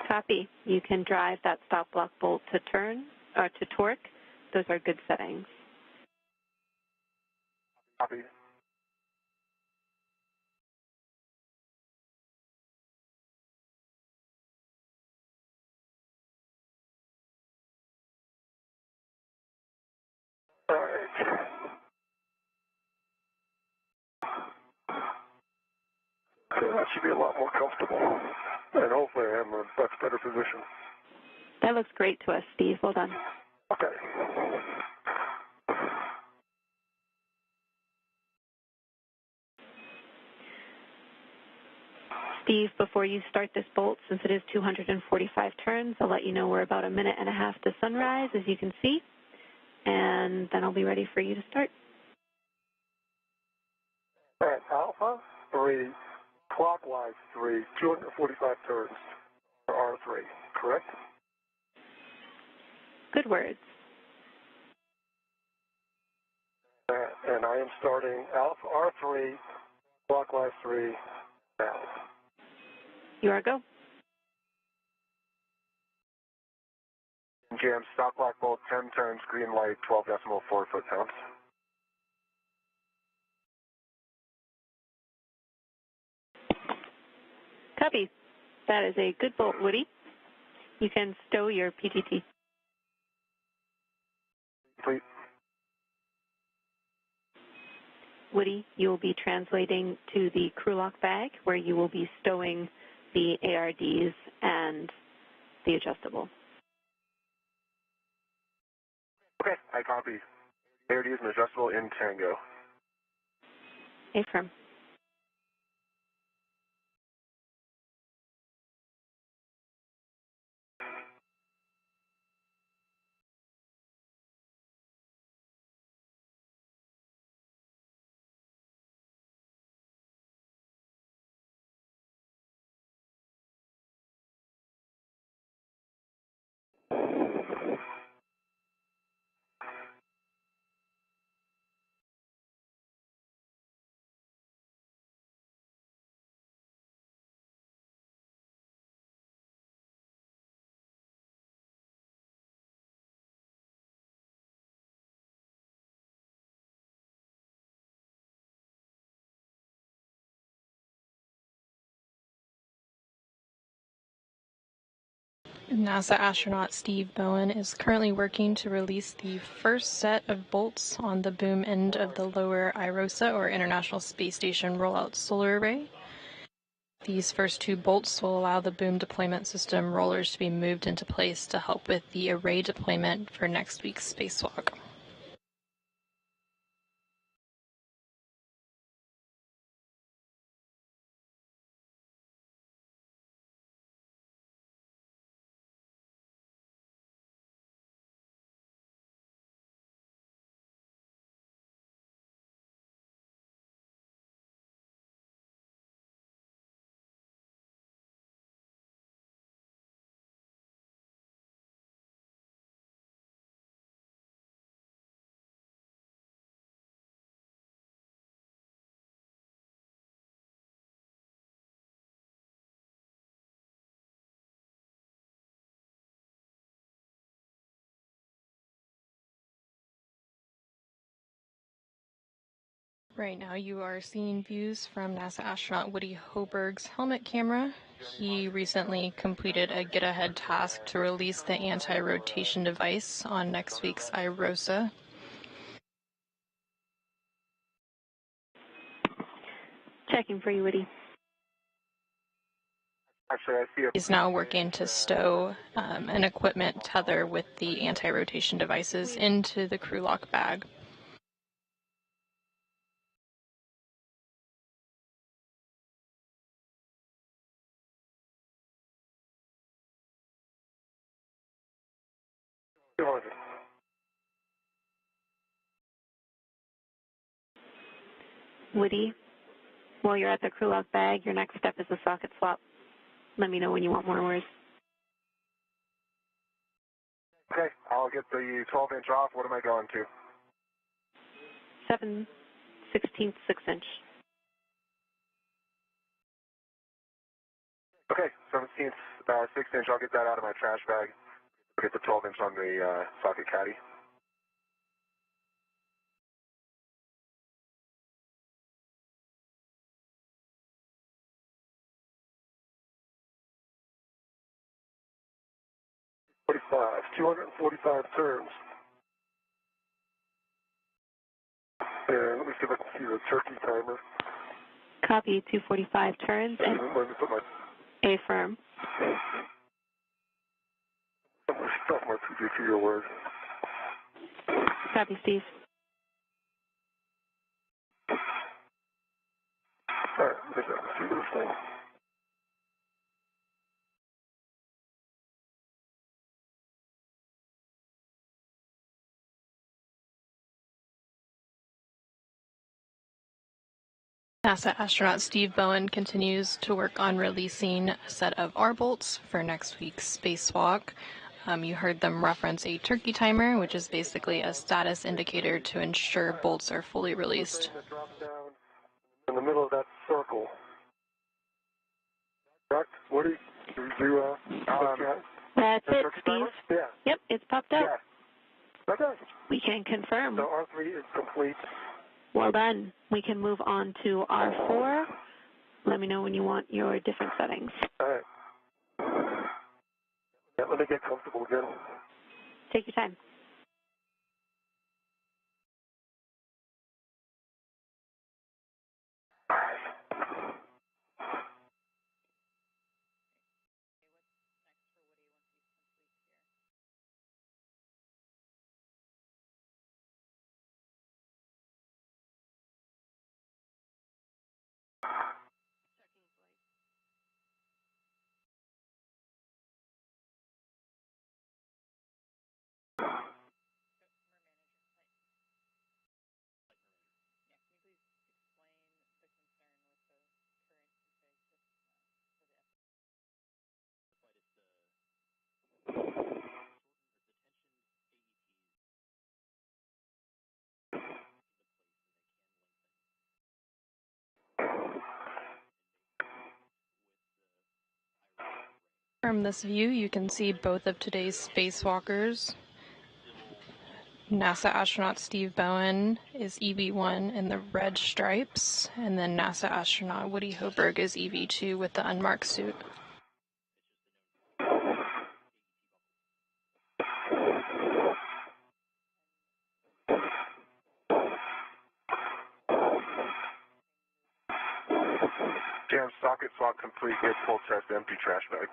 Copy. You can drive that stop block bolt to turn or to torque. Those are good settings. Copy. All right. So that should be a lot more comfortable. And hopefully I am in a much better position. That looks great to us, Steve. Well done. Okay. Steve, before you start this bolt, since it is 245 turns, I'll let you know we're about a minute and a half to sunrise, as you can see, and then I'll be ready for you to start. All right, Alpha 3, clockwise 3, 245 turns for R3, correct? Good words. And I am starting Alpha R3, clockwise 3, now. You are go. Jam, stop block bolt 10 turns, green light, 12.4 foot-pounds. Copy. That is a good bolt, Woody. You can stow your PTT. Complete. Woody, you will be translating to the crew lock bag where you will be stowing the ARDs and the adjustable. Okay, I copy. ARD is an adjustable in Tango. Affirm. NASA astronaut Steve Bowen is currently working to release the first set of bolts on the boom end of the lower IROSA, or International Space Station Rollout Solar Array. These first two bolts will allow the boom deployment system rollers to be moved into place to help with the array deployment for next week's spacewalk. Right now you are seeing views from NASA astronaut Woody Hoberg's helmet camera. He recently completed a get-ahead task to release the anti-rotation device on next week's IROSA. Checking for you, Woody. Actually, I see a... He's now working to stow an equipment tether with the anti-rotation devices into the crew lock bag. 200. Woody, while you're at the crew lock bag, your next step is a socket swap. Let me know when you want more words. Okay, I'll get the 12-inch off. What am I going to? 7/16 6-inch. Okay, 17th 6-inch. I'll get that out of my trash bag. I'll get the 12-inch on the socket caddy. $45, 245 turns. And let me see if I can see the turkey timer. Copy, 245 turns and Let me put my affirm. stuff my PG to your word. Copy, Steve. All right, let's see this thing. NASA astronaut Steve Bowen continues to work on releasing a set of R bolts for next week's spacewalk. You heard them reference a turkey timer, which is basically a status indicator to ensure bolts are fully released. That drops down in the middle of that circle. Correct? Woody? Do you, That's it, turkey Steve. timer? Yeah. Yep, it's popped up. Yeah. Okay. We can confirm. So R3 is complete. Well done. We can move on to R4. Let me know when you want your different settings. All right. Yeah, let me get comfortable again. Take your time. From this view, you can see both of today's spacewalkers. NASA astronaut Steve Bowen is EV1 in the red stripes, and then NASA astronaut Woody Hoberg is EV2 with the unmarked suit. Jam socket swap complete. Get full test empty trash bag.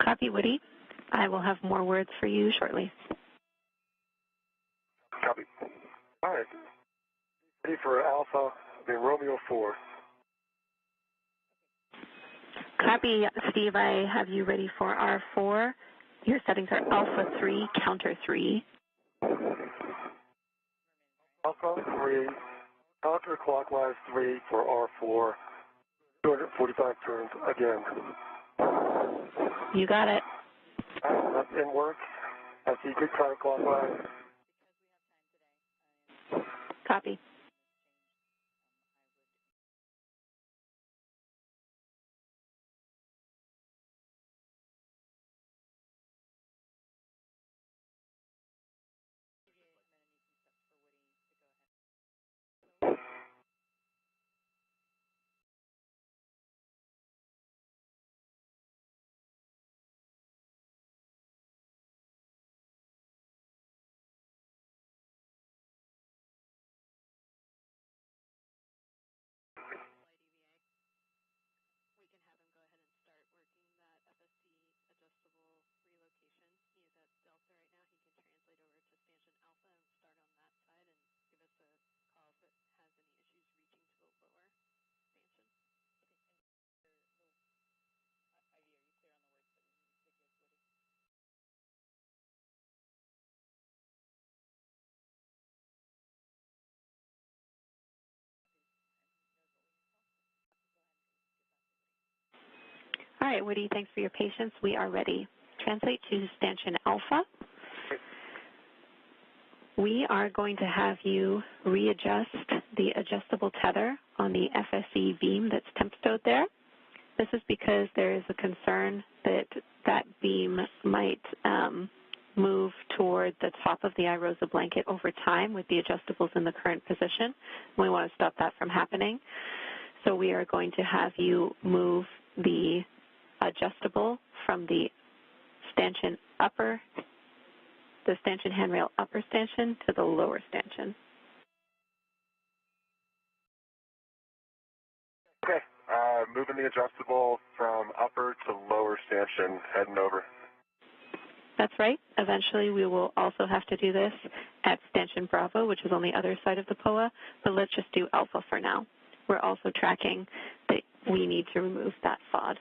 Copy, Woody. I will have more words for you shortly. Copy. All right. Ready for Alpha, Romeo 4. Copy, Steve. I have you ready for R4. Your settings are Alpha 3, Counter 3. Alpha 3, counterclockwise 3 for R4. 245 turns again. You got it. That's in work. I see good counterclockwise. Copy. All right, Woody, thanks for your patience. We are ready. Translate to stanchion alpha. We are going to have you readjust the adjustable tether on the FSE beam that's temp stowed there. This is because there is a concern that that beam might move toward the top of the IROSA blanket over time with the adjustables in the current position. We want to stop that from happening. So we are going to have you move the adjustable from the stanchion handrail upper stanchion to the lower stanchion. Okay, moving the adjustable from upper to lower stanchion, heading over. That's right. Eventually we will also have to do this at stanchion Bravo, which is on the other side of the POA, but let's just do Alpha for now. We're also tracking that we need to remove that FOD.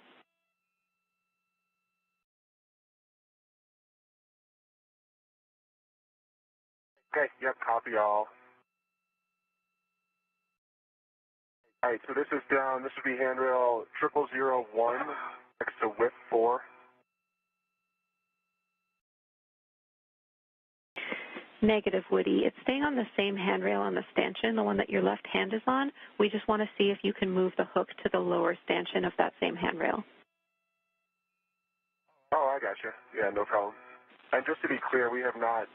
Okay, yep, copy all. All right, so this is down, this would be handrail 0001 next to whip 4. Negative, Woody. It's staying on the same handrail on the stanchion, the one that your left hand is on. We just want to see if you can move the hook to the lower stanchion of that same handrail. Oh, I gotcha. Yeah, no problem. And just to be clear, we have not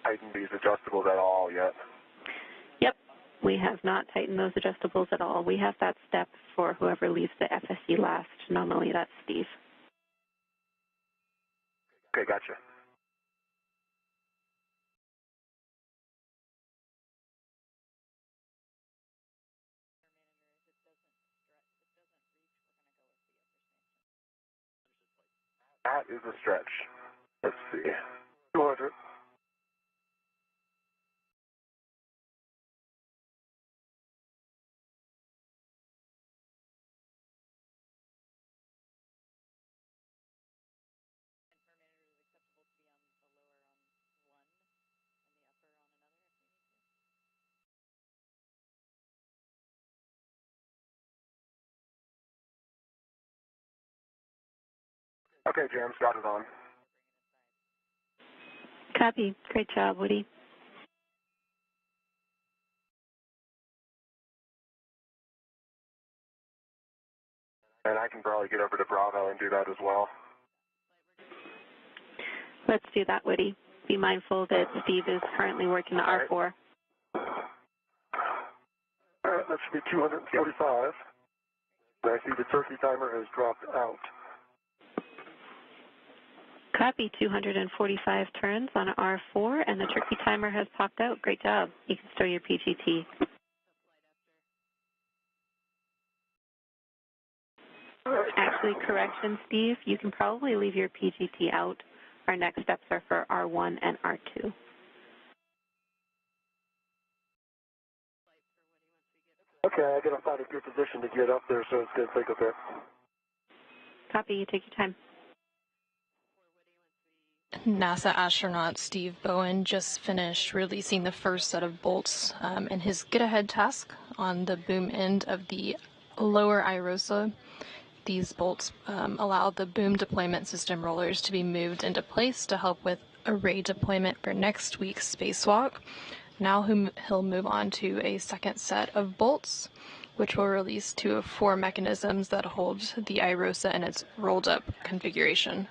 tightened these adjustables at all yet. Yep, we have not tightened those adjustables at all. We have that step for whoever leaves the FSE last. Normally that's Steve. Okay, gotcha. That is a stretch. Let's see. 200. Okay, James, got it on. Copy. Great job, Woody. And I can probably get over to Bravo and do that as well. Let's do that, Woody. Be mindful that Steve is currently working the R4. All right, that should be 245. I see the turkey timer has dropped out. Copy. 245 turns on R4, and the turkey timer has popped out. Great job. You can stow your PGT. Actually, correction, Steve, you can probably leave your PGT out. Our next steps are for R1 and R2. Okay, I gotta find a good position to get up there, so it's gonna take a bit. Copy. You take your time. NASA astronaut Steve Bowen just finished releasing the first set of bolts in his get-ahead task on the boom end of the lower IROSA. These bolts allow the boom deployment system rollers to be moved into place to help with array deployment for next week's spacewalk. Now he'll move on to a second set of bolts, which will release 2 of 4 mechanisms that hold the IROSA in its rolled-up configuration.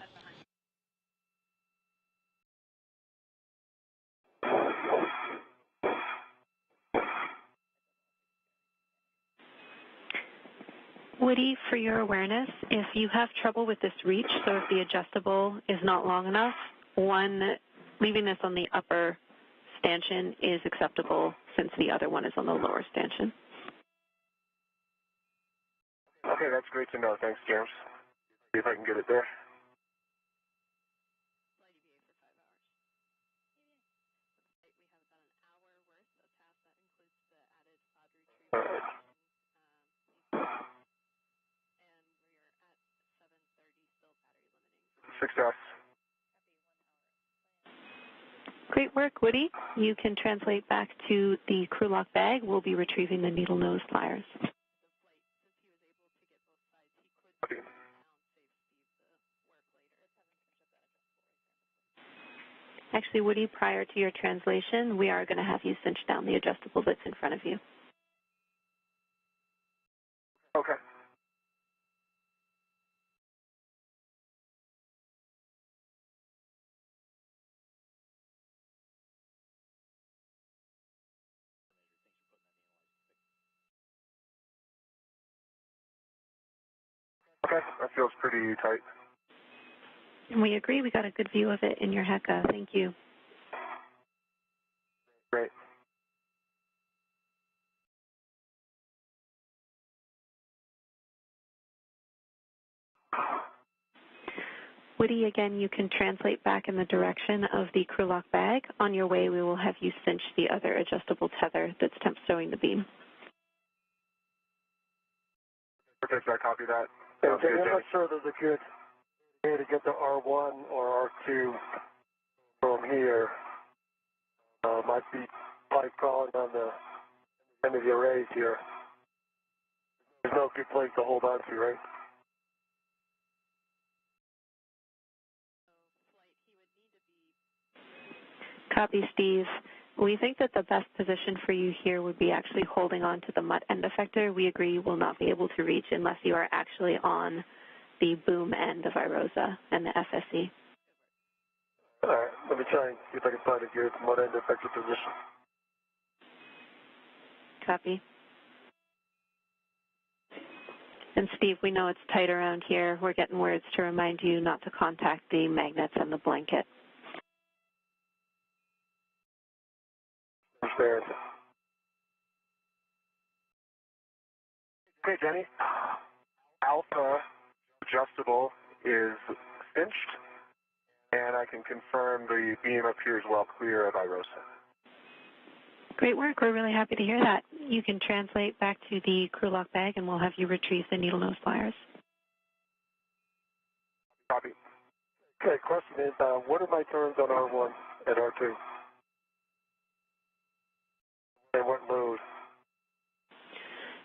Woody, for your awareness, if you have trouble with this reach, so if the adjustable is not long enough, leaving this on the upper stanchion is acceptable since the other one is on the lower stanchion. Okay, that's great to know. Thanks, James. See if I can get it there. All right. Success. Great work, Woody. You can translate back to the crew lock bag. We'll be retrieving the needle nose pliers. Okay. Actually, Woody, prior to your translation, we are going to have you cinch down the adjustable that's in front of you. Okay. Okay, that feels pretty tight. And we agree. We got a good view of it in your HECA. Thank you. Great. Woody, again, you can translate back in the direction of the crew lock bag. On your way, we will have you cinch the other adjustable tether that's temp stowing the beam. Okay, so I copy that. And I'm not sure there's a good way to get to R1 or R2 from here. Might be pipe calling on the end of the arrays here. There's no good place to hold on to, right? Copy, Steve. We think that the best position for you here would be actually holding on to the MUT end effector. We agree you will not be able to reach unless you are actually on the boom end of IROSA and the FSE. All right, let me try and see if I can find a good MUT end effector position. Copy. And Steve, we know it's tight around here. We're getting words to remind you not to contact the magnets and the blanket. Understand. Okay, Jenny. Alpha adjustable is cinched, and I can confirm the beam appears well clear of IROSA. Great work. We're really happy to hear that. You can translate back to the crew lock bag, and we'll have you retrieve the needle nose pliers. Copy. Okay, question is, what are my turns on R1 and R2? And what load?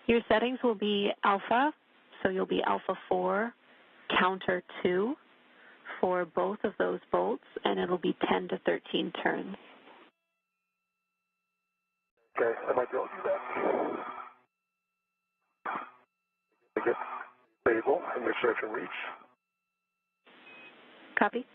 Your settings will be alpha, so you'll be alpha 4, counter 2 for both of those bolts, and it'll be 10 to 13 turns. Okay, I might be able to do that. To get stable and make sure I can reach. Copy?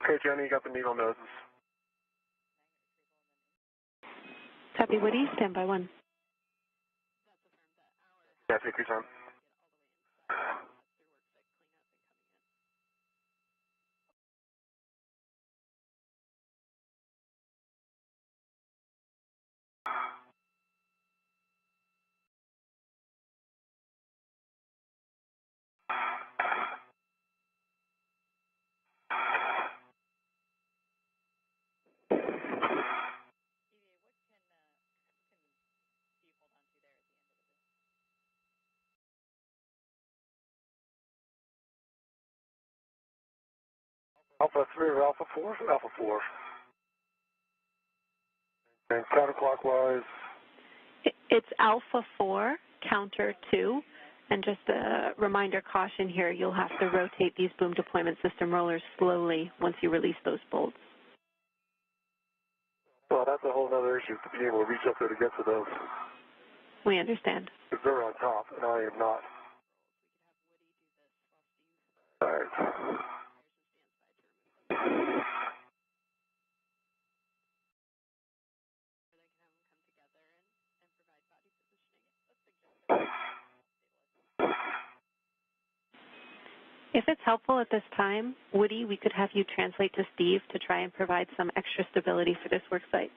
Okay, Jenny, you got the needle noses. Copy, Woody. Stand by 1. Yeah, take your time. Alpha 3 or Alpha 4? Alpha 4. And counterclockwise? It's alpha 4, counter 2. And just a reminder caution here, you'll have to rotate these boom deployment system rollers slowly once you release those bolts. Well, that's a whole other issue, to be able to reach up there to get to those. We understand. Because they're on top, and I am not. All right. If it's helpful at this time, Woody, we could have you translate to Steve to try and provide some extra stability for this work site.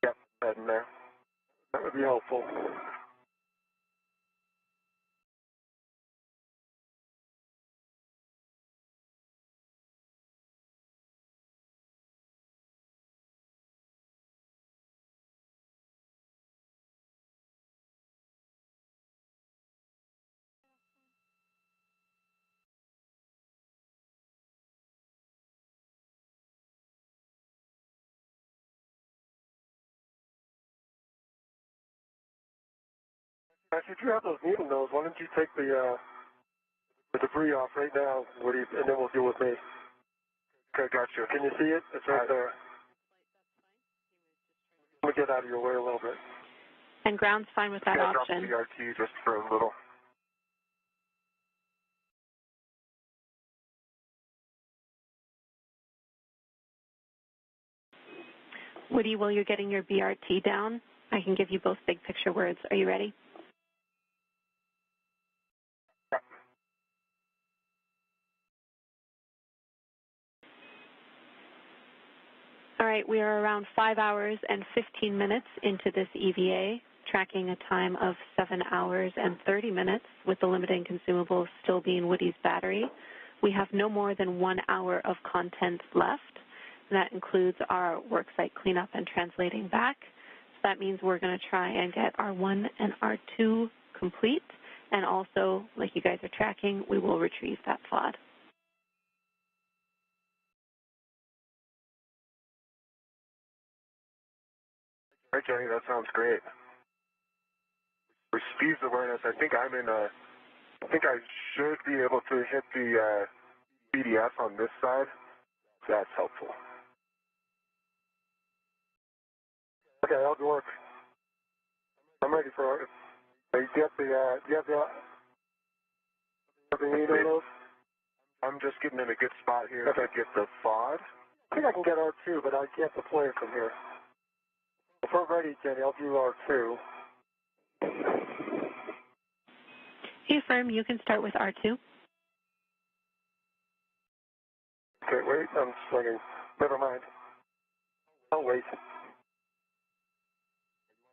Yep, heading there. That would be helpful. Actually, if you have those needle nose, why don't you take the debris off right now, Woody, and then we'll deal with me. Okay, gotcha. Can you see it? It's right there. Let me get out of your way a little bit. And ground's fine with that option. Drop the BRT just for a little. Woody, while you're getting your BRT down, I can give you both big picture words. Are you ready? All right, we are around 5 hours and 15 minutes into this EVA, tracking a time of 7 hours and 30 minutes, with the limiting consumables still being Woody's battery. We have no more than 1 hour of content left. And that includes our worksite cleanup and translating back. So that means we're going to try and get R1 and R2 complete. And also, like you guys are tracking, we will retrieve that FOD. All right, Jenny, that sounds great. For speeds awareness, I think I should be able to hit the BDS on this side. That's helpful. Okay, I'll work. I'm ready for it. Do you have the needle nose? I'm just getting in a good spot here to get the FOD. I think I can get R2, but I can't deploy it from here. If we're ready, Jenny, I'll do R2. Hey, Firm, you can start with R2. Okay, wait, I'm swinging. Never mind. I'll wait.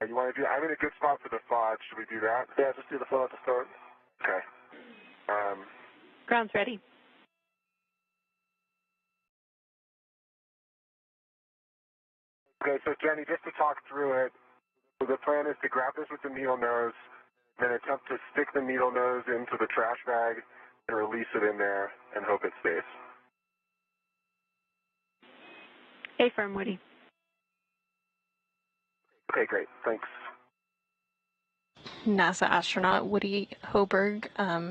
You want to do? I'm in a good spot for the FOD. Should we do that? Yeah, just do the FOD to start. Okay. Ground's ready. Okay, so Jenny, just to talk through it, the plan is to grab this with the needle nose, then attempt to stick the needle nose into the trash bag and release it in there and hope it stays. Hey, Firm, Woody. Okay, great. Thanks. NASA astronaut Woody Hoberg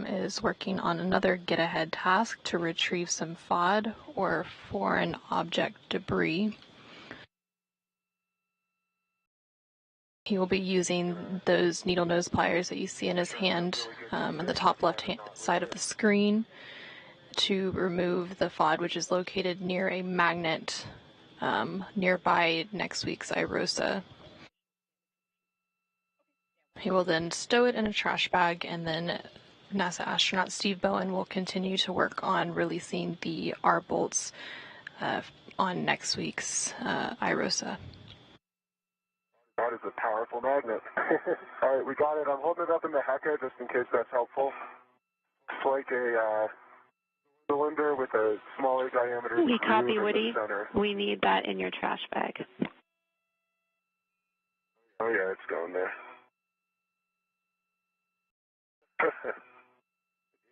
is working on another get-ahead task to retrieve some FOD, or foreign object debris. He will be using those needle nose pliers that you see in his hand on the top left side of the screen to remove the FOD, which is located near a magnet nearby next week's IROSA. He will then stow it in a trash bag, and then NASA astronaut Steve Bowen will continue to work on releasing the R bolts on next week's IROSA. That is a powerful magnet. All right, we got it. I'm holding it up in the Hecka just in case that's helpful. It's like a cylinder with a smaller diameter We copy, groove in Woody. the center. We need that in your trash bag. Oh yeah, it's going there.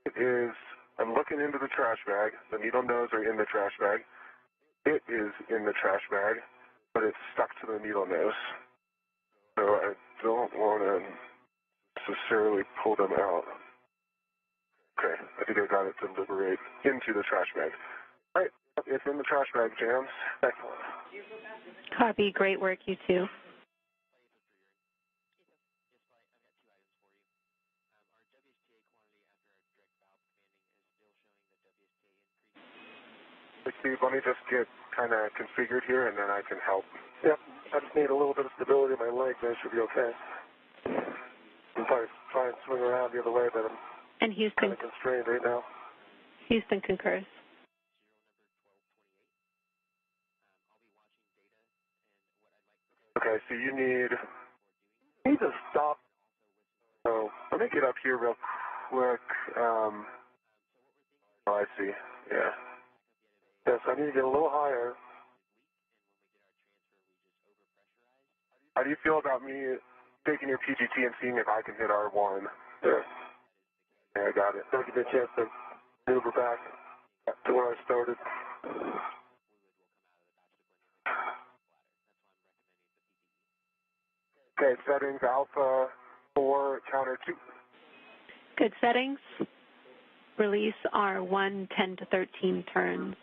It is, I'm looking into the trash bag. The needle nose are in the trash bag. It is in the trash bag, but it's stuck to the needle nose. So I don't want to necessarily pull them out. Okay, I think I got it to liberate into the trash bag. All right, it's in the trash bag, Jams. Excellent. Copy. Great work, you two. Steve, let me just get kind of configured here, and then I can help. Yep, I just need a little bit of stability in my leg, then it should be okay. I'm probably trying to swing around the other way, but I'm kind of constrained right now. Houston concurs. Okay, so you need to stop. So let me get up here real quick. Oh, I see. Yeah. Yes, I need to get a little higher. How do you feel about me taking your PGT and seeing if I can hit R1? There. Yeah, I got it. I'll give you a chance to maneuver back to where I started. Okay, settings, alpha, 4, counter 2. Good settings. Release R1, 10 to 13 turns.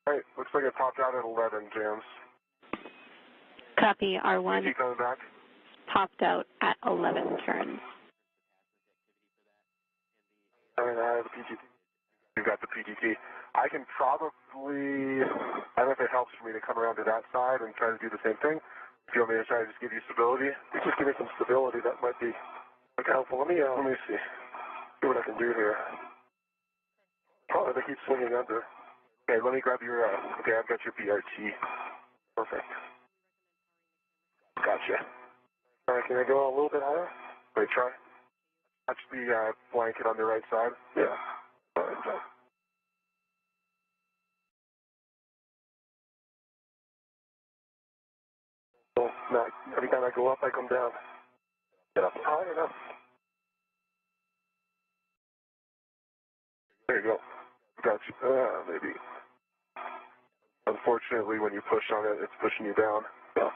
All right, looks like it popped out at 11, James. Copy, R1 PG coming back. popped out at 11 turns. I mean, I have the PGT. You've got the PGT. I can probably, I don't know if it helps for me to come around to that side and try to do the same thing. If you want me to try to just give you stability? Just give me some stability, that might be helpful. Let me see what I can do here. Oh, they keep swinging under. Okay, let me grab your, okay, I've got your BRT. Perfect. Gotcha. All right, can I go a little bit higher? Wait, try. Touch the blanket on the right side. Yeah. All right, so. So, no, every time I go up, I come down. Get up high enough. There you go. Gotcha. Maybe. Unfortunately, when you push on it, it's pushing you down. Yeah.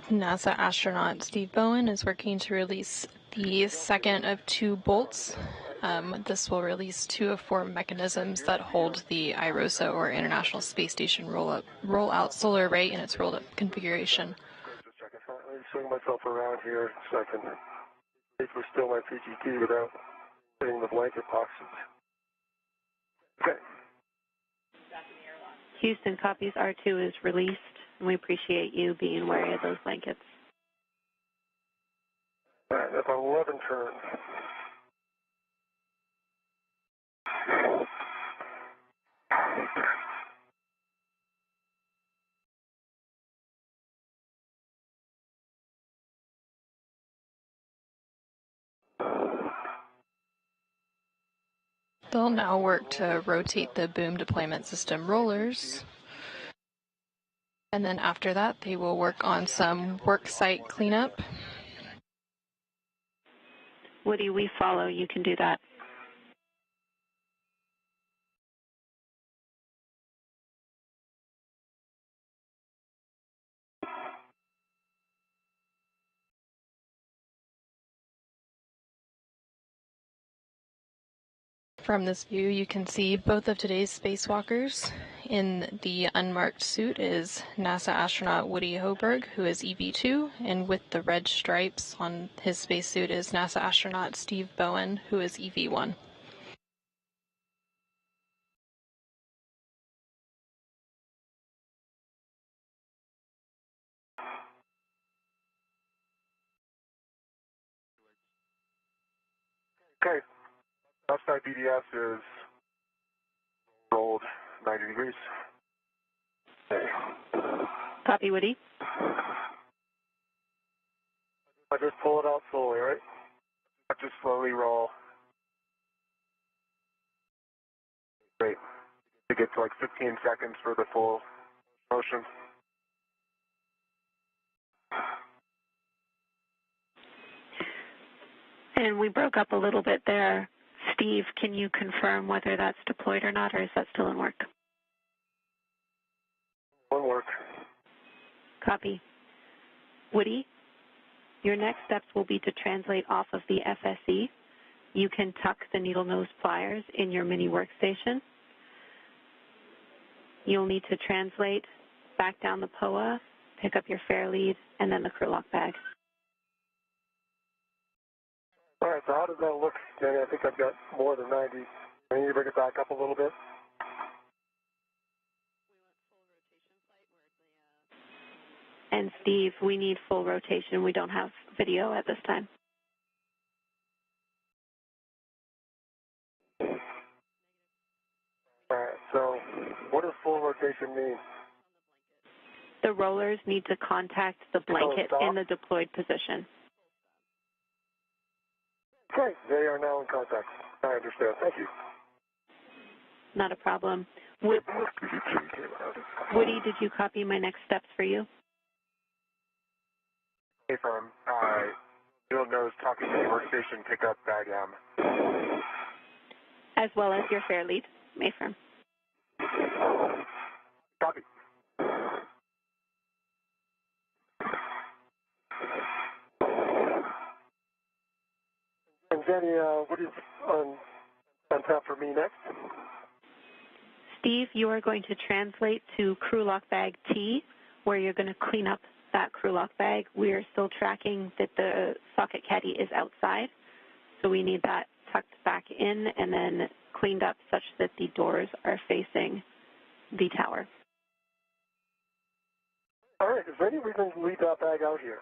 NASA astronaut Steve Bowen is working to release the second of 2 bolts. This will release 2 of 4 mechanisms that hold the IROSA, or International Space Station roll-out solar array, in its rolled-up configuration. Just checking. Let me swing myself around here so I can restore my PGT without hitting the blanket boxes. Okay. Houston, copies R2 is released, and we appreciate you being wary of those blankets. All right, that's 11 turns. They'll now work to rotate the boom deployment system rollers. And then after that, they will work on some work site cleanup. Woody, we follow. You can do that. From this view, you can see both of today's spacewalkers. In the unmarked suit is NASA astronaut Woody Hoberg, who is EV2, and with the red stripes on his spacesuit is NASA astronaut Steve Bowen, who is EV1. Okay. Outside BDS is rolled 90 degrees. Okay. Copy, Woody. I just pull it out slowly, right? I just slowly roll. Great. To get to like 15 seconds for the full motion. And we broke up a little bit there. Steve, can you confirm whether that's deployed or not, or is that still in work? One work. Copy. Woody, your next steps will be to translate off of the FSE. You can tuck the needle nose pliers in your mini workstation. You'll need to translate back down the POA, pick up your fair lead, and then the crew lock bag. All right, so how does that look, Danny? I think I've got more than 90. I need to bring it back up a little bit. And Steve, we need full rotation. We don't have video at this time. All right, so what does full rotation mean? The rollers need to contact the blanket in the deployed position. Okay, they are now in contact. I understand. Thank you. Not a problem. Woody, did you copy my next steps for you? Hey, firm. You'll notice talking to the workstation pickup bag M. As well as your fare lead, Mayfirm. Copy. And Jenny, what is on tap for me next? Steve, you are going to translate to crew lock bag T, where you're going to clean up that crew lock bag. We are still tracking that the socket caddy is outside, so we need that tucked back in and then cleaned up such that the doors are facing the tower. All right, is there any reason to leave that bag out here?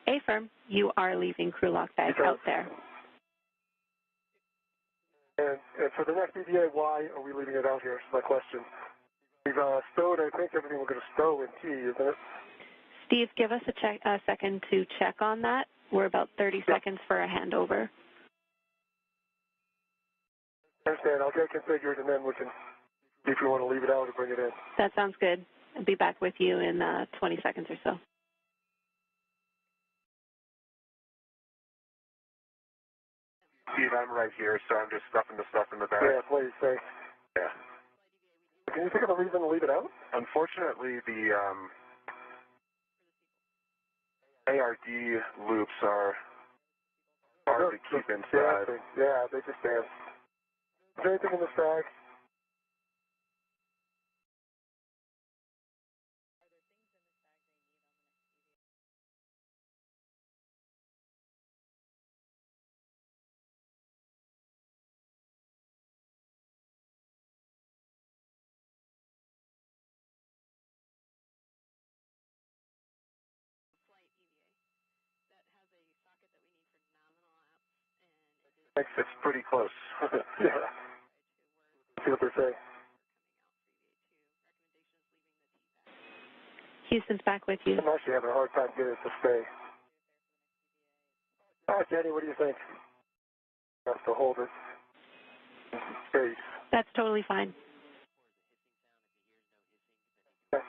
A-firm, you are leaving crew lock bag out there. And for the next EVA, why are we leaving it out here? Is my question. We've stowed, I think, everything we're going to stow in T, isn't it? Steve, give us a second to check on that. We're about 30 seconds for a handover. I understand. I'll get it configured, and then we can see if we want to leave it out or bring it in. That sounds good. I'll be back with you in 20 seconds or so. Steve, I'm right here, so I'm just stuffing the stuff in the bag. Yeah, please, thanks. Yeah. Can you think of a reason to leave it out? Unfortunately, the ARD loops are hard to keep inside. Yeah, they just dance. Is there anything in this bag? It's pretty close. Yeah. See what they say. Houston's back with you. I'm actually having a hard time getting it to stay. All right, Jenny, what do you think? Have to hold it in space. That's totally fine. Okay.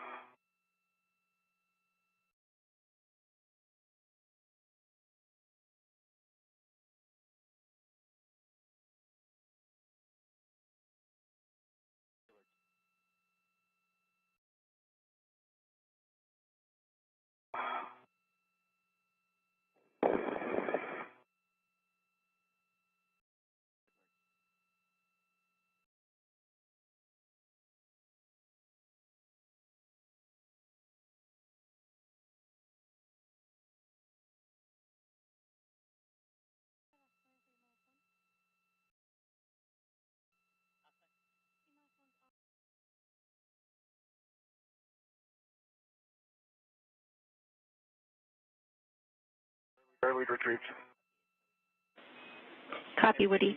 Air lead retrieved. Copy, Woody.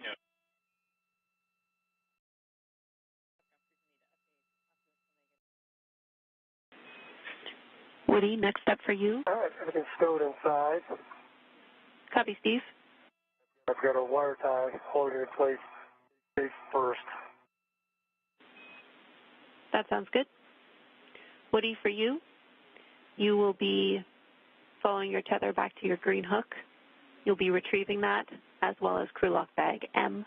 Woody, next step for you. All right, everything's stowed inside. Copy, Steve. I've got a wire tie holding it in place face first. That sounds good. Woody, for you, you will be following your tether back to your green hook. You'll be retrieving that as well as crew lock bag M.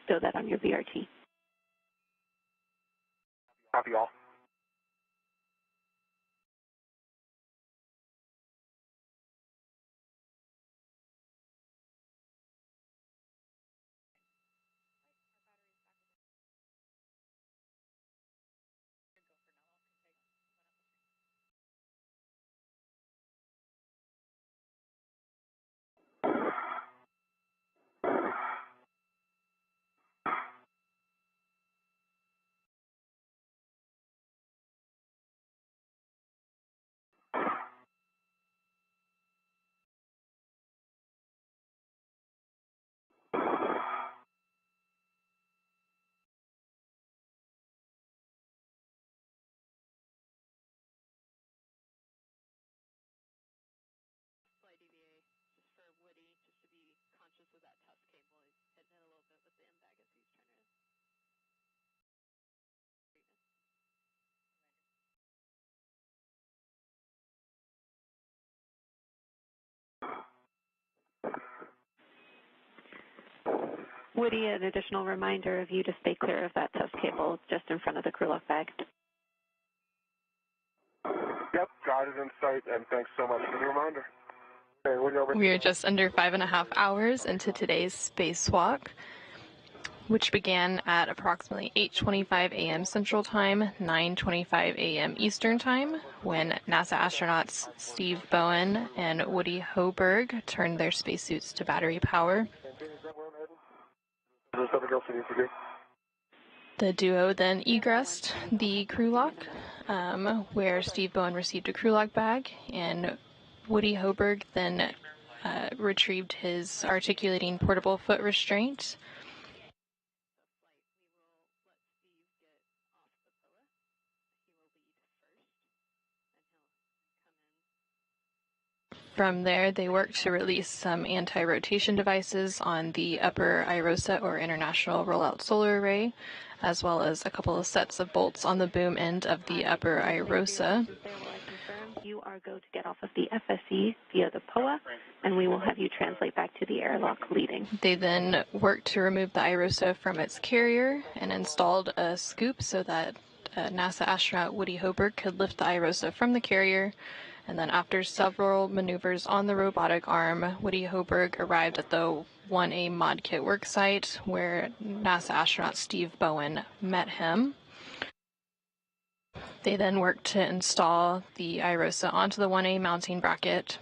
Stow that on your VRT. Copy all. Woody, an additional reminder of you to stay clear of that test cable just in front of the crew lock bag. Yep, got it in sight, and thanks so much for the reminder. Okay, Woody, over. We are just under 5.5 hours into today's spacewalk, which began at approximately 8:25 a.m. Central Time, 9:25 a.m. Eastern Time, when NASA astronauts Steve Bowen and Woody Hoberg turned their spacesuits to battery power. Is there something else we need to do? The duo then egressed the crew lock, where Steve Bowen received a crew lock bag, and Woody Hoberg then retrieved his articulating portable foot restraint. From there, they worked to release some anti-rotation devices on the upper IROSA, or International Rollout Solar Array, as well as a couple of sets of bolts on the boom end of the upper IROSA. You are going to get off of the FSE via the POA, and we will have you translate back to the airlock leading. They then worked to remove the IROSA from its carrier and installed a scoop so that NASA astronaut Woody Hoberg could lift the IROSA from the carrier. And then after several maneuvers on the robotic arm, Woody Hoberg arrived at the 1A mod kit worksite where NASA astronaut Steve Bowen met him. They then worked to install the IROSA onto the 1A mounting bracket.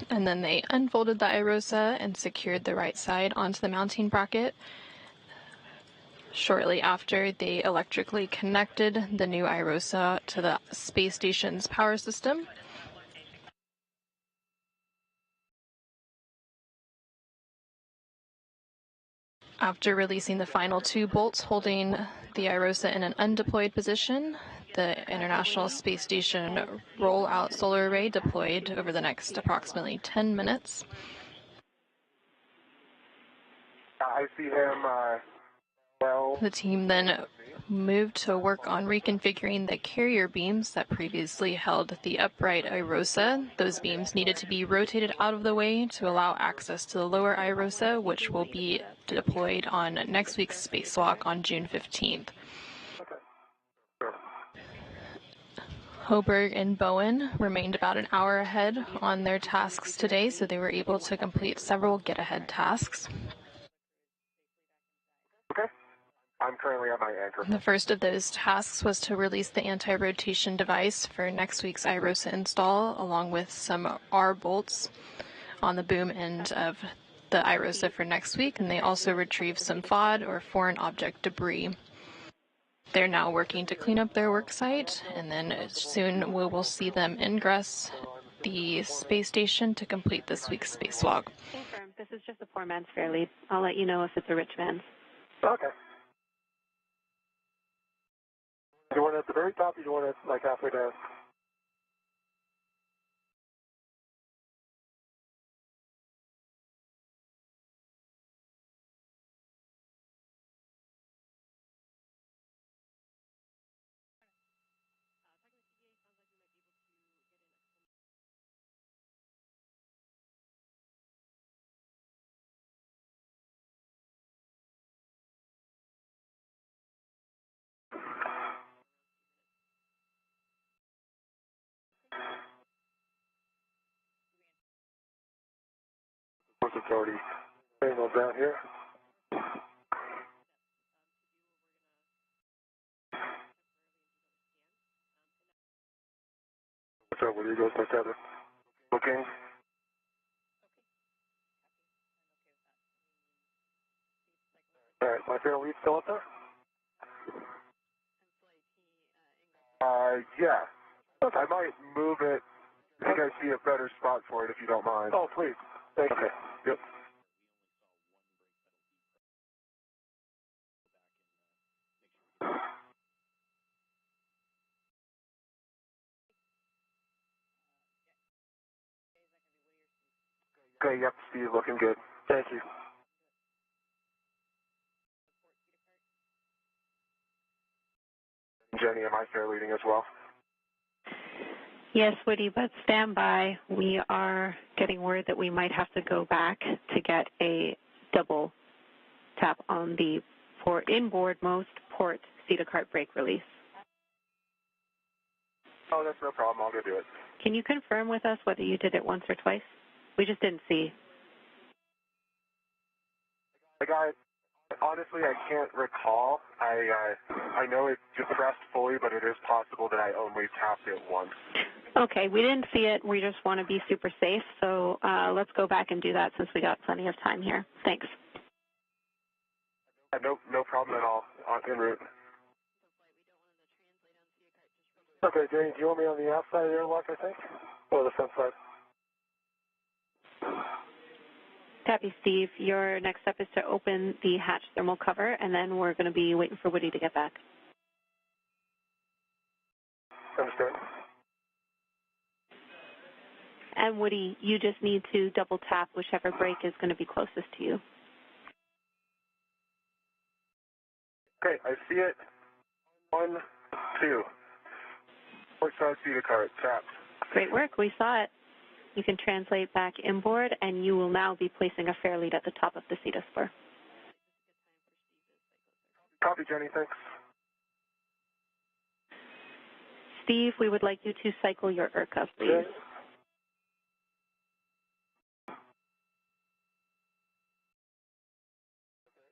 And then they unfolded the IROSA and secured the right side onto the mounting bracket. Shortly after, they electrically connected the new IROSA to the space station's power system. After releasing the final two bolts holding the IROSA in an undeployed position, the International Space Station Rollout Solar Array deployed over the next approximately 10 minutes. I see him, well. The team then moved to work on reconfiguring the carrier beams that previously held the upright IROSA. Those beams needed to be rotated out of the way to allow access to the lower IROSA, which will be deployed on next week's spacewalk on June 15th. Hoberg and Bowen remained about an hour ahead on their tasks today, so they were able to complete several get-ahead tasks. Okay. I'm currently at my anchor. The first of those tasks was to release the anti-rotation device for next week's IROSA install, along with some R bolts on the boom end of the IROSA for next week, and they also retrieved some FOD, or foreign object debris. They're now working to clean up their work site, and then soon we will see them ingress the space station to complete this week's spacewalk. Confirm. This is just a poor man's fair lead. I'll let you know if it's a rich man's. Okay. Do you want it at the very top, or do you want it like halfway down? It's already angled down here. What's up, Woody? Goes back tether. Looking. All right, my fair lead still up there? Yeah. Okay. I might move it. I think I see a better spot for it if you don't mind. Oh, please. Thank you. Yep. Okay, yep, Steve, looking good. Thank you. Jenny, am I fair leading as well? Yes, Woody, but stand by. We are getting word that we might have to go back to get a double tap on the inboardmost port CETA cart brake release. Oh, that's no problem. I'll go do it. Can you confirm with us whether you did it once or twice? We just didn't see. Honestly, I can't recall. I know it just pressed fully, but it is possible that I only tapped it once. Okay, we didn't see it. We just want to be super safe, so let's go back and do that since we got plenty of time here. Thanks. No problem at all. En route. Okay, Danny, do you want me on the outside of the airlock, I think? Or the front side? Copy, Steve. Your next step is to open the hatch thermal cover, and then we're going to be waiting for Woody to get back. Understand. And Woody, you just need to double tap whichever brake is going to be closest to you. Okay, I see it. 1, 2. Port side CETA cart, tapped. Great work. We saw it. You can translate back inboard, and you will now be placing a fair lead at the top of the CETA spur. Copy, Jenny. Thanks. Steve, we would like you to cycle your IRCA, please.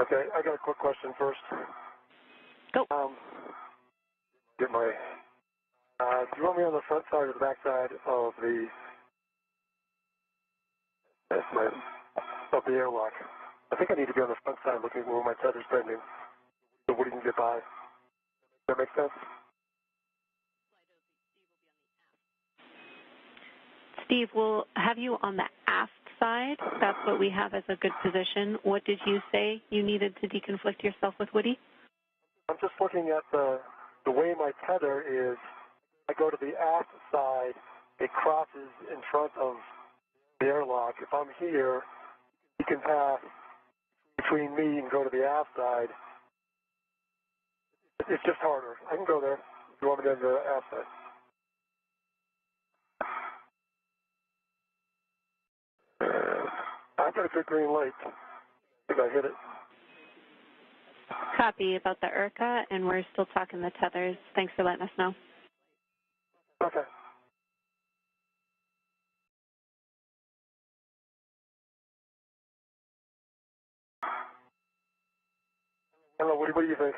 Okay, I got a quick question first. Go. Get my. Do you want me on the front side or the back side of the? That's of the airlock. I think I need to be on the front side looking where my tether's bending, so Woody can get by. Does that make sense? Steve, we'll have you on the aft side. That's what we have as a good position. What did you say you needed to deconflict yourself with, Woody? I'm just looking at the way my tether is. I go to the aft side, it crosses in front of the airlock. If I'm here, you can pass between me and go to the aft side. It's just harder. I can go there if you want me to go to the aft side. I've got a good green light. I think I hit it. Copy about the IRCA, and we're still talking the tethers. Thanks for letting us know. Okay. Hello, what do you think?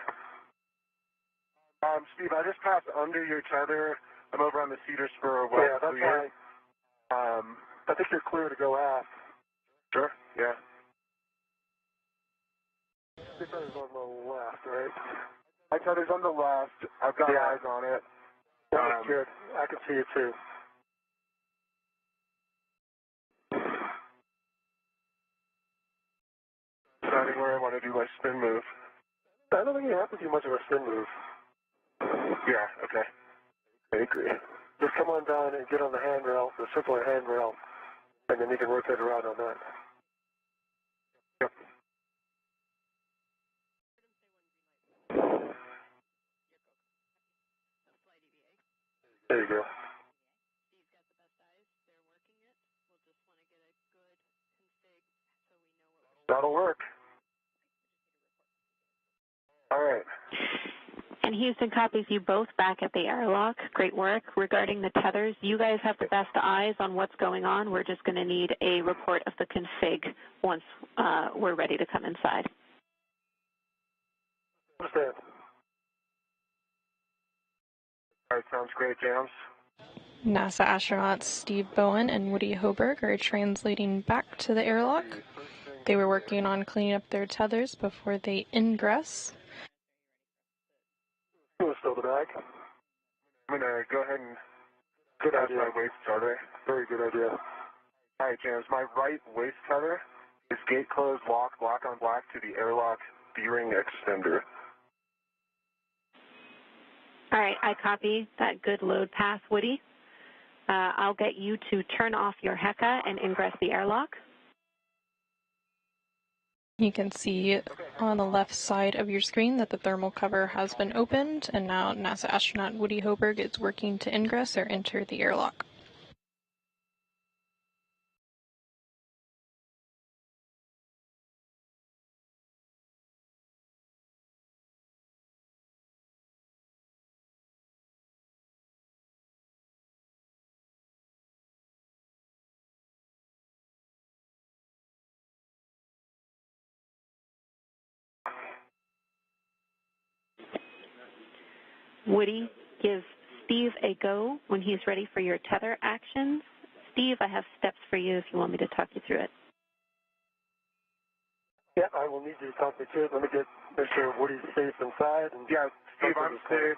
Steve, I just passed under your tether. I'm over on the CETA spur. Well, yeah, that's clear. right. I think you're clear to go aft. Sure, yeah. Your tether's on the left, right? My tether's on the left. I've got eyes on it. That's good. I can see it too. Deciding where I want to do my spin move. I don't think you have to do much of a spin move. Yeah, okay. I agree. Just come on down and get on the handrail, the circular handrail, and then you can rotate around on that. Yep. There you go. That'll work. All right. And Houston copies you both back at the airlock. Great work. Regarding the tethers, you guys have the best eyes on what's going on. We're just going to need a report of the config once we're ready to come inside. Understand. All right, sounds great, Jams. NASA astronauts Steve Bowen and Woody Hoberg are translating back to the airlock. They were working on cleaning up their tethers before they ingress. You want to stow the bag? I'm going to go ahead and Good pass idea. my waist tether. Very good idea. All right, Jams, my right waist tether is gate closed, lock, black on black to the airlock D-ring extender. All right, I copy that good load path, Woody. I'll get you to turn off your HECA and ingress the airlock. You can see on the left side of your screen that the thermal cover has been opened, and now NASA astronaut Woody Hoberg is working to ingress or enter the airlock. Woody, give Steve a go when he's ready for your tether actions. Steve, I have steps for you if you want me to talk you through it. Yeah, I will need you to talk me through it. Let me make sure Woody's safe inside. And yeah, Steve, I'm safe.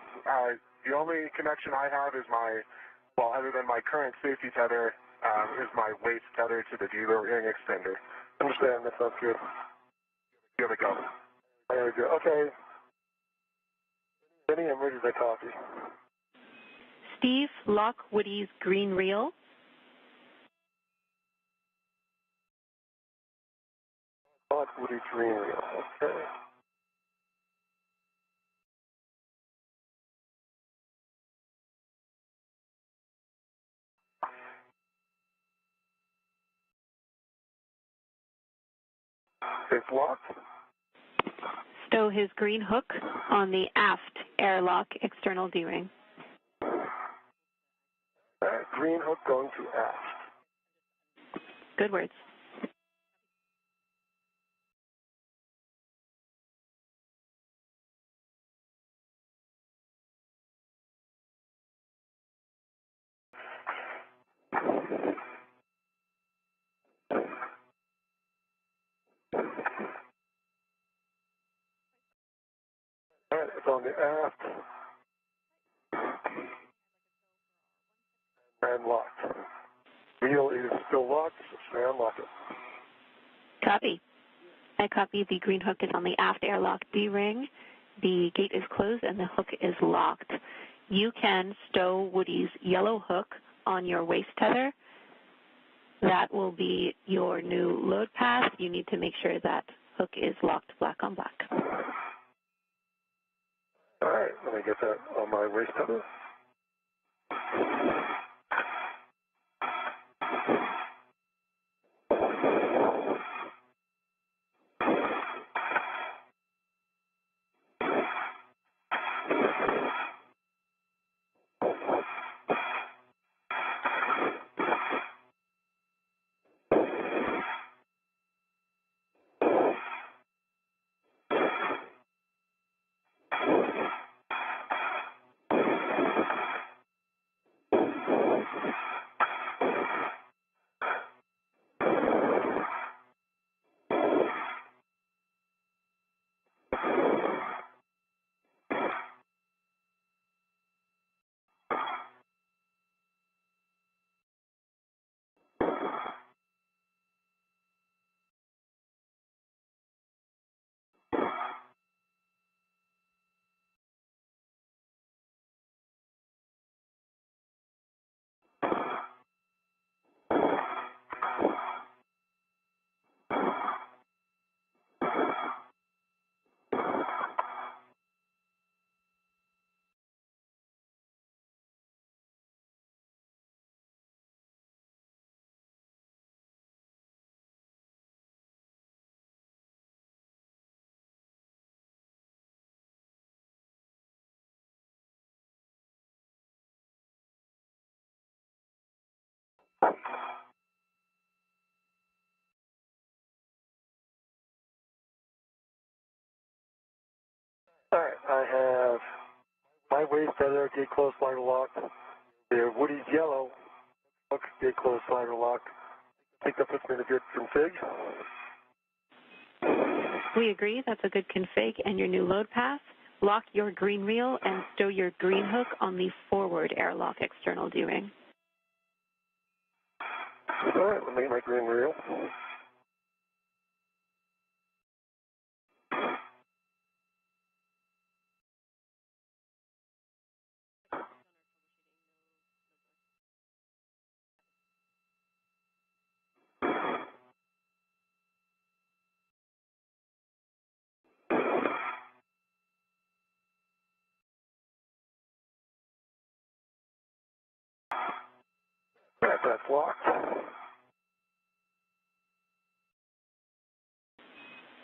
The only connection I have is other than my current safety tether, is my waist tether to the dealer ring extender. Understand, that sounds good. Here we go. There we go. Okay. Benny, I'm ready to copy. Steve, lock Woody's green reel. Lock Woody's green reel. Okay. It's locked. Stow his green hook on the aft airlock external D-ring. Green hook going to aft. Good words. All right, it's on the aft. And locked. Wheel is still locked, so unlock it. Copy. I copy. The green hook is on the aft airlock D-ring. The gate is closed and the hook is locked. You can stow Woody's yellow hook on your waist tether. That will be your new load path. You need to make sure that hook is locked black on black. All right, let me get that on my waist tether. All right, I have my waist tether, gate closed, slider locked. The Woody's yellow hook, gate closed, slider locked. I think that puts me in a good config. We agree. That's a good config and your new load path. Lock your green reel and stow your green hook on the forward airlock external D-ring. All right, let me get my green reel. That's locked.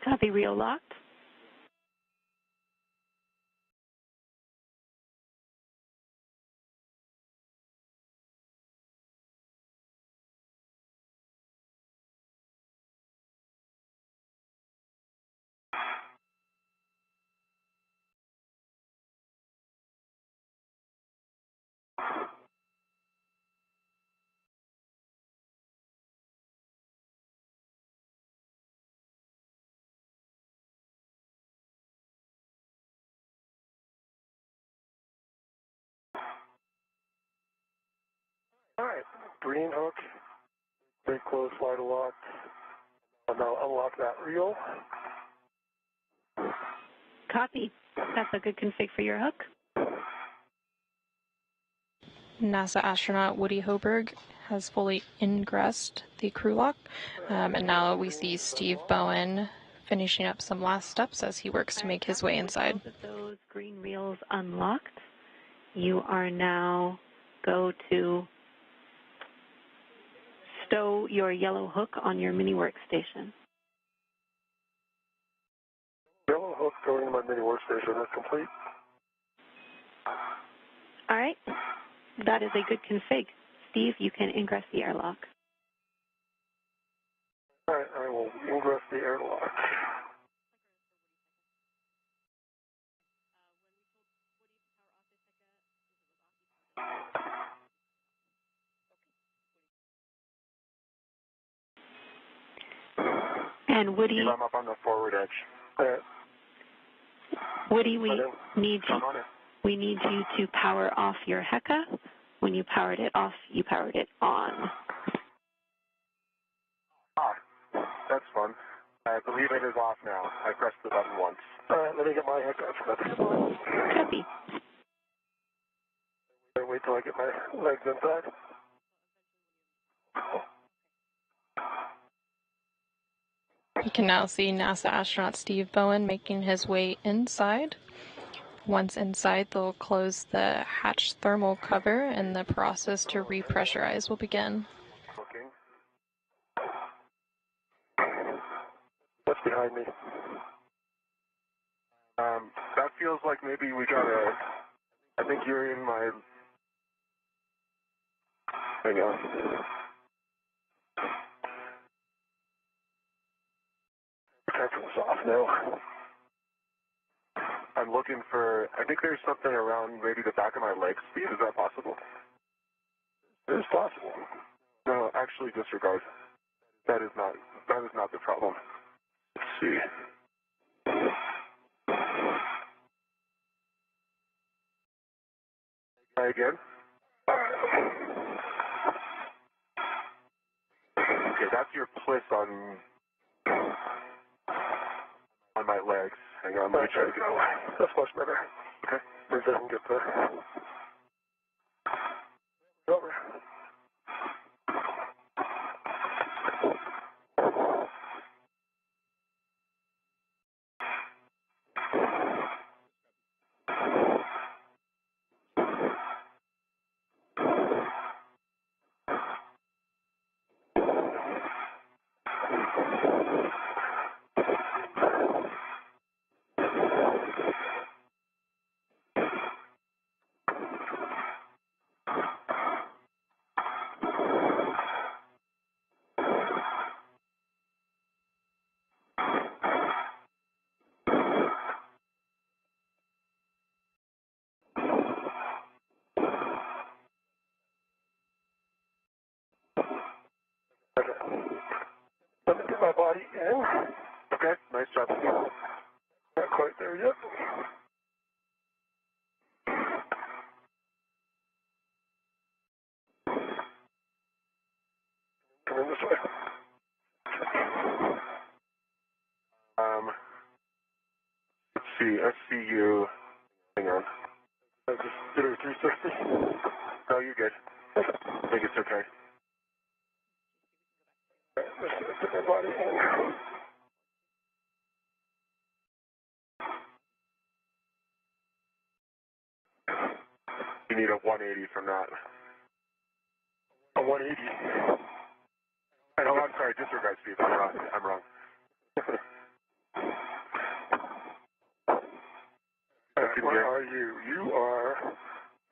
Copy, reel locked. All right, green hook, big close, slide locked. I'll now unlock that reel. Copy. That's a good config for your hook. NASA astronaut Woody Hoberg has fully ingressed the crew lock, and now we see Steve Bowen finishing up some last steps as he works to make his way inside. Both of those green reels unlocked. You are now go to stow your yellow hook on your mini workstation. Yellow hook going to my mini workstation is complete. All right. That is a good config. Steve, you can ingress the airlock. All right, I will ingress the airlock. And Woody, I'm up on the forward edge. All right. Woody, we need you to power off your HECA. When you powered it off, you powered it on. Ah, that's fun. I believe it is off now. I pressed the button once. All right, let me get my hookup. Copy. Wait till I get my legs inside. You can now see NASA astronaut Steve Bowen making his way inside. Once inside, they'll close the hatch thermal cover and the process to repressurize will begin. Looking. What's behind me? That feels like maybe we got a... I think you're in my... Hang on. Protection's off now. I'm looking for... I think there's something around maybe the back of my legs. Steve, is that possible? It is possible. No, actually disregard. That is not the problem. Let's see. Try again. Okay, that's your pliss on my legs. Hang on, let me try to get away. That's much better. Okay. Maybe I can get the... Over. Okay. Let me get my body in. Okay, nice job. Not quite there yet. Come in this way. Let's see, SCU. Hang on. I just did a 360. No, you're good. I think it's okay. Let's get my body in. You need a 180 from that. A 180. Oh, I'm sorry. Disregard, Steve. I'm wrong. I'm wrong. Where are you? You are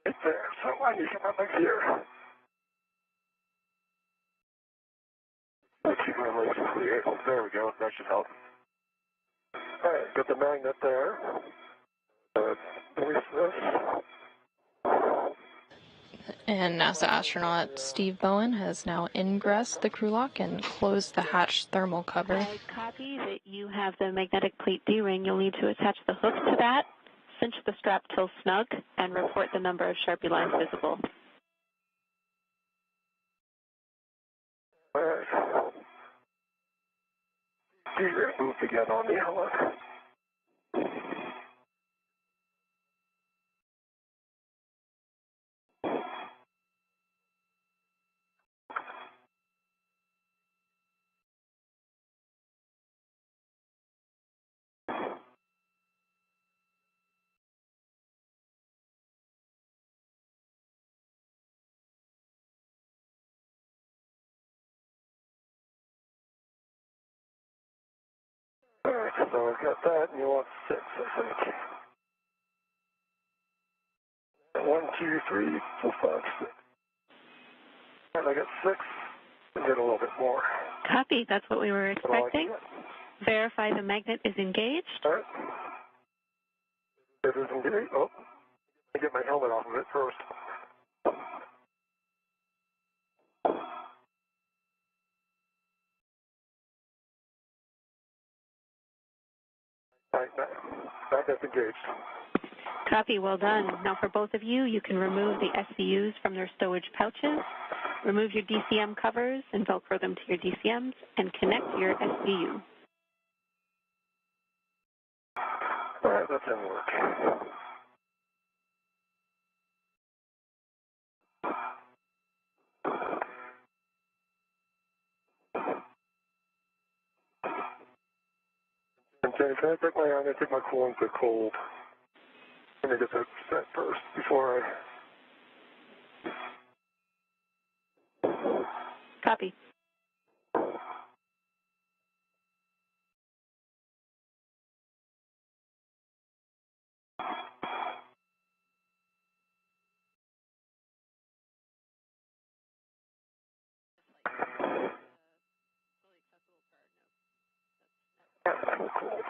right there. So I need to get my legs here. Let's keep my legs clear. There we go. That should help. All right, got the magnet there. Release this. And NASA astronaut Steve Bowen has now ingressed the crew lock and closed the hatch thermal cover. I copy that you have the magnetic plate D-ring. You'll need to attach the hook to that, cinch the strap till snug, and report the number of Sharpie lines visible. All right. D-ring moved again on the hour. All right, so I've got that, and you want 6, I think. 1, 2, 3, 4, 5, 6. And I got 6. I get a little bit more. Copy. That's what we were expecting. Verify the magnet is engaged. All right. It is engaged. Oh, I get my helmet off of it first. All right, magnet's engaged. Copy. Well done. Now for both of you, you can remove the SCUs from their stowage pouches, remove your DCM covers and Velcro them to your DCMs, and connect your SCU. All right, that didn't work. Okay, can I take my arm? I take my coolant to cold. Let me get that set first before I... Copy. I'm cold.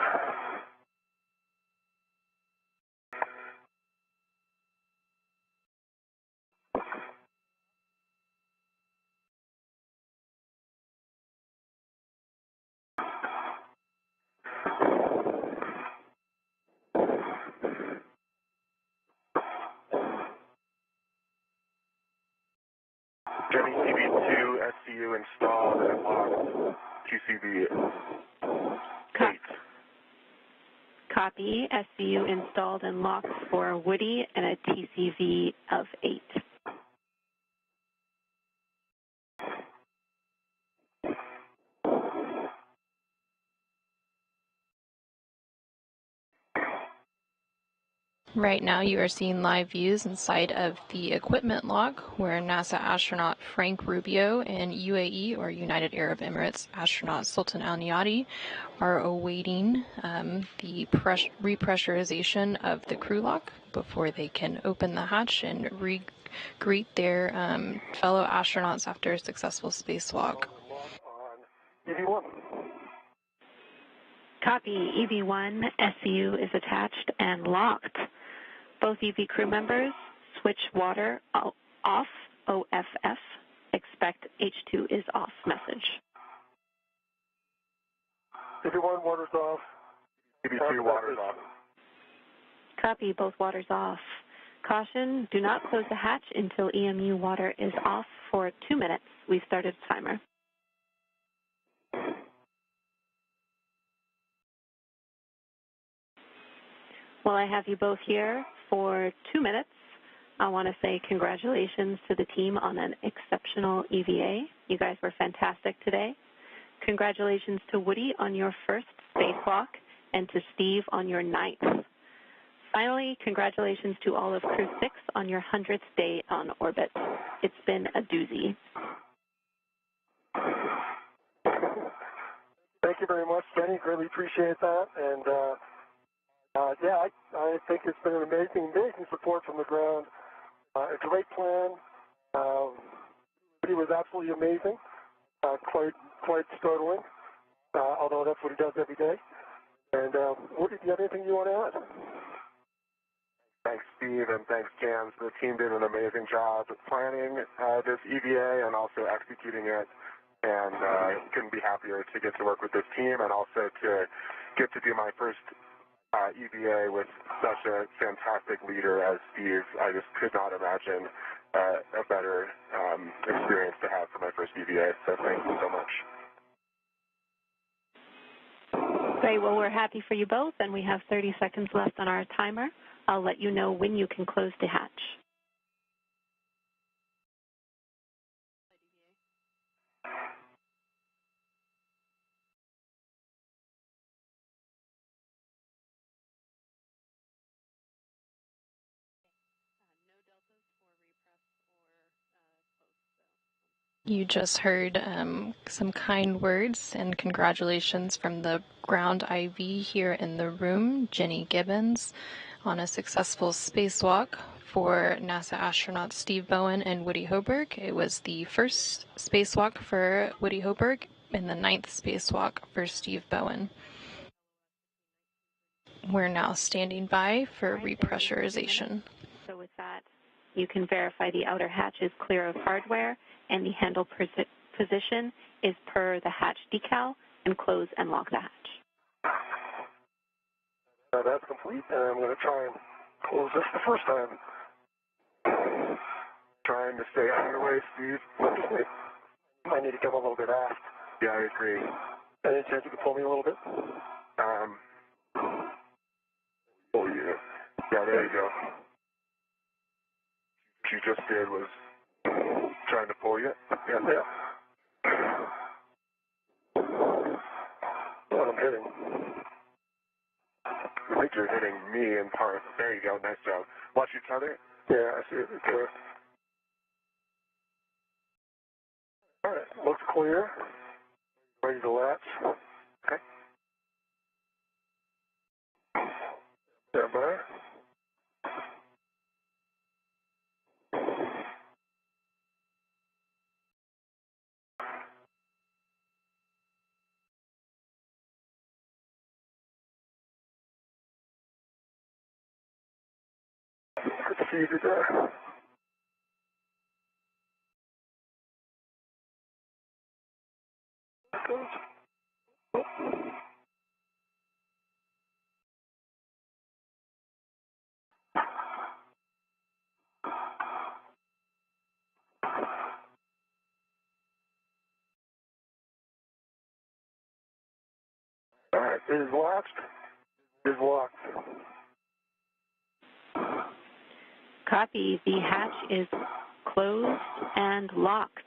Getting TV2 SCU installed and locked. QCV 8. Copy. SCU installed and locked for Woody and a TCV of 8. Right now you are seeing live views inside of the equipment lock where NASA astronaut Frank Rubio and UAE or United Arab Emirates astronaut Sultan Al Niyadi are awaiting the repressurization of the crew lock before they can open the hatch and greet their fellow astronauts after a successful spacewalk. EV1. Copy. EV1 SCU is attached and locked. Both EV crew members switch water off, OFF. Expect H2 is off message. EV1 water's off. TV2 water's off. Copy. Both waters off. Caution, do not close the hatch until EMU water is off for 2 minutes. We've started the timer. Well, I have you both here for 2 minutes. I want to say congratulations to the team on an exceptional EVA. You guys were fantastic today. Congratulations to Woody on your first spacewalk and to Steve on your 9th. Finally, congratulations to all of Crew 6 on your 100th day on orbit. It's been a doozy. Thank you very much, Jenny. Greatly appreciate that. And yeah, I think it's been an amazing support from the ground. A great plan. He was absolutely amazing. Quite startling. Although that's what he does every day. And Woody, do you have anything you want to add? Thanks, Steve, and thanks, Jans. The team did an amazing job planning this EVA and also executing it. And couldn't be happier to get to work with this team and also to get to do my first EVA with such a fantastic leader as Steve. I just could not imagine a better experience to have for my first EVA. So thank you so much. Great. Well, we're happy for you both, and we have 30 seconds left on our timer. I'll let you know when you can close the hatch. You just heard some kind words and congratulations from the ground IV here in the room, Jenny Gibbons, on a successful spacewalk for NASA astronauts Steve Bowen and Woody Hoburg. It was the first spacewalk for Woody Hoburg and the 9th spacewalk for Steve Bowen. We're now standing by for repressurization. So with that, you can verify the outer hatch is clear of hardware and the handle position is per the hatch decal, and close and lock the hatch. That's complete, and I'm going to try and close this the first time. Trying to stay out of your way, Steve. I need to come a little bit aft. Yeah, I agree. Any chance you could pull me a little bit? Oh, yeah. Yeah, there you go. What you just did was trying to pull you? Yeah. What I'm hitting. I think you're hitting me in part. There you go. Nice job. Watch your tether. Yeah, I see it. Clear. All right. Looks clear. Ready to latch. Okay. Stand by. Good to see you there. All right, it is latched. It is locked. Copy. The hatch is closed and locked.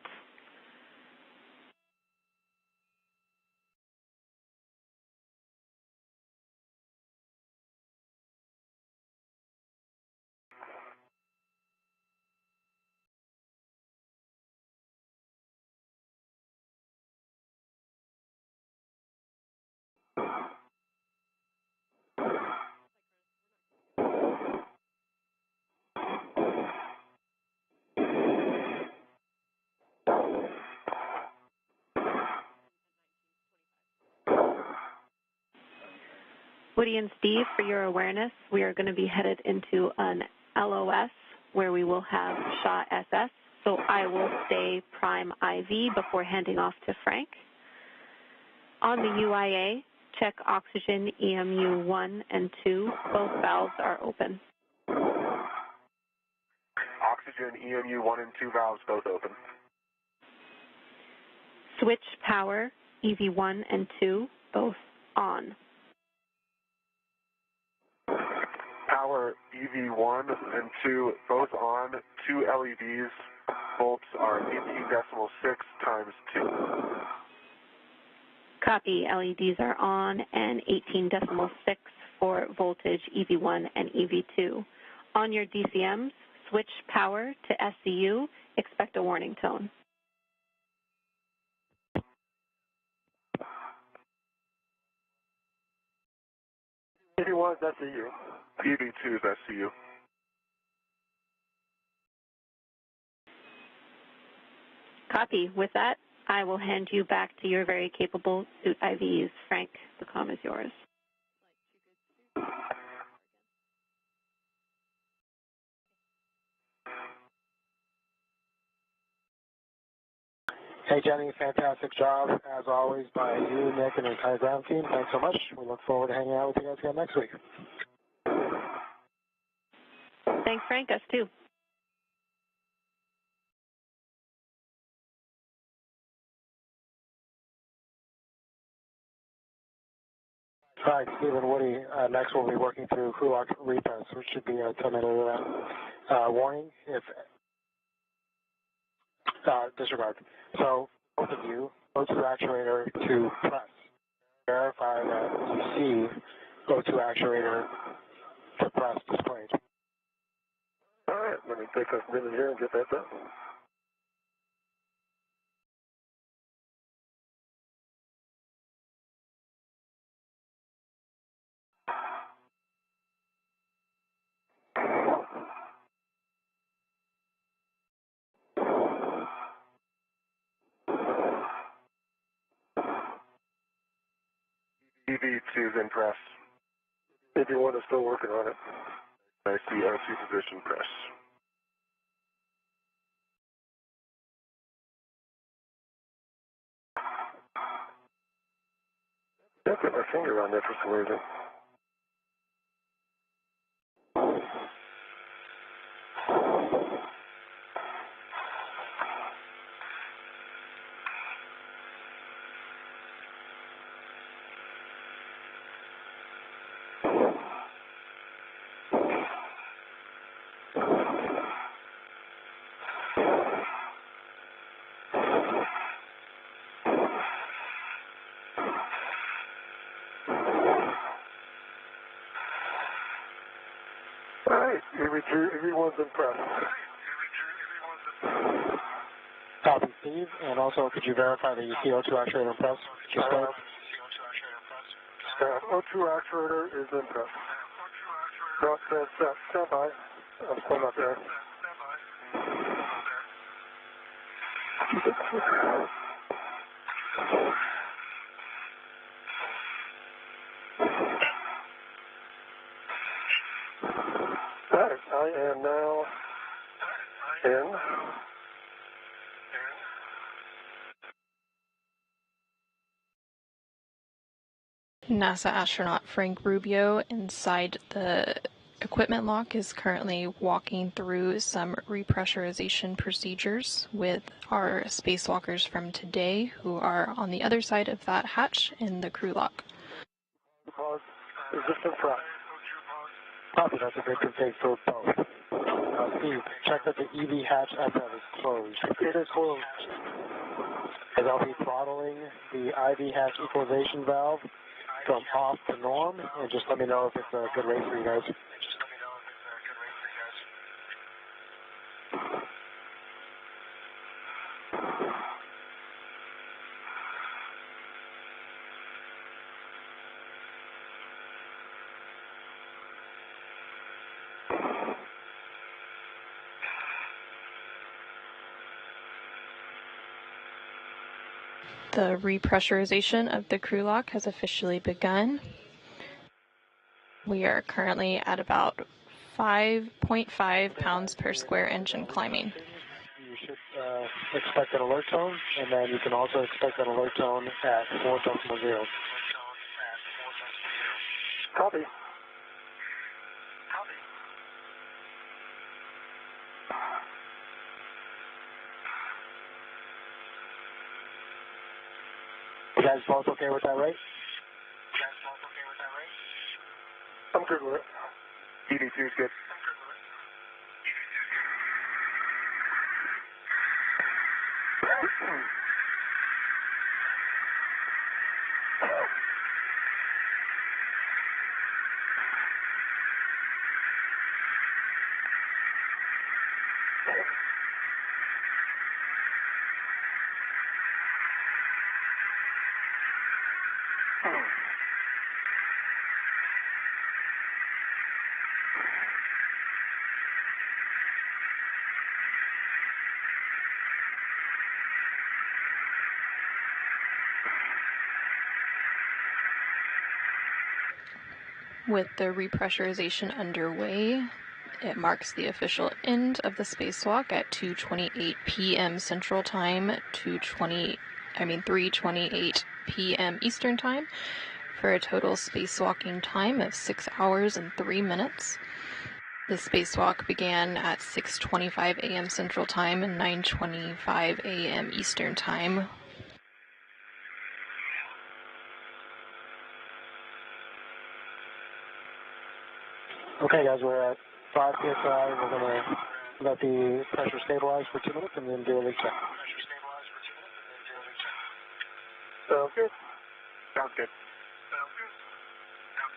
Woody and Steve, for your awareness, we are going to be headed into an LOS where we will have SHA SS. So I will stay prime IV before handing off to Frank. On the UIA, check oxygen EMU 1 and 2. Both valves are open. Oxygen EMU 1 and 2 valves both open. Switch power EV1 and 2, both on. Power EV1 and 2 both on. 2 LEDs. Volts are 18.6 times 2. Copy. LEDs are on and 18.6 for voltage EV1 and EV2. On your DCMs, switch power to SCU. Expect a warning tone. EV1 is SCU. EV2 is SCU. Copy. With that, I will hand you back to your very capable suit IVs. Frank, the comm is yours. Hey, Jenny, fantastic job, as always, by you, Nick, and the entire ground team. Thanks so much. We look forward to hanging out with you guys again next week. Thanks, Frank. Us too. All right, Steve and Woody, next we'll be working through crew lock repress, which should be a 10-minute warning if disregard. So both of you, O2 actuator to press. Verify that you see O2 actuator to press displayed. All right, let me take a minute here and get that done. EV2 is in press. EV1 is still working on it. I see O2 position press. I put my finger on there for some reason. All right, EV1's in press. Copy, Steve. And also, could you verify that you see O2 actuator in press? Displayed? O2 actuator is in press. No, stand by. I'm still not there. All right, I am now in. NASA astronaut Frank Rubio inside the equipment lock is currently walking through some repressurization procedures with our spacewalkers from today who are on the other side of that hatch in the crew lock. Pause. Is this in press? Copy, that's a good config for both. Steve, check that the EV hatch outlet is closed. It is closed. As I'll be throttling the IV hatch equalization valve from off to norm, and just let me know if it's a good rate for you guys. The repressurization of the crew lock has officially begun. We are currently at about 5.5 pounds per square inch and climbing. You should expect an alert tone, and then you can also expect an alert tone at 4.0. Copy. You guys both okay with that, right? I'm good with it. EV2 is good. With the repressurization underway, it marks the official end of the spacewalk at 2:28 p.m. Central Time, 3:28 p.m. Eastern Time, for a total spacewalking time of 6 hours and 3 minutes. The spacewalk began at 6:25 a.m. Central Time and 9:25 a.m. Eastern Time. Okay, guys, we're at 5 psi. We're going to let the pressure stabilize for 2 minutes and then do a leak check. Sounds good. Sounds good. Sounds good. Sounds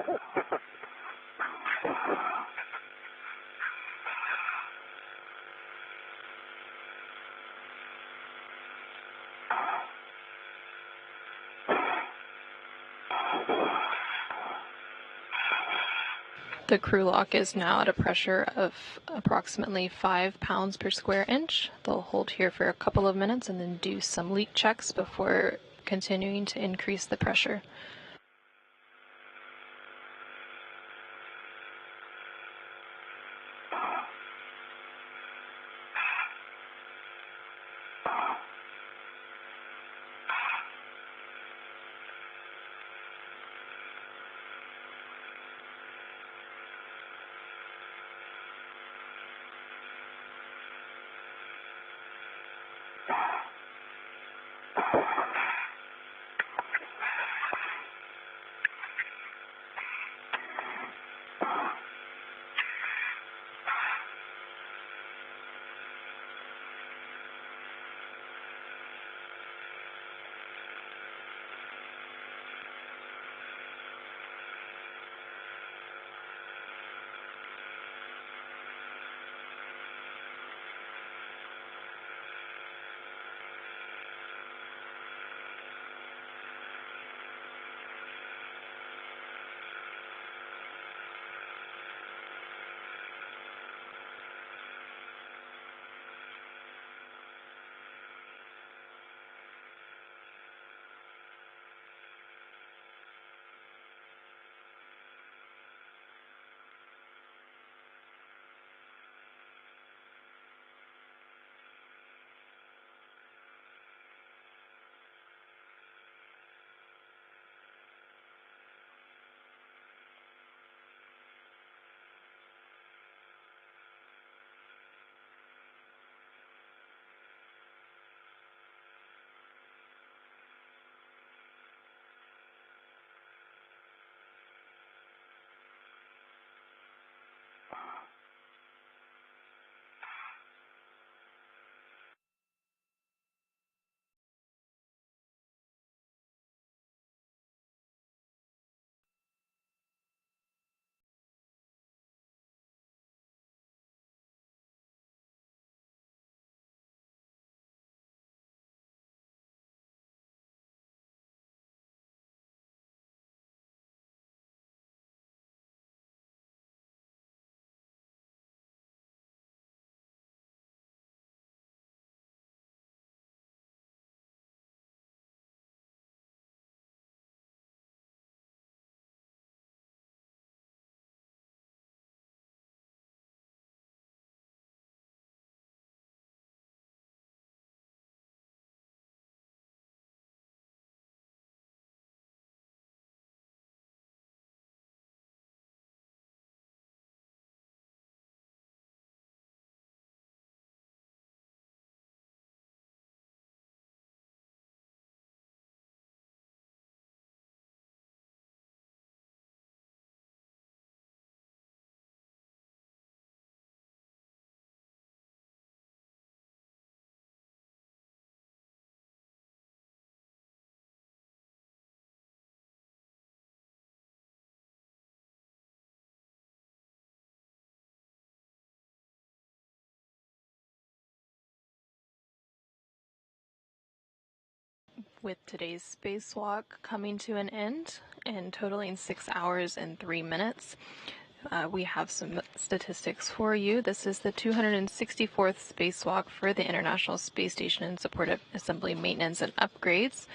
good. The crew lock is now at a pressure of approximately 5 pounds per square inch. They'll hold here for a couple of minutes and then do some leak checks before continuing to increase the pressure. With today's spacewalk coming to an end and totaling 6 hours and 3 minutes, we have some statistics for you. This is the 264th spacewalk for the International Space Station in support of assembly maintenance and upgrades.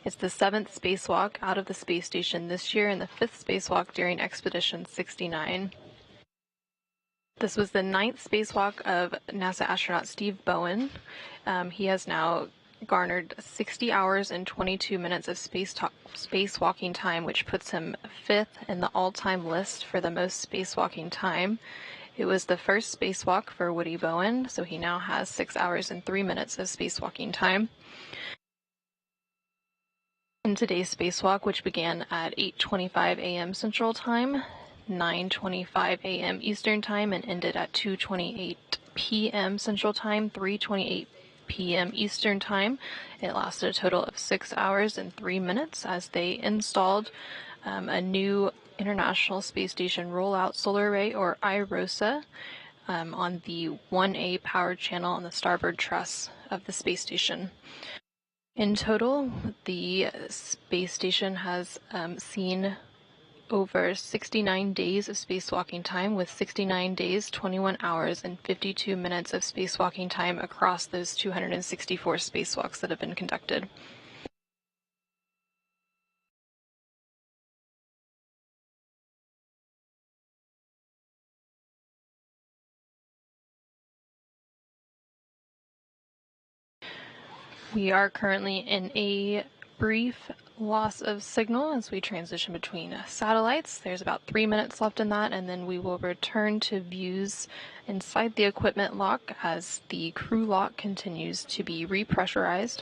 It's the 7th spacewalk out of the space station this year and the 5th spacewalk during Expedition 69. This was the 9th spacewalk of NASA astronaut Steve Bowen. He has now garnered 60 hours and 22 minutes of spacewalking time, which puts him 5th in the all-time list for the most spacewalking time. It was the first spacewalk for Woody Bowen, so he now has 6 hours and 3 minutes of spacewalking time. In today's spacewalk, which began at 8:25 a.m. Central Time, 9:25 a.m. Eastern Time, and ended at 2:28 p.m. Central Time, 3:28 p.m. Eastern Time. It lasted a total of 6 hours and 3 minutes as they installed a new International Space Station Rollout Solar Array, or IROSA, on the 1A power channel on the starboard truss of the space station. In total, the space station has seen over 69 days of spacewalking time, with 69 days, 21 hours, and 52 minutes of spacewalking time across those 264 spacewalks that have been conducted. We are currently in a brief loss of signal as we transition between satellites. There's about 3 minutes left in that, and then we will return to views inside the equipment lock as the crew lock continues to be repressurized.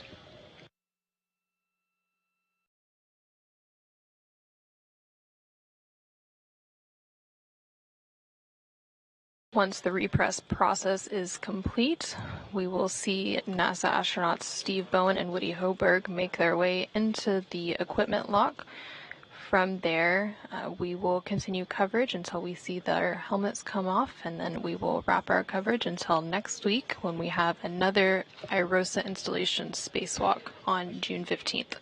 Once the repress process is complete, we will see NASA astronauts Steve Bowen and Woody Hoberg make their way into the equipment lock. From there, we will continue coverage until we see their helmets come off, and then we will wrap our coverage until next week when we have another IROSA installation spacewalk on June 15th.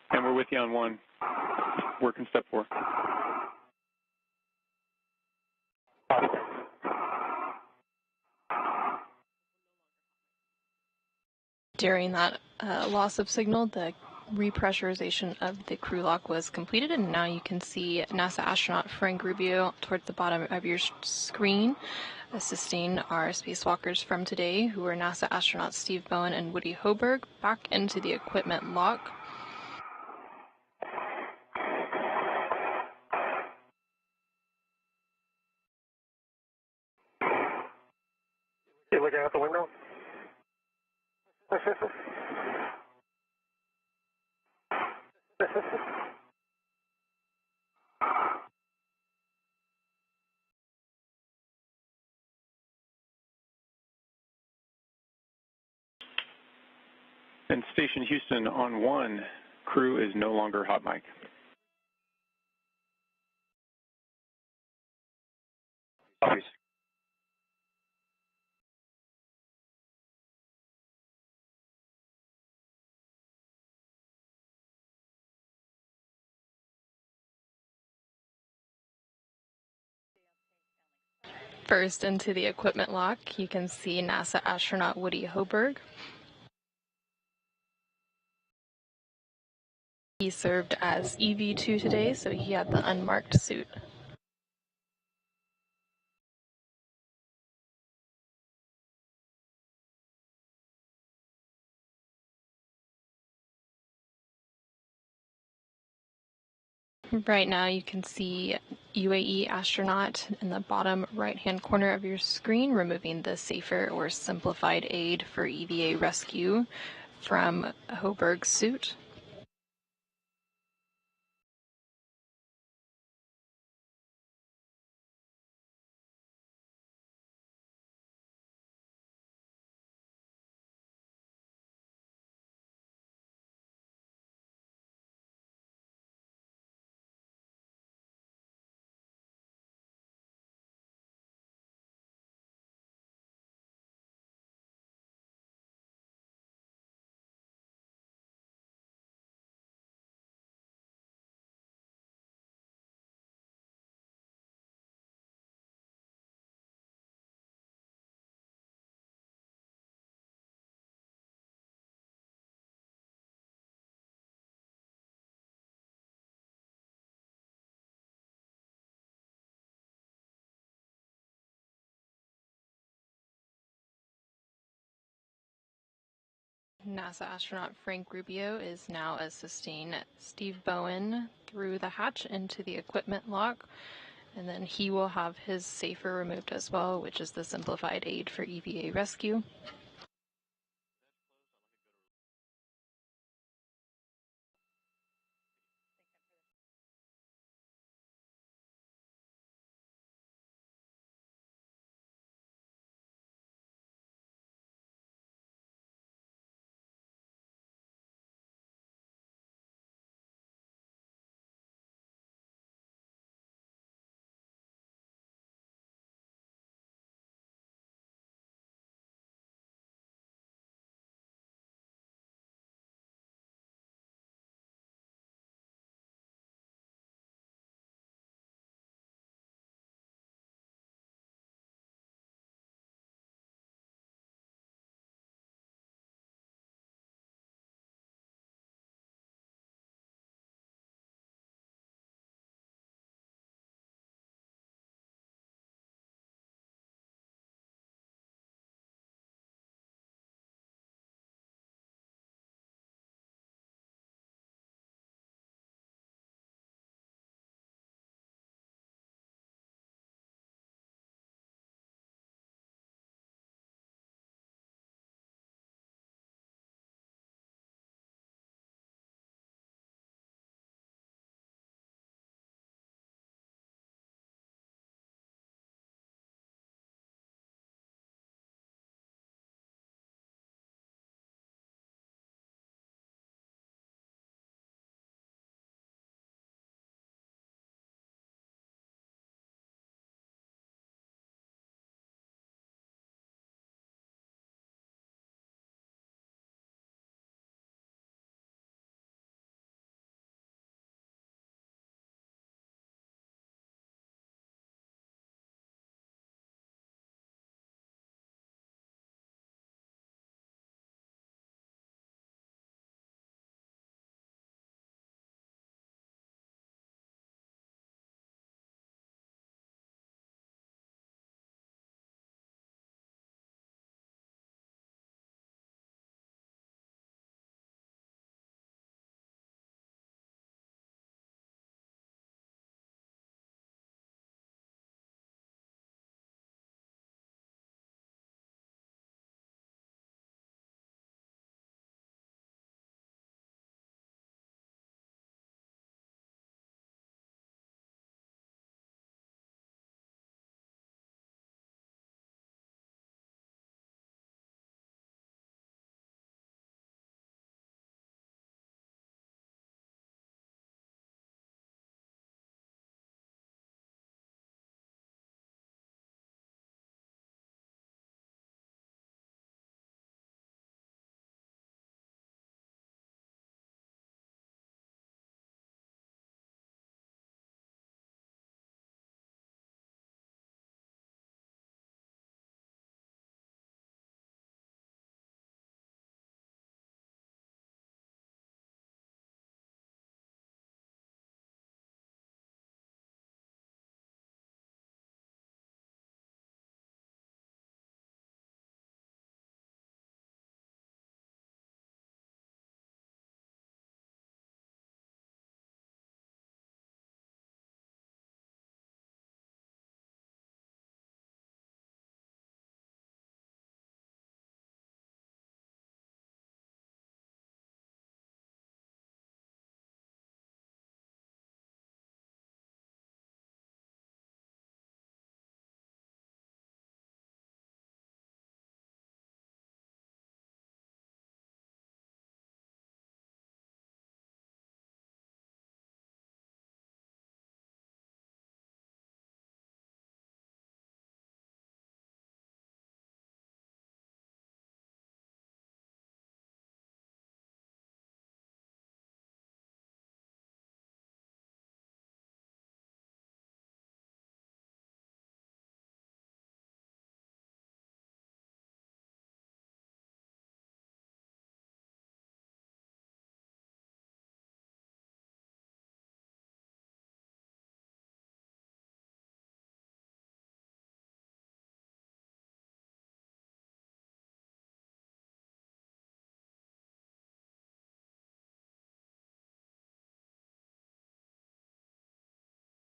And we're with you on 1. Working step 4. During that loss of signal, the repressurization of the crew lock was completed, and now you can see NASA astronaut Frank Rubio towards the bottom of your screen, assisting our spacewalkers from today, who are NASA astronauts Steve Bowen and Woody Hoberg, back into the equipment lock. You looking out the window? And Station Houston on 1, crew is no longer hot mic. Obvious. First into the equipment lock, you can see NASA astronaut Woody Hoberg. He served as EV2 today, so he had the unmarked suit. Right now you can see UAE astronaut in the bottom right-hand corner of your screen, removing the safer or simplified aid for EVA rescue from Hoberg's suit. NASA astronaut Frank Rubio is now assisting Steve Bowen through the hatch into the equipment lock, and then he will have his safer removed as well, which is the simplified aid for EVA rescue.